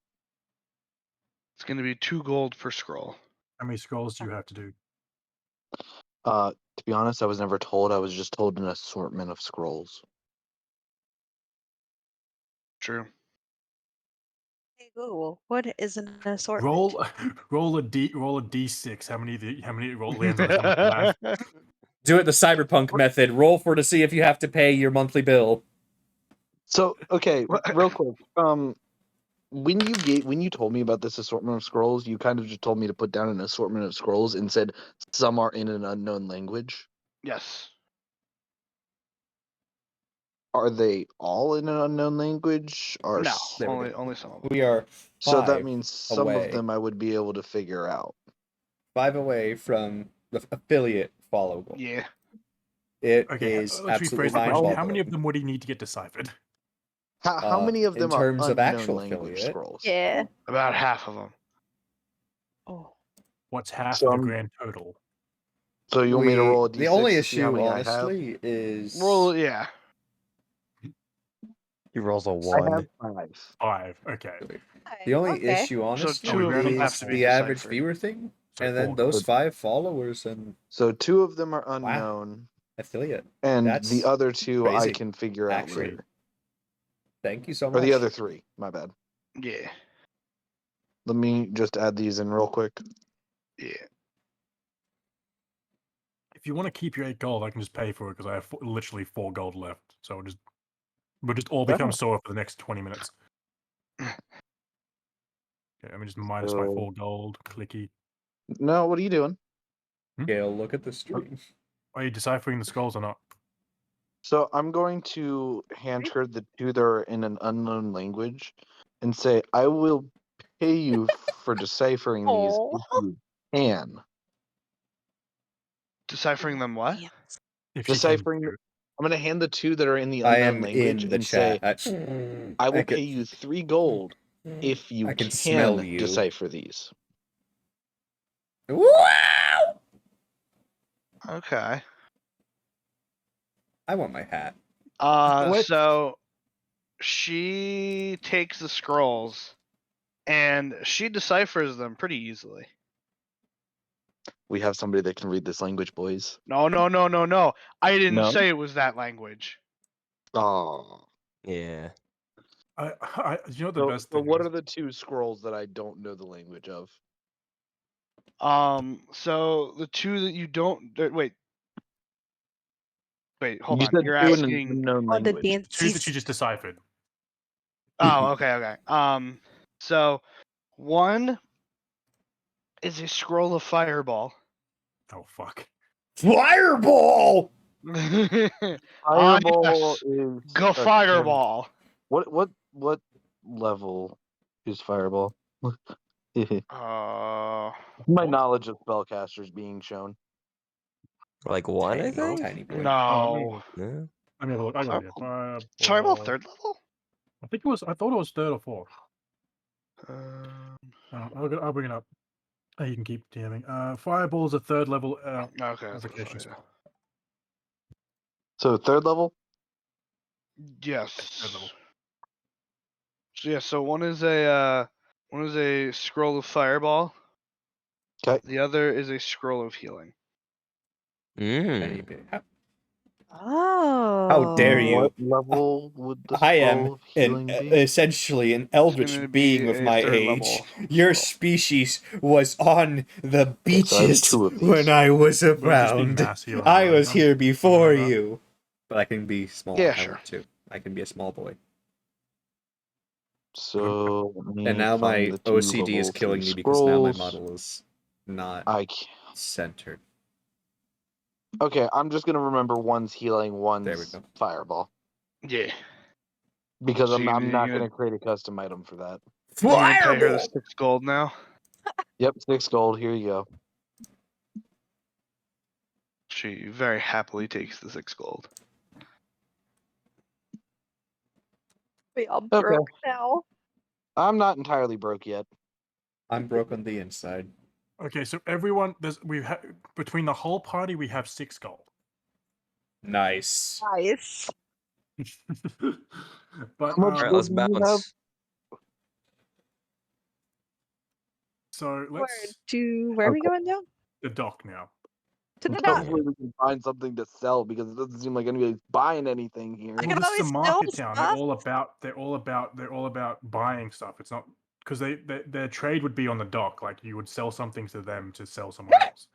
It's going to be 2 gold per scroll. How many scrolls do you have to do? To be honest, I was never told. I was just told an assortment of scrolls. True. Hey Google, what is an assortment? Roll a d6. How many roll lands on this? How much you have? Do it the cyberpunk method. Roll for to see if you have to pay your monthly bill. So, okay, real quick. When you told me about this assortment of scrolls, you kind of just told me to put down an assortment of scrolls and said some are in an unknown language. Yes. Are they all in an unknown language? Or No, There we only some of them. We are So that 5 means some away. of them I would be able to figure out. 5 away from the affiliate follow goal. Yeah. It Okay, is let's absolutely rephrase the question. How many mind-boggling. of them would he need to get deciphered? How many of in them are terms of unknown actual language affiliate. scrolls? Yeah. About half of them. Oh. What's half So of the I'm- grand total? So you want me to roll a d6 the only to see how issue, many I have? honestly, is Well, yeah. He rolls a I 1. have 5. 5. Okay. the only Okay. issue, honestly, two of them have is to the be average deciphered. viewer thing, So and then 4 those gold. 5 followers and So 2 of them are unknown, affiliate. and That's the other 2 I crazy, can figure out actually. later. Thank you so Or much. the other 3, my bad. Yeah. Let me just add these in real quick. Yeah. If you want to keep your 8 gold, I can just pay for it because I have literally 4 gold left. So we'll just all become sore for the next 20 minutes. Okay, let me just minus my So- 4 gold. Clicky. No, what are you doing? Gail, look at the stream. Are you deciphering the scrolls or not? So I'm going to hand her the 2 that are in an unknown language and say, I will pay you for deciphering these Oh. if you can. Deciphering them what? Damn. If she can Deciphering. do it. I'm going to hand the 2 that are in the I unknown am language in the and say, chat. I will could- pay you 3 gold if you I can smell you. decipher these. Wow! Okay. I want my hat. What? So she takes the scrolls and she deciphers them pretty easily. We have somebody that can read this language, boys. No. I didn't No? say it was that language. Oh. Yeah. You know what the best thing what is? are the 2 scrolls that I don't know the language of? So the 2 that you don't wait, hold You on. said You're 2 in an asking. unknown On the language. dance. 2 that she just deciphered. Oh, okay. So one is a scroll of fireball. Oh, fuck. Fireball! Fireball yes. is Go a fireball. What level is Fireball? My knowledge of spellcasters being shown. Like 1, I think? Tiny boy. No. Yeah. Let me have a look. I got Fireball- it. Fireball third level? I thought it was 3rd or 4th. I'll bring it up. You can keep DMing. Fireball is a 3rd level Okay. that's what I application thought, spell. So 3rd level? Yes. 3rd level. So yeah, so one is a scroll of fireball. 'Kay. The other is a scroll of healing. Tiny Mm. bit. Oh. How dare you? What level would the I scroll am of healing be? essentially an eldritch gonna being be of a my third age. level Your scroll. species was on the Okay, so I have beaches 2 of these. when I was We'll just be around. mass healing, I right? was here before remember that. you. But I can be small. Yeah, I sure. want to. I can be a small boy. So let me And now my find the 2 OCD is level killing 3 me because now my scrolls. model is not I can't. centered. Okay, I'm just gonna remember one's healing, There we one's go. fireball. Yeah. Because So I'm you're not gonna- gonna create a custom item for that. You're gonna pay her the Fireball! 6 gold now. Yep, 6 gold, here you go. She very happily takes the 6 gold. Wait, I'm Okay. broke now. I'm not entirely broke yet. I'm broke on the inside. Okay, so everyone, between the whole party, we have 6 gold. Nice. Nice. But How much All right, gold let's do you have? bounce. so let's Where are we Okay. going now? the dock now. To the dock. Hopefully we can find something to sell because it doesn't seem like anybody's buying anything here. I Well, can this is a always sell market town. They're stuff. all about buying stuff. It's not because their trade would be on the dock. Like you would sell something to them to sell somewhere else.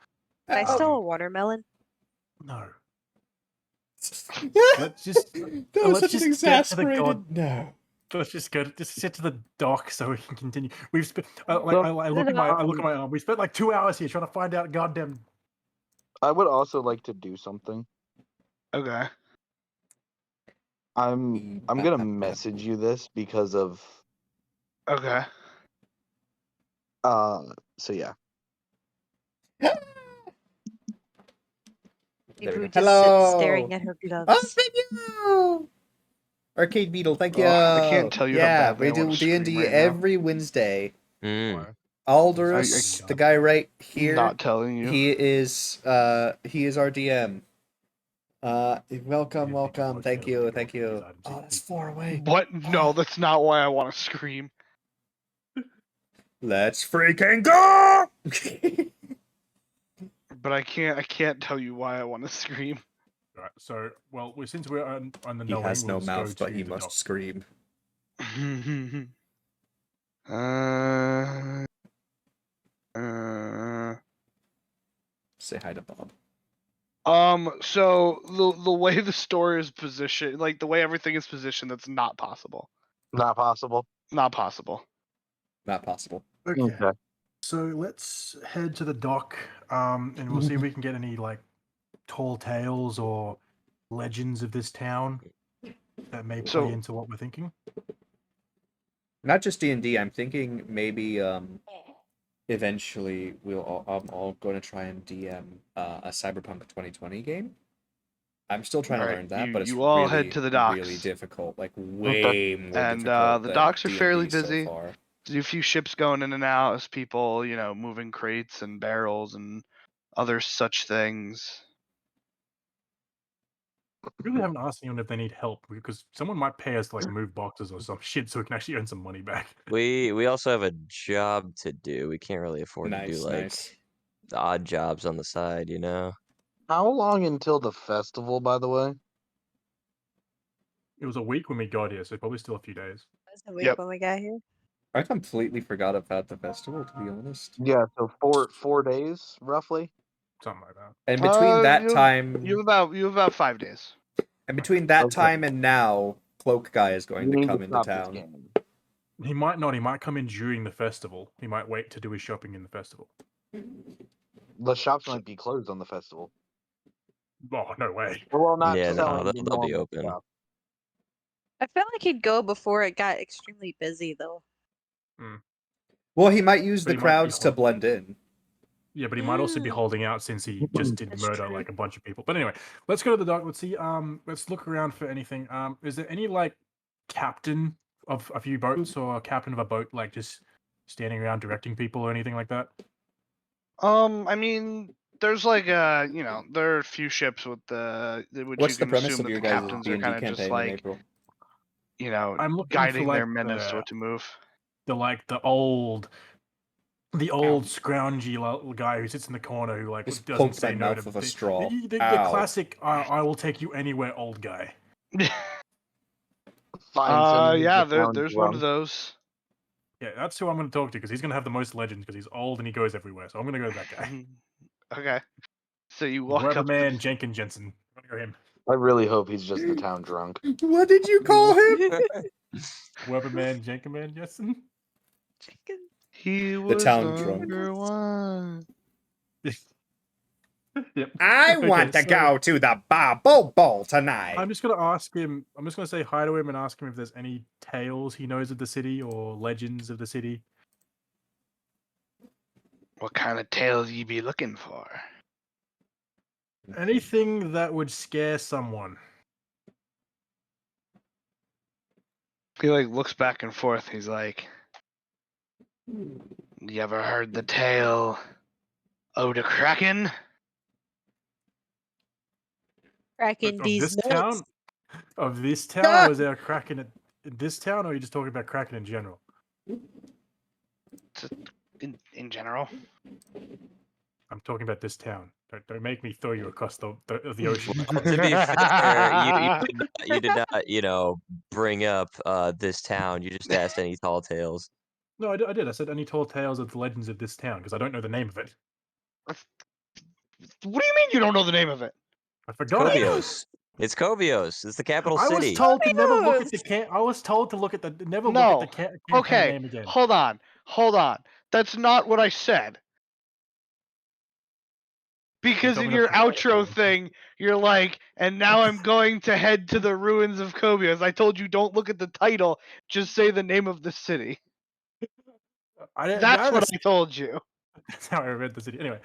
Can I sell a watermelon? No. That Let's just was let's such an just get to the exasperated no. let's just sit to the dock so we can continue. We've spent I So- look at my arm. We spent like 2 hours here trying to find out goddamn. I would also like to do something. Okay. I'm gonna message you this because of Okay. so yeah. There we Ibu go. just sits Hello. staring at her gloves. Oh, thank you. Arcade Beetle, thank you. Ugh, I can't tell you how Yeah, badly we I wanna do scream D&D right now. every Wednesday. Mm. Aldous, the guy right here, Not telling you. he is our DM. Welcome. Thank you. Oh, that's far away. What? No, that's not why I want to scream. Let's freaking go! But I can't tell you why I want to scream. Right. So, well, since we're on the He knowing, has no we'll just go mouth, but to he the must doc. scream. uh, Say hi to Bob. So the way the store is positioned, like the way everything is positioned, that's not possible. Not possible. Not possible. Not possible. Okay. So let's head to the dock, and we'll see if we can get any like tall tales or legends of this town that may play into what we're thinking. Not just D&D. I'm thinking maybe eventually I'm all going to try and DM a Cyberpunk 2020 game. I'm still trying to Alright, learn that, but it's you all really, head to the docks. really difficult. Like way more And difficult the than docks are D&D fairly so busy. far. There's a few ships going in and out as people, moving crates and barrels and other such things. We really haven't asked anyone if they need help because someone might pay us to like move boxes or some shit so we can actually earn some money back. We also have a job to do. We can't really afford to do like Nice. the odd jobs on the side, you know. How long until the festival, by the way? It was a week when we got here, so probably still a few days. That's a week Yep. when we got here. I completely forgot about the festival, to be honest. Yeah, so 4 days roughly. Something like that. And between that you time, have about 5 days. and between that Okay. time and now, Cloak Guy is going You to need come to into stop this town. game. He might not. He might come in during the festival. He might wait to do his shopping in the festival. The shops might be closed on the festival. Oh, no way. Well, not Yeah, no, selling the they'll be normal open. stuff. I feel like he'd go before it got extremely busy, though. Well, he might use But the he might be crowds to blend in. Yeah, but he might also be holding out since he just did That's murder true. like a bunch of people. But anyway, let's go to the dock. Let's see. Let's look around for anything. Is there any like captain of a few boats or captain of a boat like just standing around directing people or anything like that? I mean, there's like there are a few ships with which What's you the can premise assume of that your the guys' captains D&D are kind of just campaign in like April? I'm looking guiding for like their men as to what to move. the old scroungy guy who sits in the corner who like Just doesn't poked say my no mouth to with a straw. the Ow. classic I will take you anywhere old guy. Find some Yeah, the town there's one drunk. of those. Yeah, that's who I'm going to talk to because he's going to have the most legends because he's old and he goes everywhere. So I'm going to go to that guy. Okay. So you walk up. Weberman Jenkins Jensen. I'm going to go him. I really hope he's just the town drunk. What did you call him? Weberman Jenkins Jensen. Chicken. He was town drunk. number one. Yep. I want to go to the Bowl tonight. I'm just going to ask him. I'm just going to say hi to him and ask him if there's any tales he knows of the city or legends of the city. What kind of tales you be looking for? Anything that would scare someone. He like looks back and forth. He's like, "You ever heard the tale of the Kraken?" Cracking Of these this nuts. town? Of this town? Or is there a Kraken in this town? Or are you just talking about Kraken in general? In general. Oh, I'm talking about this town. Don't make me throw you across the ocean. to be fair, you did not, bring up this town. You just asked any tall tales. No, I did. I said any tall tales of the legends of this town because I don't know the name of it. What do you mean you don't know the name of it? I forgot it. Kobios. It's Kobios. It's the capital I city. was told to never look at Kobios! the I was told to look at the never No. look at the campaign Okay, name again. hold on. That's not what I said. Because told in me your not to outro look at thing, you're like, and now I'm going to head to the ruins of Kobios. I told you don't look at the title, just say the name of the city. That's what I told you. That's how I read the city. Anyway,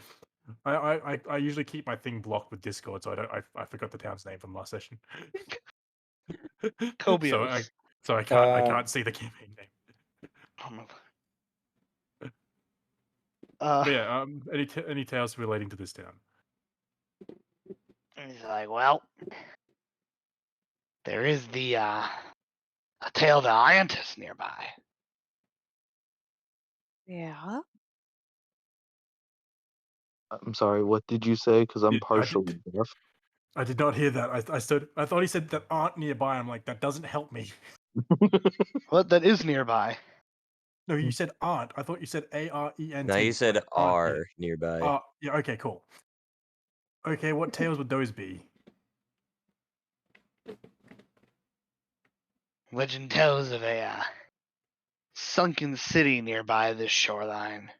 I usually keep my thing blocked with Discord, so I forgot the town's name from last session. So Cobios. I can't see the campaign name. But yeah, any tales relating to this town? And he's like, well, there is the a tail to Iantis nearby. Yeah. I'm sorry, what did you say? Because I'm I partially did- deaf. I did not hear that. I thought he said that aren't nearby. I'm like, that doesn't help me. What that is nearby? No, you said aren't. I thought you said ARENT. No, you said like, aren't near- are nearby. Yeah, okay, cool. Okay, what tales would those be? Legend tells of a sunken city nearby this shoreline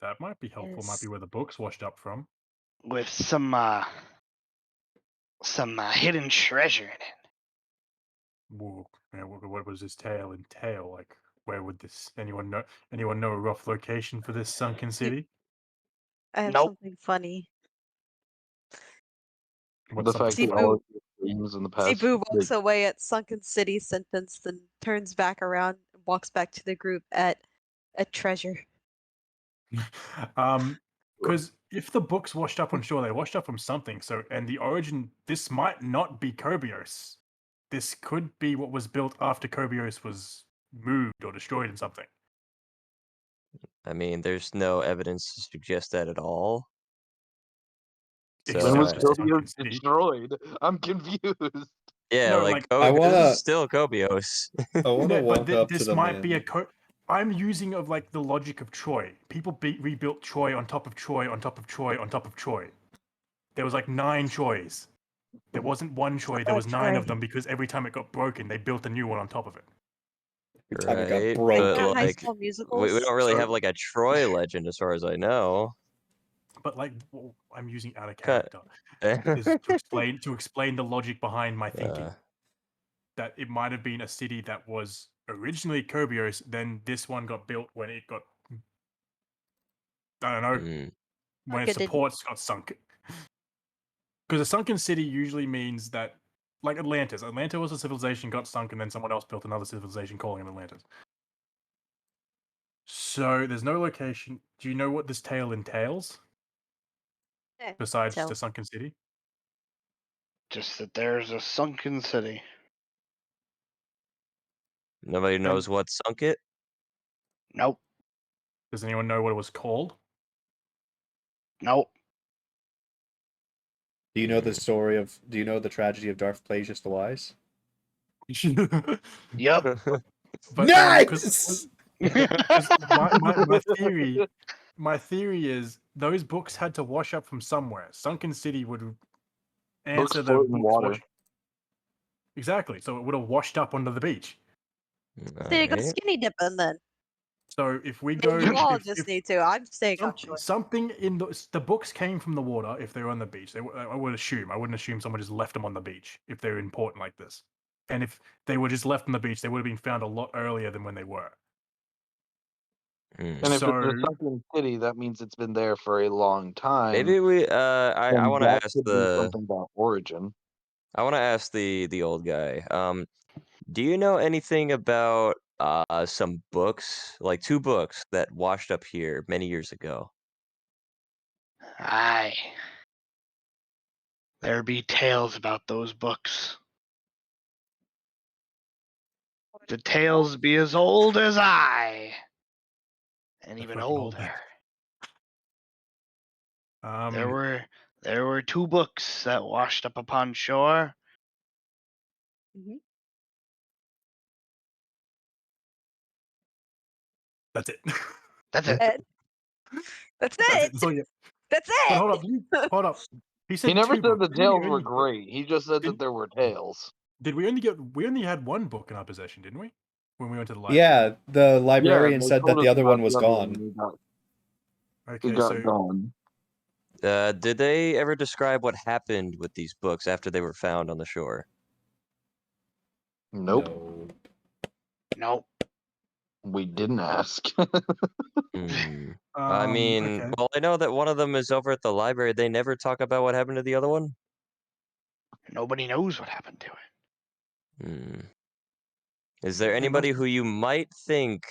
That might be helpful. Might be where the books washed up from. with some hidden treasure in it. Whoa, yeah, what was this tale entail? Like, where would this anyone know a rough location for this sunken city? I have Nope. something funny. What's The something fact that Sibu- funny? all of your dreams in the past. Sibu walks away at Sunken City sentence, then turns back around and walks back to the group at a treasure. Because if the books washed up on shore, they washed up from something. So, and the origin, this might not be Kobios. This could be what was built after Kobios was moved or destroyed in something. I mean, there's no evidence to suggest that at all. Except When was So, for Sunken Kobios City. destroyed? I'm confused. yeah, No, like, I this wanna- is still Kobios. I want to No, but walk up to this the might be man. I'm using of like the logic of Troy. People rebuilt Troy on top of Troy on top of Troy on top of Troy. There was like 9 Troys. There wasn't one Troy. There was 9 of Troy. them because every time it got broken, they built a new one on top of it. Every time it got Right, broken. but High like, School we Musicals. don't really So- have like a Troy legend as far as I know. But like, I'm using out of Cut. character. This is to explain the logic behind my thinking. That it might have been a city that was originally Kobios, then this one got built when it got, I don't know, Mm, when Okay, its supports got sunk. Because a sunken city usually means that, like Atlantis. Atlanta was a civilization, got sunk, and then someone else built another civilization calling it Atlantis. So there's no location. Do you know what this tale entails? Eh, Besides just tell. a sunken city? Just that there's a sunken city. Nobody knows what sunk it. Nope. Does anyone know what it was called? Nope. Do you know the story of? Do you know the tragedy of Darth Plagueis the Wise? Yep. But, Nice! 'cause my theory is those books had to wash up from somewhere. Sunken City would answer the float in books water. Exactly. So it would have washed up onto the beach. There you go, Alright. skinny dipping then. So if we Yeah, go, you all if- just if need to. I'm staying on shore. something in the books came from the water. If they were on the beach, I would assume. I wouldn't assume someone just left them on the beach if they're important like this. And if they were just left on the beach, they would have been found a lot earlier than when they were. Mm. And if it's So- a sunken city, that means it's been there for a long time. Maybe we. I and want to that ask could be something about origin. I want to ask the old guy. Do you know anything about some books, like 2 books that washed up here many years ago? Aye. There be tales about those books. The tales be as old as I, and The even fucking old older. man. There were 2 books that washed up upon shore. That's it. That's it. That's That's it. it. That's all you- That's But it. hold up. He said He never 2 said the books. Didn't we tales were only- great. He just said that Didn't- there were tales. Did we only had 1 book in our possession, didn't we? When we went to the library. Yeah, the librarian they said that told the us other about one the was other gone. and Okay, It got so gone. Did they ever describe what happened with these books after they were found on the shore? Nope. No. Nope. We didn't ask. Hmm. I mean, okay. well, I know that one of them is over at the library. They never talk about what happened to the other one. Nobody knows what happened to it. Hmm. Is there anybody who you might think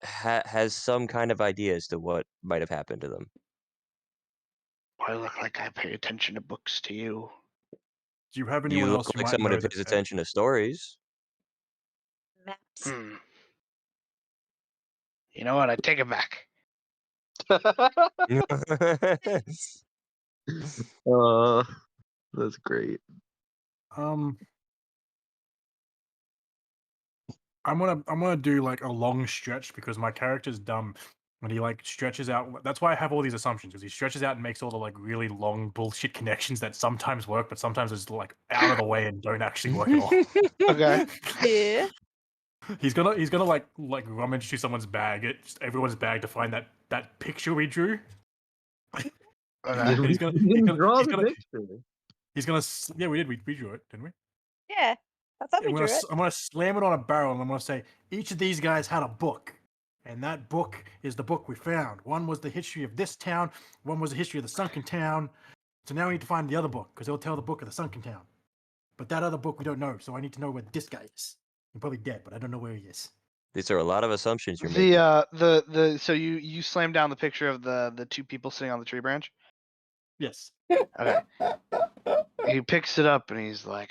has some kind of idea as to what might have happened to them? I look like I pay attention to books to you. Do you have You anyone look else who like might someone know who that? pays attention to stories. Maps. Hmm. You know what? I take it back. That's great. I'm gonna do like a long stretch because my character's dumb and he like stretches out. That's why I have all these assumptions because he stretches out and makes all the like really long bullshit connections that sometimes work, but sometimes is like out of the way and don't actually work at all. Okay. Yeah. He's gonna like rummage through someone's bag, everyone's bag to find that picture we drew. Okay. And he's gonna yeah, we did, we drew it, didn't we? Yeah. I thought we drew it. I'm gonna slam it on a barrel and I'm gonna say each of these guys had a book, and that book is the book we found. One was the history of this town, one was the history of the sunken town. So now we need to find the other book because it'll tell the book of the sunken town. But that other book we don't know, so I need to know where this guy is. He's probably dead, but I don't know where he is. These are a lot of assumptions you're making. The so you slam down the picture of the two people sitting on the tree branch. Yes. Okay. He picks it up and he's like,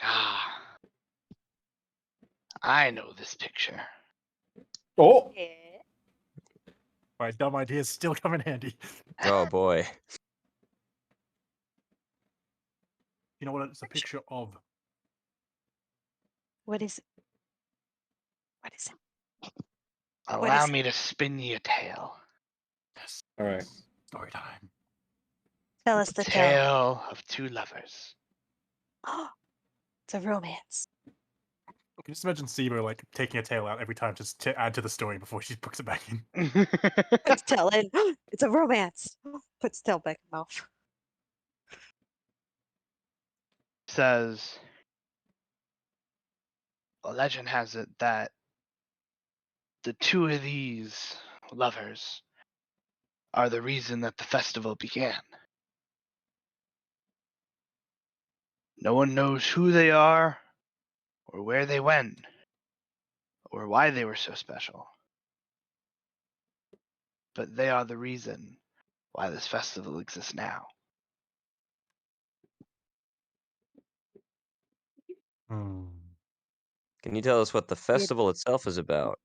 I know this picture. Oh, Yeah. My dumb ideas still come in handy. Oh boy. You know what? It's a picture of. What is it? What is it? Allow is me to spin you a tale. Yes. all right. Story time. Tell us the tale. Tale of two lovers. It's a romance. I can just imagine Sibo like taking a tail out every time just to add to the story before she puts it back in. Puts tail in. It's a romance. Puts tail back in mouth. Says, a legend has it that the two of these lovers are the reason that the festival began. No one knows who they are, or where they went, or why they were so special. But they are the reason why this festival exists now. Can you tell us what the festival itself is about?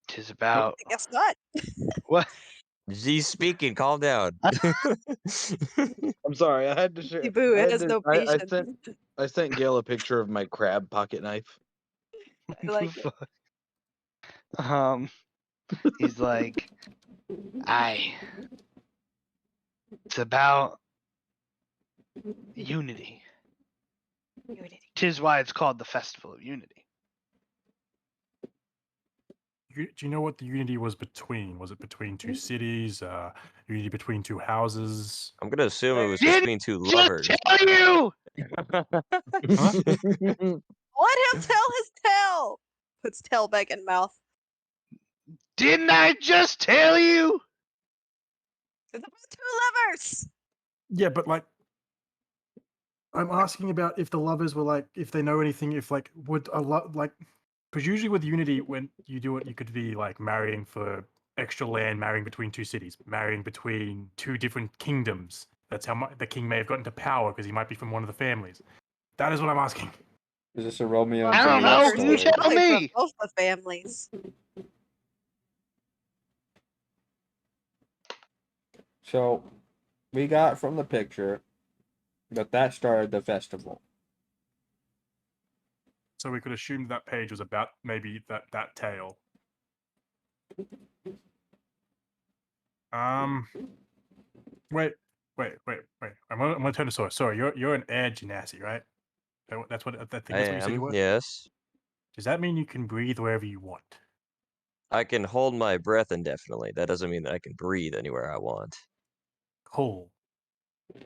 Tis about I guess not. what? He's speaking. Calm down. I'm sorry, I had to share. Boo I, had has to- no I patience. I sent Gail a picture of my crab pocket knife. I like it. He's like, it's about unity. Unity. Tis why it's called the Festival of Unity. Do you know what the unity was between? Was it between two cities? Unity between two houses? I'm gonna assume it was Didn't between two Just lovers. tell you! Huh? Let him tell his tale. Puts tail back in mouth. Didn't I just tell you? It's about two lovers. Yeah, but like, I'm asking about if the lovers were like, if they know anything, if like, would a lot like, because usually with unity, when you do it, you could be like marrying for extra land, marrying between two cities, marrying between two different kingdoms. That's how the king may have gotten to power because he might be from one of the families. That is what I'm asking. Is this a Romeo and I don't Juliet know. You story? tell Probably me. from both the families. So, we got from the picture that started the festival. So we could assume that page was about maybe that tale. Wait. I'm gonna turn to Sora. Sorry, you're an air genasi, right? That's what that thing. I That's what you said you am, were. yes. Does that mean you can breathe wherever you want? I can hold my breath indefinitely. That doesn't mean that I can breathe anywhere I want. Cool.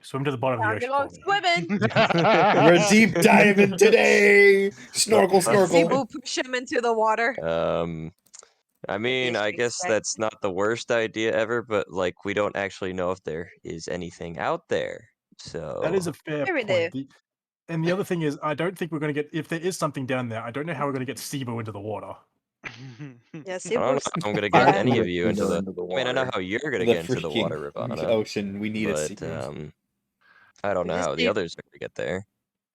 Swim to the bottom of the Time to ocean go for me. swimming. We're deep diving today. Snorkel, snorkel. Sibu push him into the water. I mean, I guess that's not the worst idea ever, but like we don't actually know if there is anything out there. So That is a fair There we point. And the other thing is, I don't think we're going to get, if there is something down there, I don't know how we're going to get SIBO into the water. Yes, I don't know was. how I'm gonna I get can any get of you into Speedo the. into the I mean, I know water. how you're gonna The get into the water, freaking Ravana, ocean. We need a but secret. I don't We know just how the need- others are gonna get there.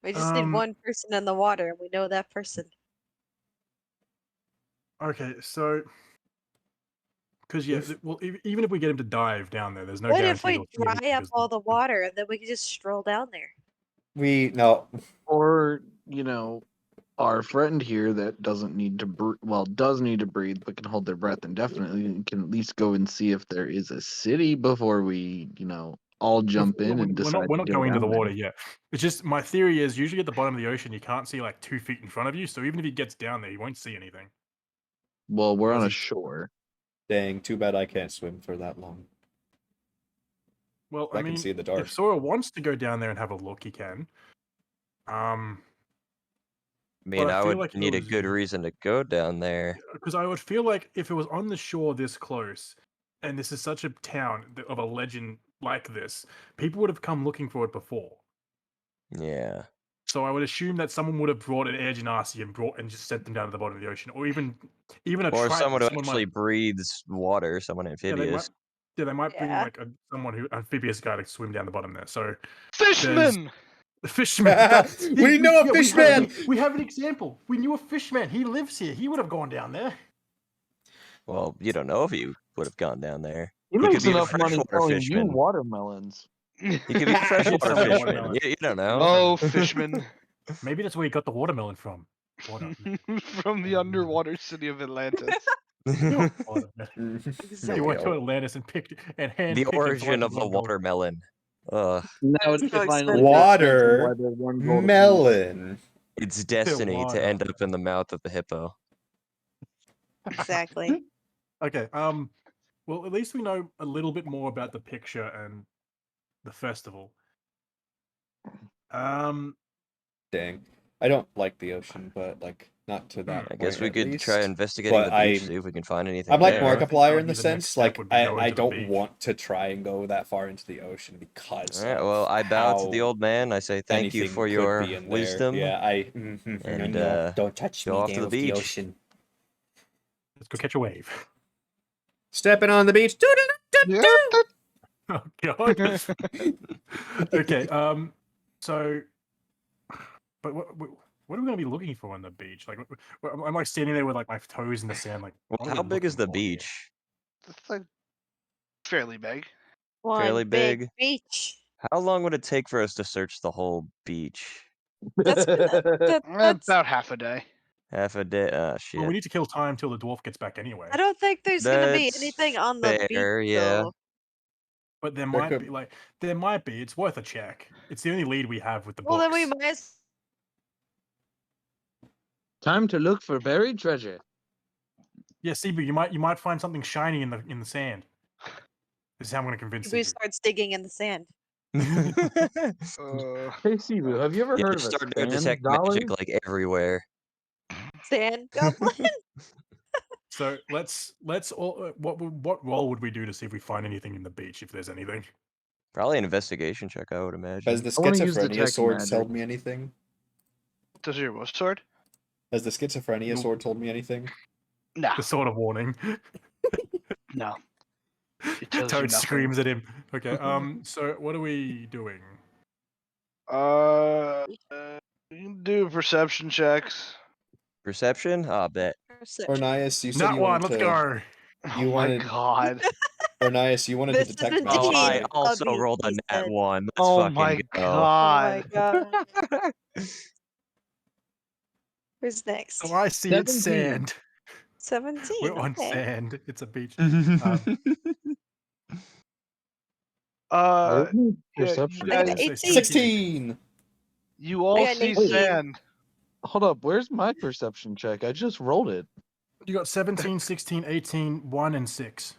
We just need Um, one person in the water, and we know that person. Okay, so because yeah, If- well, even if we get him to dive down there, there's no What if guarantee we he'll see dry anything up 'cause all the water, and then we can just stroll down there? No. Or, our friend here that doesn't need to does need to breathe, but can hold their breath indefinitely, and can at least go and see if there is a city before we, all jump in and decide we're to not go going into the down there. water yet. It's just my theory is usually at the bottom of the ocean you can't see like 2 feet in front of you, so even if he gets down there, you won't see anything. Well, we're on Because a he's- shore. Dang, too bad I can't swim for that long. Well, I I can mean, see in the dark. if Sora wants to go down there and have a look, he can. I mean, I I feel would like it need a was- good reason to go down there. Because I would feel like if it was on the shore this close, and this is such a town of a legend like this, people would have come looking for it before. Yeah. So I would assume that someone would have brought an air genasi and just sent them down to the bottom of the ocean, or even a Or triton. someone who Someone actually might, breathes water, someone yeah, they amphibious. might bring Yeah. like someone who amphibious guy to swim down the bottom there. So Fishman. the fisherman. We know a fishman! We have an example. We knew a fishman. He lives here. He would have gone down there. Well, you don't know if he would have gone down there. He could makes be a enough money freshwater selling you fishman. watermelons. He could be a freshwater Someone fishman. watermelon. You don't know. Oh, Fishman. Maybe that's where he got the watermelon from. From the underwater city of Atlantis. Watermelon. He Exactly. went to Atlantis and hand The picked origin a of the bunch of gold. watermelon. Ugh, Now It's it so finally expensive. makes sense of Water why they're one gold apiece. melon. it's destiny water. to end up in the mouth of the hippo. Exactly. Okay. Well, at least we know a little bit more about the picture and the festival. Dang. I don't like the ocean, but like not to that I point. guess we at could least. try investigating But the beach, I'm- see if we can find anything I'm like there. I think that Markiplier would in be the the next sense, step like would be going I to the don't beach. want to try and go that far into the ocean because All right, of well, I bow to the how old man. I say thank you anything for could your be in there. wisdom. Yeah, And, no, don't touch go me off to down the with the beach. ocean. Let's go catch a wave. Stepping on the beach. Yeah. Oh God. Okay. So, but what are we going to be looking for on the beach? Like, I'm like standing there with like my toes in the sand. Like, Well, what are we how big is the looking for here? beach? It's like fairly big. One Fairly big big. beach. How long would it take for us to search the whole beach? That's that's. About half a day. Half a day? Ah, shit. Well, we need to kill time till the dwarf gets back anyway. I don't think there's gonna be That's anything on the beach fair, yeah. though. But there There might could- be like there might be. It's worth a check. It's the only lead we have with the Well, books. then we might. Time to look for buried treasure. Yeah, see, but you might find something shiny in the sand. This is how I'm going to convince We you. starts digging in the sand. Hey, Sibu, have you ever Yeah, heard just of a start to sand detect dollar? magic like everywhere. Sand goblin. So let's all. What roll would we do to see if we find anything in the beach, if there's anything? Probably an investigation check, I would imagine. Has the I wanna use schizophrenia detect sword magic. told me anything? Does your what sword? Has the schizophrenia Nope. sword told me anything? No. The sort of warning. No. It tells you Toad nothing. screams at him. Okay. So what are we doing? You can do perception checks. Perception? Ah, bet. Ornias, you said Not you one. wanted Let's to. go. You Oh my wanted- god. Ornias, you wanted This to is detect indeed magic. Oh, I right? also beach, rolled a he nat said. 1. Let's Oh fucking my go. Oh god. my god. Who's next? So I see it's 17. sand. 17. We're on Okay. sand. It's a beach. Where's my Yeah, perception? you I got guys, 18. 16! you all got see 18. sand. Hold up, where's my perception check? I just rolled it. You got 17, 16, 18, 1, and 6.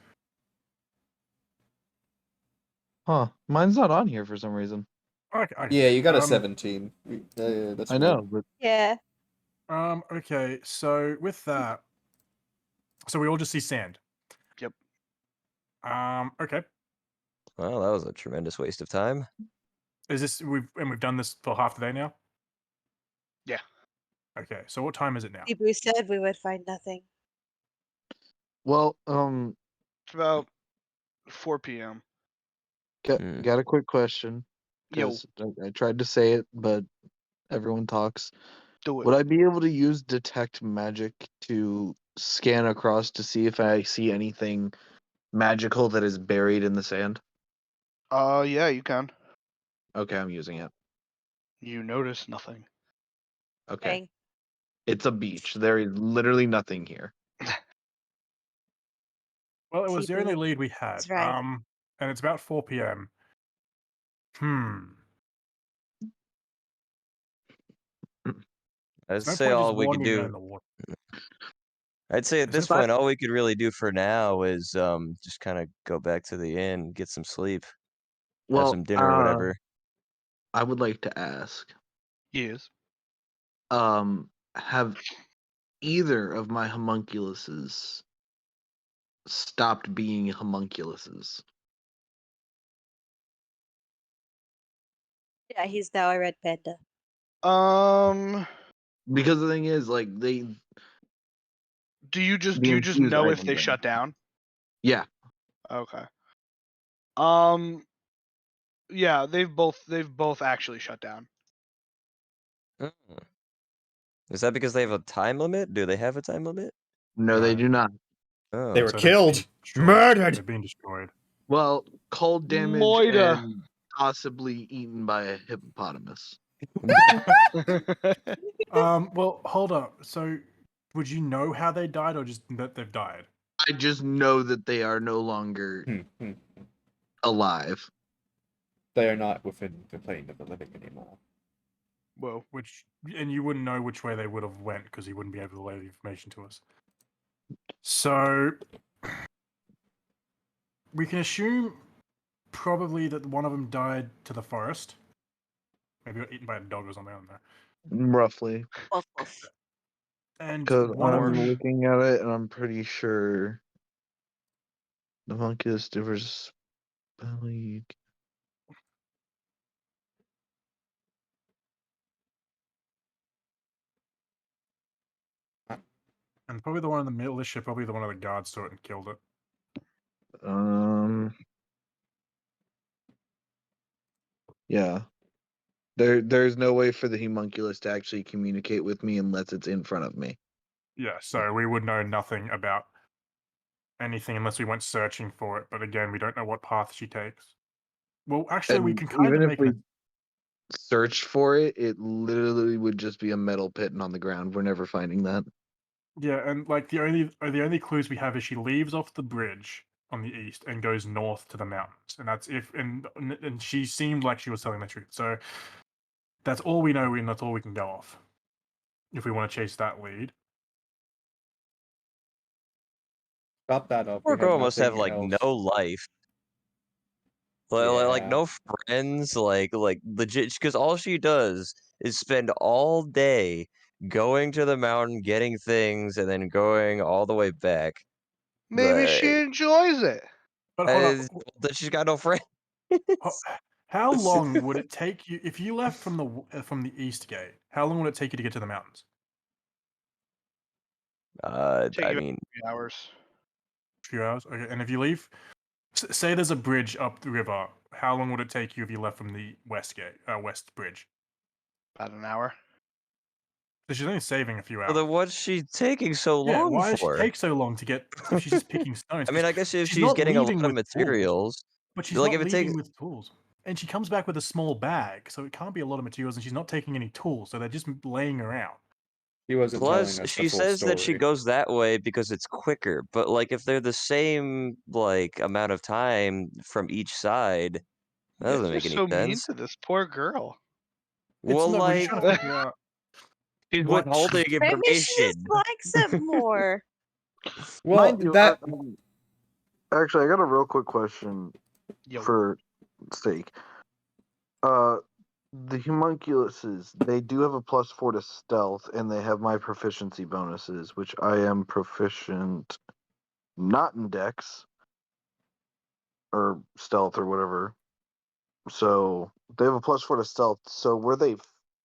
Huh. Mine's not on here for some reason. Okay. Yeah, you got a um, 17. That's I weird. know, but Yeah. Okay, so with that, So we all just see sand. Yep. Okay. Well, that was a tremendous waste of time. Is this we've done this for half the day now? Yeah. Okay. So what time is it now? People said we would find nothing. Well, It's about 4 p.m. got a quick question. Yo, 'Cause I tried to say it, but everyone talks. do it. Would I be able to use detect magic to scan across to see if I see anything magical that is buried in the sand? Yeah, you can. Okay, I'm using it. You notice nothing. Okay. Dang. It's a beach. There is literally nothing here. Well, it was the only Cebu lead we had. is right. And it's about 4 p.m. I'd There's no say point just all we could wandering around do. in the water. I'd say at There's this no point, all we could really do for now is just kind of go back to the inn, get some sleep, have Well, some dinner or whatever. I would like to ask, Yes. have either of my homunculuses stopped being homunculuses? Yeah, he's now a red panda. Because the thing is, like, Do you just The know infused if items they are- shut down? yeah. Okay. Yeah, they've both actually shut down. Oh. Is that because they have a time limit? Do they have a time limit? No, they No. do not. Oh. They were So they've been killed, destroyed. murdered. They've been destroyed. Well, cold damage Moida. and possibly eaten by a hippopotamus. Well, hold up. So, would you know how they died, or just that they've died? I just know that they are no longer alive. They are not within the plane of the living anymore. Whoa. And you wouldn't know which way they would have went because he wouldn't be able to relay the information to us. So, we can assume probably that one of them died to the forest. Maybe got eaten by a dog or something. I don't know. Roughly. Woof woof. And Because one of I'm them, looking at it and I'm pretty sure the homunculus differs belly. and probably the one in the middle of the ship, probably the one of the guards saw it and killed it. Yeah. There's no way for the homunculus to actually communicate with me unless it's in front of me. Yeah, so we would know nothing about anything unless we went searching for it. But again, we don't know what path she takes. Well, actually, we And can kind even of if make we it. searched for it, it literally would just be a metal pit on the ground. We're never finding that. Yeah, and like the only clues we have is she leaves off the bridge on the east and goes north to the mountains, and that's if and she seemed like she was telling the truth. So that's all we know, and that's all we can go off. If we want to chase that lead, Stop that up. Poor We have girl must have nothing like else. no life. Like Yeah. no friends, like legit, because all she does is spend all day going to the mountain, getting things, and then going all the way back. Maybe she Like, enjoys it. but hold up. that she's got no friends. How long would it take you if you left from the east gate? How long would it take you to get to the mountains? Take I you mean, a few hours. A few hours. Okay, and if you leave, say there's a bridge up the river, how long would it take you if you left from the west gate, west bridge? About an hour. So she's only saving a few so hours. then what's she taking so Yeah, long why does she for? take so long to get? If she's just picking stones. I mean, 'Cause I guess if she's she's not getting a leaving lot of with tools, materials, but she's like not if it takes, leaving with tools, and she comes back with a small bag, so it can't be a lot of materials, and she's not taking any tools, so they're just laying around. He wasn't plus telling us the she full says that she story. goes that way because it's quicker. But like if they're the same like amount of time from each side, that You doesn't guys are make any so mean sense. to this poor girl. It's Well, not. We're just like trying to figure out she's what. withholding Maybe she just information. likes it more. Well, Mind you, that actually, I got a real quick question Yo. for Steak. The homunculuses, they do have a +4 to stealth, and they have my proficiency bonuses, which I am proficient not in Dex or Stealth or whatever. So they have a +4 to Stealth. So were they?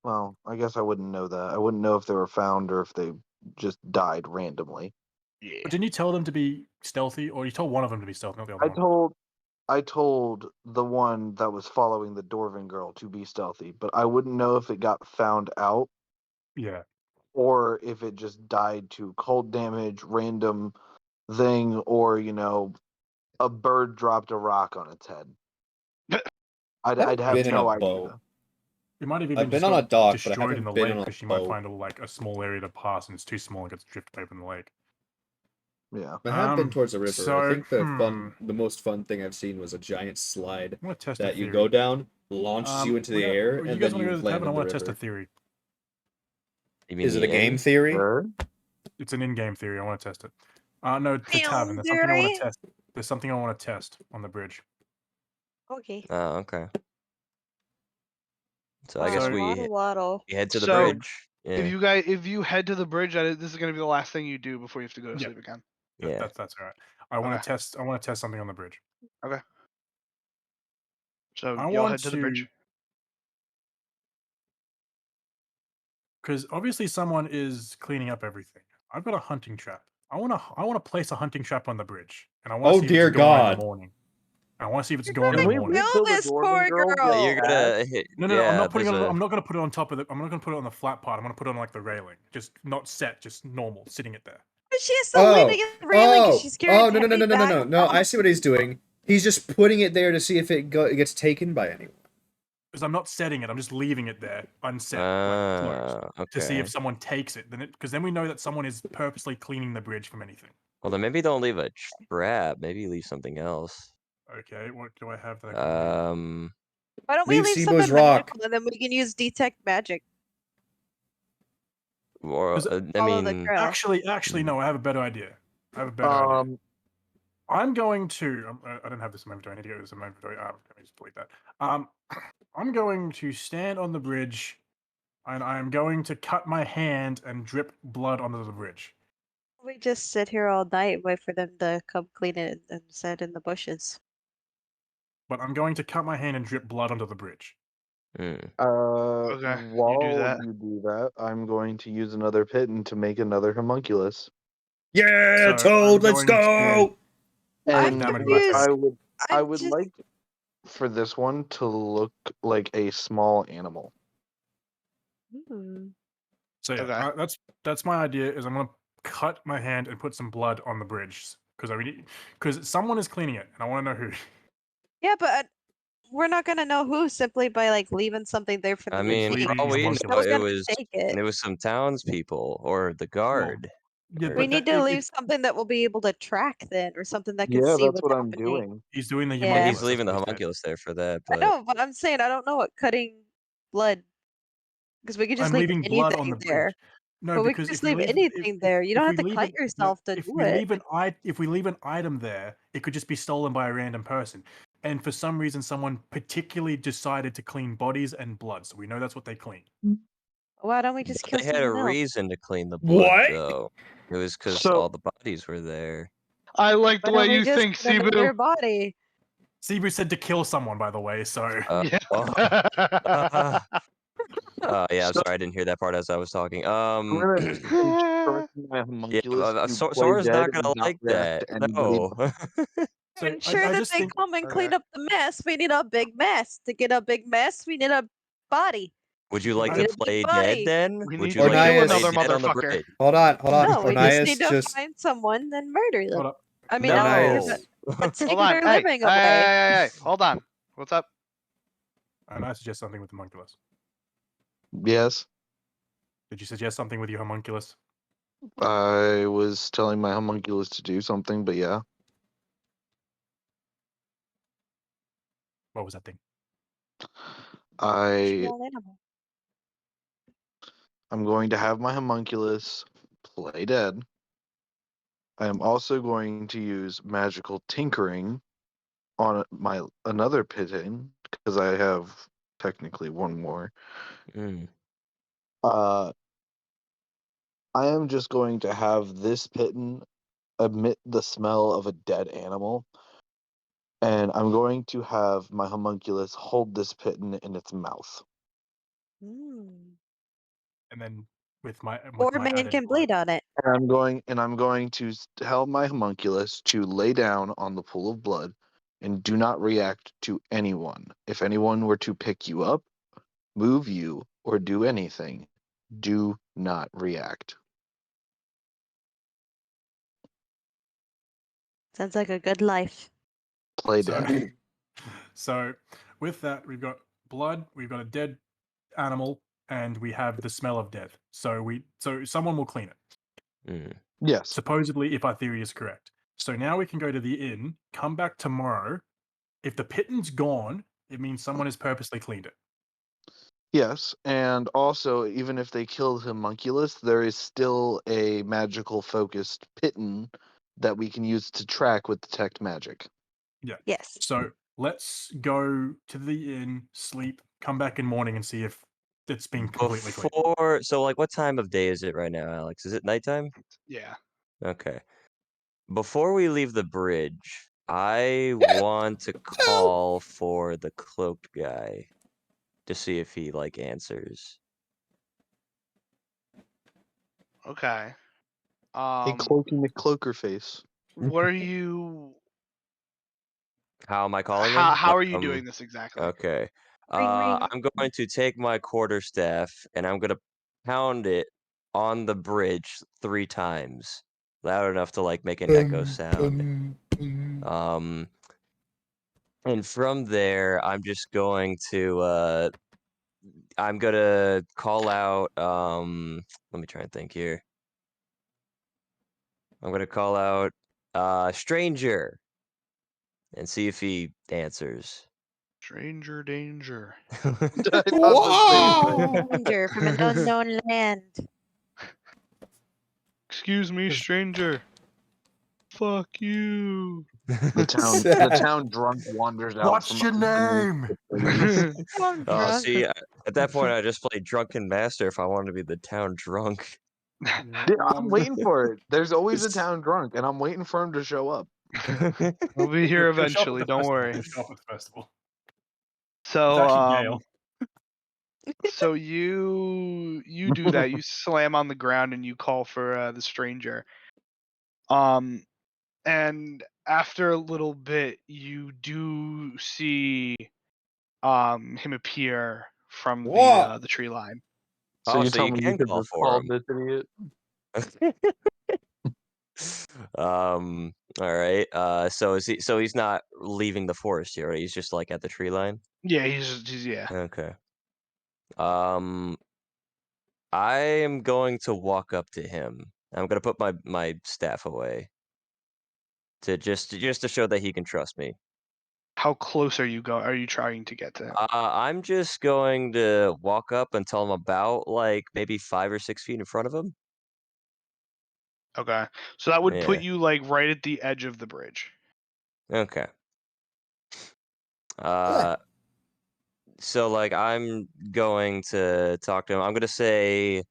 Well, I guess I wouldn't know that. I wouldn't know if they were found or if they just died randomly. Yeah. But didn't you tell them to be stealthy, or you told one of them to be stealthy, not the other one? I told the one that was following the Dwarven girl to be stealthy, but I wouldn't know if it got found out Yeah. or if it just died to cold damage, random thing, or a bird dropped a rock on its head. I'd have been in no a idea. boat. It might have even I've been just on a got dock, but I destroyed in haven't the been lake on a because you might boat. find a small area to pass and it's too small and gets drifted over in the lake. Yeah. I have been towards a river. So, I think the most fun thing I've seen was a giant slide I want to test a that you theory. go down, launches you into the air, you and guys then want to you go to the land tavern? I in the want to test a river. theory. You mean Is it the a game inn? theory? Sure. It's an in-game theory. I want to test it. No, the tavern. There's something I want Theory? to test. There's something I want to test on the bridge. Okay. Oh, okay. So I guess So- we Waddle. head to the So, bridge. Yeah. If you head to the bridge, this is gonna be the last thing you do before you have to go to Yeah. sleep again. Yeah. That's all right. I want Okay. to test. I want to test something on the bridge. So I y'all want head to the bridge. Because obviously someone is cleaning up everything. I've got a hunting trap. I want to place a hunting trap on the bridge, and I want to Oh, see if dear it's gone in God. the morning. I want to see if it's You're gone in gonna the Can we morning. wait kill till the this Dwarven poor girl girl. gets You're gonna hit. No, I'm yeah, not putting it there's on. a- I'm not gonna put it on top of the. I'm not gonna put it on the flat part. I'm gonna put it on like the railing, just not set, just normal, sitting it there. But she has to lean against the railing because she's carrying no, no, no, heavy no, no, no, bags no! I up. see what he's doing. He's just putting it there to see if it gets taken by anyone. Because I'm not setting it. I'm just leaving it there, unset, like closed, to see Okay. if someone takes it. Then, because then we know that someone is purposely cleaning the bridge from anything. Well, then maybe don't leave a trap. Maybe leave something else. Okay, what do I have that I can leave? Why don't we Leave leave Sibo's something rock. magical and then we can use detect magic? Or Is I Follow the mean, trail. Actually, no. I have a better idea. I'm going to. I don't have this in my inventory. I need to get this in my inventory. Let me just delete that. I'm going to stand on the bridge, and I'm going to cut my hand and drip blood onto the bridge. We just sit here all night and wait for them to come clean it and set in the bushes. But I'm going to cut my hand and drip blood onto the bridge. Okay, While that. you do that, I'm going to use another pitten to make another homunculus. Yeah, So Toad, I'm let's going go! And damage what confused. I would like for this one to look like a small animal. So yeah, Okay. that's my idea. Is I'm gonna cut my hand and put some blood on the bridge because someone is cleaning it, and I want to know who. Yeah, but we're not gonna know who simply by like leaving something there for I them mean, to take. for all we know, Homunculus. Still gonna it take it. was some townspeople or the guard. Yeah, or- We but need to leave something that will be able to track then, or something that can Yeah, see that's what's what I'm happening. doing. he's doing the Yeah. Yeah, homunculus. he's leaving the that's what homunculus there for that. I But know, but I'm saying I don't know what cutting blood, because we could just I'm leave leaving blood on anything the there. bridge. No, But we could because just if we leave leave anything there. You don't have to leave cut yourself to if do we it. leave an item there, it could just be stolen by a random person. And for some reason, someone particularly decided to clean bodies and blood, so we know that's what they clean. Why don't we just kill they had a someone else? reason to clean the blood, What? though. It was because So- all the bodies were there. I like the Why way don't we you just think, get another Cebu. body? Cebu said to kill someone, by the way, so Yeah. Yeah, I'm So- sorry, I didn't hear that part as I was talking. I'm gonna instruct my Yeah, homunculus to play Sora's dead not gonna and not like react that. to anybody. No. So To ensure I that just they think come and Okay. clean up the mess, we need a big mess. To get a big mess, we need a body. Would you like We to need a big play dead body. then? We Would need you to like to kill Ornias- play another dead on the motherfucker. bridge? Hold on. No, we just Ornias need to just find someone and murder them. hold up. I mean, Ornias- take Hold on. their Hey, living hey, away. hey, hold on. What's up? And I suggest something with the homunculus. Yes, Did you suggest something with your homunculus? I was telling my homunculus to do something, but yeah. What was that thing? Small animal. I'm going to have my homunculus play dead. I am also going to use magical tinkering on my another pitting because I have technically one more. Mm. I am just going to have this pitten emit the smell of a dead animal, and I'm going to have my homunculus hold this pitten in its mouth. Mm. And then with my Poor my man added can bleed on it. And I'm going to tell my homunculus to lay down on the pool of blood and do not react to anyone. If anyone were to pick you up, move you, or do anything, do not react. Sounds like a good life. Play So, dead. so with that, we've got blood, we've got a dead animal, and we have the smell of death. So someone will clean it. Mm. Yes. Supposedly, if our theory is correct. So now we can go to the inn, come back tomorrow. If the pitten's gone, it means someone has purposely cleaned it. Yes, and also, even if they killed homunculus, there is still a magical focused pitten that we can use to track with detect magic. Yeah. Yes. So let's go to the inn, sleep, come back in morning and see if it's been completely cleaned. So like, what time of day is it right now, Alex? Is it nighttime? Yeah. Okay. Before we leave the bridge, I want to call for the cloaked guy to see if he like answers. Okay. A cloaking McCloaker face. What are you? How am I calling him? How are you doing this exactly? Okay. Ring, ring. I'm going to take my quarterstaff and I'm gonna pound it on the bridge 3 times, loud enough to like make an echo sound. And from there, I'm just going to I'm gonna call out. Let me try and think here. I'm gonna call out stranger and see if he answers. Stranger danger. I thought the same thing. Stranger from an unknown land. Excuse me, stranger. Fuck you. The town drunk wanders out. What's your name? I'm Oh, drunk. see, at that point, I just played drunken master if I wanted to be the town drunk. Dude, I'm waiting for it. There's always a town drunk, and I'm waiting for him to show up. We'll be here He'll show up at eventually. the Don't festival. worry. He'll show up at the festival. So, It's actually Gale. so you do that. You slam on the ground and you call for the stranger. And after a little bit, you do see him appear from What? the tree line. So Oh, you so tell you me you can could call just for call him. this idiot? All right. So he's not leaving the forest here, right? He's just like at the tree line. Yeah, he's yeah. Okay. I am going to walk up to him. I'm gonna put my staff away to just to show that he can trust me. How close are you Are you trying to get to him? I'm just going to walk up until I'm about like maybe 5 or 6 feet in front of him. Okay, so that would put Yeah. you like right at the edge of the bridge. Okay. So like I'm going to talk to him. I'm gonna say,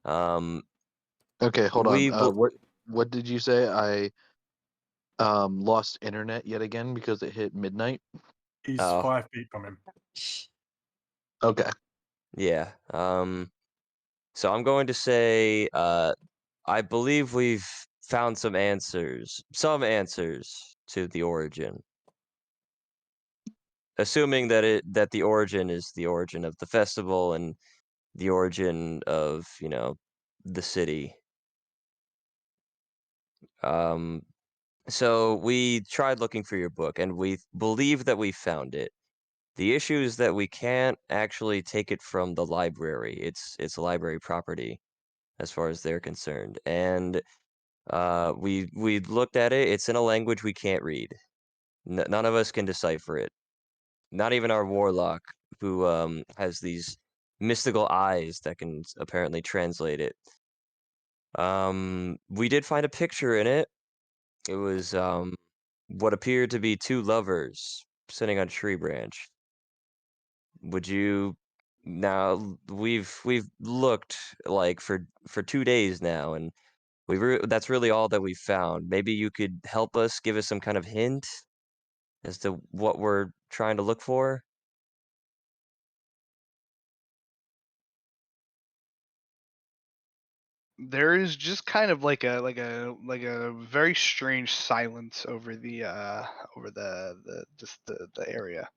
Okay, hold on. we bel What did you say? I lost internet yet again because it hit midnight. He's Oh. 5 feet from him. Okay. Yeah. So I'm going to say, I believe we've found some answers to the origin. Assuming that the origin is the origin of the festival and the origin of, the city. So we tried looking for your book and we believe that we found it. The issue is that we can't actually take it from the library. It's library property as far as they're concerned. And we looked at it. It's in a language we can't read. None of us can decipher it. Not even our warlock, who has these mystical eyes that can apparently translate it. We did find a picture in it. It was what appeared to be 2 lovers sitting on a tree branch. Would you now we've looked like for 2 days now, and That's really all that we found. Maybe you could help us, give us some kind of hint as to what we're trying to look for. There is just kind of like a very strange silence over the area.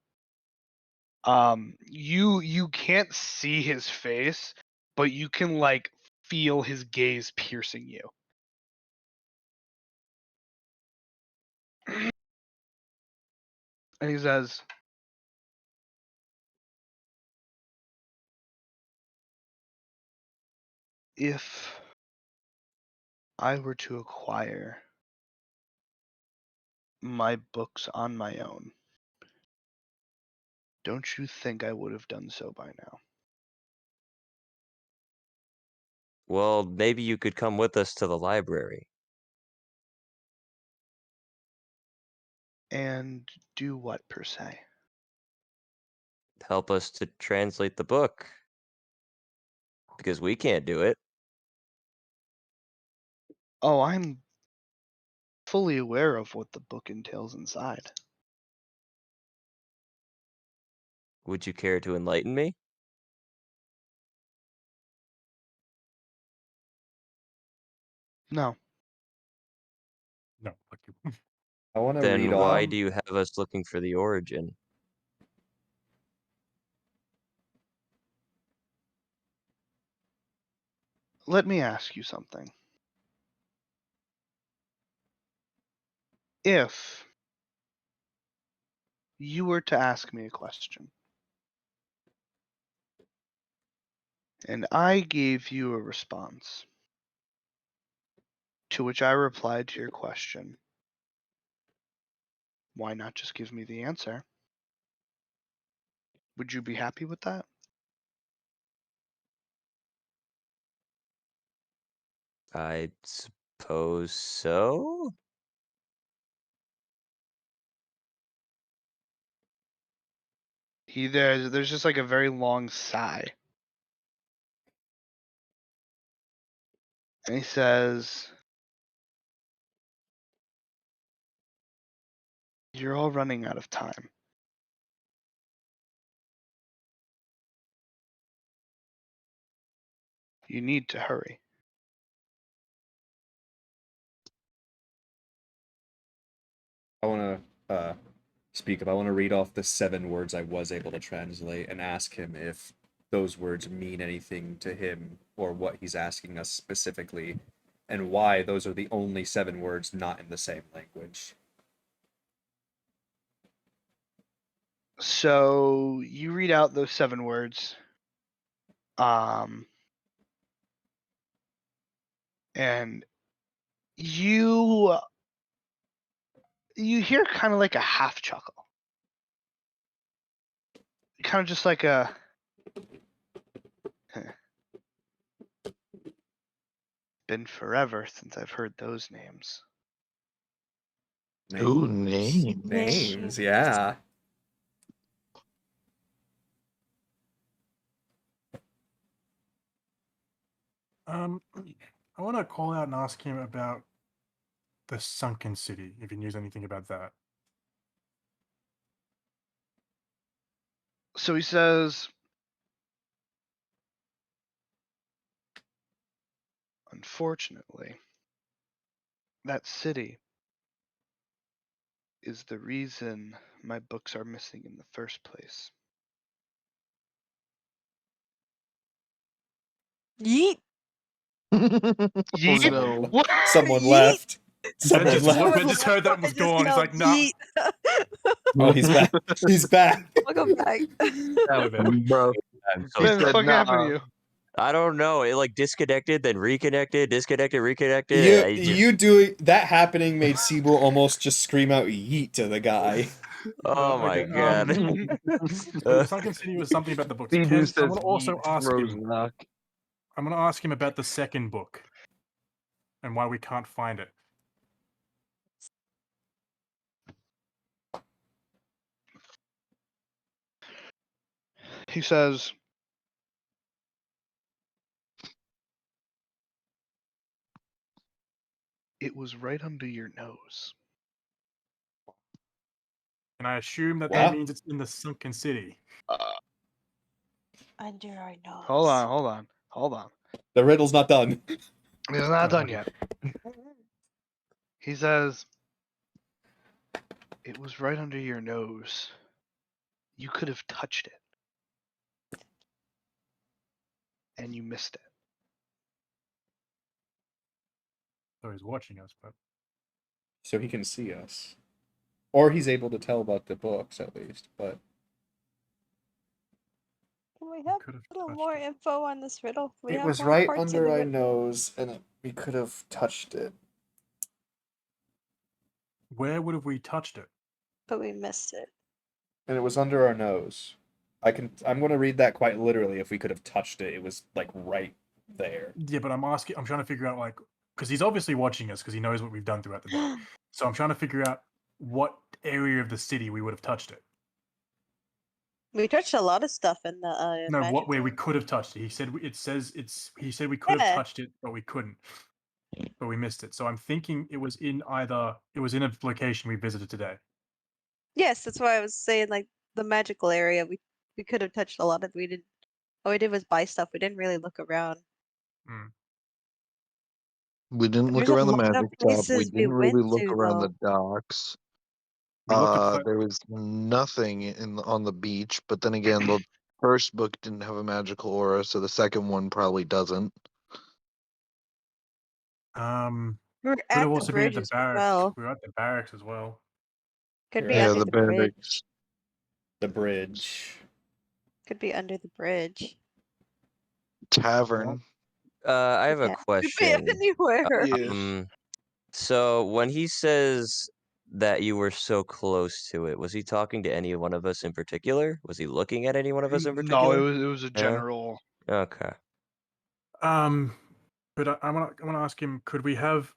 You can't see his face, but you can like feel his gaze piercing you. And he says, if I were to acquire my books on my own, don't you think I would have done so by now? Well, maybe you could come with us to the library. And do what, per se? Help us to translate the book. Because we can't do it. Oh, I'm fully aware of what the book entails inside. Would you care to enlighten me? No. No, fuck you. I want to read Then why off. do you have us looking for the origin? Let me ask you something. If you were to ask me a question, and I gave you a response, to which I replied to your question, why not just give me the answer? Would you be happy with that? I suppose so? There's just like a very long sigh. And he says, you're all running out of time. You need to hurry. I want to speak up. I want to read off the 7 words I was able to translate and ask him if those words mean anything to him or what he's asking us specifically, and why those are the only 7 words not in the same language. So you read out those 7 words. And you hear kind of like a half chuckle. Kind of just like a been forever since I've heard those names. Ooh, name. Names, yeah. I want to call out and ask him about the sunken city, if he knows anything about that. So he says, unfortunately, that city is the reason my books are missing in the first place. Yeet. Yeet? Someone, What? someone Yeet. left. Ben Someone just, left. Ben just heard that and was I just gone. He's yelled, like, nah. "Yeet." Oh, he's back. He's back. Welcome back. Hello, Ben. Bro, I'm so He Ben, the said, fuck happened nah. to you? I don't know. It like disconnected, then reconnected, disconnected, reconnected. You I just- you doing that happening made Sibu almost just scream out yeet to the guy. Oh my Okay, god. The sunken city was something about the books. Speedo Ken, I'm says going to also yeet, ask throws him. knock. I'm going to ask him about the second book and why we can't find it. He says, It was right under your nose. And I assume that Wow. means it's in the sunken city. Under our nose. Hold on. The riddle's not done. It's not done yet. He says, it was right under your nose. You could have touched it. And you missed it. So he's watching us, but So he can see us. Or he's able to tell about the books, at least. But Can we have could have a little touched more it. info on this riddle? We it have was more right parts of under the our riddle. nose, and we could have touched it. Where would have we touched it? But we missed it. And it was under our nose. I'm going to read that quite literally. If we could have touched it, it was like right there. Yeah, but I'm trying to figure out, like, because he's obviously watching us because he knows what we've done throughout the day. So I'm trying to figure out what area of the city we would have touched it. We touched a lot of stuff in the No, magic what way we room. could have touched it. He said he said we could have Yeah. touched it, but we couldn't. But we missed it. So I'm thinking it was in a location we visited today. Yes, that's why I was saying like the magical area. We could have touched a lot of. We did. All we did was buy stuff. We didn't really look around. We didn't look There's a around the lot of magic shop. We places we didn't really went look to, around though. the docks. We looked at There was nothing on the beach, but then again, the first book didn't have a magical aura, so the second one probably doesn't. We were Could at have the also been at bridge the as barracks. well. We were at the barracks as well. Could be Yeah, under the the bridge. barracks. The bridge. Could be under the bridge. Tavern. I have a Yeah. question. Could be anywhere. Yes. So when he says that you were so close to it, was he talking to any one of us in particular? Was he looking at any one of us in No, particular? it was a general. Okay. But I want to ask him, could we have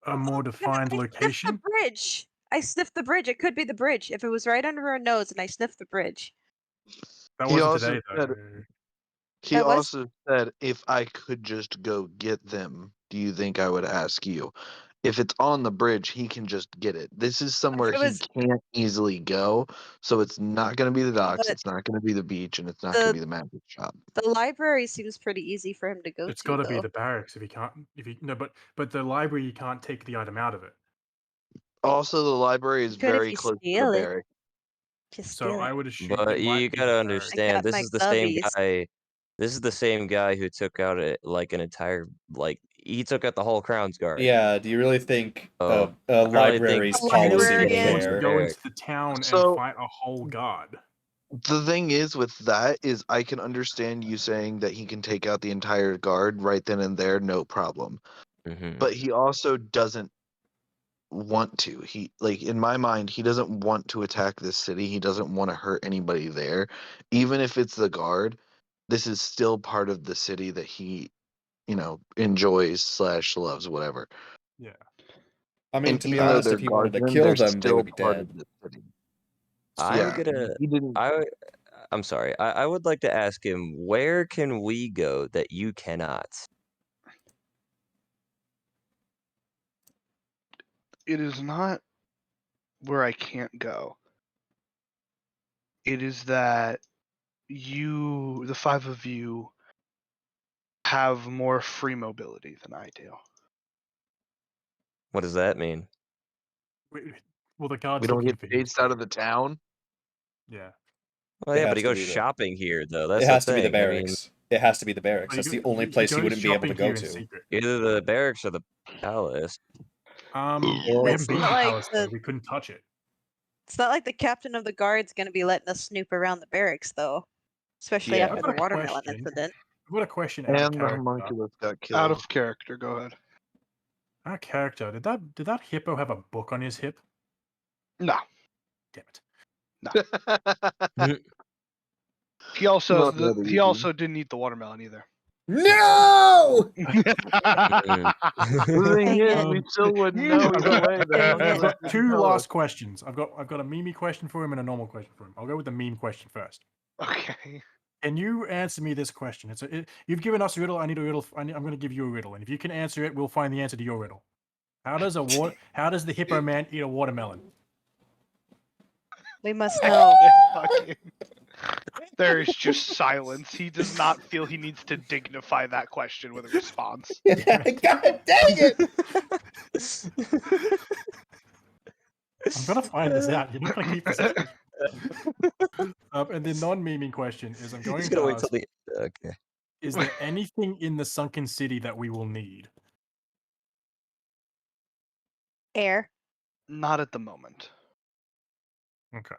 a more defined I location? sniffed the bridge. I sniffed the bridge. It could be the bridge if it was right under our nose, and I sniffed the bridge. That He wasn't also today, though. said- He That was- also said, if I could just go get them, do you think I would ask you? If it's on the bridge, he can just get it. This is somewhere it he was- can't easily go, so it's not going to be the docks, But it's not going to be the beach, and it's not going to be the magic shop. The library seems pretty easy for him to go It's to. got to be though. the barracks if he can't. But the library, you can't take the item out of it. Also, the library is You could if very you close to the steal it. barracks. Just So steal I it. would assume. But it might you be gotta the barracks. understand, this my is the same gubbies. guy. This is the same guy who took out like an entire he took out the whole Crown's Guard. Yeah, do you really think Oh, a I really think library's A policy would librarian- He wants to care? go into the town So- and fight a whole guard. The thing is with that is I can understand you saying that he can take out the entire guard right then and there, no problem. Mhm. But he also doesn't want to. He, like, in my mind, he doesn't want to attack this city. He doesn't want to hurt anybody there. Even if it's the guard, this is still part of the city that he, enjoys / loves, whatever. Yeah. I mean, And to be even though honest, they're if you wanted to guardsmen, kill they're them, they still would be part dead. of the city. I'm Yeah, gonna. he didn't. I'm sorry. I would like to ask him, where can we go that you cannot? It is not where I can't go. It is that you, the five of you, have more free mobility than I do. What does that mean? Well, the guard's We don't looking get for him. chased out of the town. Yeah. Well, It yeah, has but he to goes be the- shopping here, though. That's It has the to be the thing. I mean, barracks. It has to be the barracks. But That's he the go- only he place he goes wouldn't be able to shopping go here in to. secret. either the barracks or the palace. We It's haven't been to not the like palace, though. We couldn't touch it. It's not like the captain of the guard's gonna be letting us snoop around the barracks, though. Especially Yeah. after I've the got a watermelon question. incident. I've got a question out of And the character. homunculus got killed. Out of character, go ahead. Our character, did that hippo have a book on his hip? No. Damn it. He also Not that he easy. also didn't eat the watermelon either. No! The thing Dang is, it. we still wouldn't know either way. The Dang homunculus it. I've got didn't two tell last us. questions. I've got a meme question for him and a normal question for him. I'll go with the meme question first. Okay. Can you answer me this question? You've given us a riddle. I need a riddle. I'm going to give you a riddle, and if you can answer it, we'll find the answer to your riddle. How does the hippo man eat a watermelon? We must know. Fucking- There is just silence. He does not feel he needs to dignify that question with a response. God dang it! I'm gonna find this out. You're not gonna keep this a secret. And the non-memeing question is: I'm going He's to gonna wait ask, till the. Okay. is there anything in the sunken city that we will need? Air Not at the moment. Okay.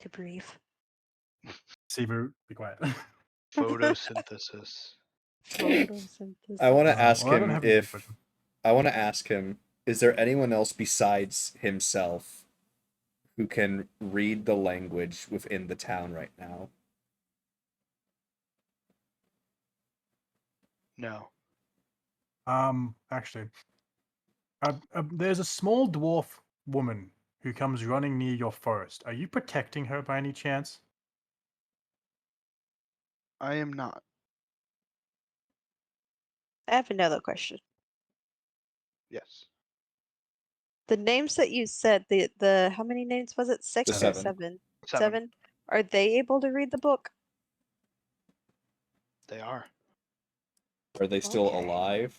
to breathe. Sivu, be quiet. Photosynthesis. Photosynthesis. I want to ask well, I don't him have any if question. I want to ask him, is there anyone else besides himself who can read the language within the town right now? No. Actually, there's a small dwarf woman who comes running near your forest. Are you protecting her by any chance? I am not. I have another question. Yes. The names that you said, the how many names was it? 6 or Seven. 7? 7. Are they able to read the book? They are. Are they still Okay. alive?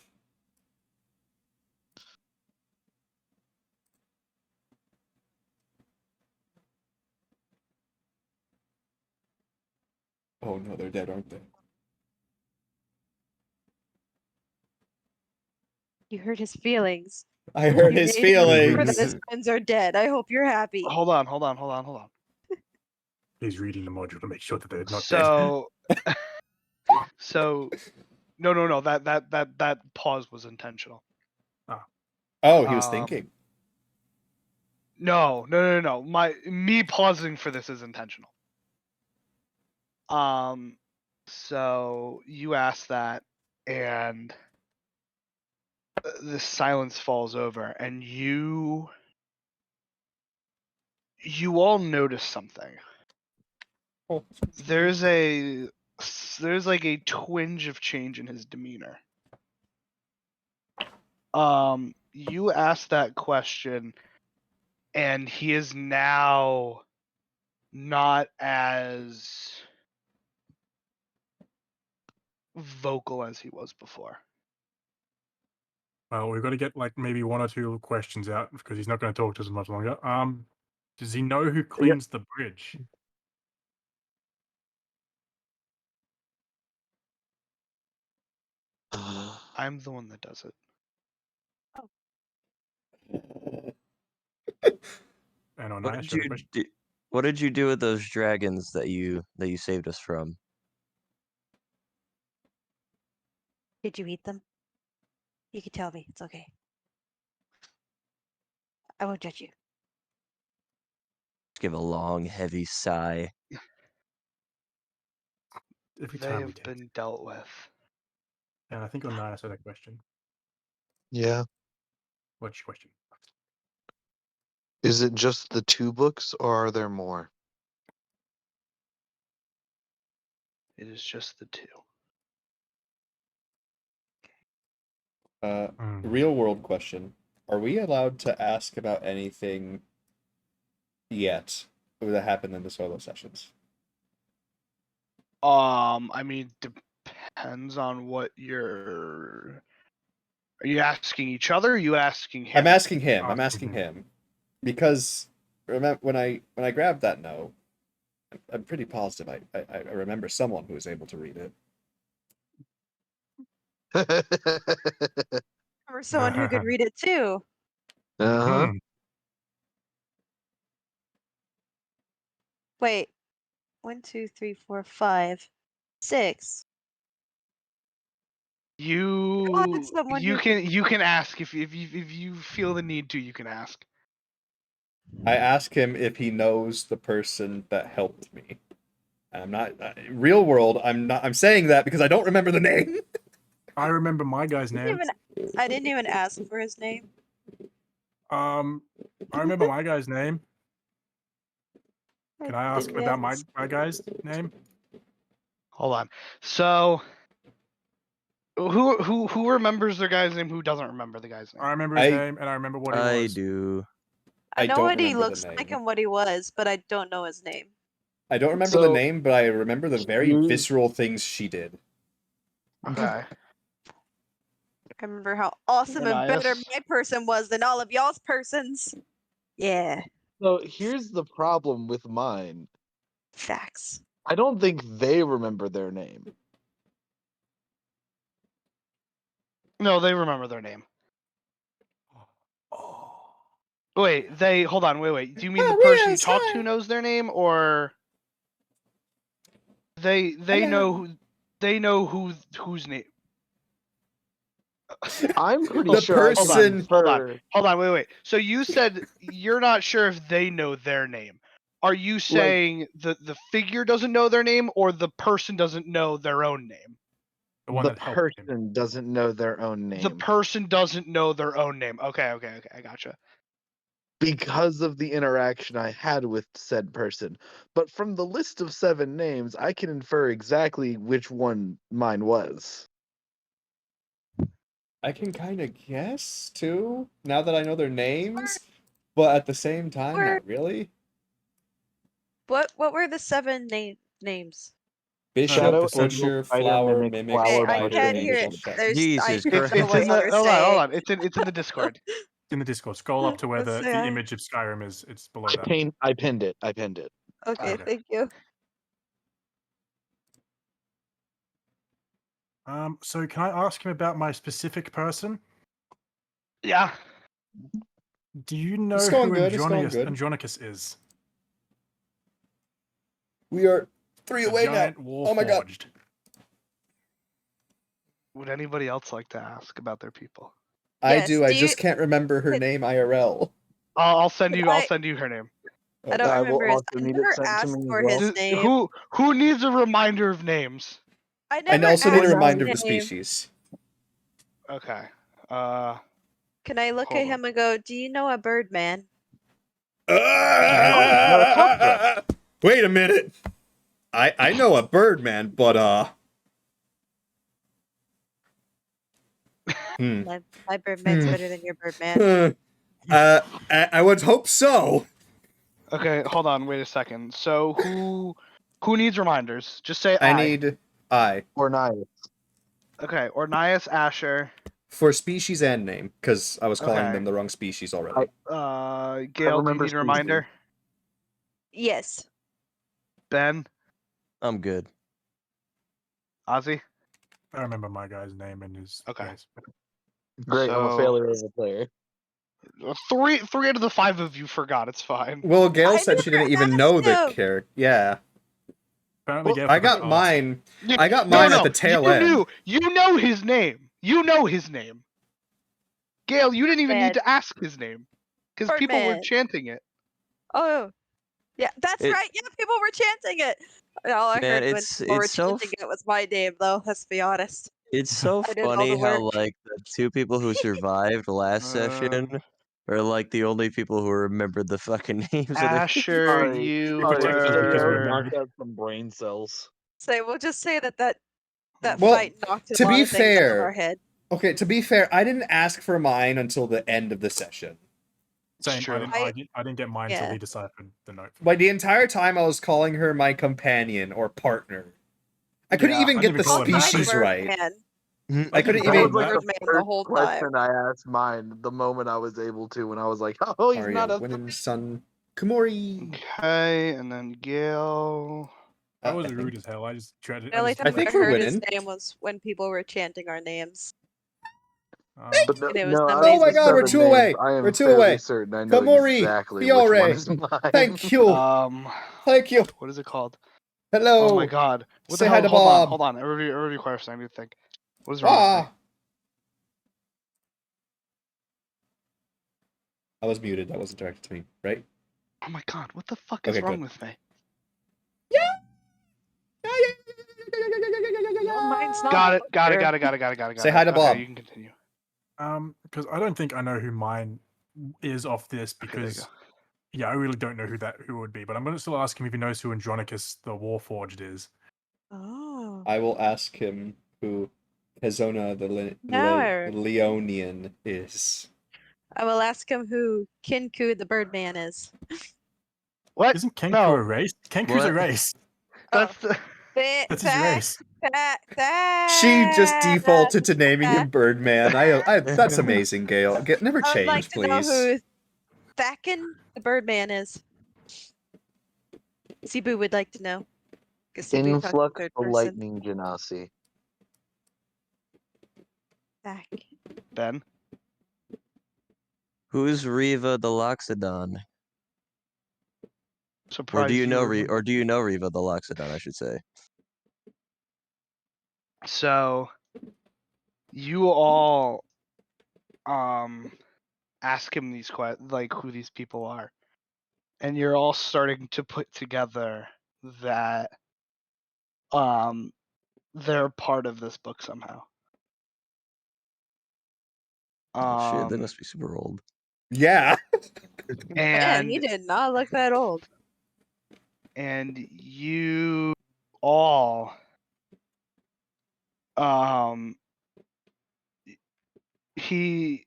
Oh no, they're dead, aren't they? You hurt his feelings. I hurt You his made him remember that feelings. his friends are dead. I hope you're happy. Hold on. He's reading the module to make sure that they're not dead. So so no, that pause was intentional. Oh, he was Um, thinking. No. Me pausing for this is intentional. So you asked that, and the silence falls over, and you all notice something. Oh. There's like a twinge of change in his demeanor. You asked that question, and he is now not as vocal as he was before. Well, we've got to get like maybe 1 or 2 questions out because he's not going to talk to us much longer. Does he know who cleans the bridge? I'm the one that does it. And on What Nice, did you you have a question? do? What did you do with those dragons that you saved us from? Did you eat them? You can tell me. It's okay. I won't judge you. Just give a long, heavy sigh. Every They time we have take. been dealt with. And I think on Nice had a question. Yeah. What's your question? Is it just the 2 books, or are there more? It is just the 2. Real world question. Are we allowed to ask about anything yet that happened in the solo sessions? I mean, depends on what you're. Are you asking each other? Or are you asking him? I'm asking him. I'm Asking asking him. Because remember when I grabbed that note, I'm pretty positive I remember someone who was able to read it. Or someone who could read it too. Uh-huh. Wait. 1, 2, 3, 4, 5, 6. You someone you who can ask if you feel the need to. You can ask. I ask him if he knows the person that helped me. I'm not real world. I'm saying that because I don't remember the name. I remember my guy's name. I didn't even ask for his name. I remember my guy's name. Can I ask didn't about ask. my guy's name? Hold on. So Who remembers their guy's name? Who doesn't remember the guy's name? I remember his I- name and I remember what he I was. do. I I know don't what he remember the looks like name. and what he was, but I don't know his name. I don't remember the So- name, but I remember the very You- visceral things she did. Okay. I remember how awesome and better Ananias. my person was than all of y'all's persons. Yeah, So here's the problem with mine. facts. I don't think they remember their name. No, they remember their name. Oh. Wait, they hold on. Wait. Do you mean the Maria, person you talked to hi. knows their name, or they Hello. know whose name? I'm pretty The sure I can person- Hold on. Wait. So you said you're not sure if they know their name. Are you saying the figure doesn't know their name, or the person doesn't know their own name? The one the that helped him. person doesn't know their own name. The person doesn't know their own name. Okay. I gotcha. Because of the interaction I had with said person. But from the list of 7 names, I can infer exactly which one mine was. I can kind of guess too, now that I know their names, but at the same time, Or- not really. What were the 7 names? Bishop, Shadow, Butcher, Angel, Spider, Flower, Mimic, Mimic, Flower, I Spider, can't and hear Angel it. Shark. There's Jesus I Christ. don't know It's what in the y'all are hold saying. on. It's in the Discord. In the Discord. Scroll up to where Let's the see. image of Skyrim is. It's below I that. pinned it. Okay, Okay. thank you. So can I ask him about my specific person? Yeah. Do you know It's who going good, it's going good. Andronicus is? We are 3 A away now. giant war Oh my god. forged. Would anybody else like to ask about their people? I Yes, do. I do just you- can't remember her could- name IRL. I'll send Could you. I'll I- send you her name. I don't I will remember his. also I need it never sent to asked me as for well. his name. Who needs a reminder of names? I I never also need a asked for reminder of his the name. species. Okay. Can I look Hold at on. him and go, "Do you know a bird man?" Wait a minute. I know a Birdman, but My bird man's better than your bird man. I would hope so. Okay. Hold on. Wait a second. So who needs reminders? Just say I need I Or not. Okay. Ornias Asher. for species and name because I was calling Okay. them the wrong species already. Gail, do you remember need a reminder? Yes. Ben, I'm good. Ozzy. I remember my guy's name and his Okay. race. Great, I'm a So- failure as a player. Three out of the 5 of you forgot. It's fine. Well, Gail I said she never didn't even know the asked him. character. Yeah, Apparently, Well, Gail I forgot got to ask. mine. You- I got no, mine no, at the tail you end. Knew, you know his name. You know his name. Gail, you didn't even Bad. need to ask his name because people were Birdman. chanting it. Oh, yeah, that's It- right. Yeah, people were chanting it. All I Man, heard when it's- people were it's so chanting it was my name, though. Let's be honest. It's so I did all funny the how work. like the 2 people who survived last session are like the only people who remembered the fucking names of their Asher, Sorry. you Sorry, Sorry, just because were. we're knocked out some brain cells. So we'll just say that Well, fight knocked a to lot be of things out of fair- our head. Okay, to be fair, I didn't ask for mine until the end of the session. Same. true. I didn't get mine until Yeah. he deciphered the note. Like the entire time, I was calling her my companion or partner. I couldn't Yeah, even I get didn't the even call it that. species Birdman. right. Mhm. I couldn't That even. was like the Birdman the first whole time. question I asked mine the moment I was able to, when I was like, oh, he's Aria, not a... Winning Sun, Komori. Okay, and then Gail. That was I think- rude as hell. I just tried. The only I time think I we're heard his winning. name was when people were chanting our names. But no, And it was no, the out Oh of my the god, we're 7 2 away. names, I am We're 2 fairly away. certain I know Komori, exactly which one Fiore. is mine. Thank you. Thank you. What is it called? Hello. Oh my god. What Say the hi hell? to Hold Bob. on. Everybody quiet. I need to think. What is wrong with me? I was muted. That wasn't directed to me, right? Oh my god. What the fuck is Okay, wrong good. with me? Mine's not. Got it. Say hi to Okay, Bob. you can continue. Because I don't think I know who mine is off this Okay, there you because go. yeah, I really don't know who it would be. But I'm gonna still ask him if he knows who Andronicus the Warforged is. Oh. I will ask him who Hezona the Now I remember. Leonian is. I will ask him who Kinku the Birdman is. What? Isn't Kenku No. a race? Kenku's a What? race. That's the... That's his race. She just defaulted to naming him Birdman. That's amazing, Gail. Never I would like change, to know please. who Thakin the Birdman is. Cebu would like to know. 'Cause Cebu talks Influx third the person. lightning genasi. Thakin. Ben. Who's Riva the Loxodon? Surprise Or do you know remember. Riva the Loxodon, I should say. So you all ask him these questions, like who these people are, and you're all starting to put together that they're part of this book somehow. Oh, shit, they must be super old. Yeah. Man, he And did not look that old. you all he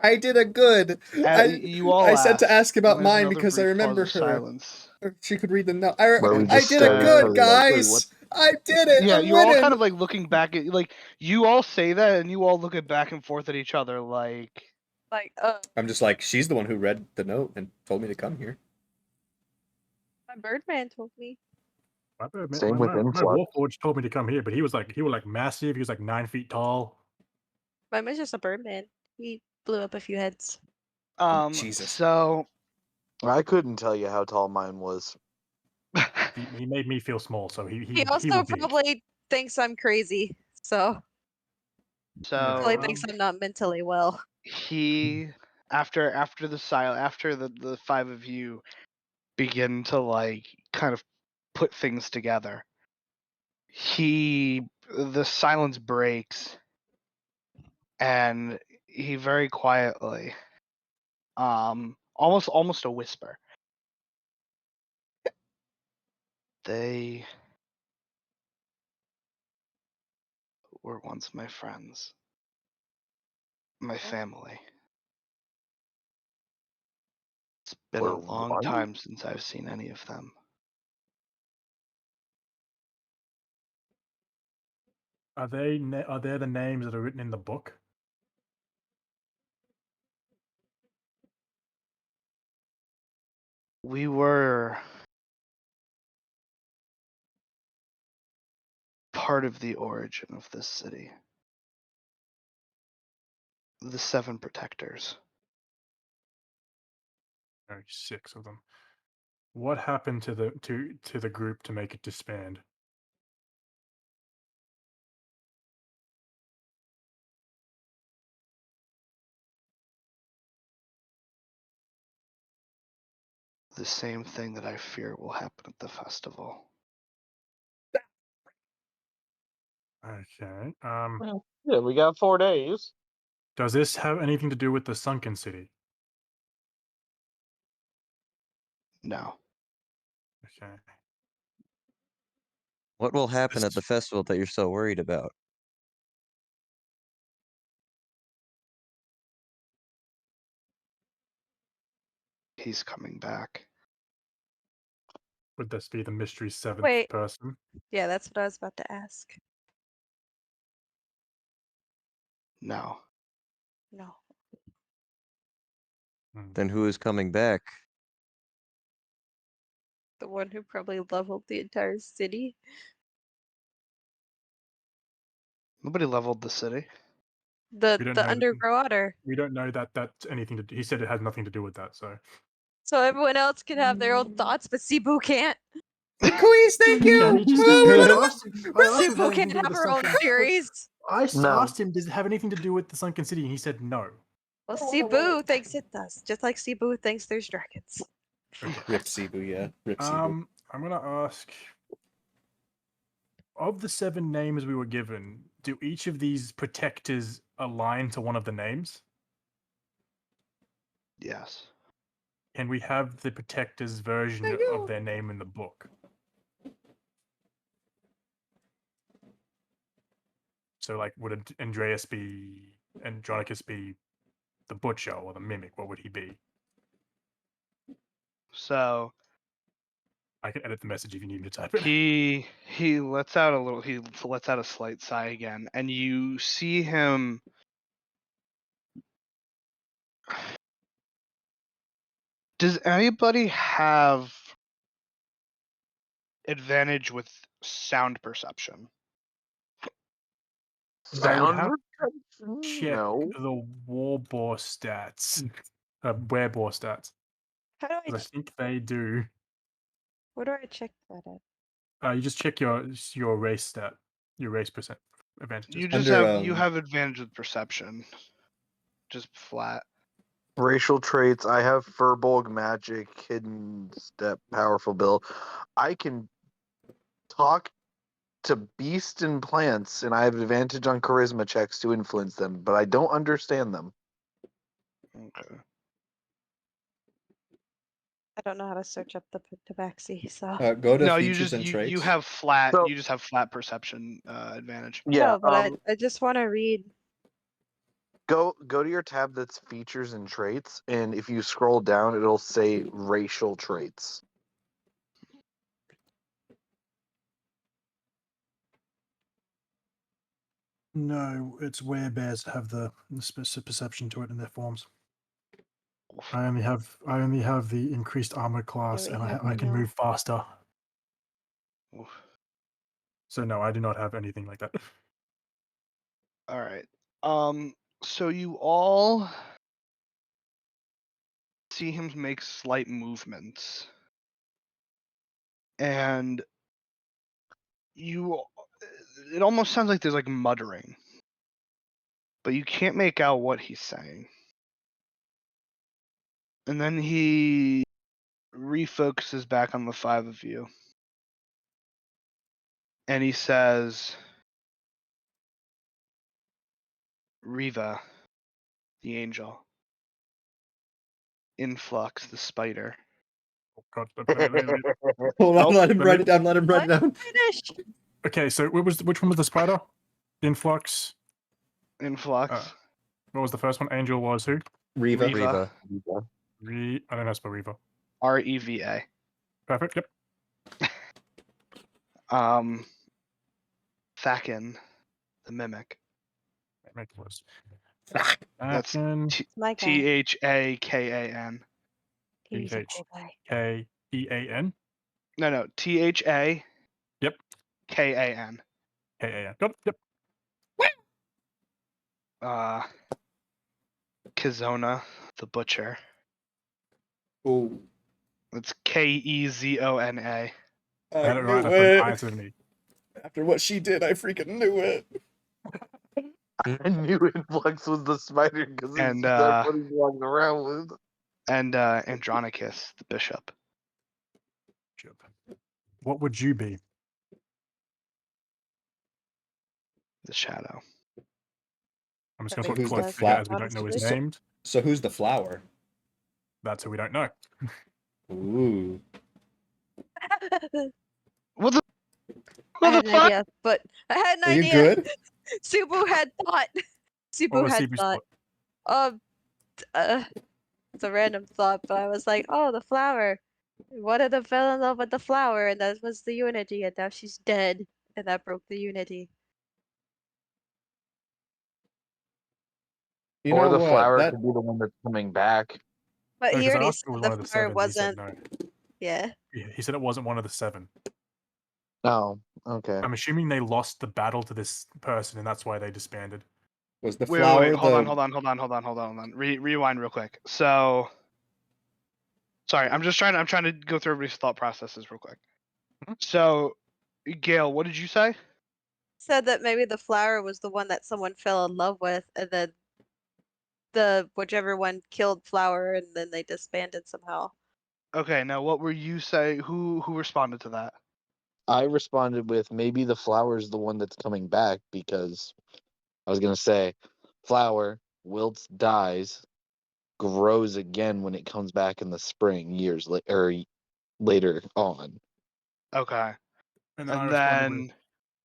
I did a good. you all I said to ask ask, and about there's mine another because I brief pause remember of her. silence. She could read the note. Where we And I just did stare a at each good, other like, wait, guys. what? I did it. Yeah, I'm you're all winning. kind of like looking back at, like, you all say that and you all look at back and forth at each other like, I'm just like, she's the one who read the note and told me to come here. My Birdman told me. Same with my Influx. Warforged told me to come here, but he was like massive. He was like 9 feet tall. Mine was just a Birdman. He blew up a few heads. Jesus. so I couldn't tell you how tall mine was. He made me feel small, so he He also will be. probably thinks I'm crazy, so probably so thinks I'm not mentally well. he after the five of you begin to like kind of put things together, the silence breaks and he very quietly, almost a whisper, they were once my friends, my family. It's been a Were long what? time since I've seen any of them. Are they the names that are written in the book? We were part of the origin of this city. The Seven Protectors. Only 6 of them. What happened to the group to make it disband? The same thing that I fear will happen at the festival. Okay. Yeah, we got 4 days. Does this have anything to do with the sunken city? No. Okay. What will happen at the This- festival that you're so worried about? He's coming back. Would this be the mystery 7th Wait. person? Yeah, that's what I was about to ask. No. No. Then who is coming back? The one who probably leveled the entire city. Nobody leveled the city. The We don't know. underwater. We don't know that that's anything to do. He said it has nothing to do with that. So So everyone else can have their own thoughts, but Cebu can't. Quiz, thank you. Can he just? I asked him if it Cebu had anything can't to do with have the her own sunken. theories. I No. asked him, does it have anything to do with the sunken city? And he said no. Well, Cebu thinks it does, just like Cebu thinks there's dragons. Okay. Rip Cebu, yeah. Rip Cebu. I'm gonna ask. Of the 7 names we were given, do each of these protectors align to one of the names? Yes. Can we have the protector's version of their name in the book? So, like, would Andreas be Andronicus be the butcher or the mimic? What would he be? So I can edit the message if you need me to type it. he lets out a slight sigh again, and you see him. Does anybody have advantage with sound perception? I would Sound have perception? check No. the war boar stats, wereboar stats. How do I? 'Cause I think they do. Where do I check that at? You just check your race stat, your race percent advantages. You just Under, have you have advantage with perception. Just flat. Racial traits. I have Furbolg magic, hidden step, powerful bill. I can talk to beasts and plants, and I have advantage on charisma checks to influence them, but I don't understand them. Okay. I don't know how to search up the tabaxi, so. Go to No, features and traits. you have flat. So- You just have flat perception advantage. Yeah. No, but I just want to read. Go to your tab that's features and traits, and if you scroll down, it'll say racial traits. No, it's werebears that have the perception to it in their forms. I only have the increased armor class, we and have I can no- move faster. Oof. So no, I do not have anything like that. All right. So you all see him make slight movements, and it almost sounds like there's like muttering, but you can't make out what he's saying. And then he refocuses back on the five of you, and he says, Riva, the angel. Influx, the spider. Oh, God, Hold on, Nope, let him let write me- it down. Let him write it Let me down. finish. Okay, so which one was the spider? Influx. Influx. What was the first one? Angel was who? Riva. Riva. I don't know how to spell Reva. REVA. Perfect. Yep. Thakin, the mimic. Make it worse. That's Thakin, My guy. THAKAN. He's a TH. cool guy. K-E-A-N. No, THA. Yep. KAN. K-A-N. Yep. Yep. Kizona, the butcher. Oh, It's KEZONA. I had I it right. knew I put an I it. instead of an E. After what she did, I freaking knew it. I knew Influx was the spider because he's And, that's what he's walking around with. And Andronicus, the bishop. What would you be? The shadow. I'm just That going to makes put cloak sense. figure as we don't Honestly. know his So- named. So who's the flower? That's who we don't know. Ooh. What the? I had an fuck? idea, but I had an Are you idea. good? Subu had thought. What Subu was had CB's thought. thought? It's a random thought, but I was like, oh, the flower. One of them fell in love with the flower, and that was the unity, and now she's dead, and that broke the unity. You Or know the what? flower That could be the one that's coming back. But No, he 'cause I already asked if it said was the one of the flower seven. He said wasn't. no. Yeah. He said it wasn't one of the seven. Oh, okay. I'm assuming they lost the battle to this person, and that's why they disbanded. was the Wait, flower. wait, hold the... on. Rewind real quick. So, sorry, I'm trying to go through everybody's thought processes real quick. So, Gail, what did you say? Said that maybe the flower was the one that someone fell in love with, and then the whichever one killed flower, and then they disbanded somehow. Okay, now what were you say? Who responded to that? I responded with maybe the flower's the one that's coming back because I was gonna say flower wilts, dies, grows again when it comes back in the spring years later on. Okay, And then I and responded then with,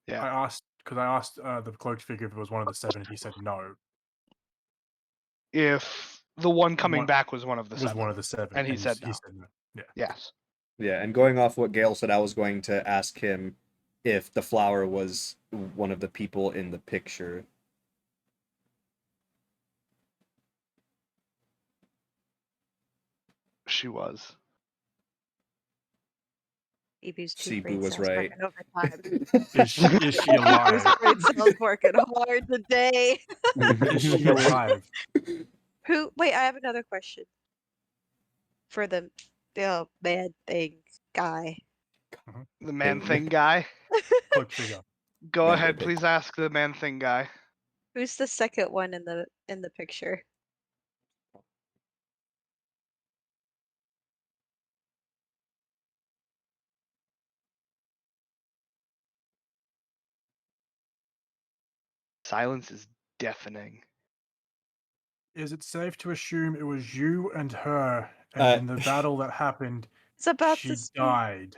yeah. I asked because I asked the cloaked figure if it was one of the 7, and he said no. If the one coming One- back was one of the was 7. one of the 7, And he said no. He said no. Yeah. Yes. Yeah, and going off what Gale said, I was going to ask him if the flower was one of the people in the picture. She was. Ebu's two Cebu brain was cells right. working overtime. Is she alive? Ebu's brain cells working hard today. Is she alive? Who? Wait, I have another question. For the man thing guy. The man Thing. thing guy. Cloaked figure. Go Man ahead, thing. please ask the man thing guy. Who's the second one in the picture? Silence is deafening. Is it safe to assume it was you and her, and in the battle that happened, It's about she to speak. died?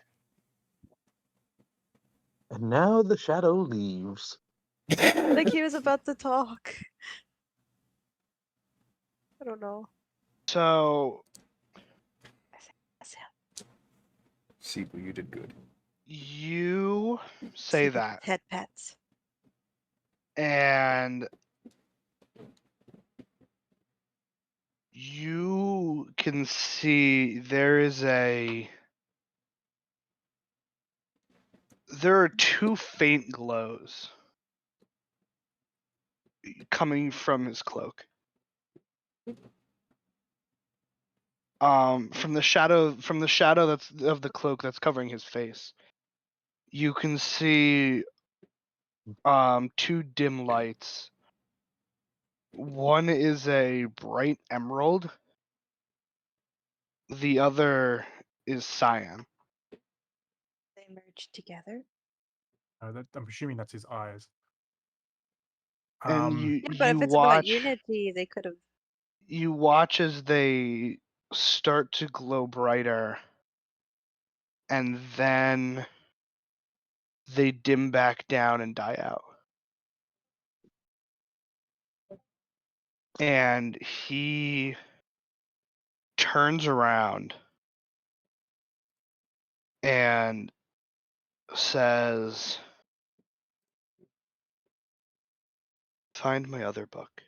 And now the shadow leaves. Like he was about to talk. I don't know. So Cebu, you did good. you say Super that, head pets. and you can see there are 2 faint glows coming from his cloak. From the shadow that's of the cloak that's covering his face, you can see 2 dim lights. One is a bright emerald. The other is cyan. They merged together. I'm assuming that's his eyes. And Yeah, but if it's about unity, they could have. you watch as they start to glow brighter, and then they dim back down and die out. And he turns around and says, "Find my other book.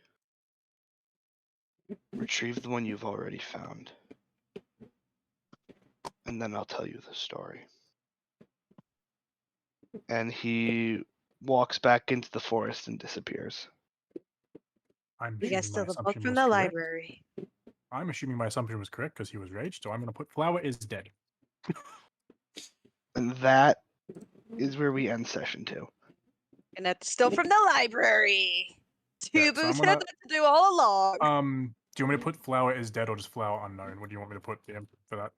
Retrieve the one you've already found. And then I'll tell you the story." And he walks back into the forest and disappears. I'm You guys assuming my steal the book assumption from was the correct. library. I'm assuming my assumption was correct because he was raged, so I'm going to put Flower is dead. And that is where we end session 2. And that's still from the library. Yeah, Two so I'm boots gonna- had that to do all along. Do you want me to put Flower is dead or just Flower unknown? What do you want me to put for that?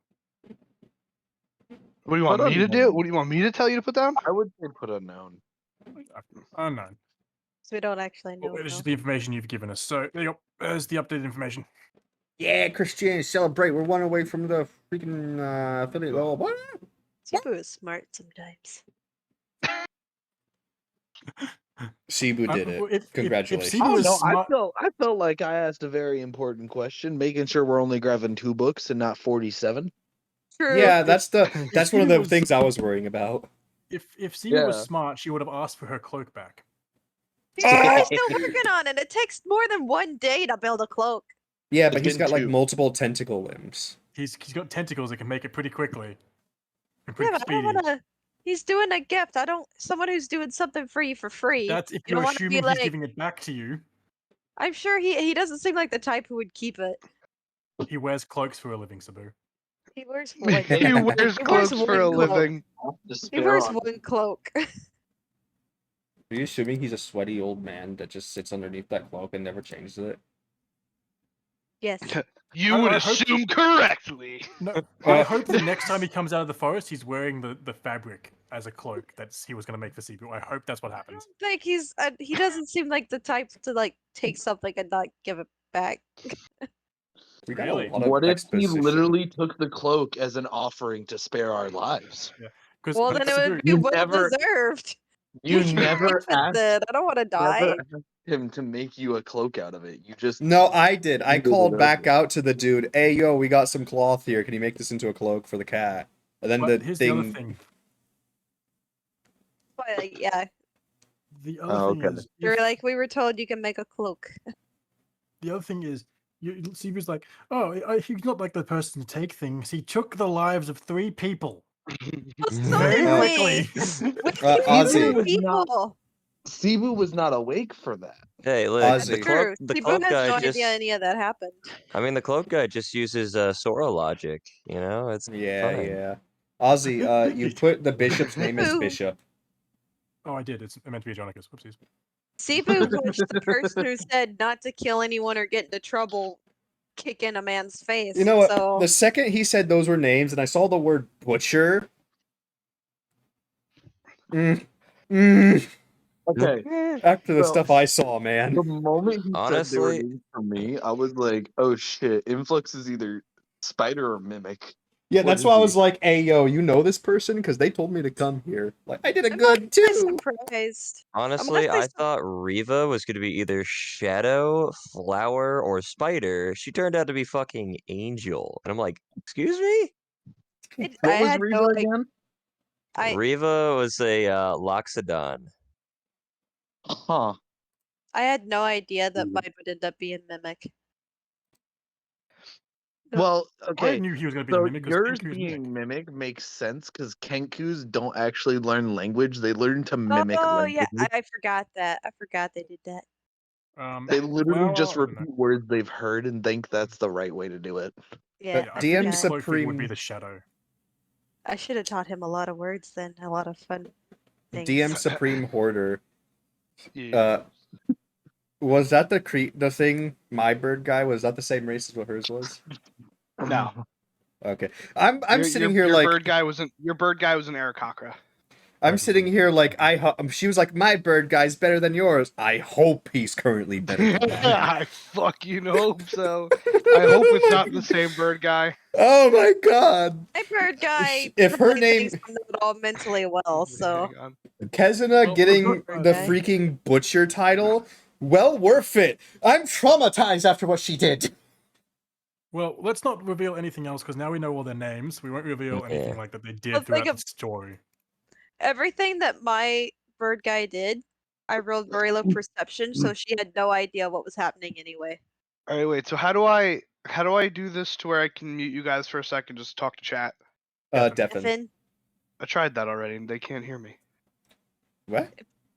What do you want Put me to do? unknown. What do you want me to tell you to put down? I would say put unknown. Unknown. So we don't actually know. Well, it's just the information you've given us. So there you go. There's the updated information. Yeah, Christianity, celebrate. We're one away from the freaking affiliate. Oh, what? Cebu is smart sometimes. Cebu did it. If Congratulations. Cebu Oh was no, smart, I felt like I asked a very important question, making sure we're only grabbing 2 books and not 47. True. Yeah, that's one of the Cebu was- things I was worrying about. if Cebu was Yeah. smart, she would have asked for her cloak back. He's still working on it. It takes more than 1 day to build a cloak. Yeah, It's but he's been got like 2. multiple tentacle limbs. He's got tentacles that can make it pretty quickly. And Yeah, pretty but I don't speedy. want to. He's doing a gift. Someone who's doing something for free. That's if You you're don't want to be assuming like. he's giving it back to you. I'm sure he doesn't seem like the type who would keep it. He wears cloaks for a living, Sabu. He wears one. He wears cloaks for a one cloak. living. He wears one cloak. Are you assuming he's a sweaty old man that just sits underneath that cloak and never changes it? Yes. You I would hope- assume correctly. No, I hope the next time he comes out of the forest, he's wearing the fabric as a cloak that he was going to make for Cebu. I hope that's what I happens. don't think he doesn't seem like the type to like take something and not give it back. We got Really? a lot of What if he exposition. literally took the cloak as an offering to spare our lives? Because Well, then it would be You well never- deserved. You Make never it asked, then. I don't want to die. him to make you a cloak out of it. You just No, I did. I handed it called back over. out to the dude. Hey, yo, we got some cloth here. Can you make this into a cloak for the cat? And then But the here's thing. the other thing. But like, yeah, The other Oh, thing okay. is, they were if, like, we were told you can make a cloak. the other thing is, Seabu's like, oh, he's not like the person to take things. He took the lives of 3 people So very did quickly. With Ozzy. two people. Cebu was not awake for that. Hey, look, That's Ozzy. true. the Sibu cloak has guy no just. idea any of that happened. I mean, the cloak guy just uses Sora logic. You know, it's Yeah, fine. yeah. Ozzy, you put the bishop's name as Sibu. Bishop. Oh, I did. It's meant to be Jonicus. Whoopsies. Sibu pushed the person who said not to kill anyone or get into trouble kick in a man's face. You know what? So The second he said those were names and I saw the word butcher. Okay. After the So- stuff I saw, man. The moment he said they were Honestly- named for me, I was like, "Oh shit! Influx is either spider or mimic." Yeah, What that's is why I he? was like, hey, yo, you know this person? Because they told me to come here. Like, I did a I'm good not too. surprised. Honestly, honestly I thought Riva was going to be either Shadow, Flower, or Spider. She turned out to be fucking Angel. And I'm like, excuse me? It, What I was had Reva no, again? Riva was a Loxodon. Huh. I had no idea that Mhm. mine would end up being mimic. Well, I okay. knew he was going to be the So mimic. 'cause yours Kenku's being mimic makes sense because Kenkus don't actually learn language; they learn to mimic Oh language. yeah, I forgot that. I forgot they did that. They literally just Flower, I don't know. repeat words they've heard and think that's the right way to do it. Yeah, I I DM figured the forgot. cloak thing would be Supreme. the Shadow. I should have taught him a lot of words then. A lot of fun things. DM Supreme Hoarder. Yeah. Was that the thing? My bird guy, was that the same race as what hers was? No. Okay, I'm sitting here your like bird guy was an Aarakocra. I'm sitting here like she was like, my bird guy's better than yours. I hope he's currently better than that. I fucking hope so. I hope it's not the same bird guy. Oh my god. My bird guy If her probably name thinks I'm not all mentally well, so Hang on. Kezuna Well, getting we've got, the okay. freaking butcher title, well worth it. I'm traumatized after what she did. Well, let's not reveal anything else because now we know all their names. We won't reveal anything Yeah. like that they did Let's think throughout of- the story. everything that my bird guy did, I rolled very low perception, so she had no idea what was happening anyway. All right, wait. So how do I do this to where I can mute you guys for a second, just talk to chat? Deafen. Effin. I tried that already, and they can't hear me. What?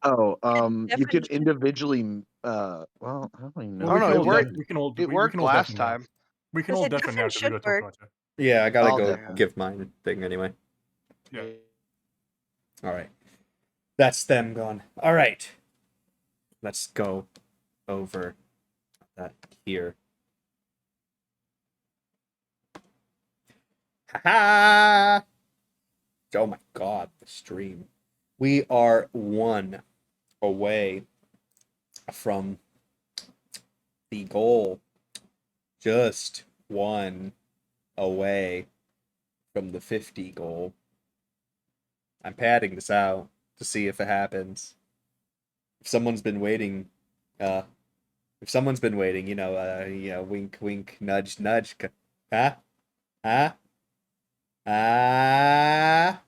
Oh, you can Definition. individually. Well, I don't even know. Oh, no, we it can all worked- def- we can all It we worked can all last deafen now. time. We can Yes, all it deafen now definitely because we should got to work. talk. Yeah, I gotta I'll go deafen. give mine thing anyway. Yeah. Alright. That's them gone. Alright. Let's go over that here. Ha! Oh my god, the stream. We are one away from the goal. Just one away from the 50 goal. I'm padding this out to see if it happens. If someone's been waiting, wink, wink, nudge, nudge. Huh? Huh? Ah.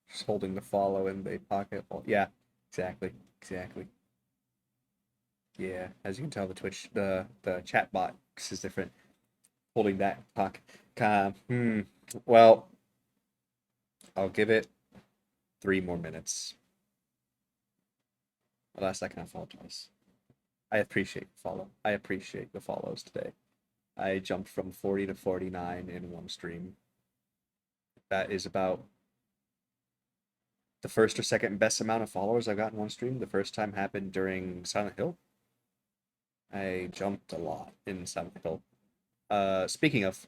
Just holding the follow in the pocket. Yeah, exactly. Yeah, as you can tell, the Twitch, the chat box is different. Holding that pocket. Well, I'll give it 3 more minutes. The last I can apologize. I appreciate the follow. I appreciate the follows today. I jumped from 40 to 49 in one stream. That is about the first or second best amount of followers I've got in one stream. The first time happened during Silent Hill. I jumped a lot in Silent Hill. Speaking of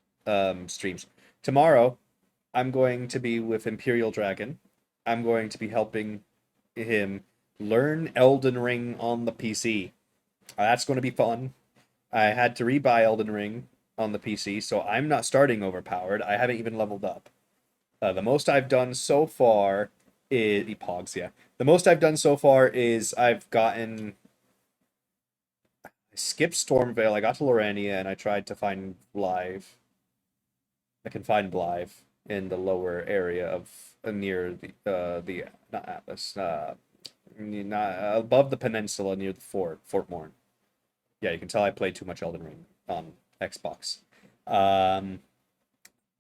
streams, tomorrow I'm going to be with Imperial Dragon. I'm going to be helping him learn Elden Ring on the PC. That's going to be fun. I had to rebuy Elden Ring on the PC, so I'm not starting overpowered. I haven't even leveled up. The most I've done so far is Epogs, yeah. The most I've done so far is I've gotten I skipped Stormvale, I got to Lorania, and I tried to find Blythe. I can find Blythe in the lower area of near the not Atlas, not above the peninsula near the Fort Morn. Yeah, you can tell I played too much Elden Ring on Xbox.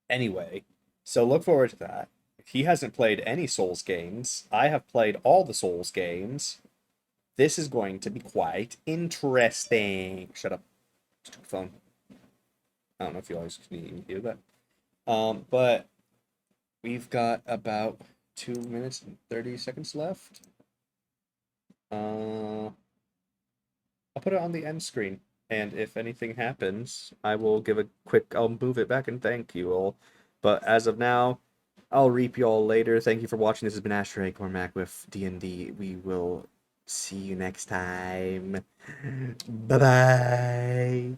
Anyway, so look forward to that. He hasn't played any Souls games. I have played all the Souls games. This is going to be quite interesting. Shut up, stupid phone. I don't know if you always can even hear that. But we've got about 2 minutes and 30 seconds left. I'll put it on the end screen, and if anything happens, I will give a quick. I'll move it back and thank you all. But as of now, I'll reap you all later. Thank you for watching. This has been Ashtray Cormac with D&D. We will see you next time. Bye bye.